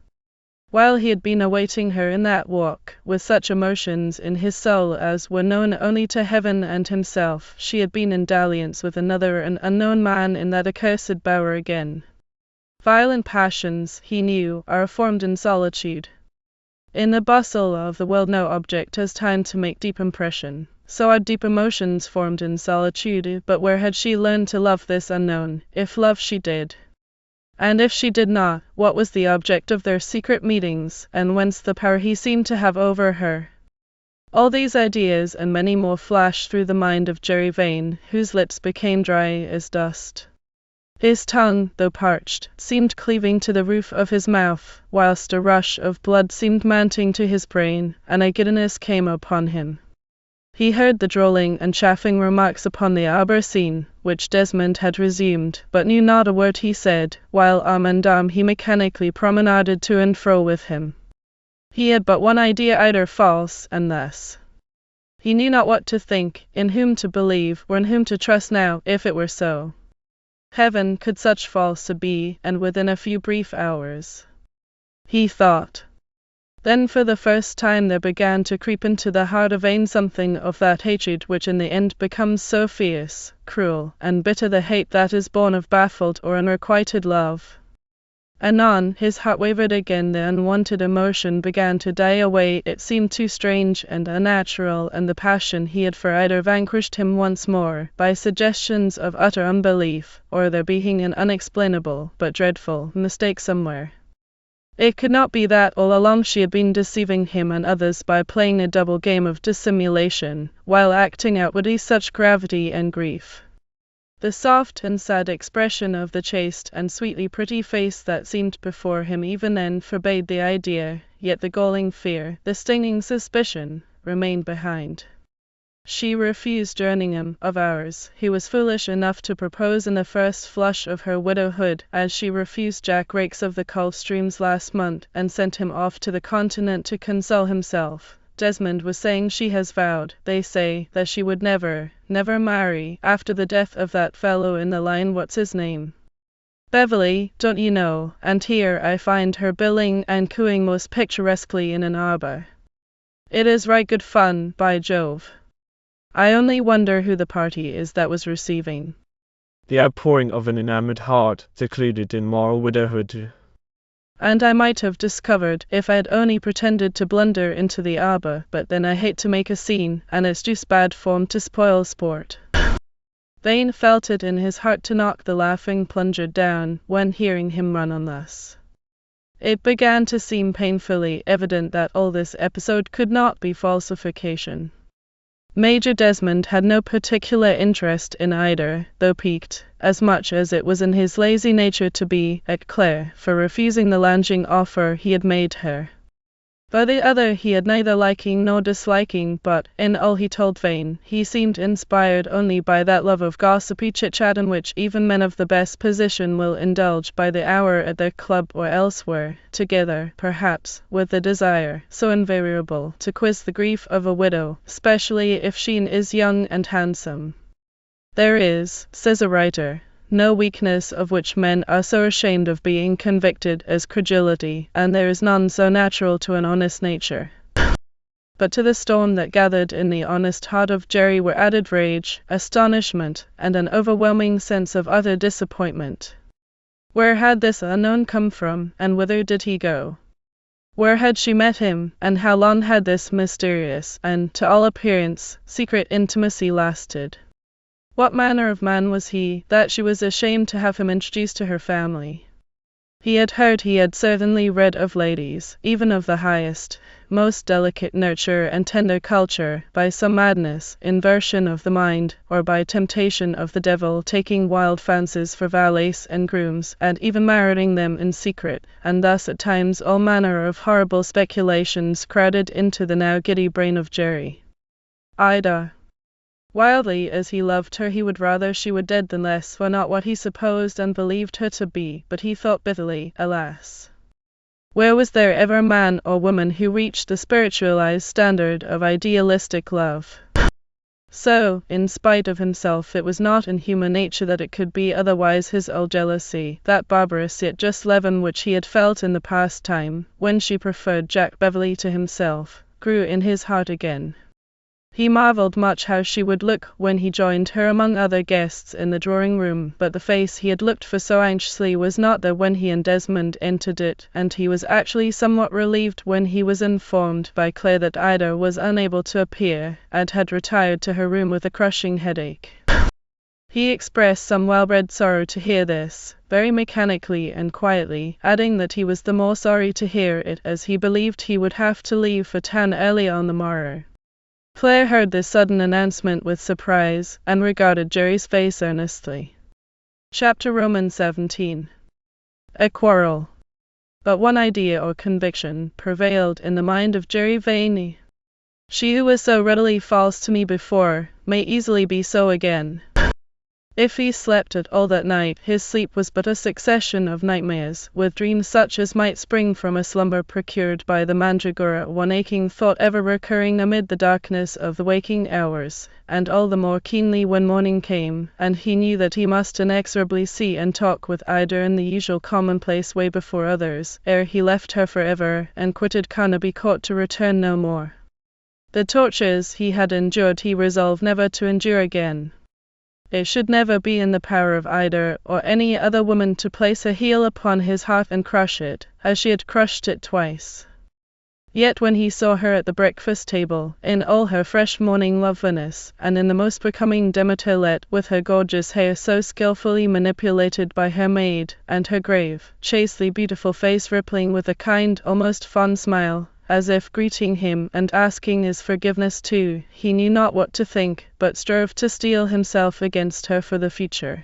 While he had been awaiting her in that walk, with such emotions in his soul as were known only to heaven and himself, she had been in dalliance with another and unknown man in that accursed bower again. Violent passions, he knew, are formed in solitude. In the bustle of the world no object has time to make deep impression. So are deep emotions formed in solitude, but where had she learned to love this unknown, if love she did? And if she did not, what was the object of their secret meetings, and whence the power he seemed to have over her? All these ideas and many more flashed through the mind of Jerry Vane, whose lips became dry as dust. His tongue, though parched, seemed cleaving to the roof of his mouth, whilst a rush of blood seemed mounting to his brain, and a giddiness came upon him. He heard the drolling and chaffing remarks upon the arbour scene, which Desmond had resumed, but knew not a word he said, while arm in arm he mechanically promenaded to and fro with him. He had but one idea, either false, and thus. He knew not what to think, in whom to believe, or in whom to trust now, if it were so. Heaven, could such falsehood be, and within a few brief hours? He thought. Then for the first time there began to creep into the heart of Vane something of that hatred which in the end becomes so fierce, cruel, and bitter, the hate that is born of baffled or unrequited love. Anon, his heart wavered again, the unwanted emotion began to die away, it seemed too strange and unnatural, and the passion he had for Ida vanquished him once more, by suggestions of utter unbelief, or there being an unexplainable, but dreadful, mistake somewhere. It could not be that all along she had been deceiving him and others by playing a double game of dissimulation, while acting outwardly such gravity and grief. The soft and sad expression of the chaste and sweetly pretty face that seemed before him even then forbade the idea, yet the galling fear, the stinging suspicion, remained behind. She refused Jerningham of ours, who was foolish enough to propose in the first flush of her widowhood, as she refused Jack Raikes of the Coldstreams last month, and sent him off to the continent to console himself. Desmond was saying she has vowed, they say, that she would never marry, after the death of that fellow in the line what's his name? Beverley, don't you know, and here I find her billing and cooing most picturesquely in an arbour. It is right good fun, by Jove. I only wonder who the party is that was receiving. The outpouring of an enamoured heart, secluded in moral widowhood. And I might have discovered, if I had only pretended to blunder into the arbour, but then I hate to make a scene, and it's just bad form to spoil sport. Vane felt it in his heart to knock the laughing plunger down, when hearing him run on thus. It began to seem painfully evident that all this episode could not be falsification. Major Desmond had no particular interest in either, though piqued, as much as it was in his lazy nature to be, at Clare, for refusing the lounging offer he had made her. For the other he had neither liking nor disliking, but, in all he told Vane, he seemed inspired only by that love of gossipy chit-chat in which even men of the best position will indulge by the hour at their club or elsewhere, together, perhaps, with the desire, so invariable, to quiz the grief of a widow, especially if she is young and handsome. There is, says a writer, no weakness of which men are so ashamed of being convicted as credulity, and there is none so natural to an honest nature. But to the storm that gathered in the honest heart of Jerry were added rage, astonishment, and an overwhelming sense of utter disappointment. Where had this unknown come from, and whither did he go? Where had she met him, and how long had this mysterious, and, to all appearance, secret intimacy lasted? What manner of man was he, that she was ashamed to have him introduced to her family? He had certainly read of ladies, even of the highest, most delicate nurture and tender culture, by some madness, inversion of the mind, or by temptation of the devil, taking wild fancies for valets and grooms, and even marrying them in secret, and thus at times all manner of horrible speculations crowded into the now giddy brain of Jerry. Ida. Wildly as he loved her, he would rather she were dead than less were not what he supposed and believed her to be, but he thought bitterly, alas! Where was there ever man or woman who reached the spiritualized standard of idealistic love? So, in spite of himself, it was not in human nature that it could be otherwise. His old jealousy, that barbarous yet just leaven which he had felt in the past time, when she preferred Jack Beverley to himself, grew in his heart again. He marvelled much how she would look when he joined her among other guests in the drawing-room, but the face he had looked for so anxiously was not there when he and Desmond entered it, and he was actually somewhat relieved when he was informed by Clare that Ida was unable to appear, and had retired to her room with a crushing headache. He expressed some well-bred sorrow to hear this, very mechanically and quietly, adding that he was the more sorry to hear it as he believed he would have to leave for town early on the morrow. Clare heard this sudden announcement with surprise, and regarded Jerry's face earnestly. Chapter Romans 17. A quarrel. But one idea or conviction prevailed in the mind of Jerry Vane. She who was so readily false to me before, may easily be so again. If he slept at all that night, his sleep was but a succession of nightmares, with dreams such as might spring from a slumber procured by the mandragora, one aching thought ever recurring amid the darkness of the waking hours, and all the more keenly when morning came, and he knew that he must inexorably see and talk with Ida in the usual commonplace way before others, ere he left her for ever, and quitted Carnaby Court to return no more. The tortures he had endured he resolved never to endure again. It should never be in the power of Ida or any other woman to place a heel upon his heart and crush it, as she had crushed it twice. Yet when he saw her at the breakfast table, in all her fresh morning loveliness, and in the most becoming demi-toilette, with her gorgeous hair so skillfully manipulated by her maid, and her grave, chastely beautiful face rippling with a kind, almost fond smile, as if greeting him and asking his forgiveness too, he knew not what to think, but strove to steel himself against her for the future.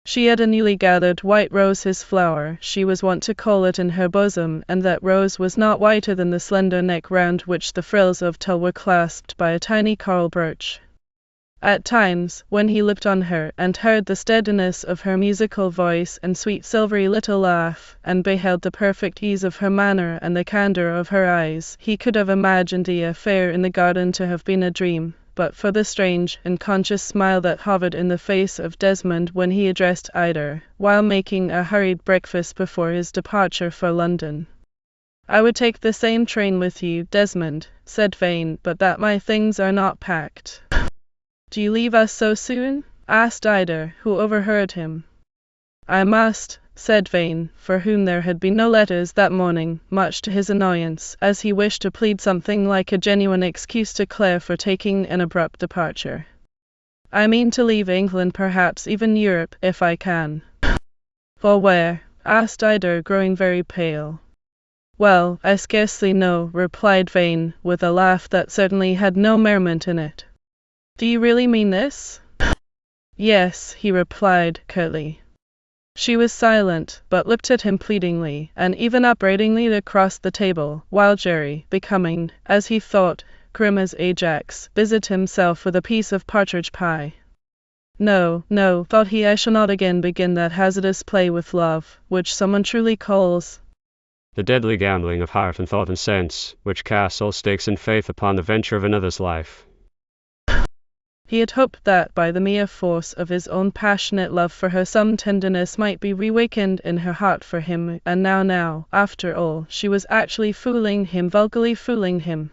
She had a newly gathered white rose, his flower, she was wont to call it, in her bosom, and that rose was not whiter than the slender neck round which the frills of tulle were clasped by a tiny coral brooch. At times, when he looked on her, and heard the steadiness of her musical voice and sweet silvery little laugh, and beheld the perfect ease of her manner and the candour of her eyes, he could have imagined the affair in the garden to have been a dream, but for the strange, unconscious smile that hovered in the face of Desmond when he addressed Ida, while making a hurried breakfast before his departure for London. "I would take the same train with you, Desmond," said Vane, "but that my things are not packed." "Do you leave us so soon?" asked Ida, who overheard him. "I must," said Vane, for whom there had been no letters that morning, much to his annoyance, as he wished to plead something like a genuine excuse to Claire for taking an abrupt departure. "I mean to leave England, perhaps even Europe, if I can." "For where?" asked Ida, growing very pale. "Well, I scarcely know," replied Vane, with a laugh that certainly had no merriment in it. "Do you really mean this?" "Yes," he replied, curtly. She was silent, but looked at him pleadingly, and even upbraidingly across the table, while Jerry, becoming, as he thought, grim as Ajax, busied himself with a piece of partridge pie. "No, no," thought he, "I shall not again begin that hazardous play with love, which someone truly calls the deadly gambling of heart and thought and sense, which casts all stakes and faith upon the venture of another's life." He had hoped that by the mere force of his own passionate love for her some tenderness might be reawakened in her heart for him, and now, after all, she was actually fooling him, vulgarly fooling him.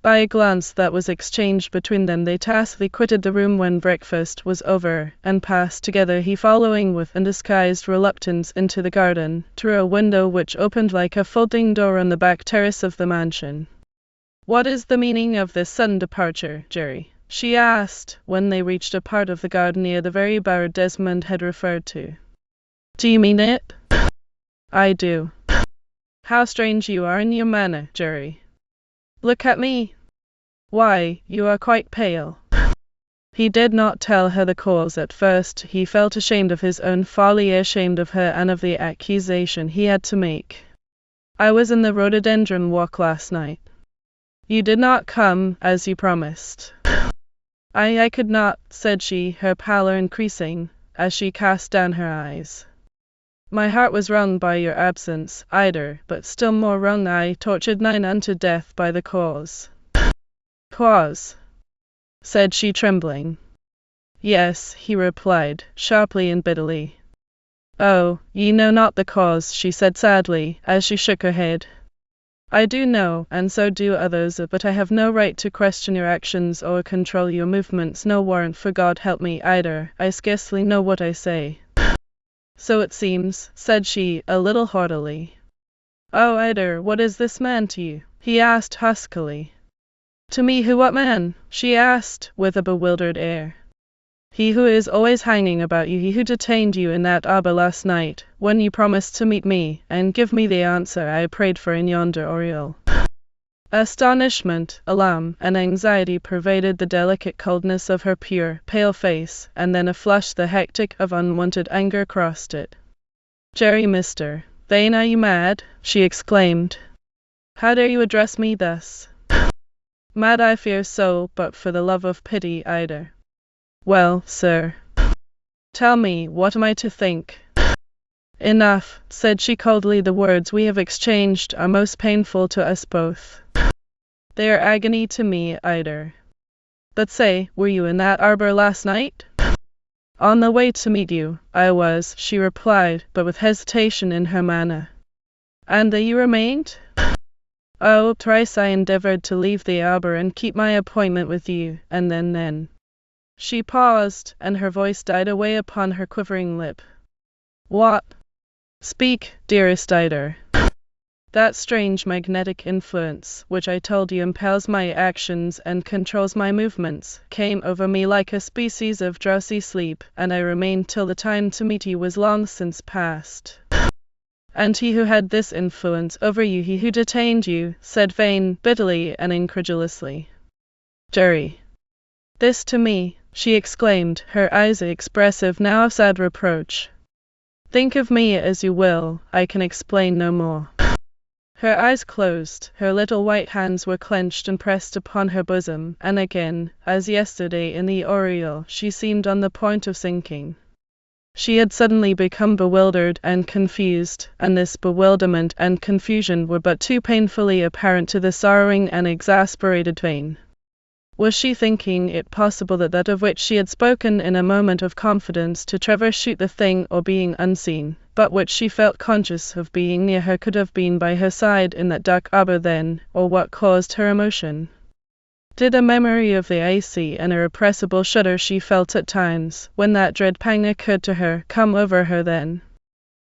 By a glance that was exchanged between them, they tacitly quitted the room when breakfast was over, and passed together, he following with undisguised reluctance into the garden, through a window which opened like a folding door on the back terrace of the mansion. "What is the meaning of this sudden departure, Jerry?" she asked, when they reached a part of the garden near the very bower Desmond had referred to. "Do you mean it?" "I do." "How strange you are in your manner, Jerry. Look at me. Why, you are quite pale." He did not tell her the cause at first. He felt ashamed of his own folly, ashamed of her and of the accusation he had to make. "I was in the rhododendron walk last night. You did not come, as you promised." I could not," said she, her pallor increasing, as she cast down her eyes. "My heart was wrung by your absence, Ida, but still more wrung I, tortured nigh unto death by the cause." "Cause?" said she, trembling. "Yes," he replied, sharply and bitterly. "Oh, ye know not the cause," she said sadly, as she shook her head. "I do know, and so do others, but I have no right to question your actions or control your movements, no warrant, for God help me, Ida, I scarcely know what I say." "So it seems," said she, a little haughtily. "Oh, Ida, what is this man to you?" he asked huskily. "To me who, what man?" she asked, with a bewildered air. "He who is always hanging about you, he who detained you in that arbor last night, when you promised to meet me, and give me the answer I prayed for in yonder oriel." Astonishment, alarm, and anxiety pervaded the delicate coldness of her pure, pale face, and then a flush, the hectic of unwonted anger, crossed it. "Jerry, Mr. Vane, are you mad?" she exclaimed. "How dare you address me thus?" "Mad, I fear so, but for the love of pity, Ida." "Well, sir, tell me, what am I to think?" "Enough," said she coldly, "the words we have exchanged are most painful to us both. They are agony to me, Ida. But say, were you in that arbor last night?" "On the way to meet you, I was," she replied, but with hesitation in her manner. "And there you remained?" "Oh, thrice I endeavoured to leave the arbor and keep my appointment with you, and then She paused, and her voice died away upon her quivering lip. What? Speak, dearest Ida. That strange magnetic influence, which I told you impels my actions and controls my movements, came over me like a species of drowsy sleep, and I remained till the time to meet you was long since past. And he who had this influence over you, he who detained you, said Vane, bitterly and incredulously. Jerry. This to me, she exclaimed, her eyes expressive now of sad reproach. Think of me as you will, I can explain no more. Her eyes closed, her little white hands were clenched and pressed upon her bosom, and again, as yesterday in the Oriole, she seemed on the point of sinking. She had suddenly become bewildered and confused, and this bewilderment and confusion were but too painfully apparent to the sorrowing and exasperated Vane. Was she thinking it possible that that of which she had spoken in a moment of confidence to Trevor Chute, the thing or being unseen, but which she felt conscious of being near her, could have been by her side in that dark arbor then, or what caused her emotion? Did a memory of the icy and irrepressible shudder she felt at times, when that dread pang occurred to her, come over her then?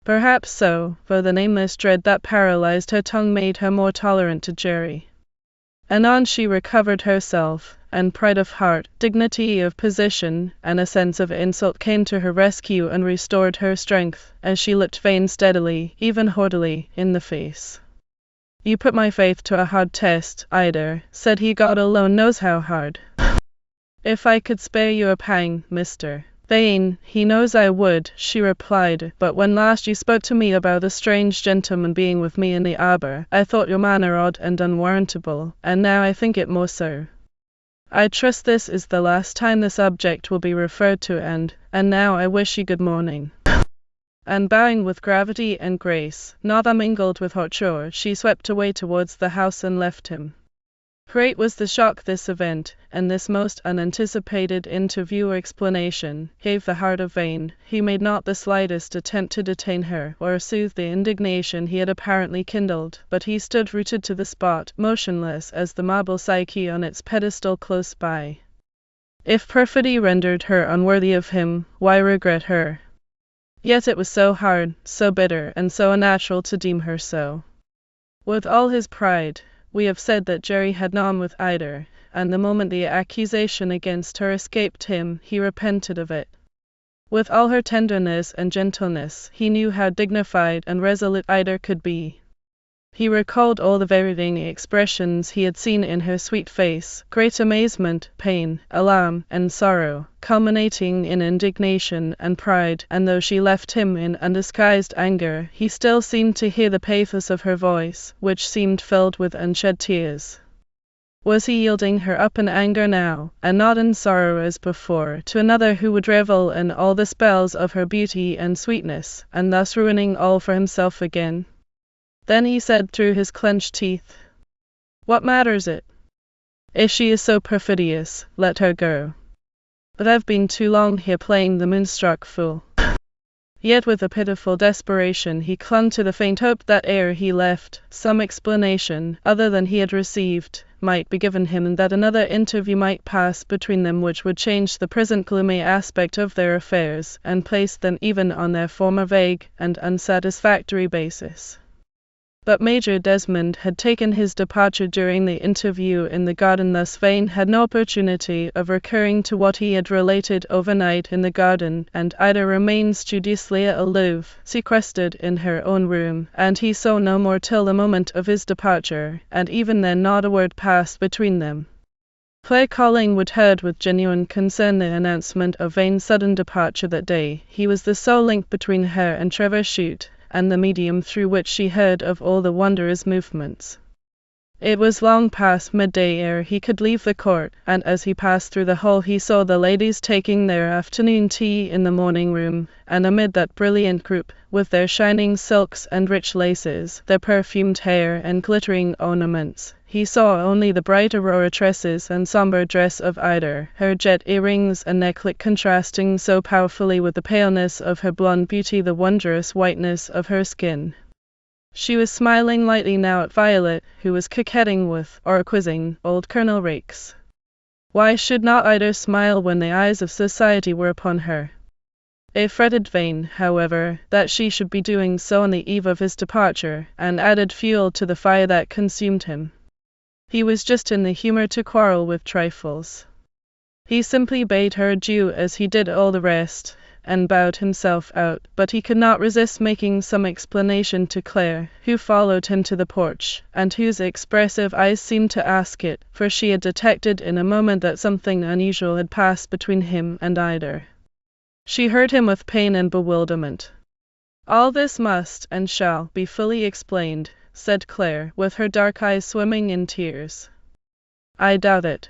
Perhaps so, though the nameless dread that paralyzed her tongue made her more tolerant to Jerry. Anon she recovered herself, and pride of heart, dignity of position, and a sense of insult came to her rescue and restored her strength, as she looked Vane steadily, even haughtily, in the face. You put my faith to a hard test, Ida, said he. God alone knows how hard. If I could spare you a pang, Mr. Vane, he knows I would, she replied, but when last you spoke to me about a strange gentleman being with me in the arbor, I thought your manner odd and unwarrantable, and now I think it more so. I trust this is the last time the subject will be referred to, and now I wish you good morning. And bowing with gravity and grace, not unmingled with hauteur, she swept away towards the house and left him. Great was the shock this event, and this most unanticipated interview or explanation, gave the heart of Vane. He made not the slightest attempt to detain her, or soothe the indignation he had apparently kindled, but he stood rooted to the spot, motionless as the marble Psyche on its pedestal close by. If perfidy rendered her unworthy of him, why regret her? Yet it was so hard, so bitter, and so unnatural to deem her so. With all his pride, we have said that Jerry had none with Ida, and the moment the accusation against her escaped him, he repented of it. With all her tenderness and gentleness, he knew how dignified and resolute Ida could be. He recalled all the varying expressions he had seen in her sweet face, great amazement, pain, alarm, and sorrow, culminating in indignation and pride, and though she left him in undisguised anger, he still seemed to hear the pathos of her voice, which seemed filled with unshed tears. Was he yielding her up in anger now, and not in sorrow as before, to another who would revel in all the spells of her beauty and sweetness, and thus ruining all for himself again? Then he said through his clenched teeth, What matters it? If she is so perfidious, let her go. But I've been too long here playing the moonstruck fool. Yet with a pitiful desperation he clung to the faint hope that ere he left, some explanation, other than he had received, might be given him, and that another interview might pass between them which would change the present gloomy aspect of their affairs, and place them even on their former vague and unsatisfactory basis. But Major Desmond had taken his departure during the interview in the garden, thus Vane had no opportunity of recurring to what he had related overnight in the garden, and Ida remained studiously aloof, sequestered in her own room, and he saw no more till the moment of his departure, and even then not a word passed between them. Claire Collingwood heard with genuine concern the announcement of Vane's sudden departure that day. He was the sole link between her and Trevor Chute, and the medium through which she heard of all the wondrous movements. It was long past midday ere he could leave the court, and as he passed through the hall he saw the ladies taking their afternoon tea in the morning room, and amid that brilliant group, with their shining silks and rich laces, their perfumed hair and glittering ornaments, he saw only the bright aurora tresses and sombre dress of Ida, her jet earrings and necklet contrasting so powerfully with the paleness of her blonde beauty, the wondrous whiteness of her skin. She was smiling lightly now at Violet, who was coquetting with, or quizzing, old Colonel Raikes. Why should not Ida smile when the eyes of society were upon her? It fretted Vane, however, that she should be doing so on the eve of his departure, and added fuel to the fire that consumed him. He was just in the humour to quarrel with trifles. He simply bade her adieu as he did all the rest, and bowed himself out, but he could not resist making some explanation to Claire, who followed him to the porch, and whose expressive eyes seemed to ask it, for she had detected in a moment that something unusual had passed between him and Ida. She heard him with pain and bewilderment. "All this must and shall be fully explained," said Claire, with her dark eyes swimming in tears. "I doubt it."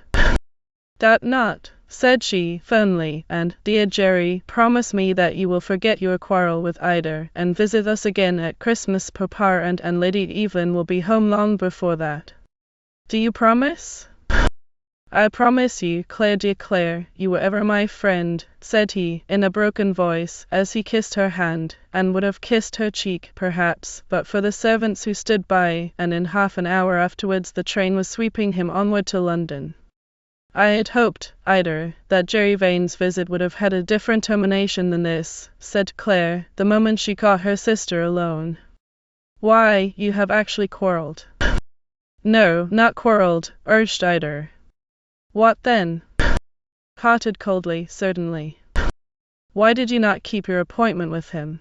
"Doubt not," said she, firmly, "and, dear Jerry, promise me that you will forget your quarrel with Ida, and visit us again at Christmas. Papa and Lady Evelyn will be home long before that. Do you promise?" "I promise you, Claire, dear Claire, you were ever my friend," said he, in a broken voice, as he kissed her hand, and would have kissed her cheek, perhaps, but for the servants who stood by, and in half an hour afterwards the train was sweeping him onward to London. "I had hoped, Ida, that Jerry Vane's visit would have had a different termination than this," said Claire, the moment she caught her sister alone. "Why, you have actually quarrelled." "No, not quarrelled," urged Ida. "What then?" "Parted coldly, certainly." "Why did you not keep your appointment with him?"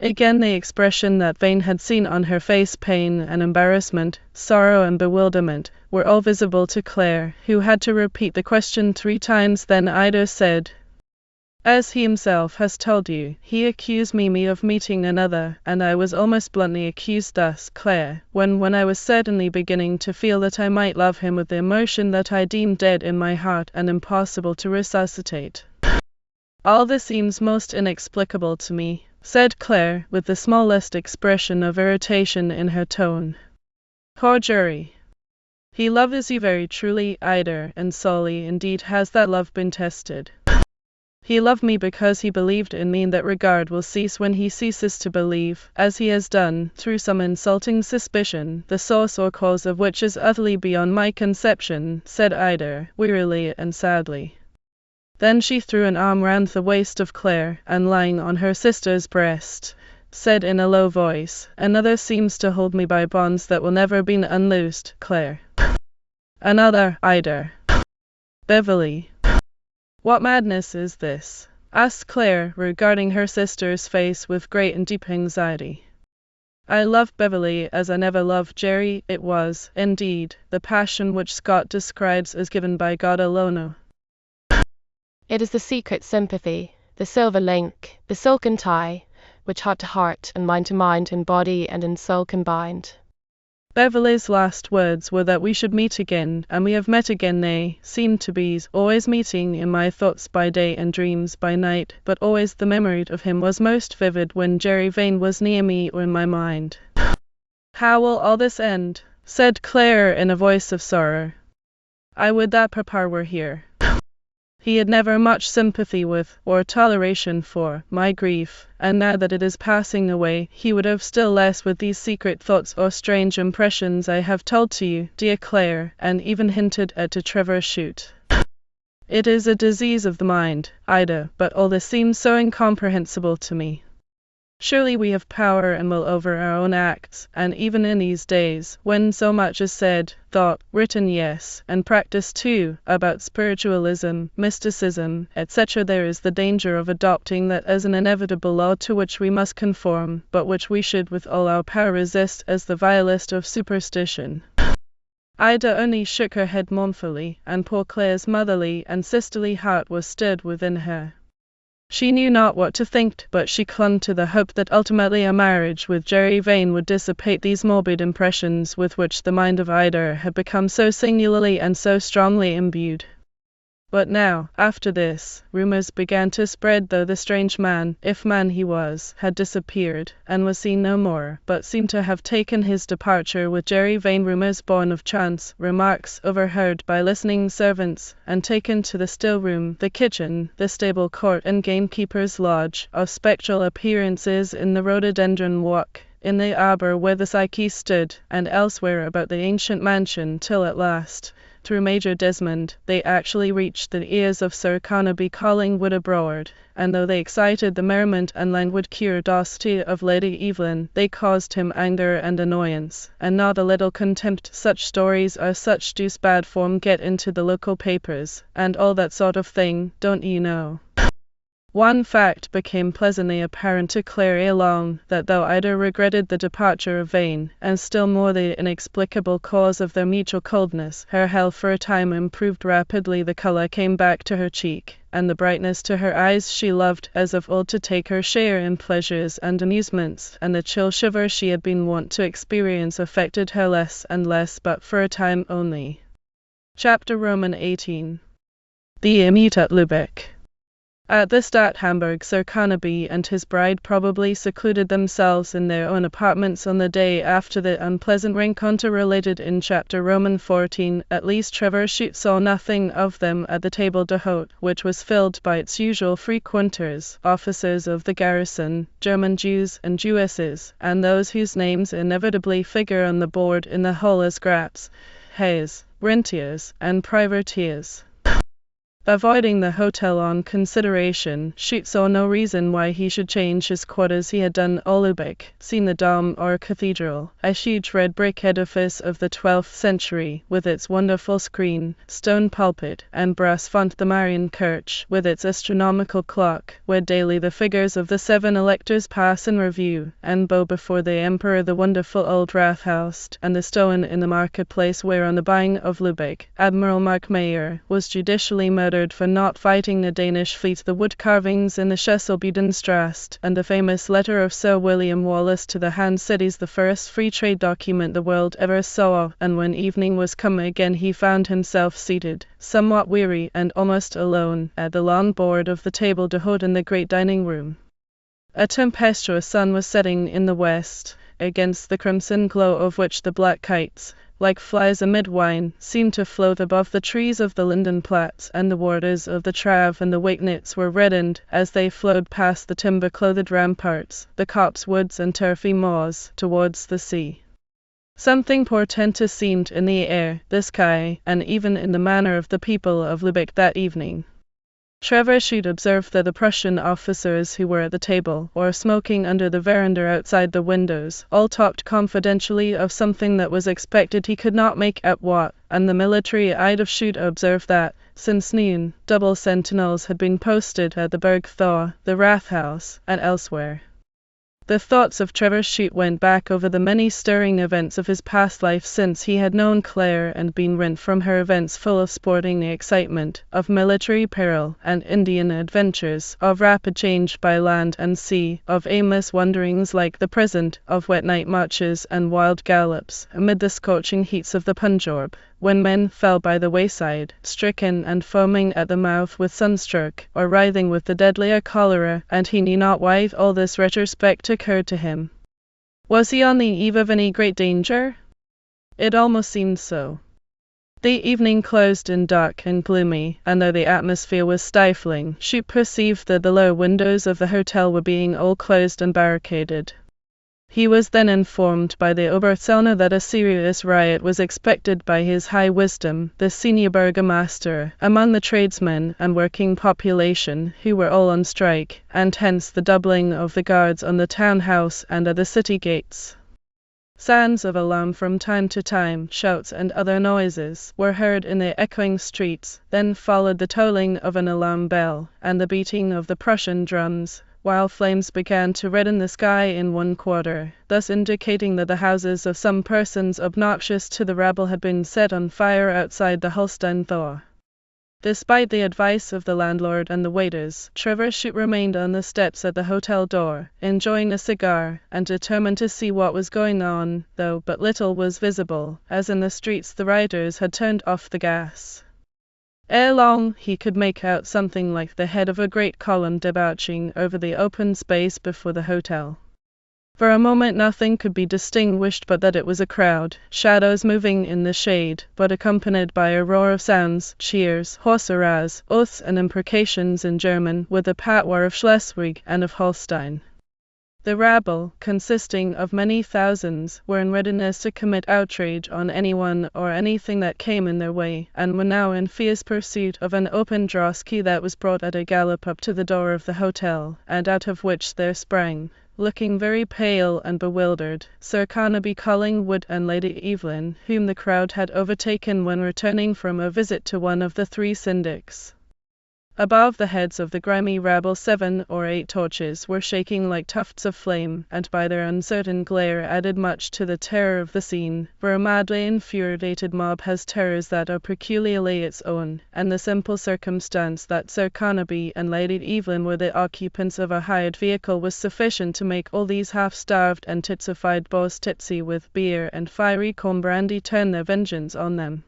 Again the expression that Vane had seen on her face, pain and embarrassment, sorrow and bewilderment, were all visible to Claire, who had to repeat the question 3 times. Then Ida said, "As he himself has told you, he accused me of meeting another, and I was almost bluntly accused thus, Claire, when I was certainly beginning to feel that I might love him with the emotion that I deemed dead in my heart and impossible to resuscitate." "All this seems most inexplicable to me," said Claire, with the smallest expression of irritation in her tone. "Poor Jerry! He loves you very truly, Ida, and sorely indeed has that love been tested. He loved me because he believed in me, and that regard will cease when he ceases to believe, as he has done, through some insulting suspicion, the source or cause of which is utterly beyond my conception," said Ida, wearily and sadly. Then she threw an arm round the waist of Claire, and lying on her sister's breast, said in a low voice, "Another seems to hold me by bonds that will never be unloosed, Claire." "Another, Ida." "Beverley." "What madness is this?" asked Claire, regarding her sister's face with great and deep anxiety. "I loved Beverley as I never loved Jerry. It was, indeed, the passion which Scott describes as given by God alone." It is the secret sympathy, the silver link, the silken tie, which heart to heart and mind to mind in body and in soul combined. Beverley's last words were that we should meet again, and we have met again. They seem to be always meeting in my thoughts by day and dreams by night, but always the memory of him was most vivid when Jerry Vane was near me or in my mind. "How will all this end?" said Claire in a voice of sorrow. "I would that Papa were here. He had never much sympathy with, or toleration for, my grief, and now that it is passing away, he would have still less with these secret thoughts or strange impressions I have told to you, dear Claire, and even hinted at to Trevor Chute. It is a disease of the mind, Ida, but all this seems so incomprehensible to me. Surely we have power and will over our own acts, and even in these days, when so much is said, thought, written, yes, and practiced too, about spiritualism, mysticism, etc., there is the danger of adopting that as an inevitable law to which we must conform, but which we should with all our power resist as the vilest of superstition." Ida only shook her head mournfully, and poor Claire's motherly and sisterly heart was stirred within her. She knew not what to think, but she clung to the hope that ultimately a marriage with Jerry Vane would dissipate these morbid impressions with which the mind of Ida had become so singularly and so strongly imbued. But now, after this, rumours began to spread, though the strange man, if man he was, had disappeared, and was seen no more, but seemed to have taken his departure with Jerry Vane. Rumours born of chance, remarks overheard by listening servants, and taken to the still room, the kitchen, the stable court and gamekeeper's lodge, of spectral appearances in the rhododendron walk, in the arbour where the Psyche stood, and elsewhere about the ancient mansion, till at last, through Major Desmond, they actually reached the ears of Sir Carnaby calling wood abroad, and though they excited the merriment and languid curiosity of Lady Evelyn, they caused him anger and annoyance, and not a little contempt. Such stories as such deuce bad form get into the local papers, and all that sort of thing, don't you know. One fact became pleasantly apparent to Claire ere long, that though Ida regretted the departure of Vane, and still more the inexplicable cause of their mutual coldness, her health for a time improved rapidly, the colour came back to her cheek, and the brightness to her eyes. She loved, as of old, to take her share in pleasures and amusements, and the chill shiver she had been wont to experience affected her less and less, but for a time only. Chapter XVIII. The meet at Lübeck. At the Stadt Hamburg, Sir Carnaby and his bride probably secluded themselves in their own apartments on the day after the unpleasant rencontre related in Chapter XIV. At least Trevor Chute saw nothing of them at the table d'hôte, which was filled by its usual frequenters, officers of the garrison, German Jews and Jewesses, and those whose names inevitably figure on the board in the hall as Graps, Hayes, Rentiers, and Privateers. Avoiding the hotel on consideration, Chute saw no reason why he should change his quarters. He had done all Lübeck, seen the Dom or Cathedral, a huge red brick edifice of the 12th century, with its wonderful screen, stone pulpit, and brass font, the Marienkirche, with its astronomical clock, where daily the figures of the 7 electors pass in review, and bow before the Emperor, the wonderful old Rathaus, and the stone in the marketplace where, on the buying of Lübeck, Admiral Markmayer was judicially murdered for not fighting the Danish fleet, the wood carvings in the Schesselbudenstrasse, and the famous letter of Sir William Wallace to the Hanseatic, the first free trade document the world ever saw. And when evening was come again, he found himself seated, somewhat weary and almost alone, at the long board of the table d'hôte in the great dining room. A tempestuous sun was setting in the west, against the crimson glow of which the black kites, like flies amid wine, seemed to float above the trees of the Lindenplatz, and the waters of the Trave and the Wakenitz were reddened as they flowed past the timber-clothed ramparts, the copse woods and turfy moors, towards the sea. Something portentous seemed in the air, the sky, and even in the manner of the people of Lübeck that evening. Trevor Chute observed that the Prussian officers who were at the table, or smoking under the veranda outside the windows, all talked confidentially of something that was expected, he could not make out what, and the military eye of Chute observed that, since noon, double sentinels had been posted at the Berg Thor, the Rathaus, and elsewhere. The thoughts of Trevor Chute went back over the many stirring events of his past life since he had known Claire and been rent from her, events full of sporting excitement, of military peril and Indian adventures, of rapid change by land and sea, of aimless wanderings like the present, of wet night marches and wild gallops amid the scorching heats of the Punjab, when men fell by the wayside, stricken and foaming at the mouth with sunstroke, or writhing with the deadlier cholera, and he knew not why all this retrospect occurred to him. Was he on the eve of any great danger? It almost seemed so. The evening closed in dark and gloomy, and though the atmosphere was stifling, Chute perceived that the lower windows of the hotel were being all closed and barricaded. He was then informed by the Oberzellner that a serious riot was expected by his high wisdom, the senior burgomaster, among the tradesmen and working population, who were all on strike, and hence the doubling of the guards on the town house and at the city gates. Sounds of alarm from time to time, shouts and other noises, were heard in the echoing streets, then followed the tolling of an alarm bell, and the beating of the Prussian drums, while flames began to redden the sky in one quarter, thus indicating that the houses of some persons obnoxious to the rabble had been set on fire outside the Holstein Thor. Despite the advice of the landlord and the waiters, Trevor Chute remained on the steps at the hotel door, enjoying a cigar, and determined to see what was going on, though but little was visible, as in the streets the rioters had turned off the gas. Ere long he could make out something like the head of a great column debouching over the open space before the hotel. For a moment nothing could be distinguished but that it was a crowd, shadows moving in the shade, but accompanied by a roar of sounds, cheers, hoarse hurrahs, oaths and imprecations in German, with the patois of Schleswig and of Holstein. The rabble, consisting of many thousands, were in readiness to commit outrage on anyone or anything that came in their way, and were now in fierce pursuit of an open drosky that was brought at a gallop up to the door of the hotel, and out of which there sprang, looking very pale and bewildered, Sir Carnaby Collingwood and Lady Evelyn, whom the crowd had overtaken when returning from a visit to one of the three syndics. Above the heads of the grimy rabble 7 or 8 torches were shaking like tufts of flame, and by their uncertain glare added much to the terror of the scene, for a madly infuriated mob has terrors that are peculiarly its own, and the simple circumstance that Sir Carnaby and Lady Evelyn were the occupants of a hired vehicle was sufficient to make all these half-starved and titsified beaux tipsy with beer and fiery comb brandy turn their vengeance on them.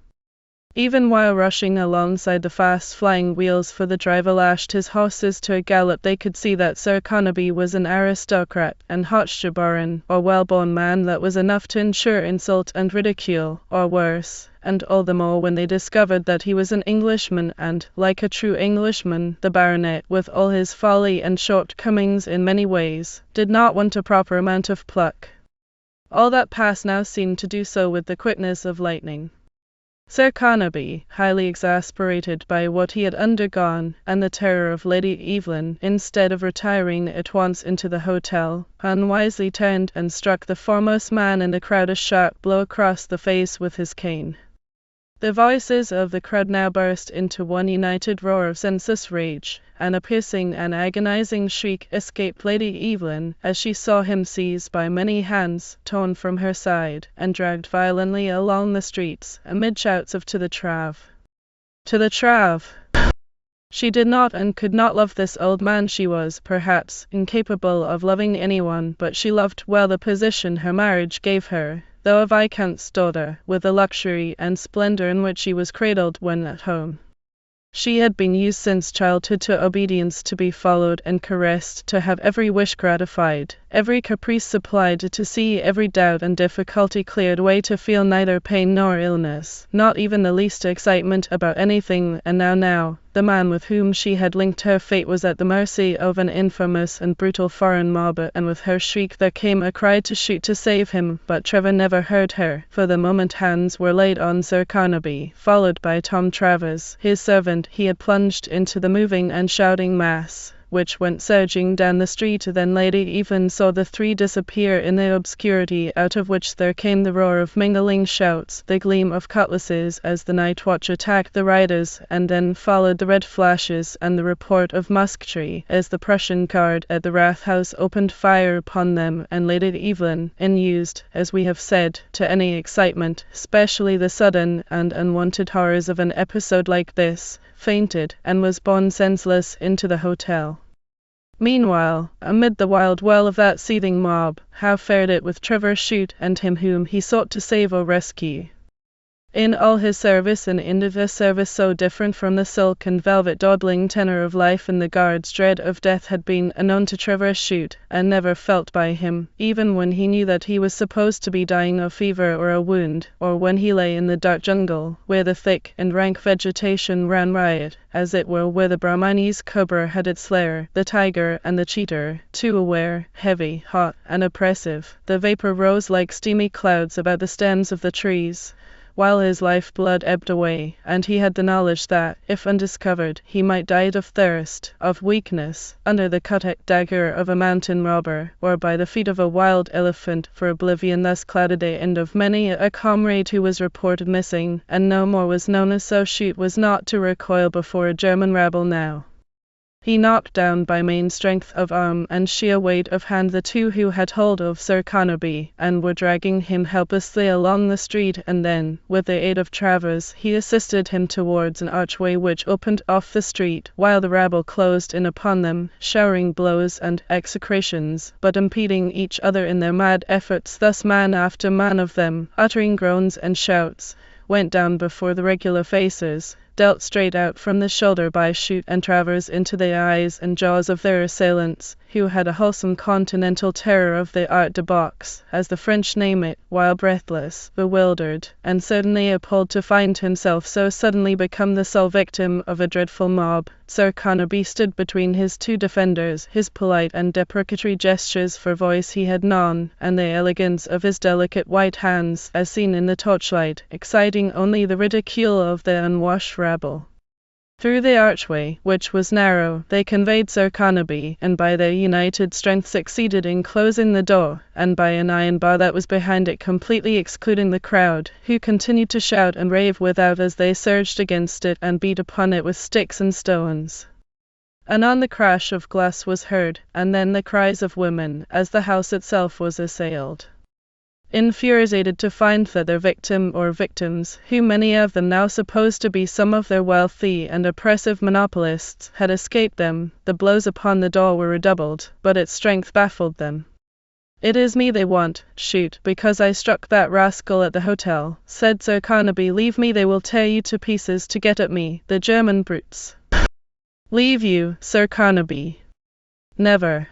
Even while rushing alongside the fast-flying wheels, for the driver lashed his horses to a gallop, they could see that Sir Carnaby was an aristocrat, and Hotchjabaran, or well-born man that was enough to ensure insult and ridicule, or worse, and all the more when they discovered that he was an Englishman and, like a true Englishman, the baronet, with all his folly and shortcomings in many ways, did not want a proper amount of pluck. All that passed now seemed to do so with the quickness of lightning. Sir Carnaby, highly exasperated by what he had undergone, and the terror of Lady Evelyn, instead of retiring at once into the hotel, unwisely turned and struck the foremost man in the crowd a sharp blow across the face with his cane. The voices of the crowd now burst into one united roar of senseless rage, and a piercing and agonizing shriek escaped Lady Evelyn as she saw him seized by many hands, torn from her side, and dragged violently along the streets, amid shouts of "To the Trav! To the Trav!" She did not and could not love this old man. She was, perhaps, incapable of loving anyone, but she loved well the position her marriage gave her, though a viscount's daughter, with the luxury and splendor in which she was cradled when at home. She had been used since childhood to obedience, to be followed and caressed, to have every wish gratified, every caprice supplied, to see every doubt and difficulty cleared away, to feel neither pain nor illness, not even the least excitement about anything, and now, the man with whom she had linked her fate was at the mercy of an infamous and brutal foreign mob, and with her shriek there came a cry to Chute to save him, but Trevor never heard her, for the moment hands were laid on Sir Carnaby. Followed by Tom Travers, his servant, he had plunged into the moving and shouting mass, which went surging down the street. Then Lady Evelyn saw the three disappear in the obscurity, out of which there came the roar of mingling shouts, the gleam of cutlasses as the night watch attacked the riders, and then followed the red flashes and the report of musketry as the Prussian guard at the Rathaus opened fire upon them, and Lady Evelyn, unused, as we have said, to any excitement, especially the sudden and unwanted horrors of an episode like this, fainted, and was borne senseless into the hotel. Meanwhile, amid the wild whirl of that seething mob, how fared it with Trevor Chute and him whom he sought to save or rescue? In all his service, and in a service so different from the silk and velvet dawdling tenor of life in the guards, dread of death had been unknown to Trevor Chute, and never felt by him, even when he knew that he was supposed to be dying of fever or a wound, or when he lay in the dark jungle, where the thick and rank vegetation ran riot, as it were, where the Brahmane's cobra had its lair, the tiger and the cheetah, too aware, heavy, hot, and oppressive. The vapor rose like steamy clouds about the stems of the trees, while his life-blood ebbed away, and he had the knowledge that, if undiscovered, he might die of thirst, of weakness, under the cut dagger of a mountain robber, or by the feet of a wild elephant, for oblivion thus clouded the end of many a comrade who was reported missing, and no more was known. So Chute was not to recoil before a German rabble now. He knocked down by main strength of arm and sheer weight of hand the two who had hold of Sir Carnaby, and were dragging him helplessly along the street, and then, with the aid of Travers, he assisted him towards an archway which opened off the street, while the rabble closed in upon them, showering blows and execrations, but impeding each other in their mad efforts. Thus man after man of them, uttering groans and shouts, went down before the regular faces, dealt straight out from the shoulder by Chute and Travers into the eyes and jaws of their assailants, who had a wholesome continental terror of the art de boxe, as the French name it, while breathless, bewildered, and certainly appalled to find himself so suddenly become the sole victim of a dreadful mob. Sir Carnaby stood between his two defenders, his polite and deprecatory gestures for voice he had none, and the elegance of his delicate white hands, as seen in the torchlight, exciting only the ridicule of the unwashed rabble. Through the archway, which was narrow, they conveyed Sir Carnaby, and by their united strength succeeded in closing the door, and by an iron bar that was behind it completely excluding the crowd, who continued to shout and rave without as they surged against it and beat upon it with sticks and stones. Anon the crash of glass was heard, and then the cries of women, as the house itself was assailed. Infuriated to find that their victim or victims, who many of them now supposed to be some of their wealthy and oppressive monopolists, had escaped them, the blows upon the door were redoubled, but its strength baffled them. "It is me they want, Chute, because I struck that rascal at the hotel," said Sir Carnaby. "Leave me, they will tear you to pieces to get at me, the German brutes." "Leave you, Sir Carnaby? Never.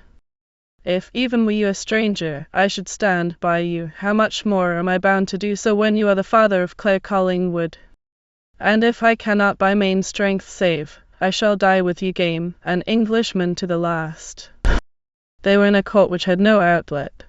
If, even were you a stranger, I should stand by you, how much more am I bound to do so when you are the father of Clare Collingwood? And if I cannot by main strength save, I shall die with you game, an Englishman to the last." They were in a court which had no outlet.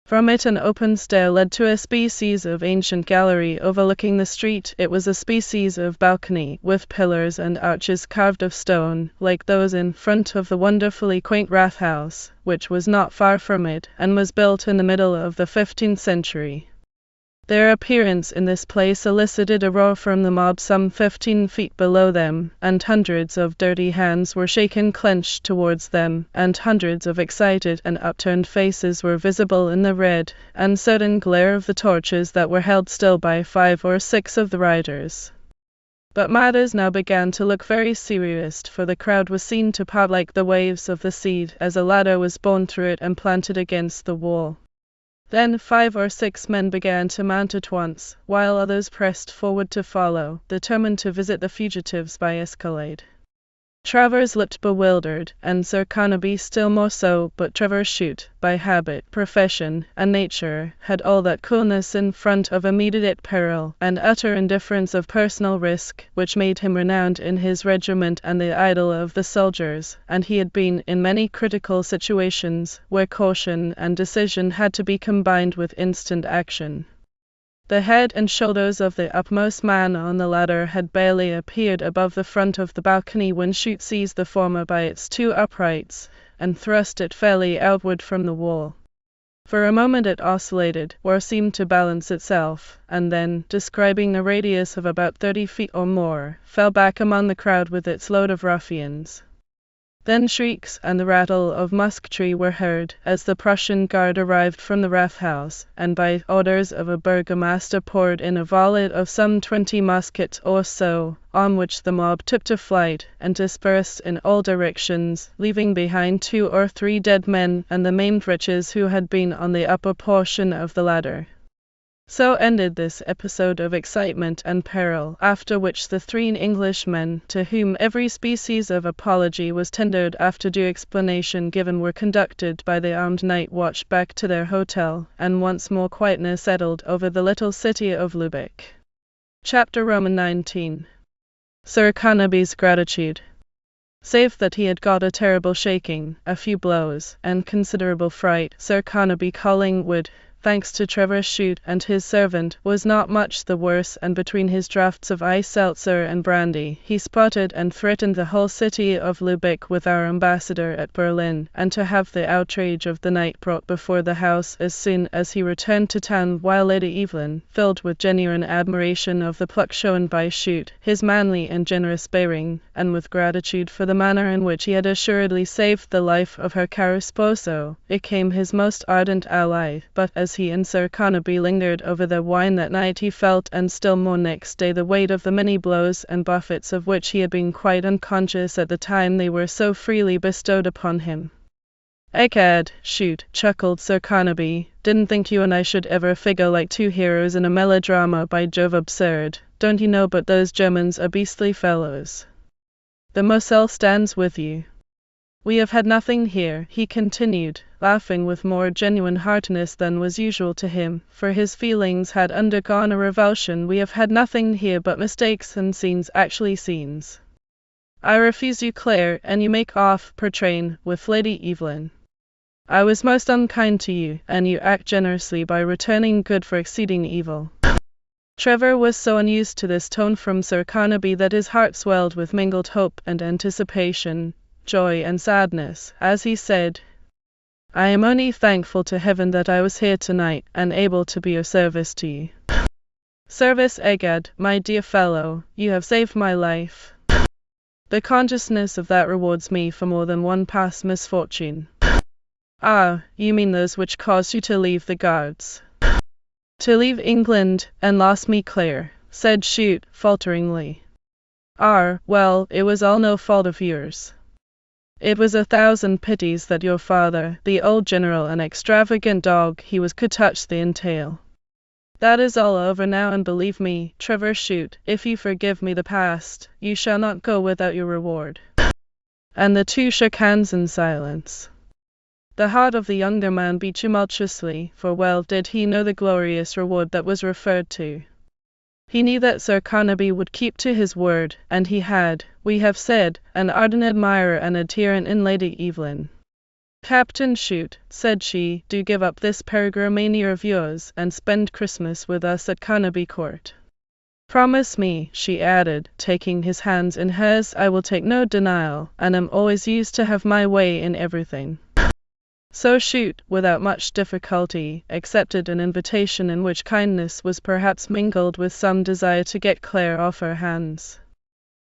From it an open stair led to a species of ancient gallery overlooking the street. It was a species of balcony, with pillars and arches carved of stone, like those in front of the wonderfully quaint Rathhouse, which was not far from it, and was built in the middle of the 15th century. Their appearance in this place elicited a roar from the mob some 15 feet below them, and hundreds of dirty hands were shaken clenched towards them, and hundreds of excited and upturned faces were visible in the red, uncertain glare of the torches that were held still by 5 or 6 of the riders. But matters now began to look very serious, for the crowd was seen to part like the waves of the sea as a ladder was borne through it and planted against the wall. Then 5 or 6 men began to mount at once, while others pressed forward to follow, determined to visit the fugitives by escalade. Travers looked bewildered, and Sir Carnaby still more so, but Trevor Chute, by habit, profession, and nature, had all that coolness in front of immediate peril, and utter indifference of personal risk, which made him renowned in his regiment and the idol of the soldiers, and he had been in many critical situations, where caution and decision had to be combined with instant action. The head and shoulders of the upmost man on the ladder had barely appeared above the front of the balcony when Chute seized the former by its 2 uprights, and thrust it fairly outward from the wall. For a moment it oscillated, or seemed to balance itself, and then, describing a radius of about 30 feet or more, fell back among the crowd with its load of ruffians. Then shrieks and the rattle of musketry were heard, as the Prussian guard arrived from the Rathhouse, and by orders of a burgomaster poured in a volley of some 20 muskets or so, on which the mob took to flight, and dispersed in all directions, leaving behind 2 or 3 dead men and the maimed wretches who had been on the upper portion of the ladder. So ended this episode of excitement and peril, after which the 3 Englishmen, to whom every species of apology was tendered after due explanation given, were conducted by the armed night watch back to their hotel, and once more quietness settled over the little city of Lubeck. Chapter XIX. Sir Carnaby's gratitude. Save that he had got a terrible shaking, a few blows, and considerable fright, Sir Carnaby Collingwood, thanks to Trevor Chute and his servant, was not much the worse, and between his draughts of ice seltzer and brandy, he spotted and threatened the whole city of Lubeck with our ambassador at Berlin, and to have the outrage of the night brought before the House as soon as he returned to town, while Lady Evelyn, filled with genuine admiration of the pluck shown by Chute, his manly and generous bearing, and with gratitude for the manner in which he had assuredly saved the life of her caro sposo, became his most ardent ally. But as he and Sir Carnaby lingered over their wine that night, he felt, and still more next day, the weight of the many blows and buffets of which he had been quite unconscious at the time they were so freely bestowed upon him. "Egad, Chute," chuckled Sir Carnaby, "didn't think you and I should ever figure like 2 heroes in a melodrama, by Jove, absurd." don't you know but those Germans are beastly fellows? The Moselle stands with you. We have had nothing here, he continued, laughing with more genuine heartiness than was usual to him, for his feelings had undergone a revulsion. We have had nothing here but mistakes and scenes, actually scenes. I refuse you, Claire, and you make off per train with Lady Evelyn. I was most unkind to you, and you act generously by returning good for exceeding evil. Trevor was so unused to this tone from Sir Carnaby that his heart swelled with mingled hope and anticipation, joy and sadness, as he said, I am only thankful to heaven that I was here tonight, and able to be of service to you. Service, egad, my dear fellow, you have saved my life. The consciousness of that rewards me for more than one past misfortune. Ah, you mean those which caused you to leave the Guards? To leave England, and lost me, Claire, said Chute, falteringly. Well, it was all no fault of yours. It was 1,000 pities that your father, the old general, an extravagant dog he was, could touch the entail. That is all over now, and believe me, Trevor Chute, if you forgive me the past, you shall not go without your reward. And the two shook hands in silence. The heart of the younger man beat tumultuously, for well did he know the glorious reward that was referred to. He knew that Sir Carnaby would keep to his word, and he had, we have said, an ardent admirer and adherent in Lady Evelyn. Captain Chute, said she, do give up this peregrineer of yours, and spend Christmas with us at Carnaby Court. Promise me, she added, taking his hands in hers. I will take no denial, and am always used to have my way in everything. So Chute, without much difficulty, accepted an invitation in which kindness was perhaps mingled with some desire to get Claire off her hands.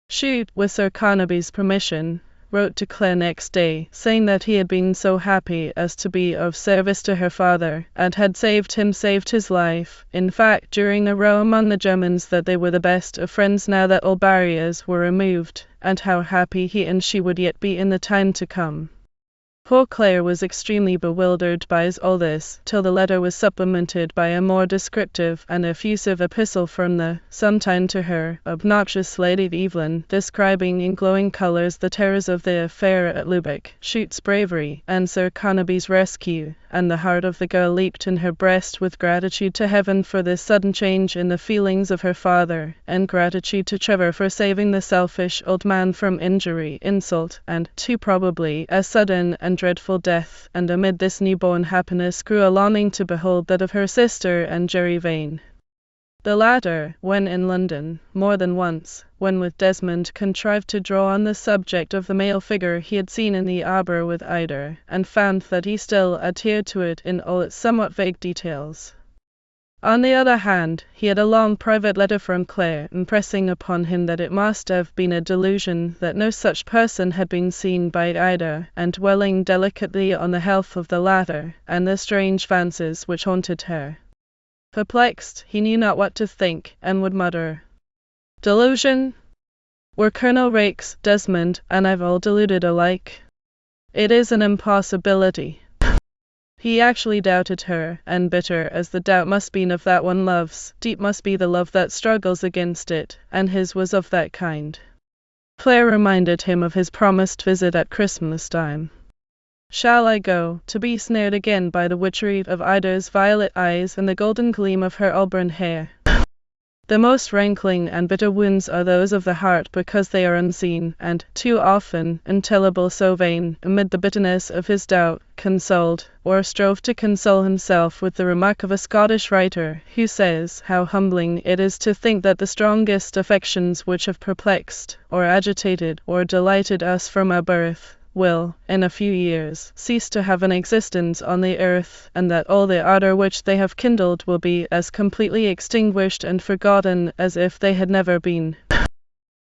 Chute, with Sir Carnaby's permission, wrote to Claire next day, saying that he had been so happy as to be of service to her father, and had saved his life, in fact, during a row among the Germans, that they were the best of friends now that all barriers were removed, and how happy he and she would yet be in the time to come. Poor Claire was extremely bewildered by all this, till the letter was supplemented by a more descriptive and effusive epistle from the, sometime to her, obnoxious Lady Evelyn, describing in glowing colours the terrors of the affair at Lubeck, Chute's bravery, and Sir Carnaby's rescue, and the heart of the girl leaped in her breast with gratitude to heaven for this sudden change in the feelings of her father, and gratitude to Trevor for saving the selfish old man from injury, insult, and, too probably, a sudden and dreadful death, and amid this newborn happiness grew a longing to behold that of her sister and Jerry Vane. The latter, when in London, more than once, when with Desmond, contrived to draw on the subject of the male figure he had seen in the arbour with Ida, and found that he still adhered to it in all its somewhat vague details. On the other hand, he had a long private letter from Claire, impressing upon him that it must have been a delusion, that no such person had been seen by Ida, and dwelling delicately on the health of the latter, and the strange fancies which haunted her. Perplexed, he knew not what to think, and would mutter, "Delusion? Were Colonel Raikes, Desmond, and I've all deluded alike? It is an impossibility." He actually doubted her, and bitter as the doubt must be of that one loves, deep must be the love that struggles against it, and his was of that kind. Claire reminded him of his promised visit at Christmas time. Shall I go, to be snared again by the witchery of Ida's violet eyes and the golden gleam of her auburn hair? The most rankling and bitter wounds are those of the heart, because they are unseen, and, too often, untellable. So Vane, amid the bitterness of his doubt, consoled, or strove to console himself with the remark of a Scottish writer, who says, how humbling it is to think that the strongest affections which have perplexed, or agitated, or delighted us from our birth, will, in a few years, cease to have an existence on the earth, and that all the ardour which they have kindled will be as completely extinguished and forgotten as if they had never been.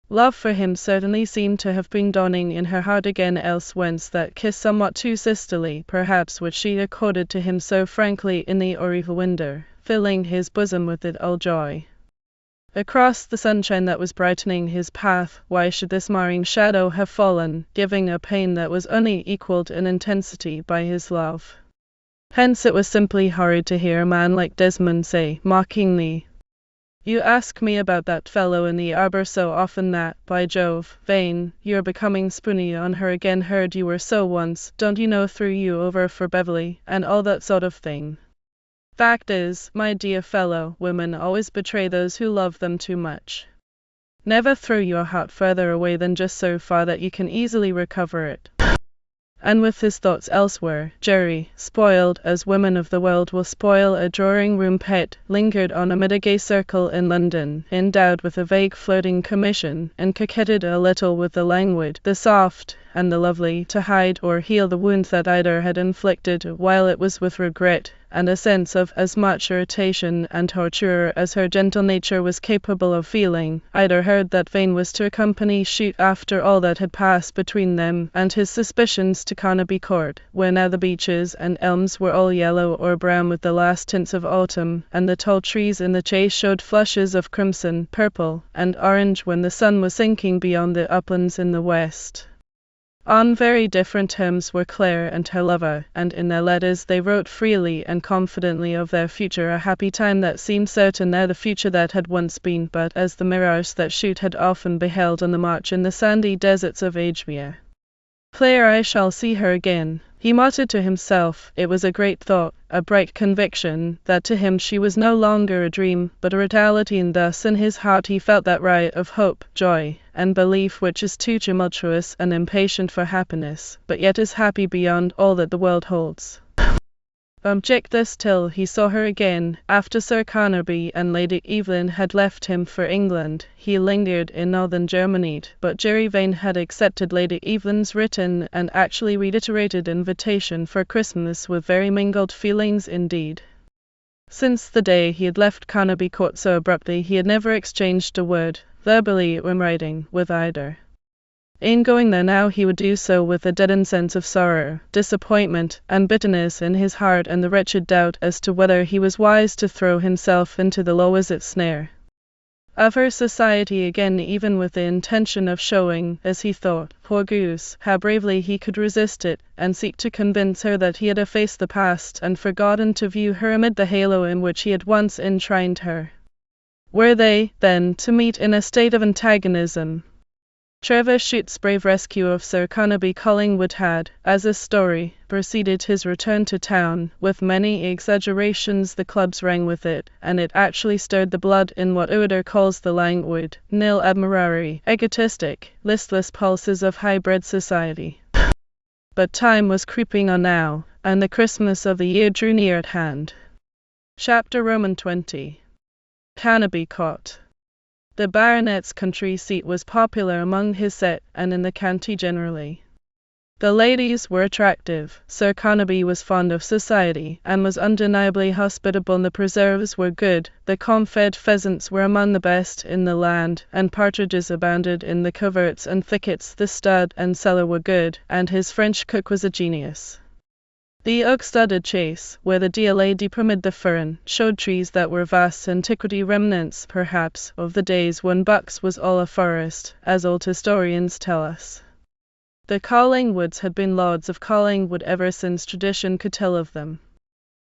Love for him certainly seemed to have been dawning in her heart again, else whence that kiss somewhat too sisterly, perhaps, which she accorded to him so frankly in the oriel window, filling his bosom with it all joy. Across the sunshine that was brightening his path, why should this marring shadow have fallen, giving a pain that was only equalled in intensity by his love? Hence it was simply horrid to hear a man like Desmond say, mockingly, You ask me about that fellow in the arbor so often that, by Jove, Vane, you're becoming spoony on her again. Heard you were so once, don't you know, threw you over for Beverley, and all that sort of thing. Fact is, my dear fellow, women always betray those who love them too much. Never throw your heart further away than just so far that you can easily recover it. And with his thoughts elsewhere, Jerry, spoiled as women of the world will spoil a drawing-room pet, lingered on amid a gay circle in London, endowed with a vague flirting commission, and coquetted a little with the languid, the soft, and the lovely, to hide or heal the wounds that either had inflicted, while it was with regret, and a sense of as much irritation and torture as her gentle nature was capable of feeling. Either heard that Vane was to accompany Chute after all that had passed between them, and his suspicions to Carnaby Court, where now the beeches and elms were all yellow or brown with the last tints of autumn, and the tall trees in the chase showed flushes of crimson, purple, and orange when the sun was sinking beyond the uplands in the west. On very different terms were Claire and her lover, and in their letters they wrote freely and confidently of their future, a happy time that seemed certain now, the future that had once been but as the mirage that Chute had often beheld on the march in the sandy deserts of Adria. Claire, I shall see her again, he muttered to himself. It was a great thought, a bright conviction, that to him she was no longer a dream, but a reality, and thus in his heart he felt that riot of hope, joy, and belief which is too tumultuous and impatient for happiness, but yet is happy beyond all that the world holds. Object this till he saw her again. After Sir Carnaby and Lady Evelyn had left him for England, he lingered in northern Germany, but Jerry Vane had accepted Lady Evelyn's written and actually reiterated invitation for Christmas with very mingled feelings indeed. Since the day he had left Carnaby Court so abruptly, he had never exchanged a word, verbally or in writing, with either. In going there now, he would do so with a deadened sense of sorrow, disappointment, and bitterness in his heart, and the wretched doubt as to whether he was wise to throw himself into the low-as-it snare of her society again, even with the intention of showing, as he thought, poor goose, how bravely he could resist it, and seek to convince her that he had effaced the past and forgotten to view her amid the halo in which he had once enshrined her. Were they, then, to meet in a state of antagonism? Trevor Chute's brave rescue of Sir Carnaby Collingwood had, as a story, preceded his return to town. With many exaggerations the clubs rang with it, and it actually stirred the blood in what Ueder calls the languid, nil admirari, egotistic, listless pulses of high-bred society. But time was creeping on now, and the Christmas of the year drew near at hand. Chapter Roman 20. Carnaby Court. The baronet's country seat was popular among his set and in the county generally. The ladies were attractive, Sir Carnaby was fond of society, and was undeniably hospitable, and the preserves were good, the comb-fed pheasants were among the best in the land, and partridges abounded in the coverts and thickets, the stud and cellar were good, and his French cook was a genius. The oak-studded chase, where the deer lay deep amid the fern, showed trees that were vast antiquity, remnants, perhaps, of the days when Bucks was all a forest, as old historians tell us. The Collingwoods had been lords of Collingwood ever since tradition could tell of them.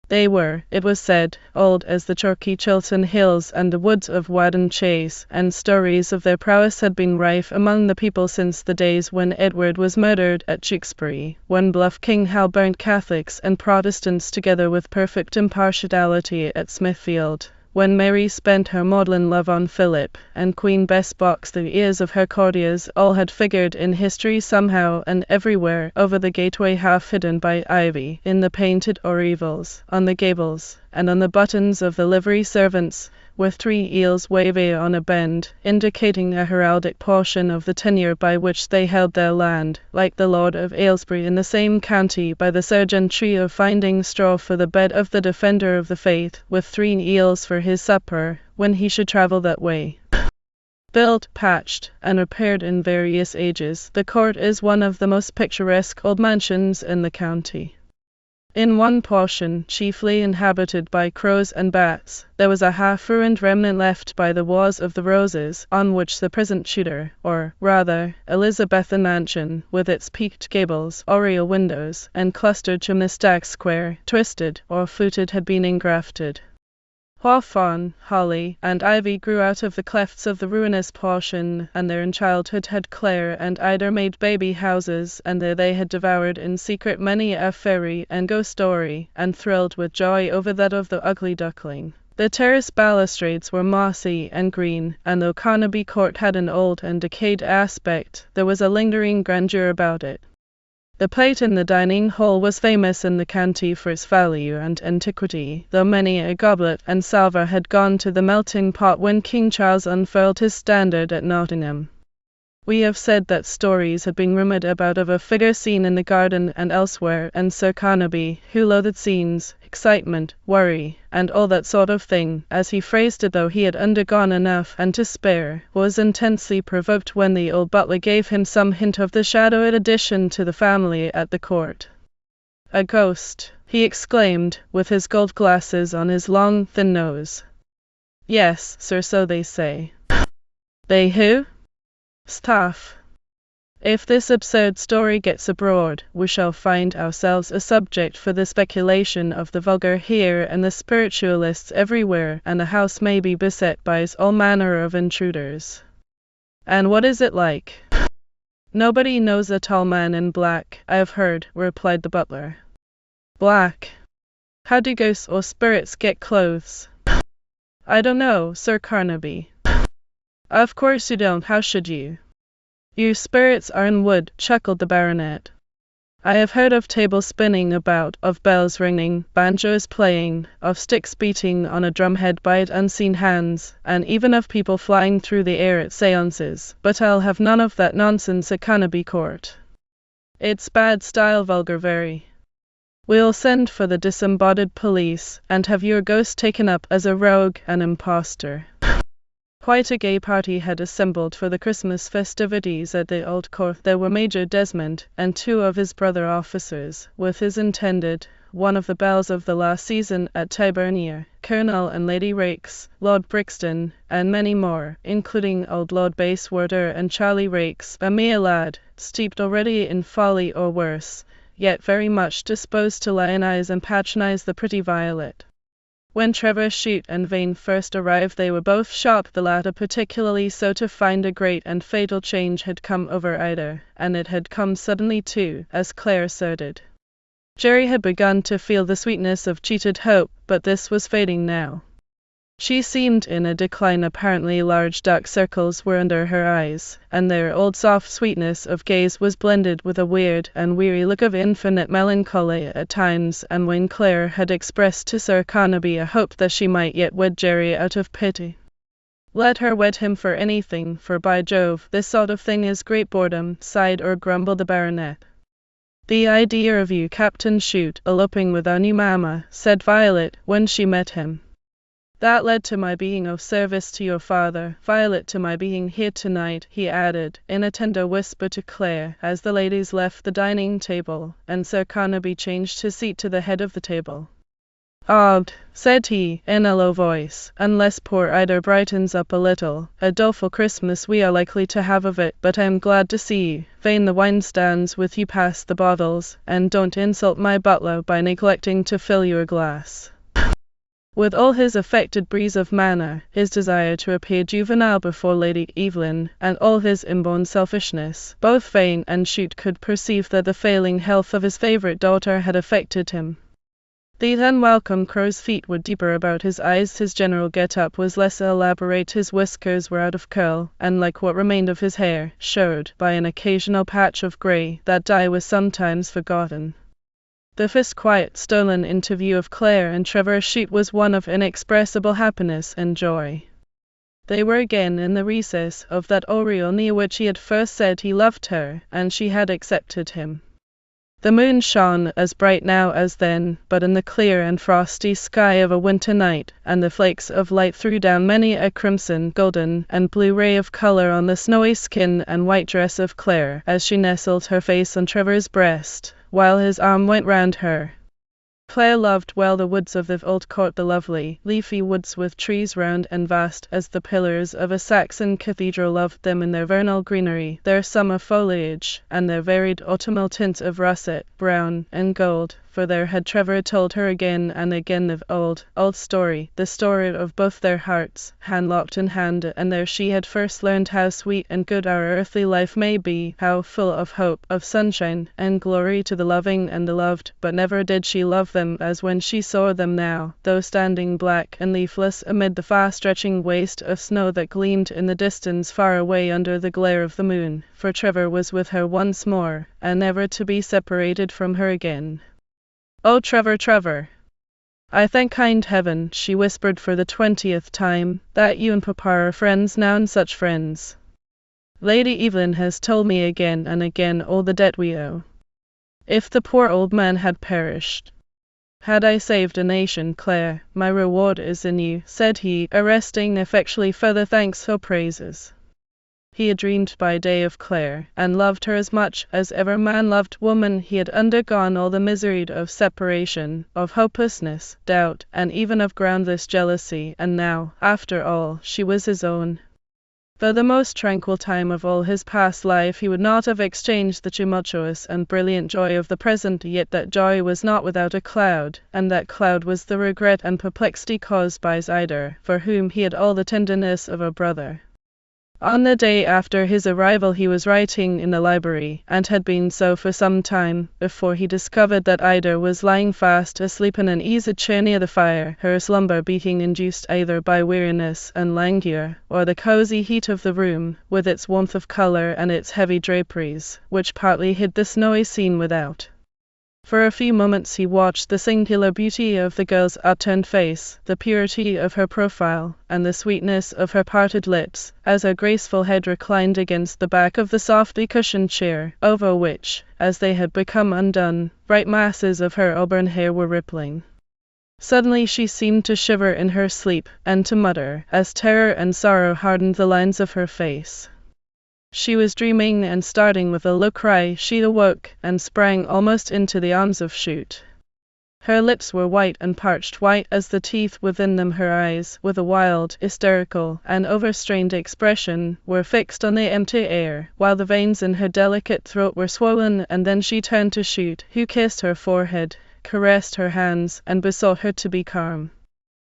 They were, it was said, old as the chalky Chiltern Hills and the woods of Wadden Chase, and stories of their prowess had been rife among the people since the days when Edward was murdered at Tewkesbury, when bluff King Hal burnt Catholics and Protestants together with perfect impartiality at Smithfield, when Mary spent her maudlin love on Philip, and Queen Bess boxed the ears of her courtiers. All had figured in history somehow and everywhere, over the gateway half hidden by ivy, in the painted orievals, on the gables, and on the buttons of the livery servants, were 3 eels waving on a bend, indicating a heraldic portion of the tenure by which they held their land, like the Lord of Aylesbury in the same county by the serjeantry of finding straw for the bed of the defender of the faith, with 3 eels for his supper, when he should travel that way. Built, patched, and repaired in various ages, the court is one of the most picturesque old mansions in the county. In one portion, chiefly inhabited by crows and bats, there was a half-ruined remnant left by the Wars of the Roses, on which the present Tudor, or, rather, Elizabethan mansion, with its peaked gables, oriel windows, and clustered chimney stacks square, twisted, or fluted had been engrafted. Hawthorn, holly, and ivy grew out of the clefts of the ruinous portion, and there in childhood had Clare and Ida made baby houses, and there they had devoured in secret many a fairy and ghost story, and thrilled with joy over that of the ugly duckling. The terrace balustrades were mossy and green, and though Carnaby Court had an old and decayed aspect, there was a lingering grandeur about it. The plate in the dining hall was famous in the county for its value and antiquity, though many a goblet and salver had gone to the melting pot when King Charles unfurled his standard at Nottingham. We have said that stories had been rumoured about of a figure seen in the garden and elsewhere, and Sir Carnaby, who loathed scenes, excitement, worry, and all that sort of thing, as he phrased it, though he had undergone enough and to spare, was intensely provoked when the old butler gave him some hint of the shadowed addition to the family at the court. "A ghost," he exclaimed, with his gold glasses on his long, thin nose. "Yes, sir, so they say." "They who?" "Staff. If this absurd story gets abroad, we shall find ourselves a subject for the speculation of the vulgar here and the spiritualists everywhere, and the house may be beset by all manner of intruders." "And what is it like?" "Nobody knows a tall man in black, I have heard," replied the butler. "Black? How do ghosts or spirits get clothes?" "I don't know, Sir Carnaby." "Of course you don't, how should you? Your spirits are in wood," chuckled the baronet. "I have heard of table spinning about, of bells ringing, banjos playing, of sticks beating on a drumhead by unseen hands, and even of people flying through the air at seances, but I'll have none of that nonsense at Carnaby Court. It's bad style, vulgar very. We'll send for the disembodied police, and have your ghost taken up as a rogue and impostor." Quite a gay party had assembled for the Christmas festivities at the Old Court. There were Major Desmond, and 2 of his brother officers, with his intended, one of the belles of the last season at Tyburnia, Colonel and Lady Raikes, Lord Brixton, and many more, including old Lord Bayswater and Charlie Raikes, a mere lad, steeped already in folly or worse, yet very much disposed to lionize and patronize the pretty Violet. When Trevor Chute and Vane first arrived, they were both shocked, the latter particularly so, to find a great and fatal change had come over Ida, and it had come suddenly too, as Clare asserted. Jerry had begun to feel the sweetness of cheated hope, but this was fading now. She seemed in a decline. Apparently large dark circles were under her eyes, and their old soft sweetness of gaze was blended with a weird and weary look of infinite melancholy at times, and when Clare had expressed to Sir Carnaby a hope that she might yet wed Jerry out of pity. "Let her wed him for anything, for by Jove, this sort of thing is great boredom," sighed or grumbled the baronet. "The idea of you, Captain Chute, eloping with our new mamma," said Violet, when she met him. "That led to my being of service to your father, Violet, to my being here tonight," he added, in a tender whisper to Clare, as the ladies left the dining table, and Sir Carnaby changed his seat to the head of the table. "Odd," said he, in a low voice, "unless poor Ida brightens up a little, a doleful Christmas we are likely to have of it, but I am glad to see you. Vane, the wine stands with you, pass the bottles, and don't insult my butler by neglecting to fill your glass." With all his affected breeze of manner, his desire to appear juvenile before Lady Evelyn, and all his inborn selfishness, both Vane and Chute could perceive that the failing health of his favourite daughter had affected him. The unwelcome crow's feet were deeper about his eyes, his general get-up was less elaborate, his whiskers were out of curl, and like what remained of his hair, showed, by an occasional patch of grey, that dye was sometimes forgotten. The first quiet, stolen interview of Clare and Trevor Chute was one of inexpressible happiness and joy. They were again in the recess of that aureole near which he had first said he loved her, and she had accepted him. The moon shone as bright now as then, but in the clear and frosty sky of a winter night, and the flakes of light threw down many a crimson, golden, and blue ray of colour on the snowy skin and white dress of Clare, as she nestled her face on Trevor's breast, while his arm went round her. Clare loved well the woods of the Old Court, the lovely, leafy woods with trees round and vast as the pillars of a Saxon cathedral, loved them in their vernal greenery, their summer foliage, and their varied autumnal tints of russet, brown, and gold, for there had Trevor told her again and again the old story, the story of both their hearts, hand locked in hand, and there she had first learned how sweet and good our earthly life may be, how full of hope, of sunshine, and glory to the loving and the loved, but never did she love them as when she saw them now, though standing black and leafless amid the far-stretching waste of snow that gleamed in the distance far away under the glare of the moon, for Trevor was with her once more, and never to be separated from her again. "Oh, Trevor, Trevor! I thank kind heaven," she whispered for the 20th time, "that you and Papa are friends now, and such friends. Lady Evelyn has told me again and again all the debt we owe. If the poor old man had perished, had I saved a nation, Claire, my reward is in you," said he, arresting effectually further thanks or praises. He had dreamed by day of Claire, and loved her as much as ever man loved woman. He had undergone all the misery of separation, of hopelessness, doubt, and even of groundless jealousy, and now, after all, she was his own. For the most tranquil time of all his past life he would not have exchanged the tumultuous and brilliant joy of the present, yet that joy was not without a cloud, and that cloud was the regret and perplexity caused by Ida, for whom he had all the tenderness of a brother. On the day after his arrival he was writing in the library, and had been so for some time, before he discovered that Ida was lying fast asleep in an easy chair near the fire, her slumber being induced either by weariness and languor, or the cosy heat of the room, with its warmth of colour and its heavy draperies, which partly hid the snowy scene without. For a few moments he watched the singular beauty of the girl's upturned face, the purity of her profile, and the sweetness of her parted lips, as her graceful head reclined against the back of the softly cushioned chair, over which, as they had become undone, bright masses of her auburn hair were rippling. Suddenly she seemed to shiver in her sleep, and to mutter, as terror and sorrow hardened the lines of her face. She was dreaming, and starting with a low cry she awoke, and sprang almost into the arms of Chute. Her lips were white and parched, white as the teeth within them. Her eyes, with a wild, hysterical, and overstrained expression, were fixed on the empty air, while the veins in her delicate throat were swollen, and then she turned to Chute, who kissed her forehead, caressed her hands, and besought her to be calm.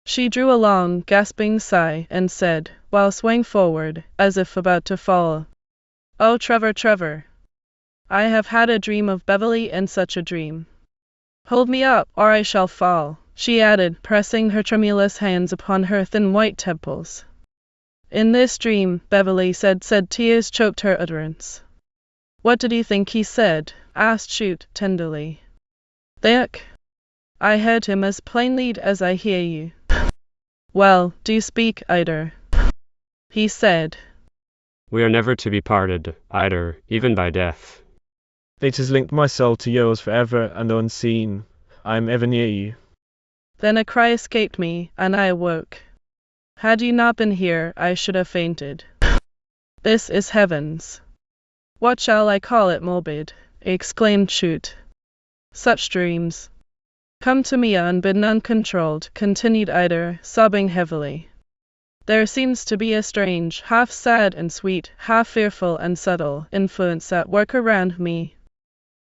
She drew a long, gasping sigh, and said, while swaying forward, as if about to fall, "Oh, Trevor, Trevor! I have had a dream of Beverly, and such a dream. Hold me up, or I shall fall," she added, pressing her tremulous hands upon her thin white temples. "In this dream," Beverly said, tears choked her utterance. "What did you think he said?" asked Chute tenderly. "Think? I heard him as plainly as I hear you." "Well, do speak, Ida," he said. "We are never to be parted, Ida, even by death. Fate has linked my soul to yours forever and unseen. I am ever near you." Then a cry escaped me, and I awoke. Had you not been here, I should have fainted. This is heavens. What shall I call it? Morbid, exclaimed Chute. Such dreams come to me unbidden, uncontrolled, continued Ida, sobbing heavily. There seems to be a strange, half sad and sweet, half fearful and subtle, influence at work around me.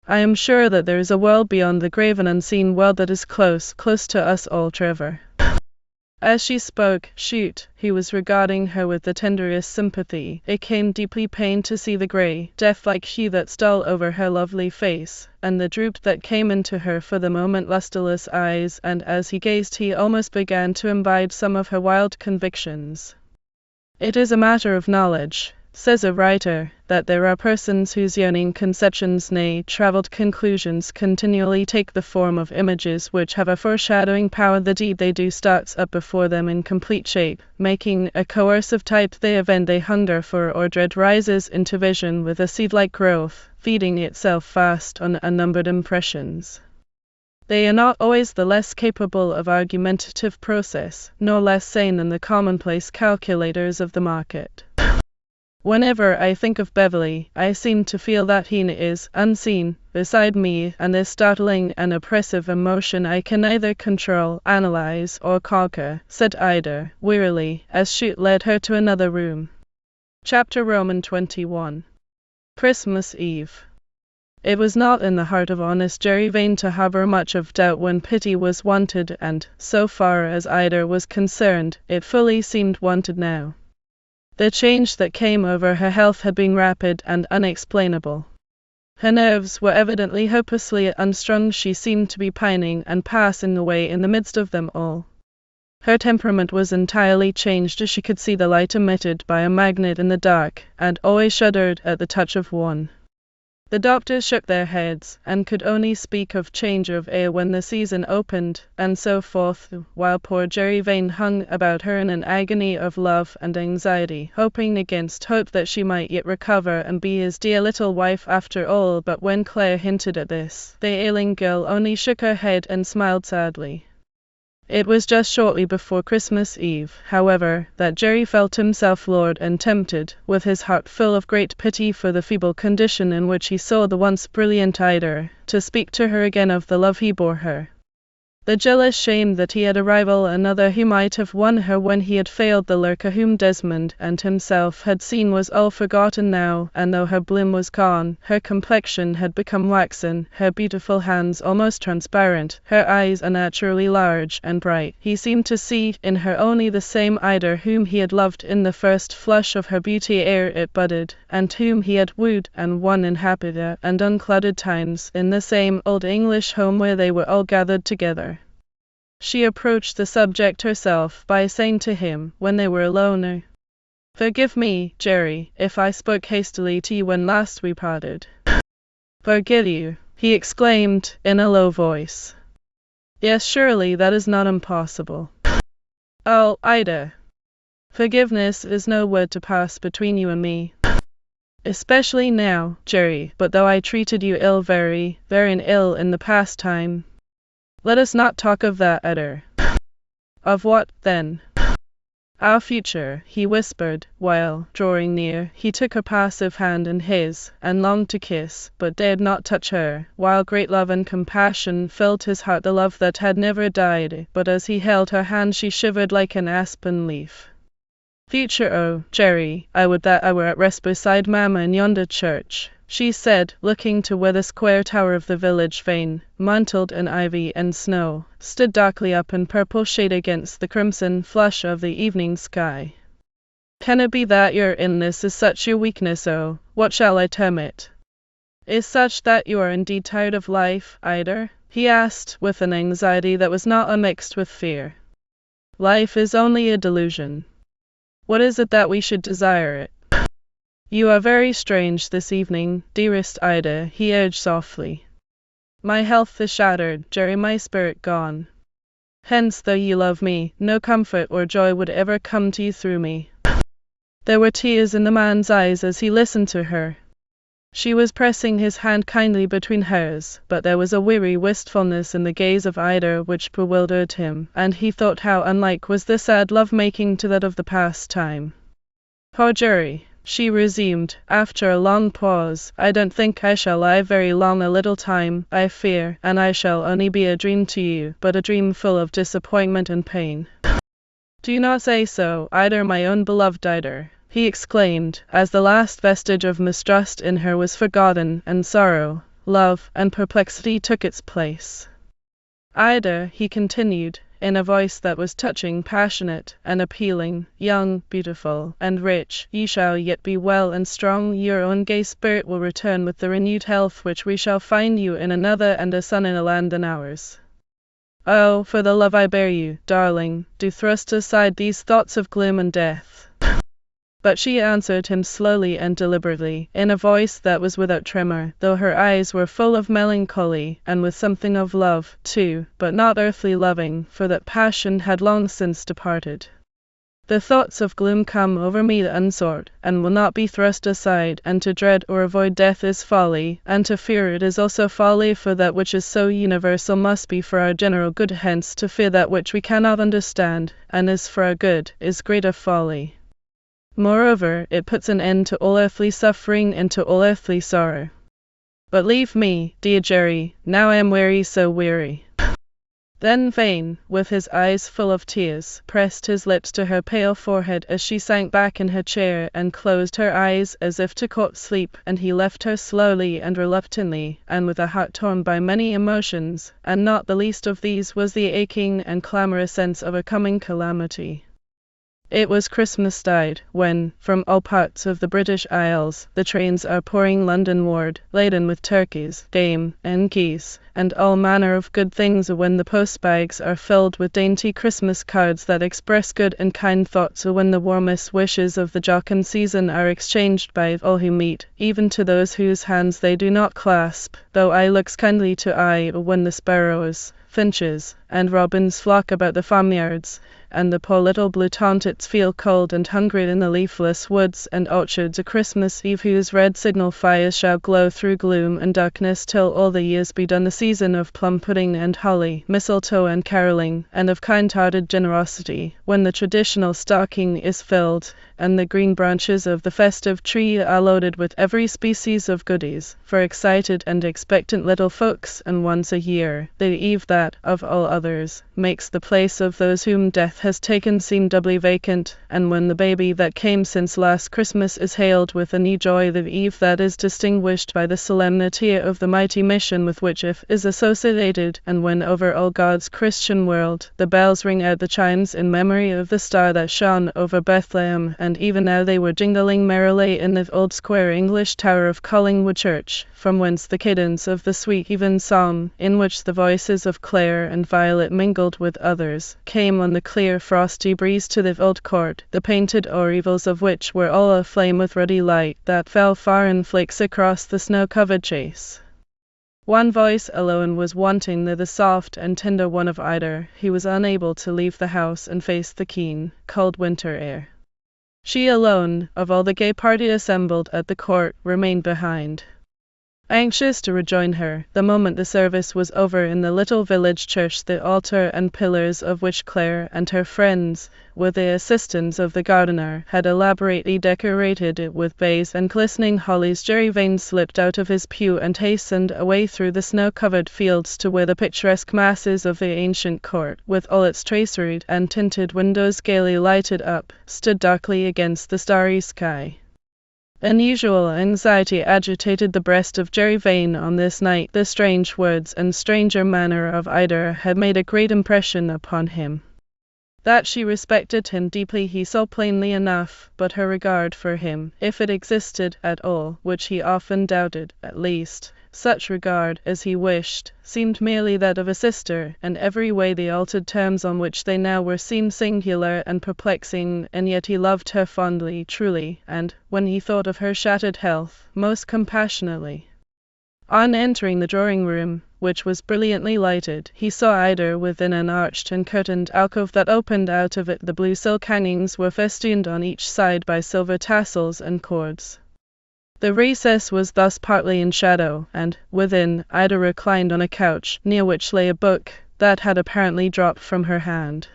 I am sure that there is a world beyond the grave, an unseen world that is close to us all, Trevor. As she spoke, Chute, who was regarding her with the tenderest sympathy, became deeply pained to see the grey, death-like hue that stole over her lovely face, and the droop that came into her for the moment lustreless eyes, and as he gazed he almost began to imbibe some of her wild convictions. "It is a matter of knowledge," says a writer, "that there are persons whose yearning conceptions, nay, travelled conclusions, continually take the form of images which have a foreshadowing power. The deed they do starts up before them in complete shape, making a coercive type. The event they hunger for or dread rises into vision with a seed-like growth, feeding itself fast on unnumbered impressions. They are not always the less capable of argumentative process, nor less sane than the commonplace calculators of the market. Whenever I think of Beverly, I seem to feel that he is unseen beside me, and this startling and oppressive emotion I can neither control, analyze, or conquer," said Ida, wearily, as Chute led her to another room. Chapter Roman 21. Christmas Eve. It was not in the heart of honest Jerry Vane to harbour much of doubt when pity was wanted, and, so far as Ida was concerned, it fully seemed wanted now. The change that came over her health had been rapid and unexplainable. Her nerves were evidently hopelessly unstrung. She seemed to be pining and passing away in the midst of them all. Her temperament was entirely changed. She could see the light emitted by a magnet in the dark, and always shuddered at the touch of one. The doctors shook their heads, and could only speak of change of air when the season opened, and so forth, while poor Jerry Vane hung about her in an agony of love and anxiety, hoping against hope that she might yet recover and be his dear little wife after all. But when Claire hinted at this, the ailing girl only shook her head and smiled sadly. It was just shortly before Christmas Eve, however, that Jerry felt himself lured and tempted, with his heart full of great pity for the feeble condition in which he saw the once brilliant Ida, to speak to her again of the love he bore her. The jealous shame that he had a rival, another who might have won her when he had failed, the lurker whom Desmond and himself had seen, was all forgotten now, and though her bloom was gone, her complexion had become waxen, her beautiful hands almost transparent, her eyes unnaturally large and bright. He seemed to see in her only the same Ida whom he had loved in the first flush of her beauty ere it budded, and whom he had wooed and won in happier and unclouded times, in the same old English home where they were all gathered together. She approached the subject herself by saying to him, when they were alone, "Forgive me, Jerry, if I spoke hastily to you when last we parted." "Forgive you?" he exclaimed, in a low voice. "Yes, surely that is not impossible." "Oh, Ida, forgiveness is no word to pass between you and me. Especially now, Jerry, but though I treated you ill, very, very ill in the past time. Let us not talk of that, Ida." "Of what, then?" "Our future," he whispered, while, drawing near, he took her passive hand in his, and longed to kiss, but dared not touch her, while great love and compassion filled his heart, the love that had never died, but as he held her hand she shivered like an aspen leaf. "Future, oh, Jerry, I would that I were at rest beside Mamma in yonder church," she said, looking to where the square tower of the village Vane, mantled in ivy and snow, stood darkly up in purple shade against the crimson flush of the evening sky. "Can it be that your illness is such, your weakness, oh, what shall I term it, is such that you are indeed tired of life, Ida?" he asked, with an anxiety that was not unmixed with fear. "Life is only a delusion. What is it that we should desire it?" "You are very strange this evening, dearest Ida," he urged softly. "My health is shattered, Jerry, my spirit gone. Hence, though you love me, no comfort or joy would ever come to you through me." There were tears in the man's eyes as he listened to her. She was pressing his hand kindly between hers, but there was a weary wistfulness in the gaze of Ida which bewildered him, and he thought how unlike was this sad love-making to that of the past time. "Poor Jerry," she resumed, after a long pause, "I don't think I shall live very long, a little time, I fear, and I shall only be a dream to you, but a dream full of disappointment and pain." "Do not say so, Ida, my own beloved Ida," he exclaimed, as the last vestige of mistrust in her was forgotten, and sorrow, love, and perplexity took its place. "Ida," he continued, in a voice that was touching, passionate, and appealing, "young, beautiful, and rich, you shall yet be well and strong. Your own gay spirit will return with the renewed health which we shall find you in another and a son in a land than ours. Oh, for the love I bear you, darling, do thrust aside these thoughts of gloom and death." But she answered him slowly and deliberately, in a voice that was without tremor, though her eyes were full of melancholy, and with something of love, too, but not earthly loving, for that passion had long since departed. "The thoughts of gloom come over me unsought, and will not be thrust aside, and to dread or avoid death is folly, and to fear it is also folly, for that which is so universal must be for our general good, hence to fear that which we cannot understand, and is for our good, is greater folly. Moreover, it puts an end to all earthly suffering and to all earthly sorrow. But leave me, dear Jerry, now I am weary, so weary." Then Vane, with his eyes full of tears, pressed his lips to her pale forehead as she sank back in her chair and closed her eyes as if to court sleep, and he left her slowly and reluctantly, and with a heart torn by many emotions, and not the least of these was the aching and clamorous sense of a coming calamity. It was Christmastide, when, from all parts of the British Isles, the trains are pouring Londonward, laden with turkeys, game, and geese, and all manner of good things, when the post-bags are filled with dainty Christmas cards that express good and kind thoughts, when the warmest wishes of the jocund season are exchanged by all who meet, even to those whose hands they do not clasp, though eye looks kindly to eye, when the sparrows, finches, and robins flock about the farmyards, and the poor little blue tomtits feel cold and hungry in the leafless woods and orchards a Christmas Eve, whose red signal fires shall glow through gloom and darkness till all the years be done, the season of plum pudding and holly, mistletoe and caroling, and of kind-hearted generosity, when the traditional stocking is filled, and the green branches of the festive tree are loaded with every species of goodies, for excited and expectant little folks, and once a year, the eve that, of all others, makes the place of those whom death has taken seem doubly vacant, and when the baby that came since last Christmas is hailed with a new joy, the eve that is distinguished by the solemnity of the mighty mission with which it is associated, and when over all God's Christian world the bells ring out the chimes in memory of the star that shone over Bethlehem, and even now they were jingling merrily in the old square English tower of Collingwood Church, from whence the cadence of the sweet even psalm, in which the voices of Clare and Violet mingled with others, came on the clear frosty breeze to the old court, the painted oriels of which were all aflame with ruddy light that fell far in flakes across the snow-covered chase. One voice alone was wanting, the soft and tender one of Ida, who was unable to leave the house and face the keen, cold winter air. She alone, of all the gay party assembled at the court, remained behind, anxious to rejoin her, the moment the service was over in the little village church, the altar and pillars of which Clare and her friends, with the assistance of the gardener, had elaborately decorated it with bays and glistening hollies. Jerry Vane slipped out of his pew and hastened away through the snow-covered fields to where the picturesque masses of the ancient court, with all its traceried and tinted windows gaily lighted up, stood darkly against the starry sky. Unusual anxiety agitated the breast of Jerry Vane on this night. The strange words and stranger manner of Ida had made a great impression upon him. That she respected him deeply he saw plainly enough, but her regard for him, if it existed at all, which he often doubted, at least, such regard as he wished, seemed merely that of a sister, and every way the altered terms on which they now were seemed singular and perplexing, and yet he loved her fondly, truly, and, when he thought of her shattered health, most compassionately. On entering the drawing-room, which was brilliantly lighted, he saw Ida within an arched and curtained alcove that opened out of it. The blue silk hangings were festooned on each side by silver tassels and cords. The recess was thus partly in shadow, and, within, Ida reclined on a couch, near which lay a book that had apparently dropped from her hand.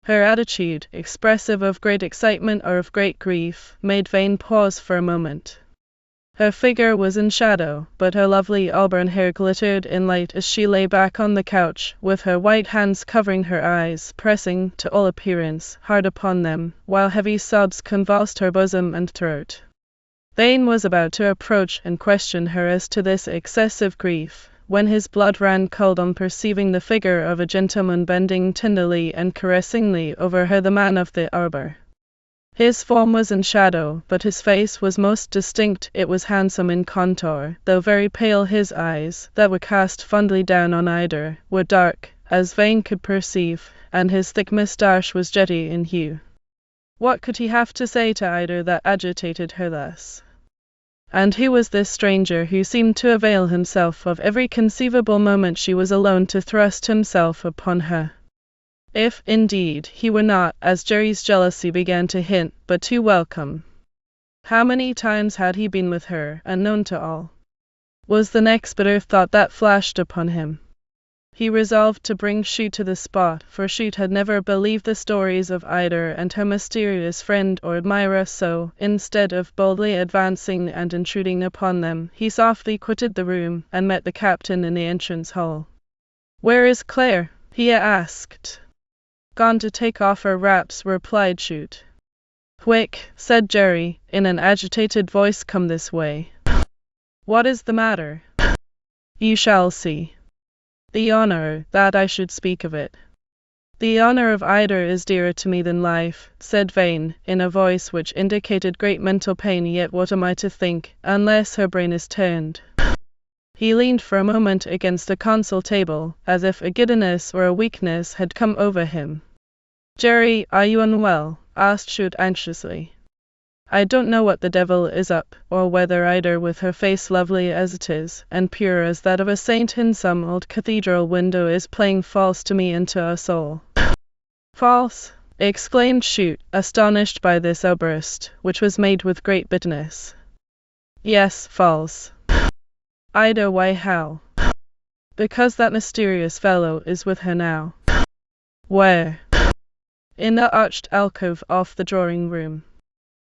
Her attitude, expressive of great excitement or of great grief, made Vane pause for a moment. Her figure was in shadow, but her lovely auburn hair glittered in light as she lay back on the couch, with her white hands covering her eyes, pressing, to all appearance, hard upon them, while heavy sobs convulsed her bosom and throat. Vane was about to approach and question her as to this excessive grief, when his blood ran cold on perceiving the figure of a gentleman bending tenderly and caressingly over her, the man of the arbour. His form was in shadow, but his face was most distinct. It was handsome in contour, though very pale. His eyes, that were cast fondly down on Ida, were dark, as Vane could perceive, and his thick moustache was jetty in hue. What could he have to say to Ida that agitated her thus? And who was this stranger who seemed to avail himself of every conceivable moment she was alone to thrust himself upon her? If, indeed, he were not, as Jerry's jealousy began to hint, but too welcome. How many times had he been with her, unknown to all? Was the next bitter thought that flashed upon him. He resolved to bring Chute to the spot, for Chute had never believed the stories of Ida and her mysterious friend or admirer, so, instead of boldly advancing and intruding upon them, he softly quitted the room, and met the captain in the entrance hall. "Where is Clare?" he asked. Gone to take off her wraps, replied Chute. Quick, said Jerry, in an agitated voice, come this way. What is the matter? You shall see. The honor, that I should speak of it. The honor of Ida is dearer to me than life, said Vane, in a voice which indicated great mental pain. Yet what am I to think, unless her brain is turned? He leaned for a moment against the console table, as if a giddiness or a weakness had come over him. Jerry, are you unwell? Asked Chute anxiously. I don't know what the devil is up, or whether Ida, with her face lovely as it is, and pure as that of a saint in some old cathedral window, is playing false to me and to us all. False? Exclaimed Chute, astonished by this outburst, which was made with great bitterness. Yes, false. Ida, why, how? Because that mysterious fellow is with her now. Where? In the arched alcove off the drawing-room.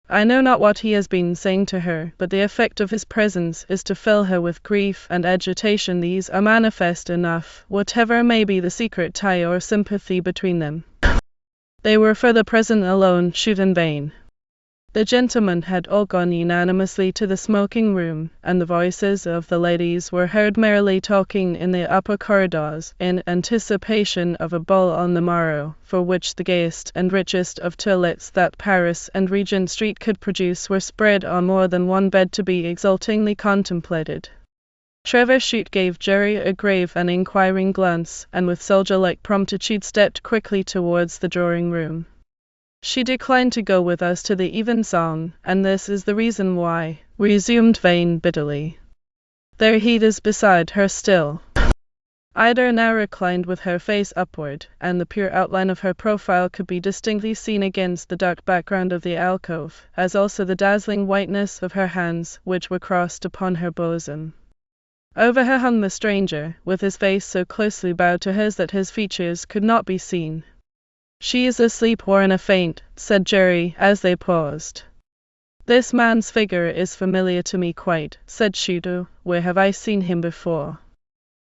I know not what he has been saying to her, but the effect of his presence is to fill her with grief and agitation. These are manifest enough, whatever may be the secret tie or sympathy between them. They were for the present alone, Chute and Vane. The gentlemen had all gone unanimously to the smoking room, and the voices of the ladies were heard merrily talking in the upper corridors, in anticipation of a ball on the morrow, for which the gayest and richest of toilettes that Paris and Regent Street could produce were spread on more than one bed to be exultingly contemplated. Trevor Chute gave Jerry a grave and inquiring glance, and with soldier-like promptitude stepped quickly towards the drawing-room. She declined to go with us to the evensong, and this is the reason why, resumed Vane bitterly. There he is beside her still. Ida now reclined with her face upward, and the pure outline of her profile could be distinctly seen against the dark background of the alcove, as also the dazzling whiteness of her hands, which were crossed upon her bosom. Over her hung the stranger, with his face so closely bowed to hers that his features could not be seen. She is asleep or in a faint, said Jerry, as they paused. This man's figure is familiar to me quite, said Chute. Where have I seen him before?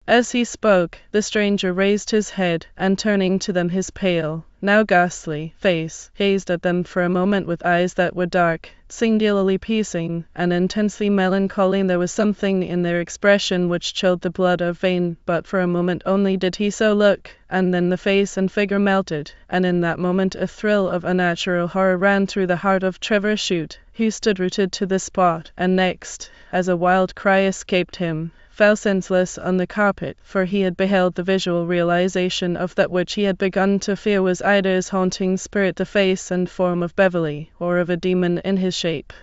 As he spoke, the stranger raised his head, and turning to them his pale, now ghastly, face, gazed at them for a moment with eyes that were dark, singularly piercing, and intensely melancholy. There was something in their expression which chilled the blood of Vane, but for a moment only did he so look, and then the face and figure melted, and in that moment a thrill of unnatural horror ran through the heart of Trevor Chute, who stood rooted to the spot, and next, as a wild cry escaped him, fell senseless on the carpet, for he had beheld the visual realization of that which he had begun to fear was Ida's haunting spirit, the face and form of Beverley, or of a demon in his shape.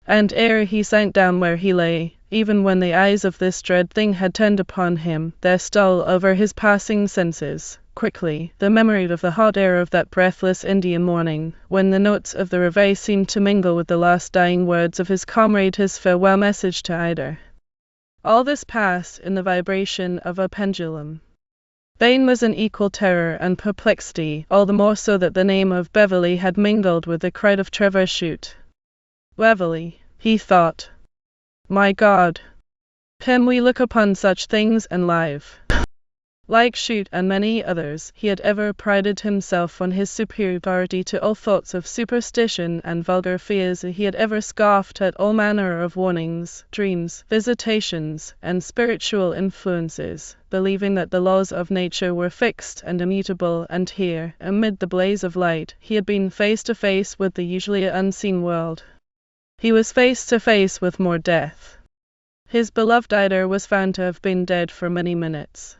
And ere he sank down where he lay, even when the eyes of this dread thing had turned upon him, there stole over his passing senses, quickly, the memory of the hot air of that breathless Indian morning, when the notes of the reveille seemed to mingle with the last dying words of his comrade, his farewell message to Ida. All this passed in the vibration of a pendulum. Vane was in equal terror and perplexity, all the more so that the name of Beverley had mingled with the cry of Trevor Chute. Beverley, he thought. My God! Can we look upon such things and live? Like Chute and many others, he had ever prided himself on his superiority to all thoughts of superstition and vulgar fears. He had ever scoffed at all manner of warnings, dreams, visitations, and spiritual influences, believing that the laws of nature were fixed and immutable, and here, amid the blaze of light, he had been face to face with the usually unseen world. He was face to face with more death. His beloved Ida was found to have been dead for many minutes.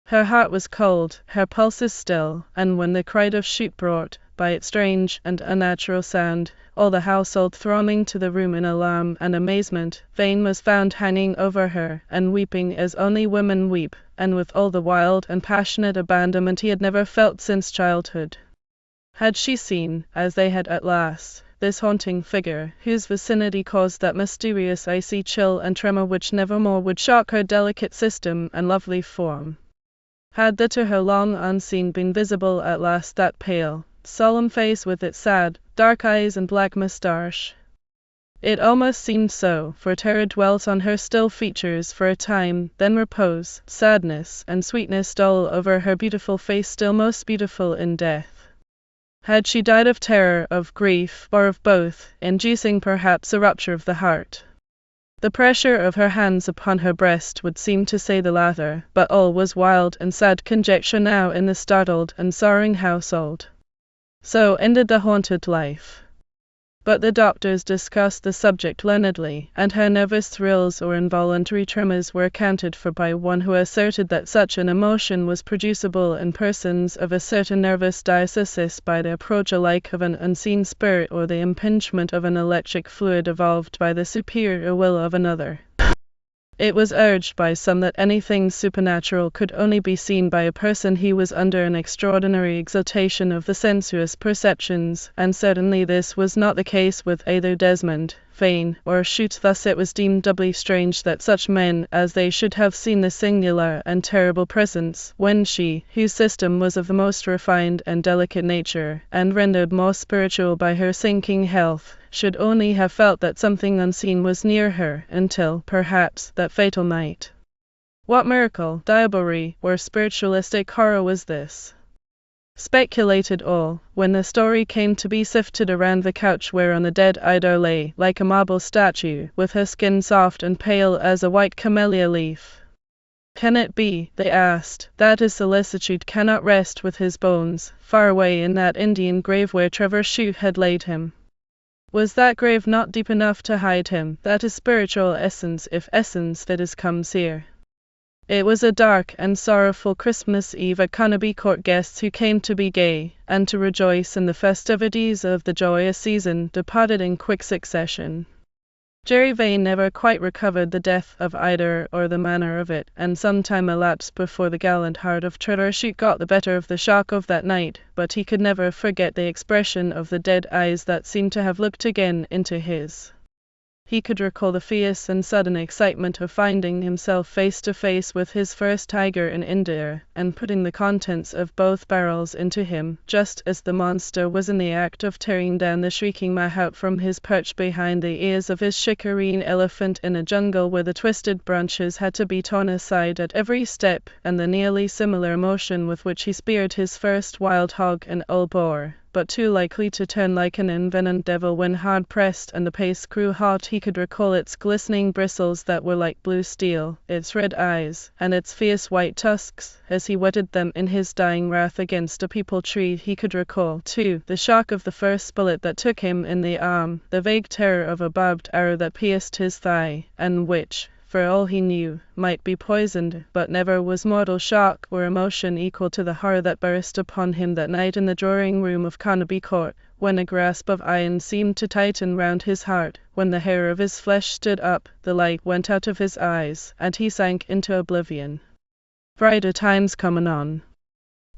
Her heart was cold, her pulses still, and when the cry of Chute brought, by its strange and unnatural sound, all the household thronging to the room in alarm and amazement, Vane was found hanging over her, and weeping as only women weep, and with all the wild and passionate abandonment he had never felt since childhood. Had she seen, as they had at last, this haunting figure, whose vicinity caused that mysterious icy chill and tremor which nevermore would shock her delicate system and lovely form? Had there to her long unseen been visible at last that pale, solemn face with its sad, dark eyes and black moustache? It almost seemed so, for terror dwelt on her still features for a time, then repose, sadness, and sweetness stole over her beautiful face, still most beautiful in death. Had she died of terror, of grief, or of both, inducing perhaps a rupture of the heart? The pressure of her hands upon her breast would seem to say the latter, but all was wild and sad conjecture now in the startled and sorrowing household. So ended the haunted life. But the doctors discussed the subject learnedly, and her nervous thrills or involuntary tremors were accounted for by one who asserted that such an emotion was producible in persons of a certain nervous diathesis by the approach alike of an unseen spirit or the impingement of an electric fluid evolved by the superior will of another. It was urged by some that anything supernatural could only be seen by a person who was under an extraordinary exaltation of the sensuous perceptions, and certainly this was not the case with either Desmond, Fane, or Chute. Thus it was deemed doubly strange that such men as they should have seen the singular and terrible presence, when she, whose system was of the most refined and delicate nature, and rendered more spiritual by her sinking health, should only have felt that something unseen was near her, until, perhaps, that fatal night. What miracle, diablerie, or spiritualistic horror was this? Speculated all, when the story came to be sifted around the couch whereon the dead Ida lay, like a marble statue, with her skin soft and pale as a white camellia leaf. Can it be, they asked, that his solicitude cannot rest with his bones, far away in that Indian grave where Trevor Chute had laid him? Was that grave not deep enough to hide him, that his spiritual essence, if essence that is, comes here? It was a dark and sorrowful Christmas Eve at Carnaby Court. Guests who came to be gay, and to rejoice in the festivities of the joyous season, departed in quick succession. Jerry Vane never quite recovered the death of Ida or the manner of it, and some time elapsed before the gallant heart of Trevor Chute got the better of the shock of that night, but he could never forget the expression of the dead eyes that seemed to have looked again into his. He could recall the fierce and sudden excitement of finding himself face to face with his first tiger in India, and putting the contents of both barrels into him, just as the monster was in the act of tearing down the shrieking mahout from his perch behind the ears of his shikareen elephant in a jungle where the twisted branches had to be torn aside at every step, and the nearly similar motion with which he speared his first wild hog and old boar, but too likely to turn like an envenomed devil when hard pressed and the pace grew hot. He could recall its glistening bristles that were like blue steel, its red eyes, and its fierce white tusks, as he whetted them in his dying wrath against a peepul tree. He could recall, too, the shock of the first bullet that took him in the arm, the vague terror of a barbed arrow that pierced his thigh, and which, for all he knew, might be poisoned, but never was mortal shock or emotion equal to the horror that burst upon him that night in the drawing-room of Carnaby Court, when a grasp of iron seemed to tighten round his heart, when the hair of his flesh stood up, the light went out of his eyes, and he sank into oblivion. Brighter times coming on.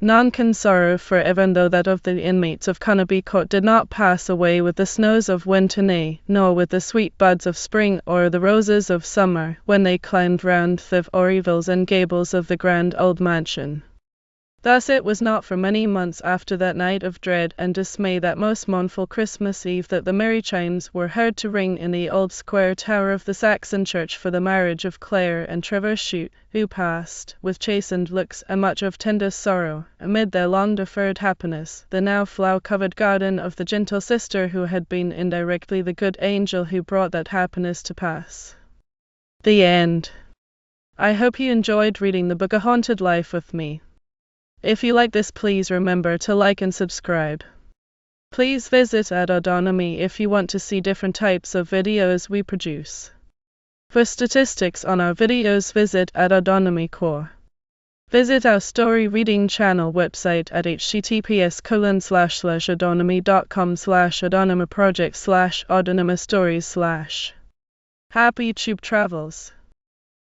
None can sorrow for even though that of the inmates of Carnaby Court did not pass away with the snows of winter, nay, nor with the sweet buds of spring or the roses of summer, when they climbed round the oriels and gables of the grand old mansion. Thus it was not for many months after that night of dread and dismay, that most mournful Christmas Eve, that the merry chimes were heard to ring in the old square tower of the Saxon church for the marriage of Clare and Trevor Chute, who passed, with chastened looks and much of tender sorrow, amid their long-deferred happiness, the now flower-covered garden of the gentle sister who had been indirectly the good angel who brought that happiness to pass. The end. I hope you enjoyed reading the book A Haunted Life with me. If you like this, please remember to like and subscribe. Please visit at Audionomy if you want to see different types of videos we produce. For statistics on our videos, visit at Audionomy Core. Visit our story reading channel website at https://audionomy.com/audionomaproject/audionomastories/. Happy tube travels!